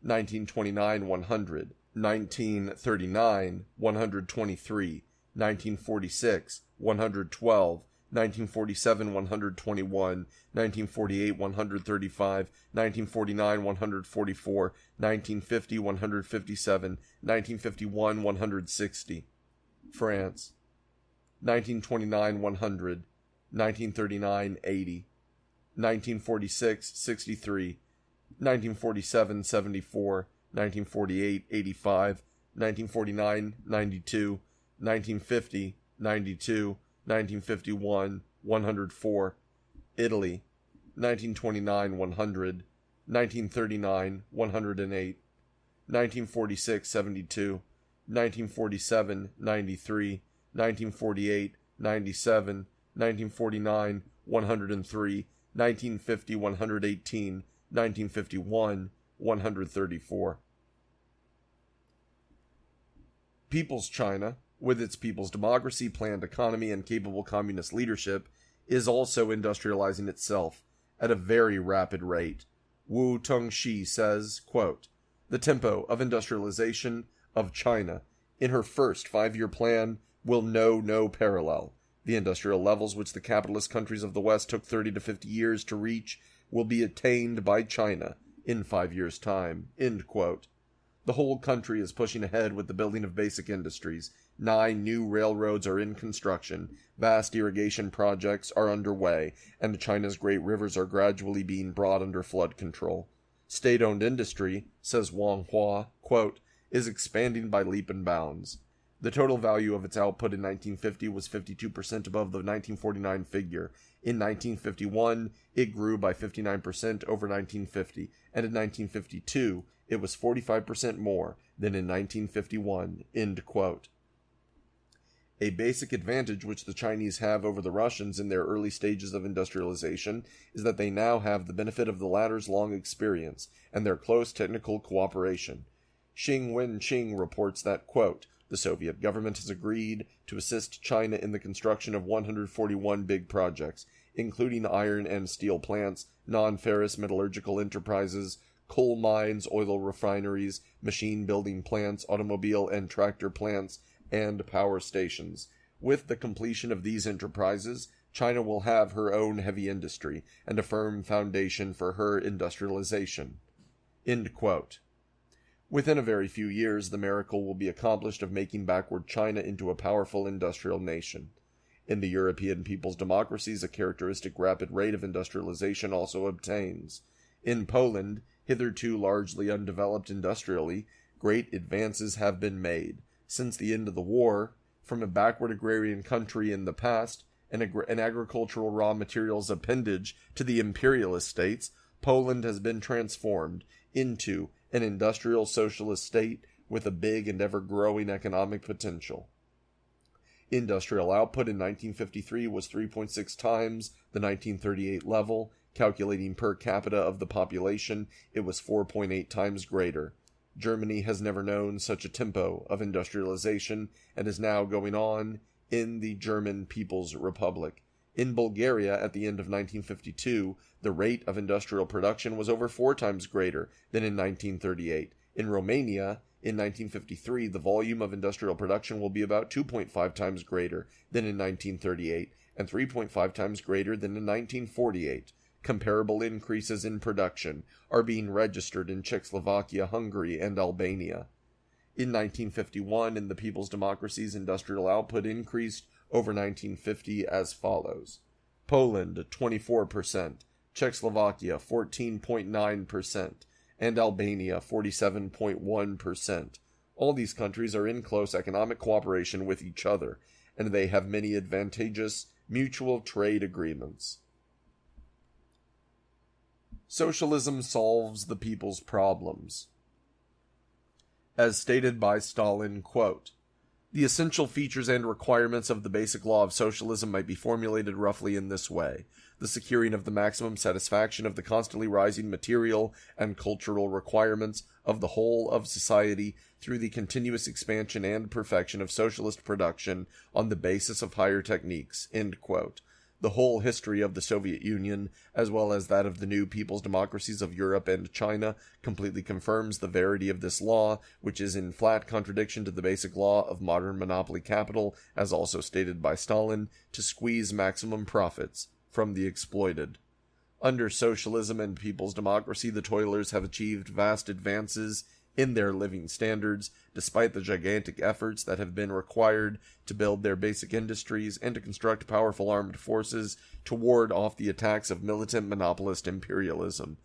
1929, 100, 1939, 123, 1946, 112, 1947, 121, 1948, 135, 1949, 144, 1950, 157, 1951, 160. France, 1929, 100, 1939, 80, 1946, 63, 1947, 74, 1948, 85, 1949, 92, 1950, 92, 1951, 104. Italy, 1929, 100, 1939, 108, 1946, 72, 1947, 93, 1948, 97, 1949, 103, 1950, 118, 1951, 134. People's China, with its people's democracy, planned economy, and capable communist leadership, is also industrializing itself at a very rapid rate. Wu Tongxi says, quote, "The tempo of industrialization of China in her first 5-year plan will know no parallel. The industrial levels which the capitalist countries of the West took 30 to 50 years to reach will be attained by China in 5 years' time." End quote. The whole country is pushing ahead with the building of basic industries. 9 new railroads are in construction, vast irrigation projects are underway, and China's great rivers are gradually being brought under flood control. State-owned industry, says Wang Hua, quote, "is expanding by leap and bounds. The total value of its output in 1950 was 52% above the 1949 figure. In 1951, it grew by 59% over 1950, and in 1952, it was 45% more than in 1951, end quote. A basic advantage which the Chinese have over the Russians in their early stages of industrialization is that they now have the benefit of the latter's long experience and their close technical cooperation. Xing Wenqing reports that, quote, "The Soviet government has agreed to assist China in the construction of 141 big projects, including iron and steel plants, non-ferrous metallurgical enterprises, coal mines, oil refineries, machine-building plants, automobile and tractor plants, and power stations. With the completion of these enterprises, China will have her own heavy industry and a firm foundation for her industrialization." End quote. Within a very few years, the miracle will be accomplished of making backward China into a powerful industrial nation. In the European people's democracies, a characteristic rapid rate of industrialization also obtains. In Poland, hitherto largely undeveloped industrially, great advances have been made. Since the end of the war, from a backward agrarian country in the past, an agricultural raw materials appendage to the imperialist states, Poland has been transformed into an industrial socialist state with a big and ever-growing economic potential. Industrial output in 1953 was 3.6 times the 1938 level. Calculating per capita of the population, it was 4.8 times greater. Germany has never known such a tempo of industrialization and is now going on in the German People's Republic. In Bulgaria, at the end of 1952, the rate of industrial production was over 4 times greater than in 1938. In Romania, in 1953, the volume of industrial production will be about 2.5 times greater than in 1938, and 3.5 times greater than in 1948. Comparable increases in production are being registered in Czechoslovakia, Hungary, and Albania. In 1951, in the people's democracies, industrial output increased over 1950 as follows: Poland 24%, Czechoslovakia 14.9%, and Albania 47.1%. All these countries are in close economic cooperation with each other, and they have many advantageous mutual trade agreements. Socialism solves the people's problems. As stated by Stalin, quote, "The essential features and requirements of the basic law of socialism might be formulated roughly in this way: the securing of the maximum satisfaction of the constantly rising material and cultural requirements of the whole of society through the continuous expansion and perfection of socialist production on the basis of higher techniques." End quote. The whole history of the Soviet Union, as well as that of the new people's democracies of Europe and China, completely confirms the verity of this law, which is in flat contradiction to the basic law of modern monopoly capital, as also stated by Stalin, to squeeze maximum profits from the exploited. Under socialism and people's democracy, the toilers have achieved vast advances in their living standards, despite the gigantic efforts that have been required to build their basic industries and to construct powerful armed forces to ward off the attacks of militant monopolist imperialism.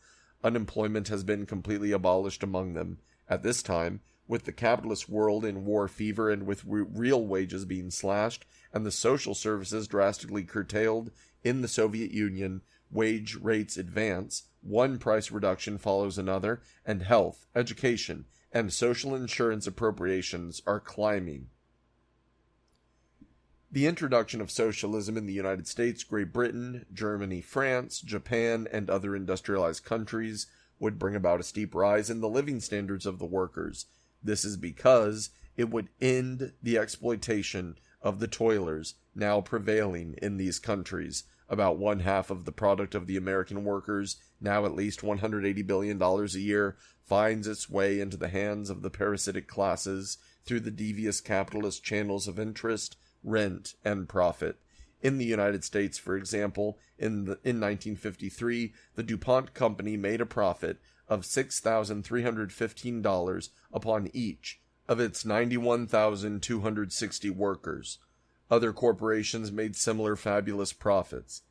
Unemployment has been completely abolished among them. At this time, with the capitalist world in war fever and with real wages being slashed and the social services drastically curtailed in the Soviet Union, wage rates advance, one price reduction follows another, and health, education, and social insurance appropriations are climbing. The introduction of socialism in the United States, Great Britain, Germany, France, Japan, and other industrialized countries would bring about a steep rise in the living standards of the workers. This is because it would end the exploitation of the toilers now prevailing in these countries. About one half of the product of the American workers, now at least $180 billion a year, finds its way into the hands of the parasitic classes through the devious capitalist channels of interest, rent, and profit. In the United States, for example, in 1953, the DuPont Company made a profit of $6,315 upon each of its 91,260 workers. Other corporations made similar fabulous profits.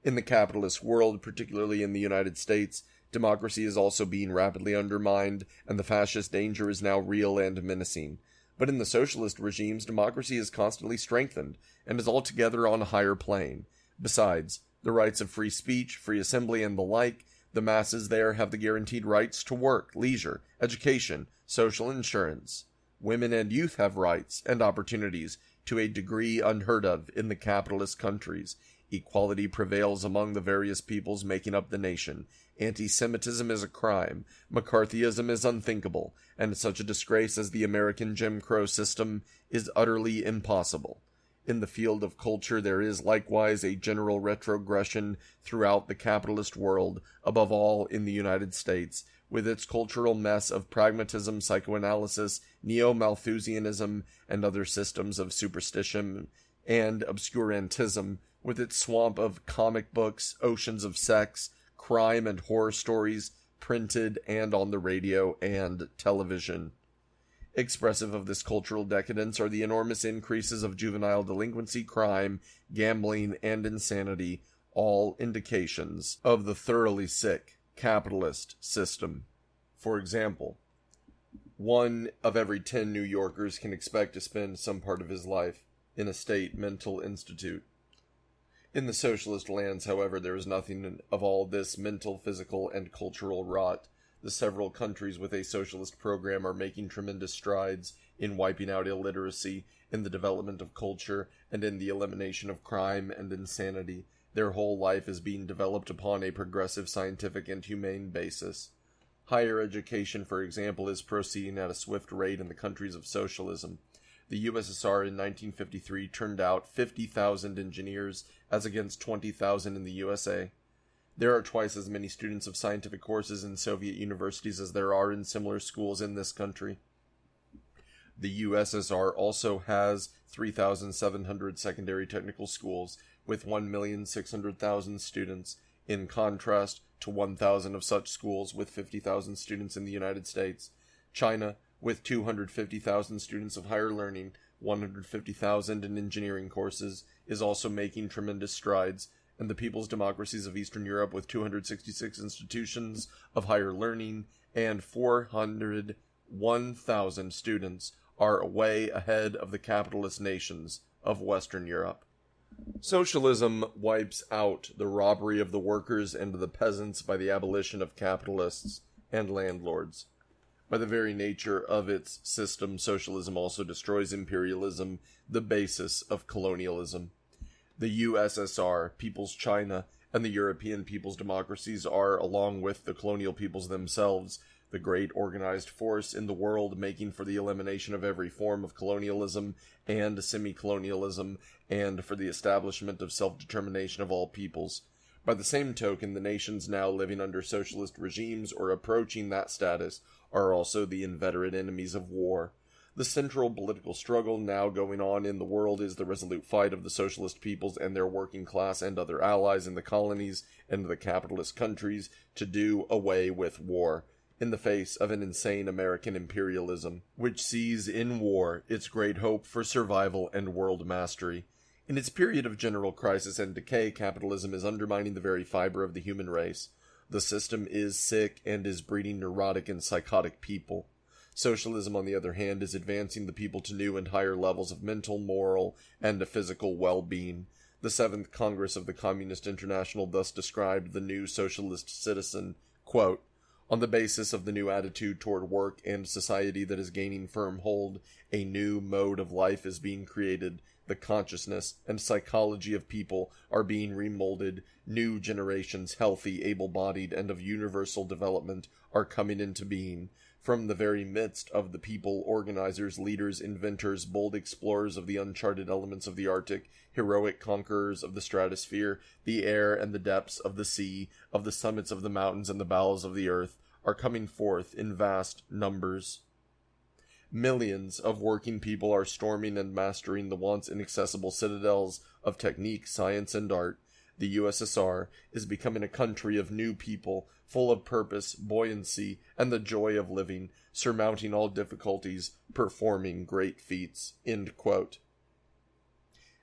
In the capitalist world, particularly in the United States, democracy is also being rapidly undermined, and the fascist danger is now real and menacing. But in the socialist regimes, democracy is constantly strengthened, and is altogether on a higher plane. Besides, the rights of free speech, free assembly, and the like, the masses there have the guaranteed rights to work, leisure, education, social insurance. Women and youth have rights and opportunities to a degree unheard of in the capitalist countries. Equality prevails among the various peoples making up the nation. Anti-Semitism is a crime. McCarthyism is unthinkable, and such a disgrace as the American Jim Crow system is utterly impossible. In the field of culture, there is likewise a general retrogression throughout the capitalist world, above all in the United States, with its cultural mess of pragmatism, psychoanalysis, neo-Malthusianism, and other systems of superstition and obscurantism, with its swamp of comic books, oceans of sex, crime, and horror stories, printed and on the radio and television. Expressive of this cultural decadence are the enormous increases of juvenile delinquency, crime, gambling, and insanity, all indications of the thoroughly sick capitalist system. For example, 1 of every 10 New Yorkers can expect to spend some part of his life in a state mental institute. In the socialist lands, however, there is nothing of all this mental, physical, and cultural rot. The several countries with a socialist program are making tremendous strides in wiping out illiteracy, in the development of culture, and in the elimination of crime and insanity. Their whole life is being developed upon a progressive scientific and humane basis. Higher education, for example, is proceeding at a swift rate in the countries of socialism. The USSR in 1953 turned out 50,000 engineers as against 20,000 in the USA. There are twice as many students of scientific courses in Soviet universities as there are in similar schools in this country. The USSR also has 3,700 secondary technical schools with 1,600,000 students, in contrast to 1,000 of such schools with 50,000 students in the United States. China, with 250,000 students of higher learning, 150,000 in engineering courses, is also making tremendous strides, and the people's democracies of Eastern Europe, with 266 institutions of higher learning and 401,000 students, are way ahead of the capitalist nations of Western Europe. Socialism wipes out the robbery of the workers and the peasants by the abolition of capitalists and landlords. By the very nature of its system, socialism also destroys imperialism, the basis of colonialism. The USSR, People's China, and the European people's democracies are, along with the colonial peoples themselves, the great organized force in the world, making for the elimination of every form of colonialism and semi-colonialism, and for the establishment of self-determination of all peoples. By the same token, the nations now living under socialist regimes or approaching that status are also the inveterate enemies of war. The central political struggle now going on in the world is the resolute fight of the socialist peoples and their working class and other allies in the colonies and the capitalist countries to do away with war, in the face of an insane American imperialism, which sees in war its great hope for survival and world mastery. In its period of general crisis and decay, capitalism is undermining the very fiber of the human race. The system is sick and is breeding neurotic and psychotic people. Socialism, on the other hand, is advancing the people to new and higher levels of mental, moral, and physical well-being. The 7th Congress of the Communist International thus described the new socialist citizen, quote, "On the basis of the new attitude toward work and society that is gaining firm hold, a new mode of life is being created. The consciousness and psychology of people are being remolded. New generations, healthy, able-bodied, and of universal development, are coming into being. From the very midst of the people, organizers, leaders, inventors, bold explorers of the uncharted elements of the Arctic, heroic conquerors of the stratosphere, the air and the depths of the sea, of the summits of the mountains and the bowels of the earth, are coming forth in vast numbers. Millions of working people are storming and mastering the once inaccessible citadels of technique, science, and art. The USSR is becoming a country of new people, full of purpose, buoyancy, and the joy of living, surmounting all difficulties, performing great feats." End quote.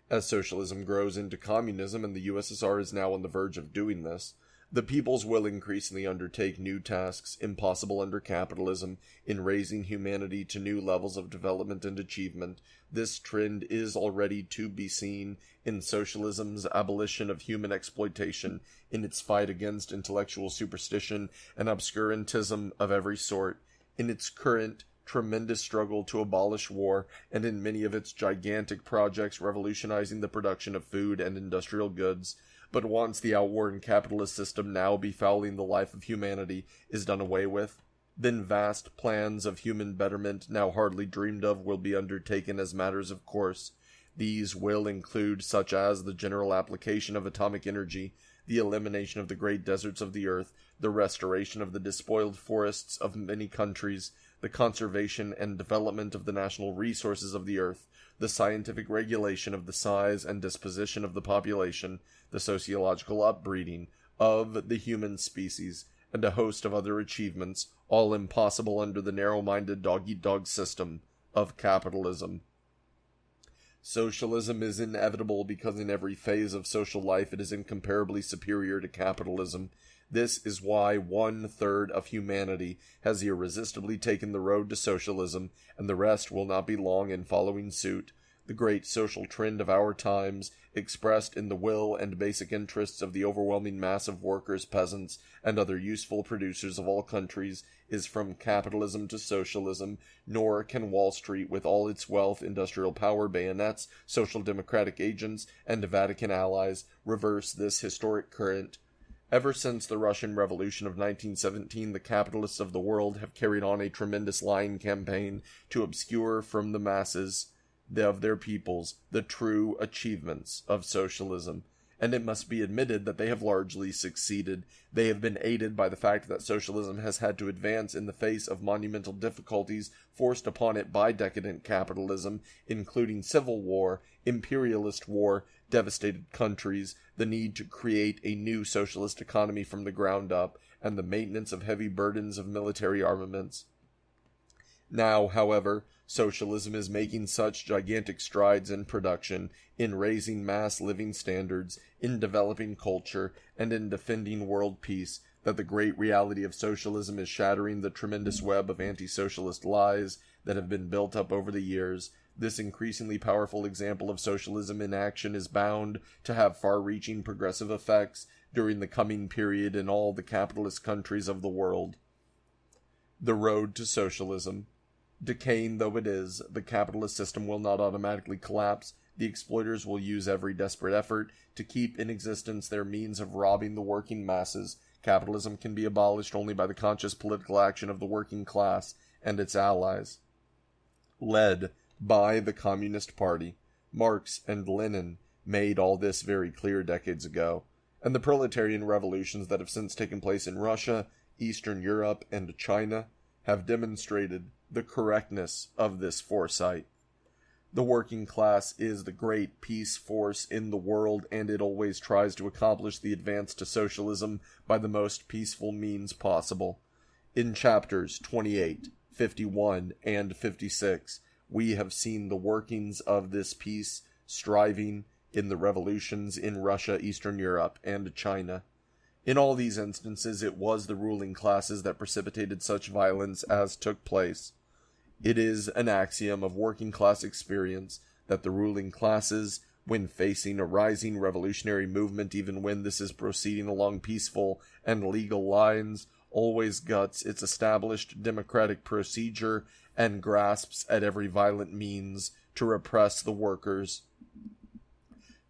As socialism grows into communism, and the USSR is now on the verge of doing this, the peoples will increasingly undertake new tasks impossible under capitalism in raising humanity to new levels of development and achievement. This trend is already to be seen in socialism's abolition of human exploitation, in its fight against intellectual superstition and obscurantism of every sort, in its current tremendous struggle to abolish war, and in many of its gigantic projects revolutionizing the production of food and industrial goods. But once the outworn capitalist system, now befouling the life of humanity, is done away with, then vast plans of human betterment, now hardly dreamed of, will be undertaken as matters of course. These will include such as the general application of atomic energy, the elimination of the great deserts of the earth, the restoration of the despoiled forests of many countries, the conservation and development of the national resources of the earth, the scientific regulation of the size and disposition of the population, the sociological upbreeding of the human species, and a host of other achievements, all impossible under the narrow-minded dog-eat-dog system of capitalism. Socialism is inevitable because in every phase of social life it is incomparably superior to capitalism. This is why 1/3 of humanity has irresistibly taken the road to socialism, and the rest will not be long in following suit. The great social trend of our times, expressed in the will and basic interests of the overwhelming mass of workers, peasants, and other useful producers of all countries, is from capitalism to socialism, nor can Wall Street, with all its wealth, industrial power, bayonets, social democratic agents, and Vatican allies, reverse this historic current. Ever since the Russian Revolution of 1917, the capitalists of the world have carried on a tremendous lying campaign to obscure from the masses of their peoples the true achievements of socialism, and it must be admitted that they have largely succeeded. They have been aided by the fact that socialism has had to advance in the face of monumental difficulties forced upon it by decadent capitalism, including civil war, imperialist war, devastated countries, the need to create a new socialist economy from the ground up, and the maintenance of heavy burdens of military armaments. Now, however, Socialism is making such gigantic strides in production, in raising mass living standards, in developing culture, and in defending world peace, that the great reality of socialism is shattering the tremendous web of anti-socialist lies that have been built up over the years. This increasingly powerful example of socialism in action is bound to have far-reaching progressive effects during the coming period in all the capitalist countries of the world. The road to socialism. Decaying though it is, the capitalist system will not automatically collapse. The exploiters will use every desperate effort to keep in existence their means of robbing the working masses. Capitalism can be abolished only by the conscious political action of the working class and its allies. Led by the Communist Party, Marx and Lenin made all this very clear decades ago, and the proletarian revolutions that have since taken place in Russia, Eastern Europe, and China have demonstrated the correctness of this foresight. The working class is the great peace force in the world, and it always tries to accomplish the advance to socialism by the most peaceful means possible. In chapters 28, 51, and 56, we have seen the workings of this peace striving in the revolutions in Russia, Eastern Europe, and China. In all these instances, it was the ruling classes that precipitated such violence as took place. It is an axiom of working class experience that the ruling classes, when facing a rising revolutionary movement, even when this is proceeding along peaceful and legal lines, always guts its established democratic procedure and grasps at every violent means to repress the workers.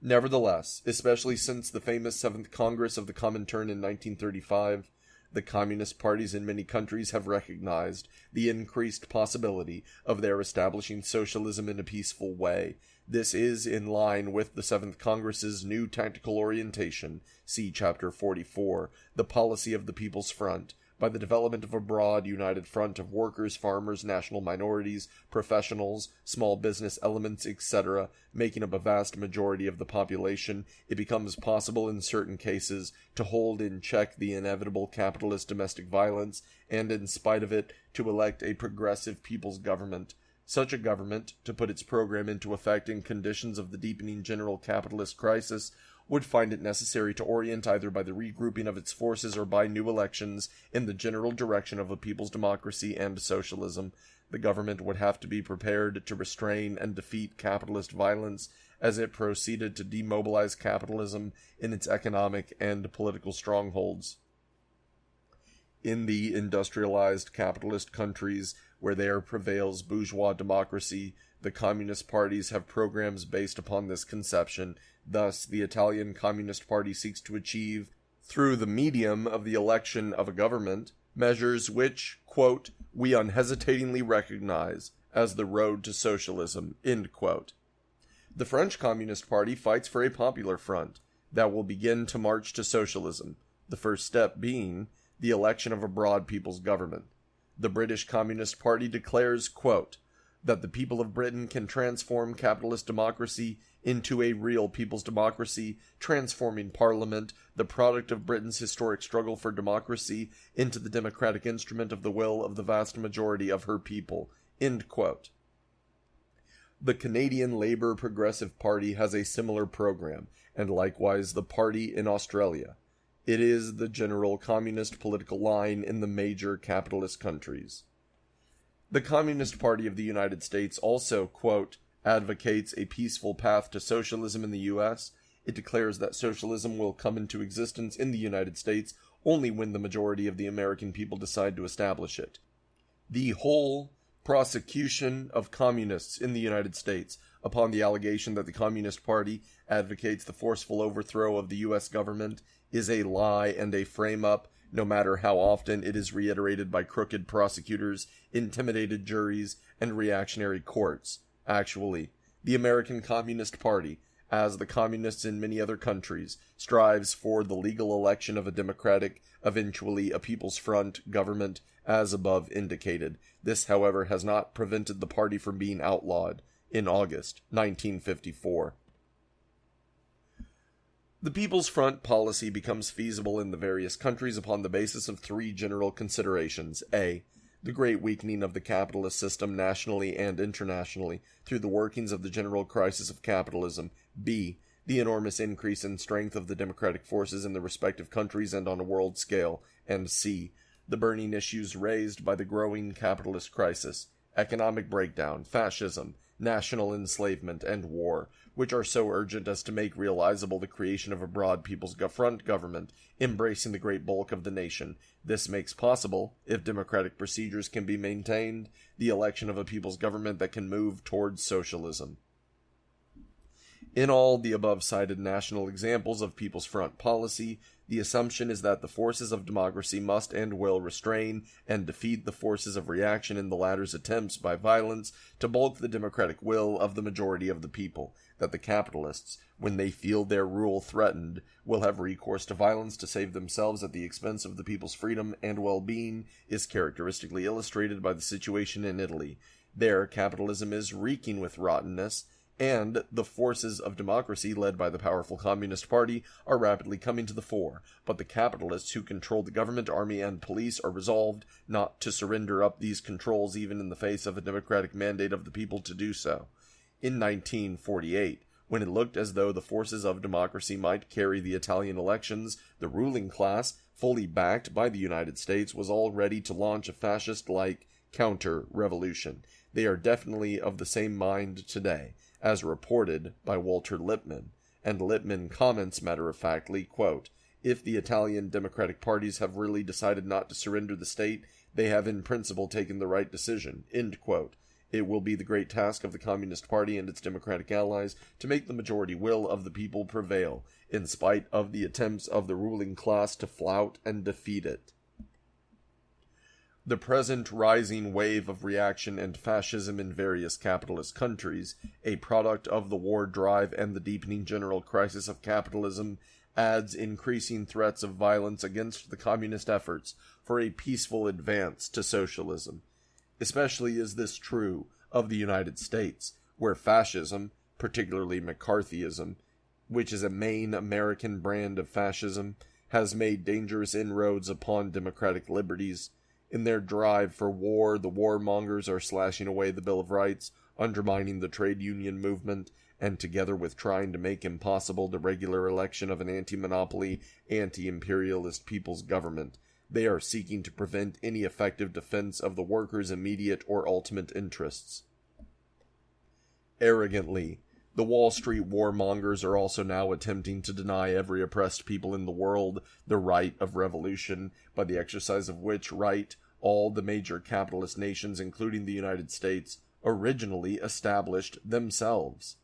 Nevertheless, especially since the famous 7th Congress of the Comintern in 1935, the communist parties in many countries have recognized the increased possibility of their establishing socialism in a peaceful way. This is in line with the 7th Congress's new tactical orientation, see Chapter 44, the policy of the People's Front, by the development of a broad, united front of workers, farmers, national minorities, professionals, small business elements, etc., making up a vast majority of the population. It becomes possible in certain cases to hold in check the inevitable capitalist domestic violence, and in spite of it, to elect a progressive people's government. Such a government, to put its program into effect in conditions of the deepening general capitalist crisis, would find it necessary to orient either by the regrouping of its forces or by new elections in the general direction of a people's democracy and socialism. The government would have to be prepared to restrain and defeat capitalist violence as it proceeded to demobilize capitalism in its economic and political strongholds. In the industrialized capitalist countries where there prevails bourgeois democracy, the communist parties have programs based upon this conception. Thus, the Italian Communist Party seeks to achieve, through the medium of the election of a government, measures which, quote, we unhesitatingly recognize as the road to socialism, end quote. The French Communist Party fights for a popular front that will begin to march to socialism, the first step being the election of a broad people's government. The British Communist Party declares, quote, that the people of Britain can transform capitalist democracy into a real people's democracy, transforming Parliament, the product of Britain's historic struggle for democracy, into the democratic instrument of the will of the vast majority of her people, end quote. The Canadian Labour Progressive Party has a similar program, and likewise the party in Australia. It is the general communist political line in the major capitalist countries. The Communist Party of the United States also, quote, advocates a peaceful path to socialism in the U.S. It declares that socialism will come into existence in the United States only when the majority of the American people decide to establish it. The whole prosecution of communists in the United States upon the allegation that the Communist Party advocates the forceful overthrow of the U.S. government is a lie and a frame-up, no matter how often it is reiterated by crooked prosecutors, intimidated juries, and reactionary courts. Actually, the American Communist Party, as the communists in many other countries, strives for the legal election of a democratic, eventually a People's Front government, as above indicated. This, however, has not prevented the party from being outlawed in August 1954. The People's Front policy becomes feasible in the various countries upon the basis of three general considerations. A. the great weakening of the capitalist system nationally and internationally through the workings of the general crisis of capitalism. B. The enormous increase in strength of the democratic forces in the respective countries and on a world scale. And C. The burning issues raised by the growing capitalist crisis, economic breakdown, fascism, national enslavement, and war, which are so urgent as to make realizable the creation of a broad people's front government, embracing the great bulk of the nation. This makes possible, if democratic procedures can be maintained, the election of a people's government that can move towards socialism. In all the above-cited national examples of People's Front policy, the assumption is that the forces of democracy must and will restrain and defeat the forces of reaction in the latter's attempts by violence to bulk the democratic will of the majority of the people, that the capitalists, when they feel their rule threatened, will have recourse to violence to save themselves at the expense of the people's freedom and well-being, is characteristically illustrated by the situation in Italy. There, capitalism is reeking with rottenness, and the forces of democracy led by the powerful Communist Party are rapidly coming to the fore, but the capitalists who control the government, army, and police are resolved not to surrender up these controls even in the face of a democratic mandate of the people to do so. In 1948, when it looked as though the forces of democracy might carry the Italian elections, the ruling class, fully backed by the United States, was all ready to launch a fascist-like counter-revolution. They are definitely of the same mind today, as reported by Walter Lippmann, and Lippmann comments matter-of-factly, quote, "If the Italian democratic parties have really decided not to surrender the state, they have in principle taken the right decision," end quote. It will be the great task of the Communist Party and its democratic allies to make the majority will of the people prevail, in spite of the attempts of the ruling class to flout and defeat it. The present rising wave of reaction and fascism in various capitalist countries, a product of the war drive and the deepening general crisis of capitalism, adds increasing threats of violence against the communist efforts for a peaceful advance to socialism. Especially is this true of the United States, where fascism, particularly McCarthyism, which is a main American brand of fascism, has made dangerous inroads upon democratic liberties. In their drive for war, the warmongers are slashing away the Bill of Rights, undermining the trade union movement, and together with trying to make impossible the regular election of an anti-monopoly, anti-imperialist people's government, they are seeking to prevent any effective defense of the workers' immediate or ultimate interests. Arrogantly, the Wall Street warmongers are also now attempting to deny every oppressed people in the world the right of revolution, by the exercise of which right all the major capitalist nations, including the United States, originally established themselves.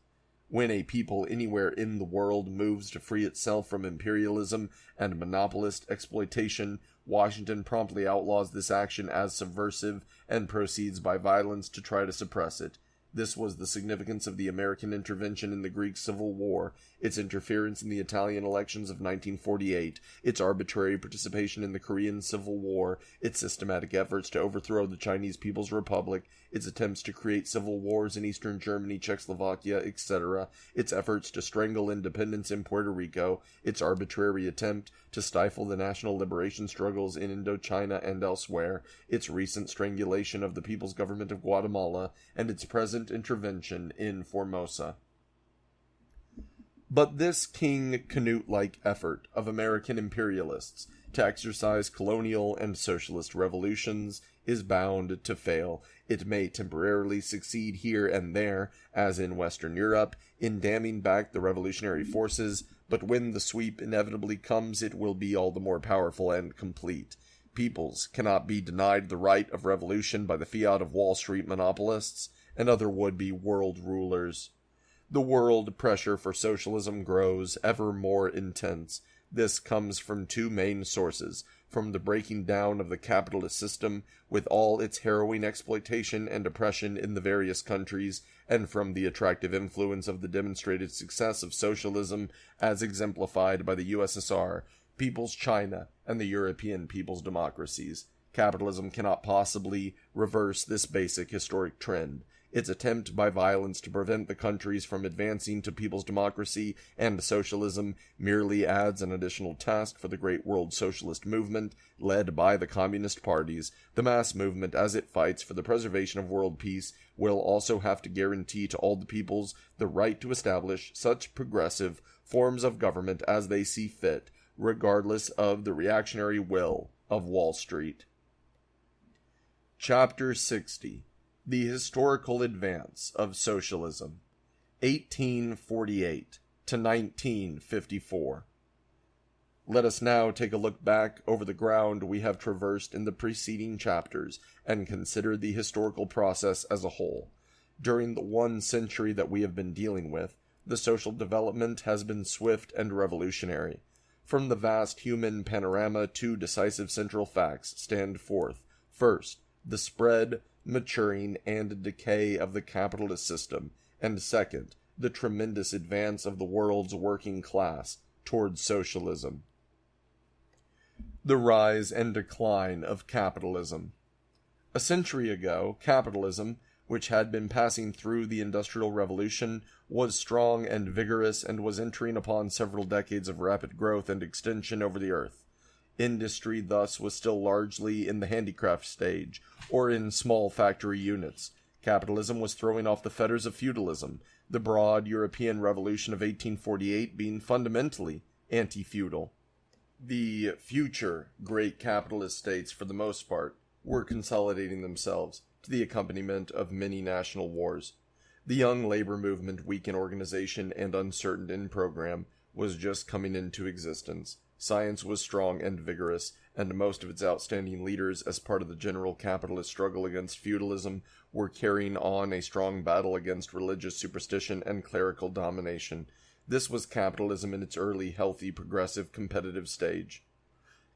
When a people anywhere in the world moves to free itself from imperialism and monopolist exploitation, Washington promptly outlaws this action as subversive and proceeds by violence to try to suppress it. This was the significance of the American intervention in the Greek Civil War, its interference in the Italian elections of 1948, its arbitrary participation in the Korean Civil War, its systematic efforts to overthrow the Chinese People's Republic, its attempts to create civil wars in Eastern Germany, Czechoslovakia, etc., its efforts to strangle independence in Puerto Rico, its arbitrary attempt to stifle the national liberation struggles in Indochina and elsewhere, its recent strangulation of the People's Government of Guatemala, and its present intervention in Formosa. But this King Canute-like effort of American imperialists to exercise colonial and socialist revolutions is bound to fail. It may temporarily succeed here and there, as in Western Europe, in damming back the revolutionary forces, but when the sweep inevitably comes, it will be all the more powerful and complete. Peoples cannot be denied the right of revolution by the fiat of Wall Street monopolists and other would-be world rulers. The world pressure for socialism grows ever more intense. This comes from two main sources: from the breaking down of the capitalist system with all its harrowing exploitation and oppression in the various countries, and from the attractive influence of the demonstrated success of socialism as exemplified by the USSR, People's China, and the European people's democracies. Capitalism cannot possibly reverse this basic historic trend. Its attempt by violence to prevent the countries from advancing to people's democracy and socialism merely adds an additional task for the great world socialist movement led by the communist parties. The mass movement, as it fights for the preservation of world peace, will also have to guarantee to all the peoples the right to establish such progressive forms of government as they see fit, regardless of the reactionary will of Wall Street. Chapter 60. The Historical Advance of Socialism, 1848 to 1954. Let us now take a look back over the ground we have traversed in the preceding chapters and consider the historical process as a whole. During the 1 century that we have been dealing with, the social development has been swift and revolutionary. From the vast human panorama, 2 decisive central facts stand forth. First, the spread, maturing, and decay of the capitalist system, and second, the tremendous advance of the world's working class towards socialism. The rise and decline of capitalism. A century ago, capitalism, which had been passing through the Industrial Revolution, was strong and vigorous and was entering upon several decades of rapid growth and extension over the earth. Industry thus was still largely in the handicraft stage, or in small factory units. Capitalism was throwing off the fetters of feudalism, the broad European Revolution of 1848 being fundamentally anti-feudal. The future great capitalist states, for the most part, were consolidating themselves, to the accompaniment of many national wars. The young labor movement, weak in organization and uncertain in program, was just coming into existence. Science was strong and vigorous, and most of its outstanding leaders, as part of the general capitalist struggle against feudalism, were carrying on a strong battle against religious superstition and clerical domination. This was capitalism in its early, healthy, progressive, competitive stage.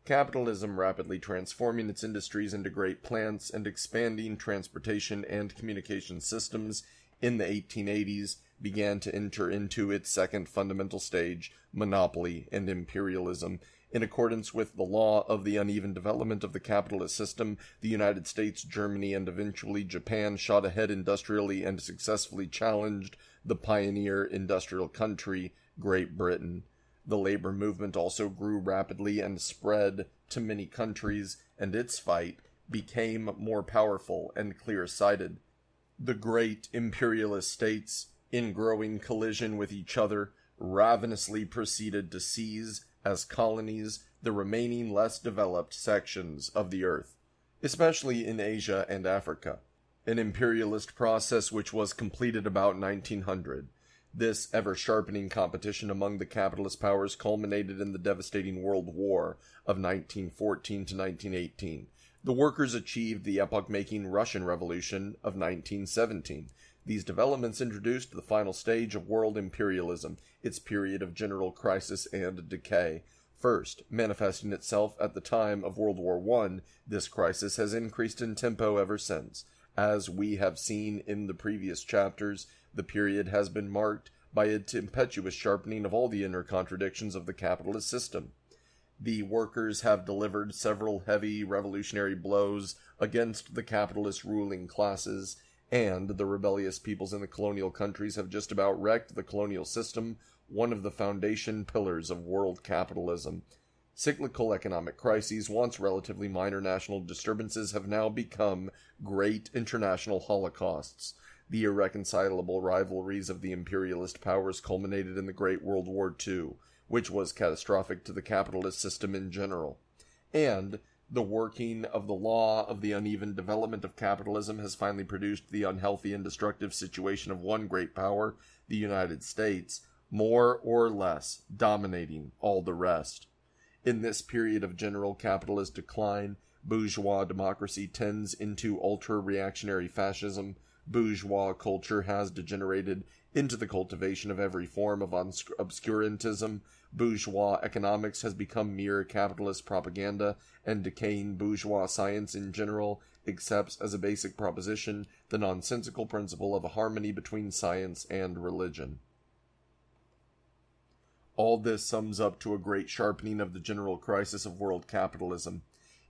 Capitalism, rapidly transforming its industries into great plants and expanding transportation and communication systems in the 1880s, began to enter into its second fundamental stage, monopoly and imperialism. In accordance with the law of the uneven development of the capitalist system, the United States, Germany, and eventually Japan shot ahead industrially and successfully challenged the pioneer industrial country, Great Britain. The labor movement also grew rapidly and spread to many countries, and its fight became more powerful and clear-sighted. The great imperialist states, in growing collision with each other, ravenously proceeded to seize, as colonies, the remaining less developed sections of the earth, especially in Asia and Africa, an imperialist process which was completed about 1900. This ever-sharpening competition among the capitalist powers culminated in the devastating World War of 1914 to 1918. The workers achieved the epoch-making Russian Revolution of 1917. These developments introduced the final stage of world imperialism, its period of general crisis and decay. First, manifesting itself at the time of World War I, this crisis has increased in tempo ever since. As we have seen in the previous chapters, the period has been marked by its impetuous sharpening of all the inner contradictions of the capitalist system. The workers have delivered several heavy revolutionary blows against the capitalist ruling classes, and the rebellious peoples in the colonial countries have just about wrecked the colonial system, one of the foundation pillars of world capitalism. Cyclical economic crises, once relatively minor national disturbances, have now become great international holocausts. The irreconcilable rivalries of the imperialist powers culminated in the Great World War II, which was catastrophic to the capitalist system in general. And the working of the law of the uneven development of capitalism has finally produced the unhealthy and destructive situation of one great power, the United States, more or less dominating all the rest. In this period of general capitalist decline, bourgeois democracy tends into ultra-reactionary fascism. Bourgeois culture has degenerated into the cultivation of every form of obscurantism. Bourgeois economics has become mere capitalist propaganda, and decaying bourgeois science in general accepts as a basic proposition the nonsensical principle of a harmony between science and religion. All this sums up to a great sharpening of the general crisis of world capitalism.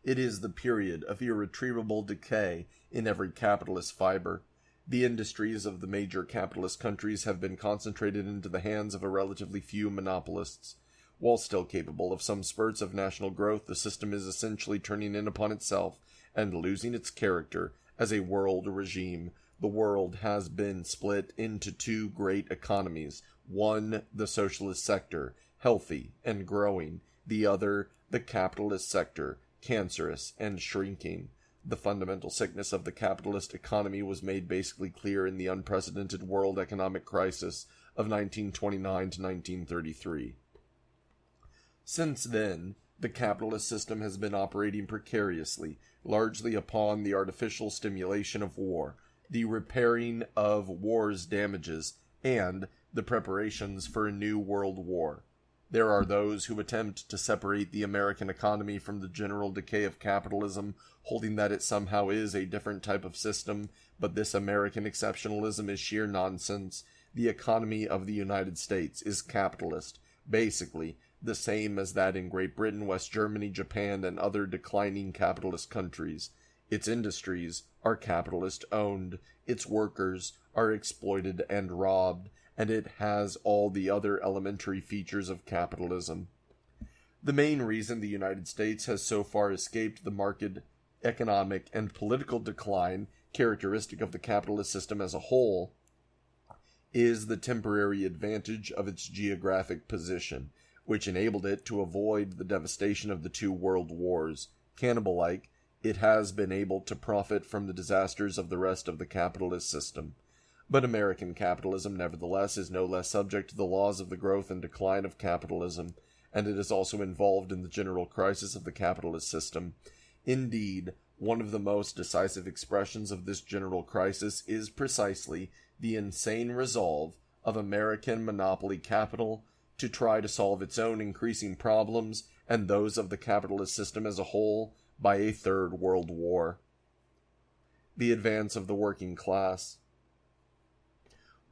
It is the period of irretrievable decay in every capitalist fiber. The industries of the major capitalist countries have been concentrated into the hands of a relatively few monopolists. While still capable of some spurts of national growth, the system is essentially turning in upon itself and losing its character as a world regime. The world has been split into two great economies. One, the socialist sector, healthy and growing. The other, the capitalist sector, cancerous and shrinking. The fundamental sickness of the capitalist economy was made basically clear in the unprecedented world economic crisis of 1929 to 1933. Since then, the capitalist system has been operating precariously, largely upon the artificial stimulation of war, the repairing of war's damages, and the preparations for a new world war. There are those who attempt to separate the American economy from the general decay of capitalism, holding that it somehow is a different type of system, but this American exceptionalism is sheer nonsense. The economy of the United States is capitalist, basically the same as that in Great Britain, West Germany, Japan, and other declining capitalist countries. Its industries are capitalist-owned, its workers are exploited and robbed, and it has all the other elementary features of capitalism. The main reason the United States has so far escaped the marked economic and political decline characteristic of the capitalist system as a whole is the temporary advantage of its geographic position, which enabled it to avoid the devastation of the two world wars. Cannibal-like, it has been able to profit from the disasters of the rest of the capitalist system. But American capitalism, nevertheless, is no less subject to the laws of the growth and decline of capitalism, and it is also involved in the general crisis of the capitalist system. Indeed, one of the most decisive expressions of this general crisis is precisely the insane resolve of American monopoly capital to try to solve its own increasing problems and those of the capitalist system as a whole by a third world war. The advance of the working class.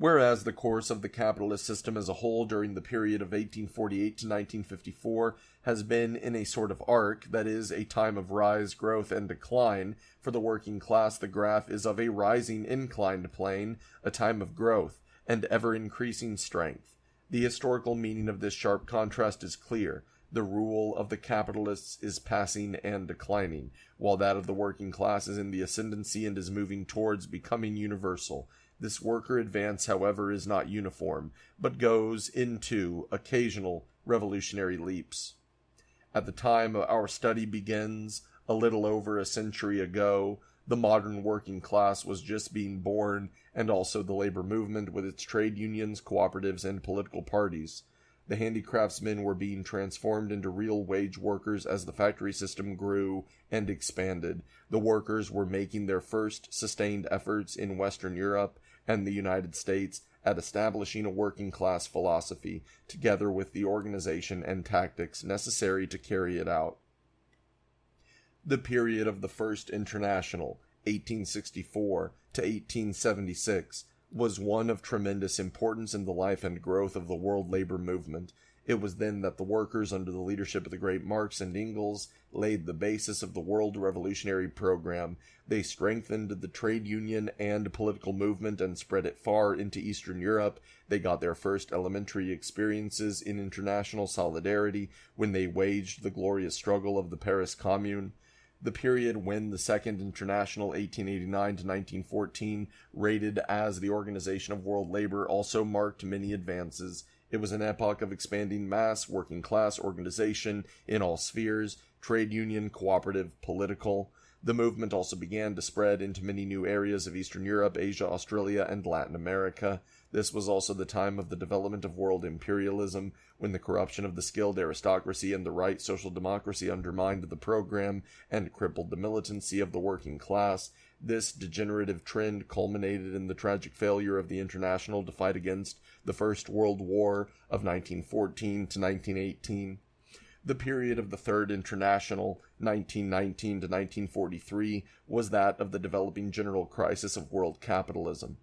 Whereas the course of the capitalist system as a whole during the period of 1848 to 1954 has been in a sort of arc, that is, a time of rise, growth, and decline, for the working class the graph is of a rising inclined plane, a time of growth, and ever-increasing strength. The historical meaning of this sharp contrast is clear. The rule of the capitalists is passing and declining, while that of the working class is in the ascendancy and is moving towards becoming universal. This worker advance, however, is not uniform, but goes into occasional revolutionary leaps. At the time our study begins, a little over a century ago, the modern working class was just being born, and also the labor movement with its trade unions, cooperatives, and political parties. The handicraftsmen were being transformed into real wage workers as the factory system grew and expanded. The workers were making their first sustained efforts in Western Europe and the United States at establishing a working class philosophy, together with the organization and tactics necessary to carry it out. The period of the First International, 1864 to 1876, was one of tremendous importance in the life and growth of the world labor movement. It was then that the workers, under the leadership of the great Marx and Engels, laid the basis of the world revolutionary program. They strengthened the trade union and political movement and spread it far into Eastern Europe. They got their first elementary experiences in international solidarity when they waged the glorious struggle of the Paris Commune. The period when the Second International, 1889 to 1914, rated as the Organization of World Labor, also marked many advances. It was an epoch of expanding mass, working class organization in all spheres, trade union, cooperative, political. The movement also began to spread into many new areas of Eastern Europe, Asia, Australia, and Latin America. This was also the time of the development of world imperialism, when the corruption of the skilled aristocracy and the right social democracy undermined the program and crippled the militancy of the working class. This degenerative trend culminated in the tragic failure of the International to fight against the First World War of 1914 to 1918. The period of the Third International, 1919 to 1943, was that of the developing general crisis of world capitalism.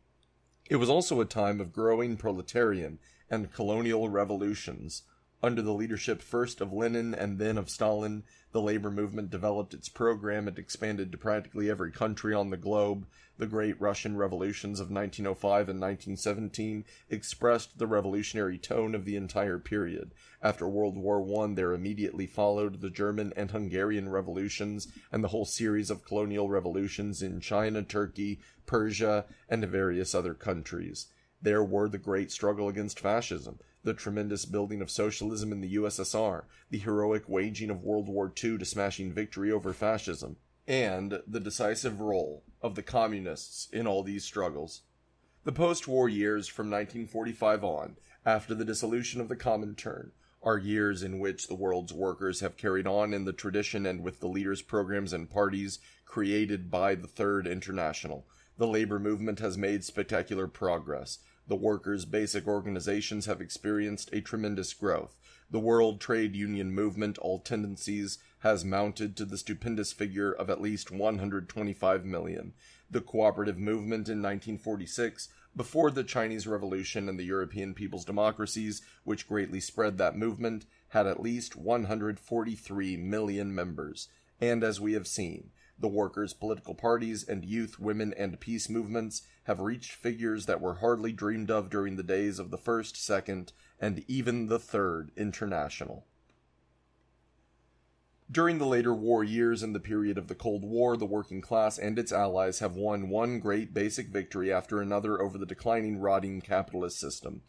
It was also a time of growing proletarian and colonial revolutions, Under the leadership first of Lenin and then of Stalin, the labor movement developed its program and expanded to practically every country on the globe. The great Russian revolutions of 1905 and 1917 expressed the revolutionary tone of the entire period. After World War I, there immediately followed the German and Hungarian revolutions and the whole series of colonial revolutions in China, Turkey, Persia, and various other countries. There were the great struggle against fascism, the tremendous building of socialism in the USSR, the heroic waging of World War II to smashing victory over fascism, and the decisive role of the communists in all these struggles. The post-war years from 1945 on, after the dissolution of the Comintern, are years in which the world's workers have carried on in the tradition and with the leaders' programs and parties created by the Third International. The labor movement has made spectacular progress. The workers' basic organizations have experienced a tremendous growth. The World Trade Union movement, all tendencies, has mounted to the stupendous figure of at least 125 million. The cooperative movement in 1946, before the Chinese Revolution and the European people's democracies, which greatly spread that movement, had at least 143 million members. And as we have seen, the workers' political parties and youth, women, and peace movements have reached figures that were hardly dreamed of during the days of the First, Second, and even the Third International. During the later war years and the period of the Cold War, the working class and its allies have won one great basic victory after another over the declining, rotting capitalist system.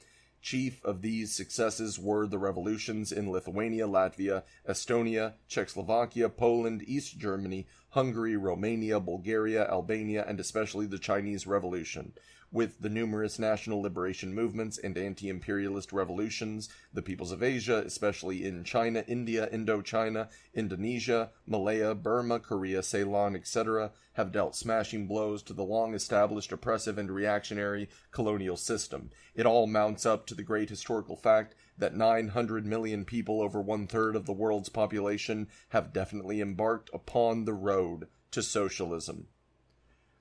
Chief of these successes were the revolutions in Lithuania, Latvia, Estonia, Czechoslovakia, Poland, East Germany, Hungary, Romania, Bulgaria, Albania, and especially the Chinese Revolution. With the numerous national liberation movements and anti-imperialist revolutions, the peoples of Asia, especially in China, India, Indochina, Indonesia, Malaya, Burma, Korea, Ceylon, etc., have dealt smashing blows to the long-established oppressive and reactionary colonial system. It all mounts up to the great historical fact that 900 million people, over one-third of the world's population, have definitely embarked upon the road to socialism.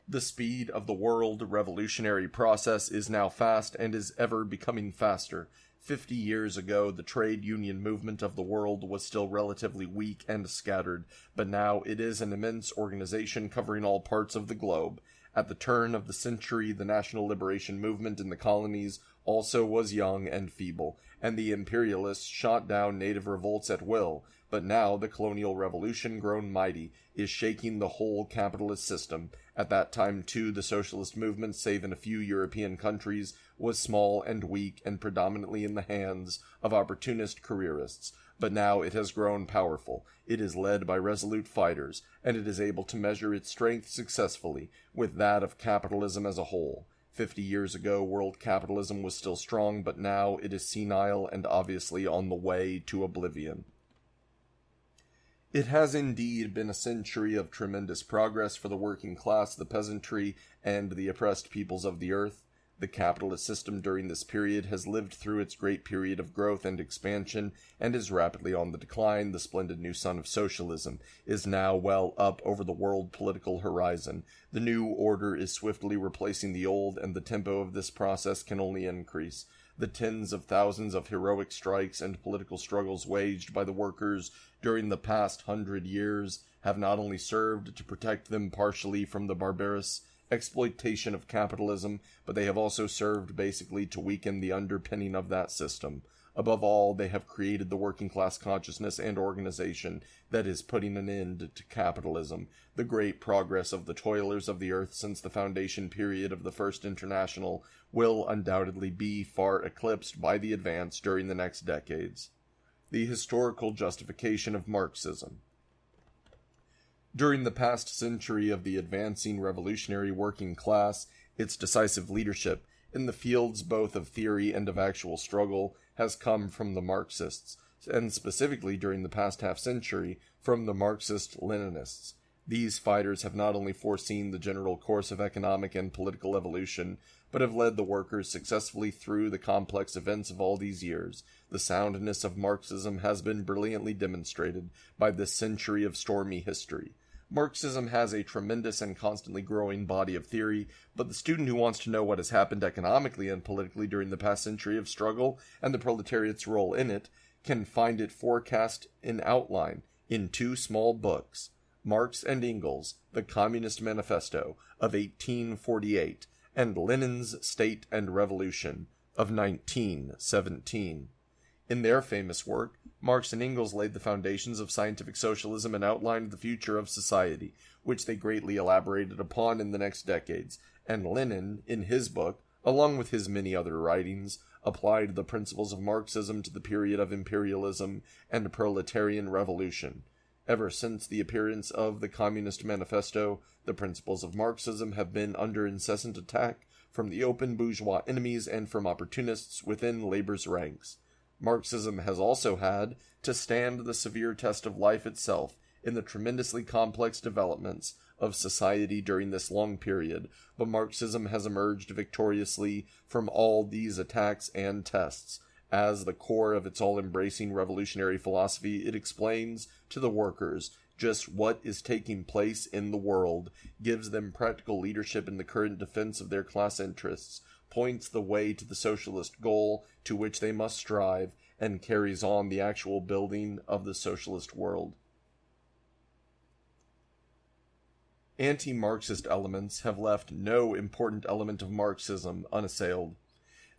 The speed of the world revolutionary process is now fast and is ever becoming faster. 50 years ago, the trade union movement of the world was still relatively weak and scattered, but now it is an immense organization covering all parts of the globe. At the turn of the century, the national liberation movement in the colonies also was young and feeble, and the imperialists shot down native revolts at will. But now the colonial revolution, grown mighty, is shaking the whole capitalist system. At that time, too, the socialist movement, save in a few European countries, was small and weak and predominantly in the hands of opportunist careerists. But now it has grown powerful. It is led by resolute fighters, and it is able to measure its strength successfully with that of capitalism as a whole. 50 years ago, world capitalism was still strong, but now it is senile and obviously on the way to oblivion. It has indeed been a century of tremendous progress for the working class, the peasantry, and the oppressed peoples of the earth. The capitalist system during this period has lived through its great period of growth and expansion, and is rapidly on the decline. The splendid new sun of socialism is now well up over the world political horizon. The new order is swiftly replacing the old, and the tempo of this process can only increase. The tens of thousands of heroic strikes and political struggles waged by the workers during the past 100 years have not only served to protect them partially from the barbarous exploitation of capitalism, but they have also served basically to weaken the underpinning of that system. Above all, they have created the working class consciousness and organization that is putting an end to capitalism. The great progress of the toilers of the earth since the foundation period of the First International will undoubtedly be far eclipsed by the advance during the next decades. The historical justification of Marxism. During the past century of the advancing revolutionary working class, its decisive leadership, in the fields both of theory and of actual struggle, has come from the Marxists, and specifically during the past half-century, from the Marxist-Leninists. These fighters have not only foreseen the general course of economic and political evolution, but have led the workers successfully through the complex events of all these years. The soundness of Marxism has been brilliantly demonstrated by this century of stormy history. Marxism has a tremendous and constantly growing body of theory, but the student who wants to know what has happened economically and politically during the past century of struggle and the proletariat's role in it can find it forecast in outline in two small books, Marx and Engels, The Communist Manifesto of 1848, and Lenin's State and Revolution of 1917. In their famous work, Marx and Engels laid the foundations of scientific socialism and outlined the future of society, which they greatly elaborated upon in the next decades, and Lenin, in his book, along with his many other writings, applied the principles of Marxism to the period of imperialism and proletarian revolution. Ever since the appearance of the Communist Manifesto, the principles of Marxism have been under incessant attack from the open bourgeois enemies and from opportunists within labor's ranks. Marxism has also had to stand the severe test of life itself in the tremendously complex developments of society during this long period, but Marxism has emerged victoriously from all these attacks and tests. As the core of its all-embracing revolutionary philosophy, it explains to the workers just what is taking place in the world, gives them practical leadership in the current defense of their class interests, points the way to the socialist goal to which they must strive, and carries on the actual building of the socialist world. Anti-Marxist elements have left no important element of Marxism unassailed.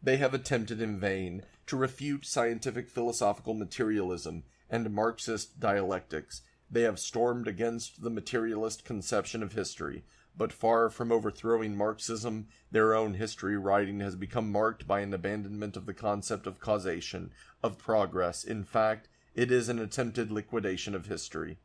They have attempted in vain to refute scientific philosophical materialism and Marxist dialectics. They have stormed against the materialist conception of history, but far from overthrowing Marxism, their own history writing has become marked by an abandonment of the concept of causation, of progress. In fact, it is an attempted liquidation of history.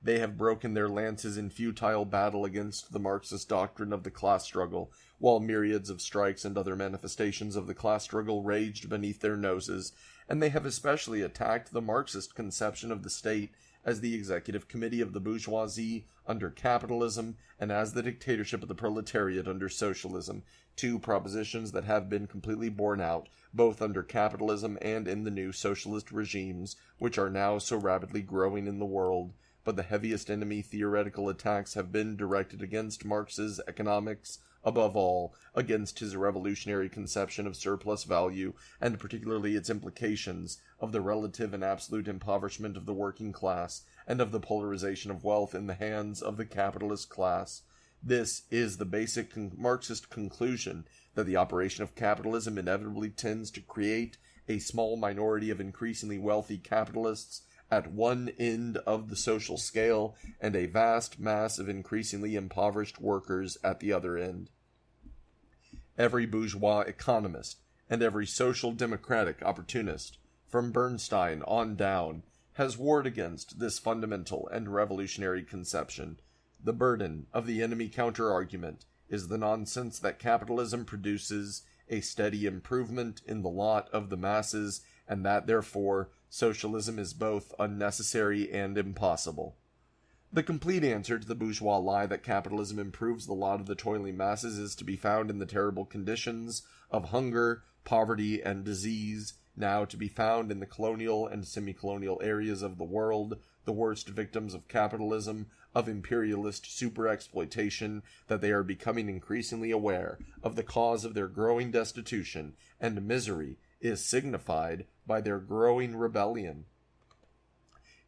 They have broken their lances in futile battle against the Marxist doctrine of the class struggle, while myriads of strikes and other manifestations of the class struggle raged beneath their noses, and they have especially attacked the Marxist conception of the state as the executive committee of the bourgeoisie under capitalism and as the dictatorship of the proletariat under socialism, two propositions that have been completely borne out both under capitalism and in the new socialist regimes which are now so rapidly growing in the world. But the heaviest enemy theoretical attacks have been directed against Marx's economics, above all, against his revolutionary conception of surplus value, and particularly its implications of the relative and absolute impoverishment of the working class, and of the polarization of wealth in the hands of the capitalist class. This is the basic Marxist conclusion, that the operation of capitalism inevitably tends to create a small minority of increasingly wealthy capitalists at one end of the social scale, and a vast mass of increasingly impoverished workers at the other end. Every bourgeois economist and every social democratic opportunist, from Bernstein on down, has warred against this fundamental and revolutionary conception. The burden of the enemy counter-argument is the nonsense that capitalism produces a steady improvement in the lot of the masses, and that, therefore, socialism is both unnecessary and impossible. The complete answer to the bourgeois lie that capitalism improves the lot of the toiling masses is to be found in the terrible conditions of hunger, poverty, and disease, now to be found in the colonial and semi-colonial areas of the world, the worst victims of capitalism, of imperialist super-exploitation, that they are becoming increasingly aware of the cause of their growing destitution, and misery is signified by their growing rebellion.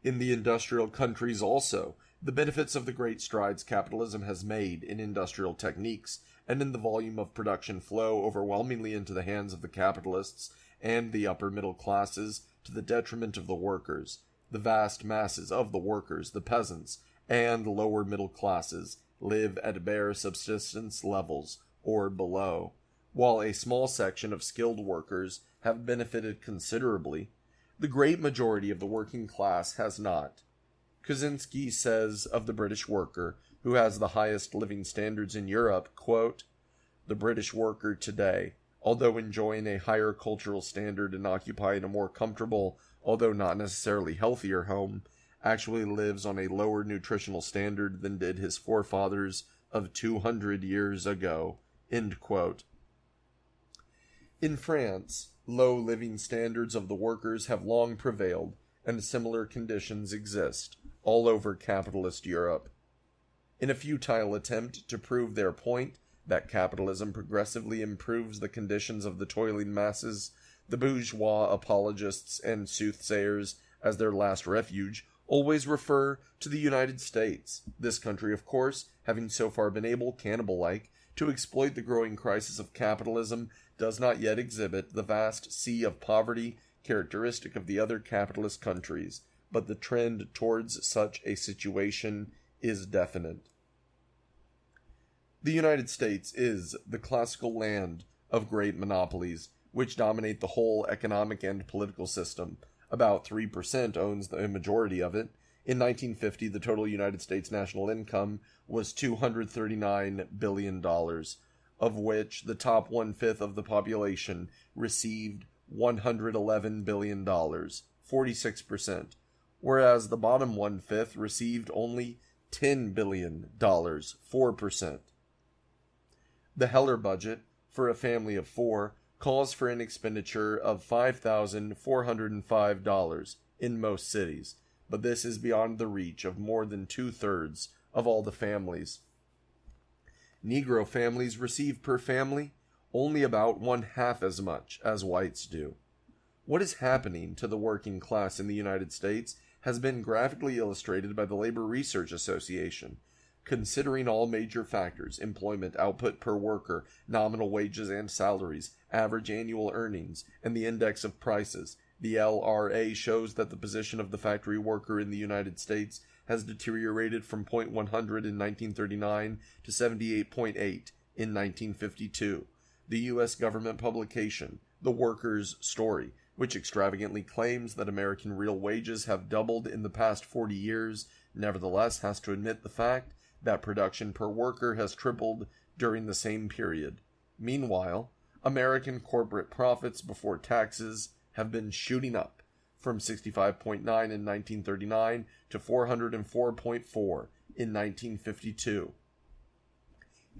In the industrial countries also, the benefits of the great strides capitalism has made in industrial techniques and in the volume of production flow overwhelmingly into the hands of the capitalists and the upper middle classes to the detriment of the workers. The vast masses of the workers, the peasants, and lower middle classes live at bare subsistence levels or below, while a small section of skilled workers have benefited considerably. The great majority of the working class has not. Kaczynski says of the British worker, who has the highest living standards in Europe, quote, "The British worker today, although enjoying a higher cultural standard and occupying a more comfortable, although not necessarily healthier home, actually lives on a lower nutritional standard than did his forefathers of 200 years ago." End quote. In France, low living standards of the workers have long prevailed, and similar conditions exist all over capitalist Europe. In a futile attempt to prove their point that capitalism progressively improves the conditions of the toiling masses, The bourgeois apologists and soothsayers, as their last refuge, always refer to the United States. This country, of course, having so far been able, cannibal-like, to exploit the growing crisis of capitalism, does not yet exhibit the vast sea of poverty characteristic of the other capitalist countries, but the trend towards such a situation is definite. The United States is the classical land of great monopolies, which dominate the whole economic and political system. About 3% owns the majority of it. In 1950, the total United States national income was $239 billion, of which the top one-fifth of the population received $111 billion, 46%, whereas the bottom one-fifth received only $10 billion, 4%. The Heller budget, for a family of 4, calls for an expenditure of $5,405 in most cities, but this is beyond the reach of more than 2/3 of all the families. Negro families receive per family only about 1/2 as much as whites do. What is happening to the working class in the United States has been graphically illustrated by the Labor Research Association. Considering all major factors, employment output per worker, nominal wages and salaries, average annual earnings, and the index of prices, the LRA shows that the position of the factory worker in the United States has deteriorated from 0.100 in 1939 to 78.8 in 1952. The U.S. government publication, The Worker's Story, which extravagantly claims that American real wages have doubled in the past 40 years, nevertheless has to admit the fact that production per worker has tripled during the same period. Meanwhile, American corporate profits before taxes have been shooting up from 65.9 in 1939 to 404.4 in 1952.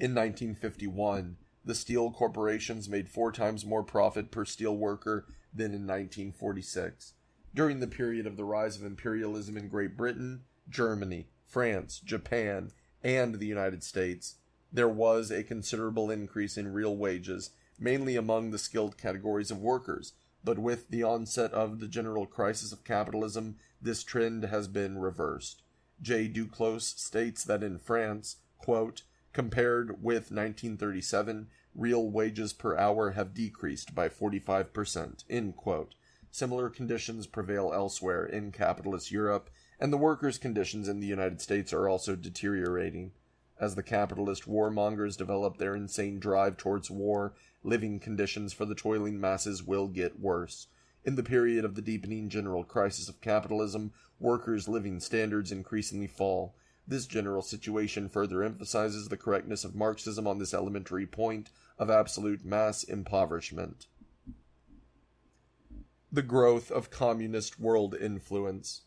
In 1951, the steel corporations made 4 times more profit per steel worker than in 1946. During the period of the rise of imperialism in Great Britain, Germany, France, Japan, and the United States, there was a considerable increase in real wages, mainly among the skilled categories of workers, but with the onset of the general crisis of capitalism, this trend has been reversed. J. Duclos states that in France, quote, compared with 1937, real wages per hour have decreased by 45%, end quote. Similar conditions prevail elsewhere in capitalist Europe, and the workers' conditions in the United States are also deteriorating. As the capitalist warmongers develop their insane drive towards war, living conditions for the toiling masses will get worse. In the period of the deepening general crisis of capitalism, workers' living standards increasingly fall. This general situation further emphasizes the correctness of Marxism on this elementary point of absolute mass impoverishment. The growth of communist world influence.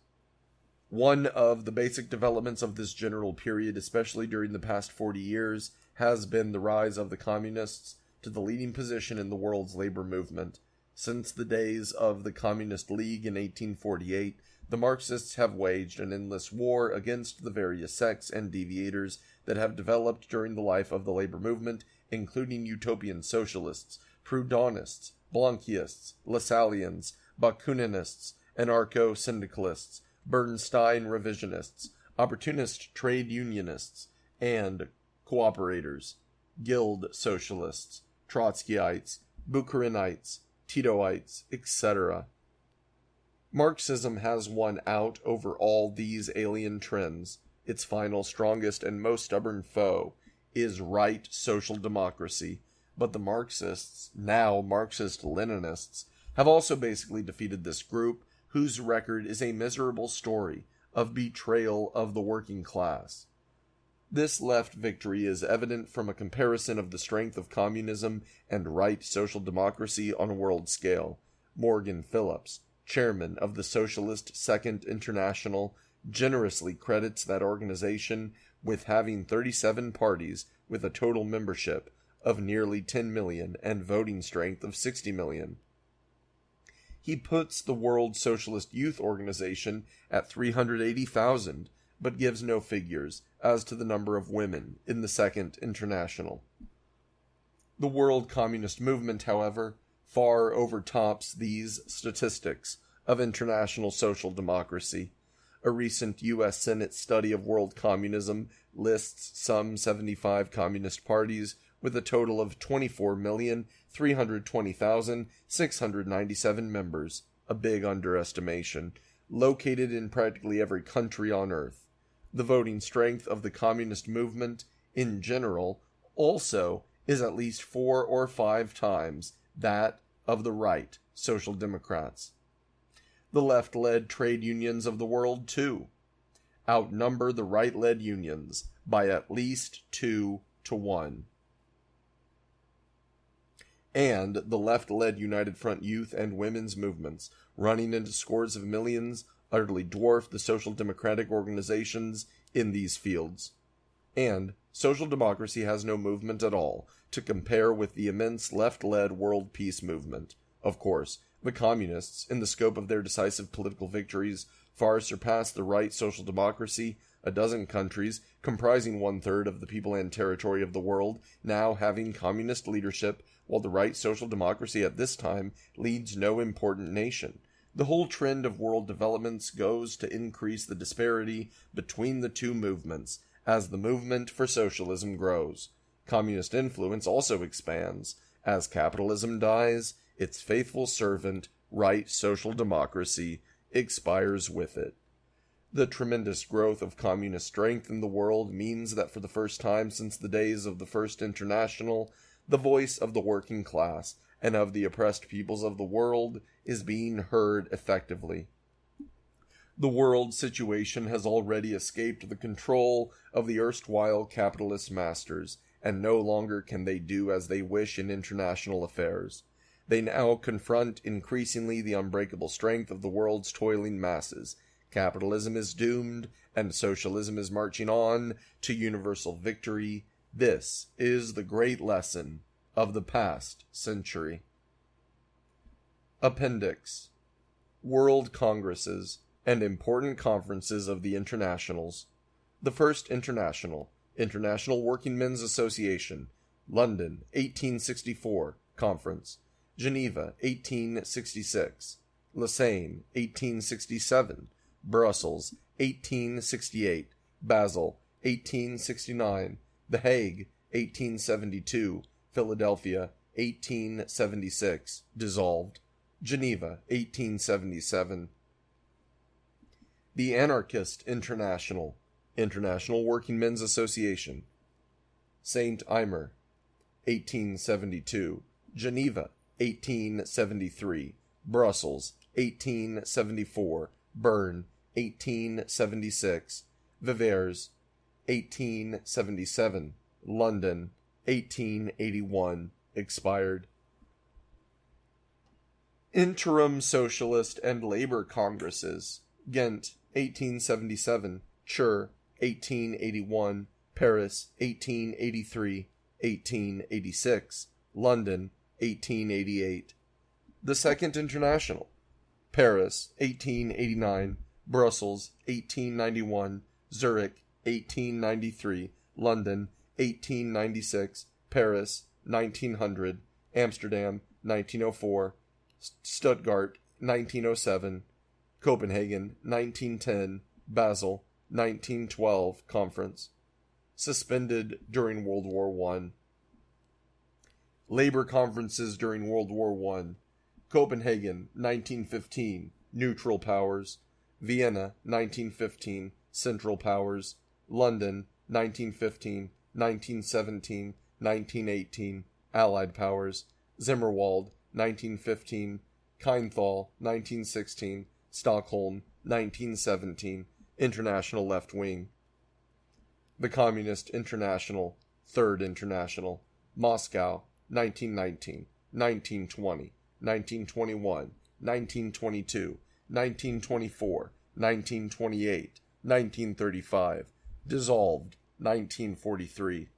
One of the basic developments of this general period, especially during the past 40 years, has been the rise of the communists to the leading position in the world's labor movement. Since the days of the Communist League in 1848, the Marxists have waged an endless war against the various sects and deviators that have developed during the life of the labor movement, including utopian socialists, Proudhonists, Blanquists, Lassalleans, Bakuninists, anarcho-syndicalists, Bernstein revisionists, opportunist trade unionists, and cooperators, guild socialists, Trotskyites, Bukharinites, Titoites, etc. Marxism has won out over all these alien trends. Its final, strongest, and most stubborn foe is right social democracy, but the Marxists, now Marxist-Leninists, have also basically defeated this group, whose record is a miserable story of betrayal of the working class. This left victory is evident from a comparison of the strength of communism and right social democracy on a world scale. Morgan Phillips, chairman of the Socialist Second International, generously credits that organization with having 37 parties with a total membership of nearly 10 million and voting strength of 60 million. He puts the World Socialist Youth Organization at 380,000, but gives no figures as to the number of women in the Second International. The World Communist Movement, however, far overtops these statistics of international social democracy. A recent U.S. Senate study of world communism lists some 75 communist parties with a total of 24,320,697 members, a big underestimation, located in practically every country on Earth. The voting strength of the communist movement, in general, also is at least 4 or 5 times that of the right Social Democrats. The left-led trade unions of the world, too, outnumber the right-led unions by at least 2 to 1. And the left-led United Front youth and women's movements, running into scores of millions, utterly dwarf the social democratic organizations in these fields. And social democracy has no movement at all to compare with the immense left-led world peace movement. Of course, the communists, in the scope of their decisive political victories, far surpass the right social democracy, a dozen countries, comprising 1/3 of the people and territory of the world, now having communist leadership, while the right social democracy at this time leads no important nation. The whole trend of world developments goes to increase the disparity between the two movements, as the movement for socialism grows. Communist influence also expands. As capitalism dies, its faithful servant, right social democracy, expires with it. The tremendous growth of communist strength in the world means that for the first time since the days of the First International, the voice of the working class and of the oppressed peoples of the world is being heard effectively. The world situation has already escaped the control of the erstwhile capitalist masters, and no longer can they do as they wish in international affairs. They now confront increasingly the unbreakable strength of the world's toiling masses. Capitalism is doomed, and socialism is marching on to universal victory. This is the great lesson of the past century. Appendix: World Congresses and important conferences of the Internationals. The First International, International Working Men's Association, London, 1864, Conference. Geneva, 1866. Lausanne, 1867. Brussels, 1868. Basel, 1869. The Hague, 1872. Philadelphia, 1876. Dissolved. Geneva, 1877. The Anarchist International, International Working Men's Association. St. Omer, 1872. Geneva, 1873. Brussels, 1874. Bern, 1876. Vevers, 1877. London, 1881. Expired. Interim Socialist and Labor Congresses. Ghent, 1877. Chur, 1881. Paris, 1883. 1886. London, 1888. The Second International. Paris, 1889. Brussels, 1891. Zurich, 1893. London, 1896. Paris, 1900. Amsterdam, 1904. Stuttgart, 1907. Copenhagen, 1910. Basel, 1912. Conference. Suspended during World War I. Labor conferences during World War I. Copenhagen, 1915. Neutral powers. Vienna, 1915. Central powers. London, 1915. 1917. 1918. Allied powers. Zimmerwald, 1915. Keinthal, 1916. Stockholm, 1917. International Left Wing. The Communist International, Third International. Moscow, 1919, 1920, 1921, 1922, 1924, 1928, 1935. Dissolved, 1943.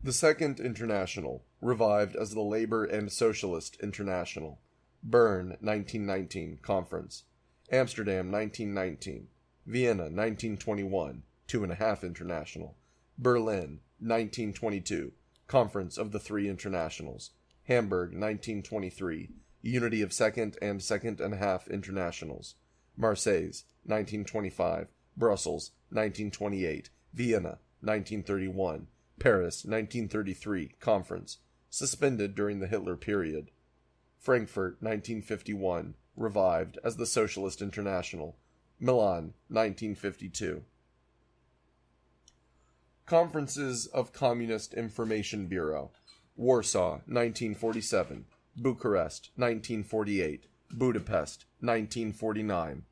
The Second International, revived as the Labor and Socialist International. Bern, 1919, Conference. Amsterdam, 1919. Vienna, 1921, 2.5 International. Berlin, 1922, Conference of the Three Internationals. Hamburg, 1923, unity of second and half internationals. Marseilles, 1925, Brussels, 1928, Vienna, 1931, Paris, 1933, conference, suspended during the Hitler period. Frankfurt, 1951, revived as the Socialist International. Milan, 1952. Conferences of Communist Information Bureau. Warsaw, 1947. Bucharest, 1948. Budapest, 1949.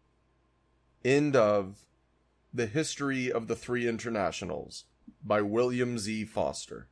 End of The History of the Three Internationals by William Z. Foster.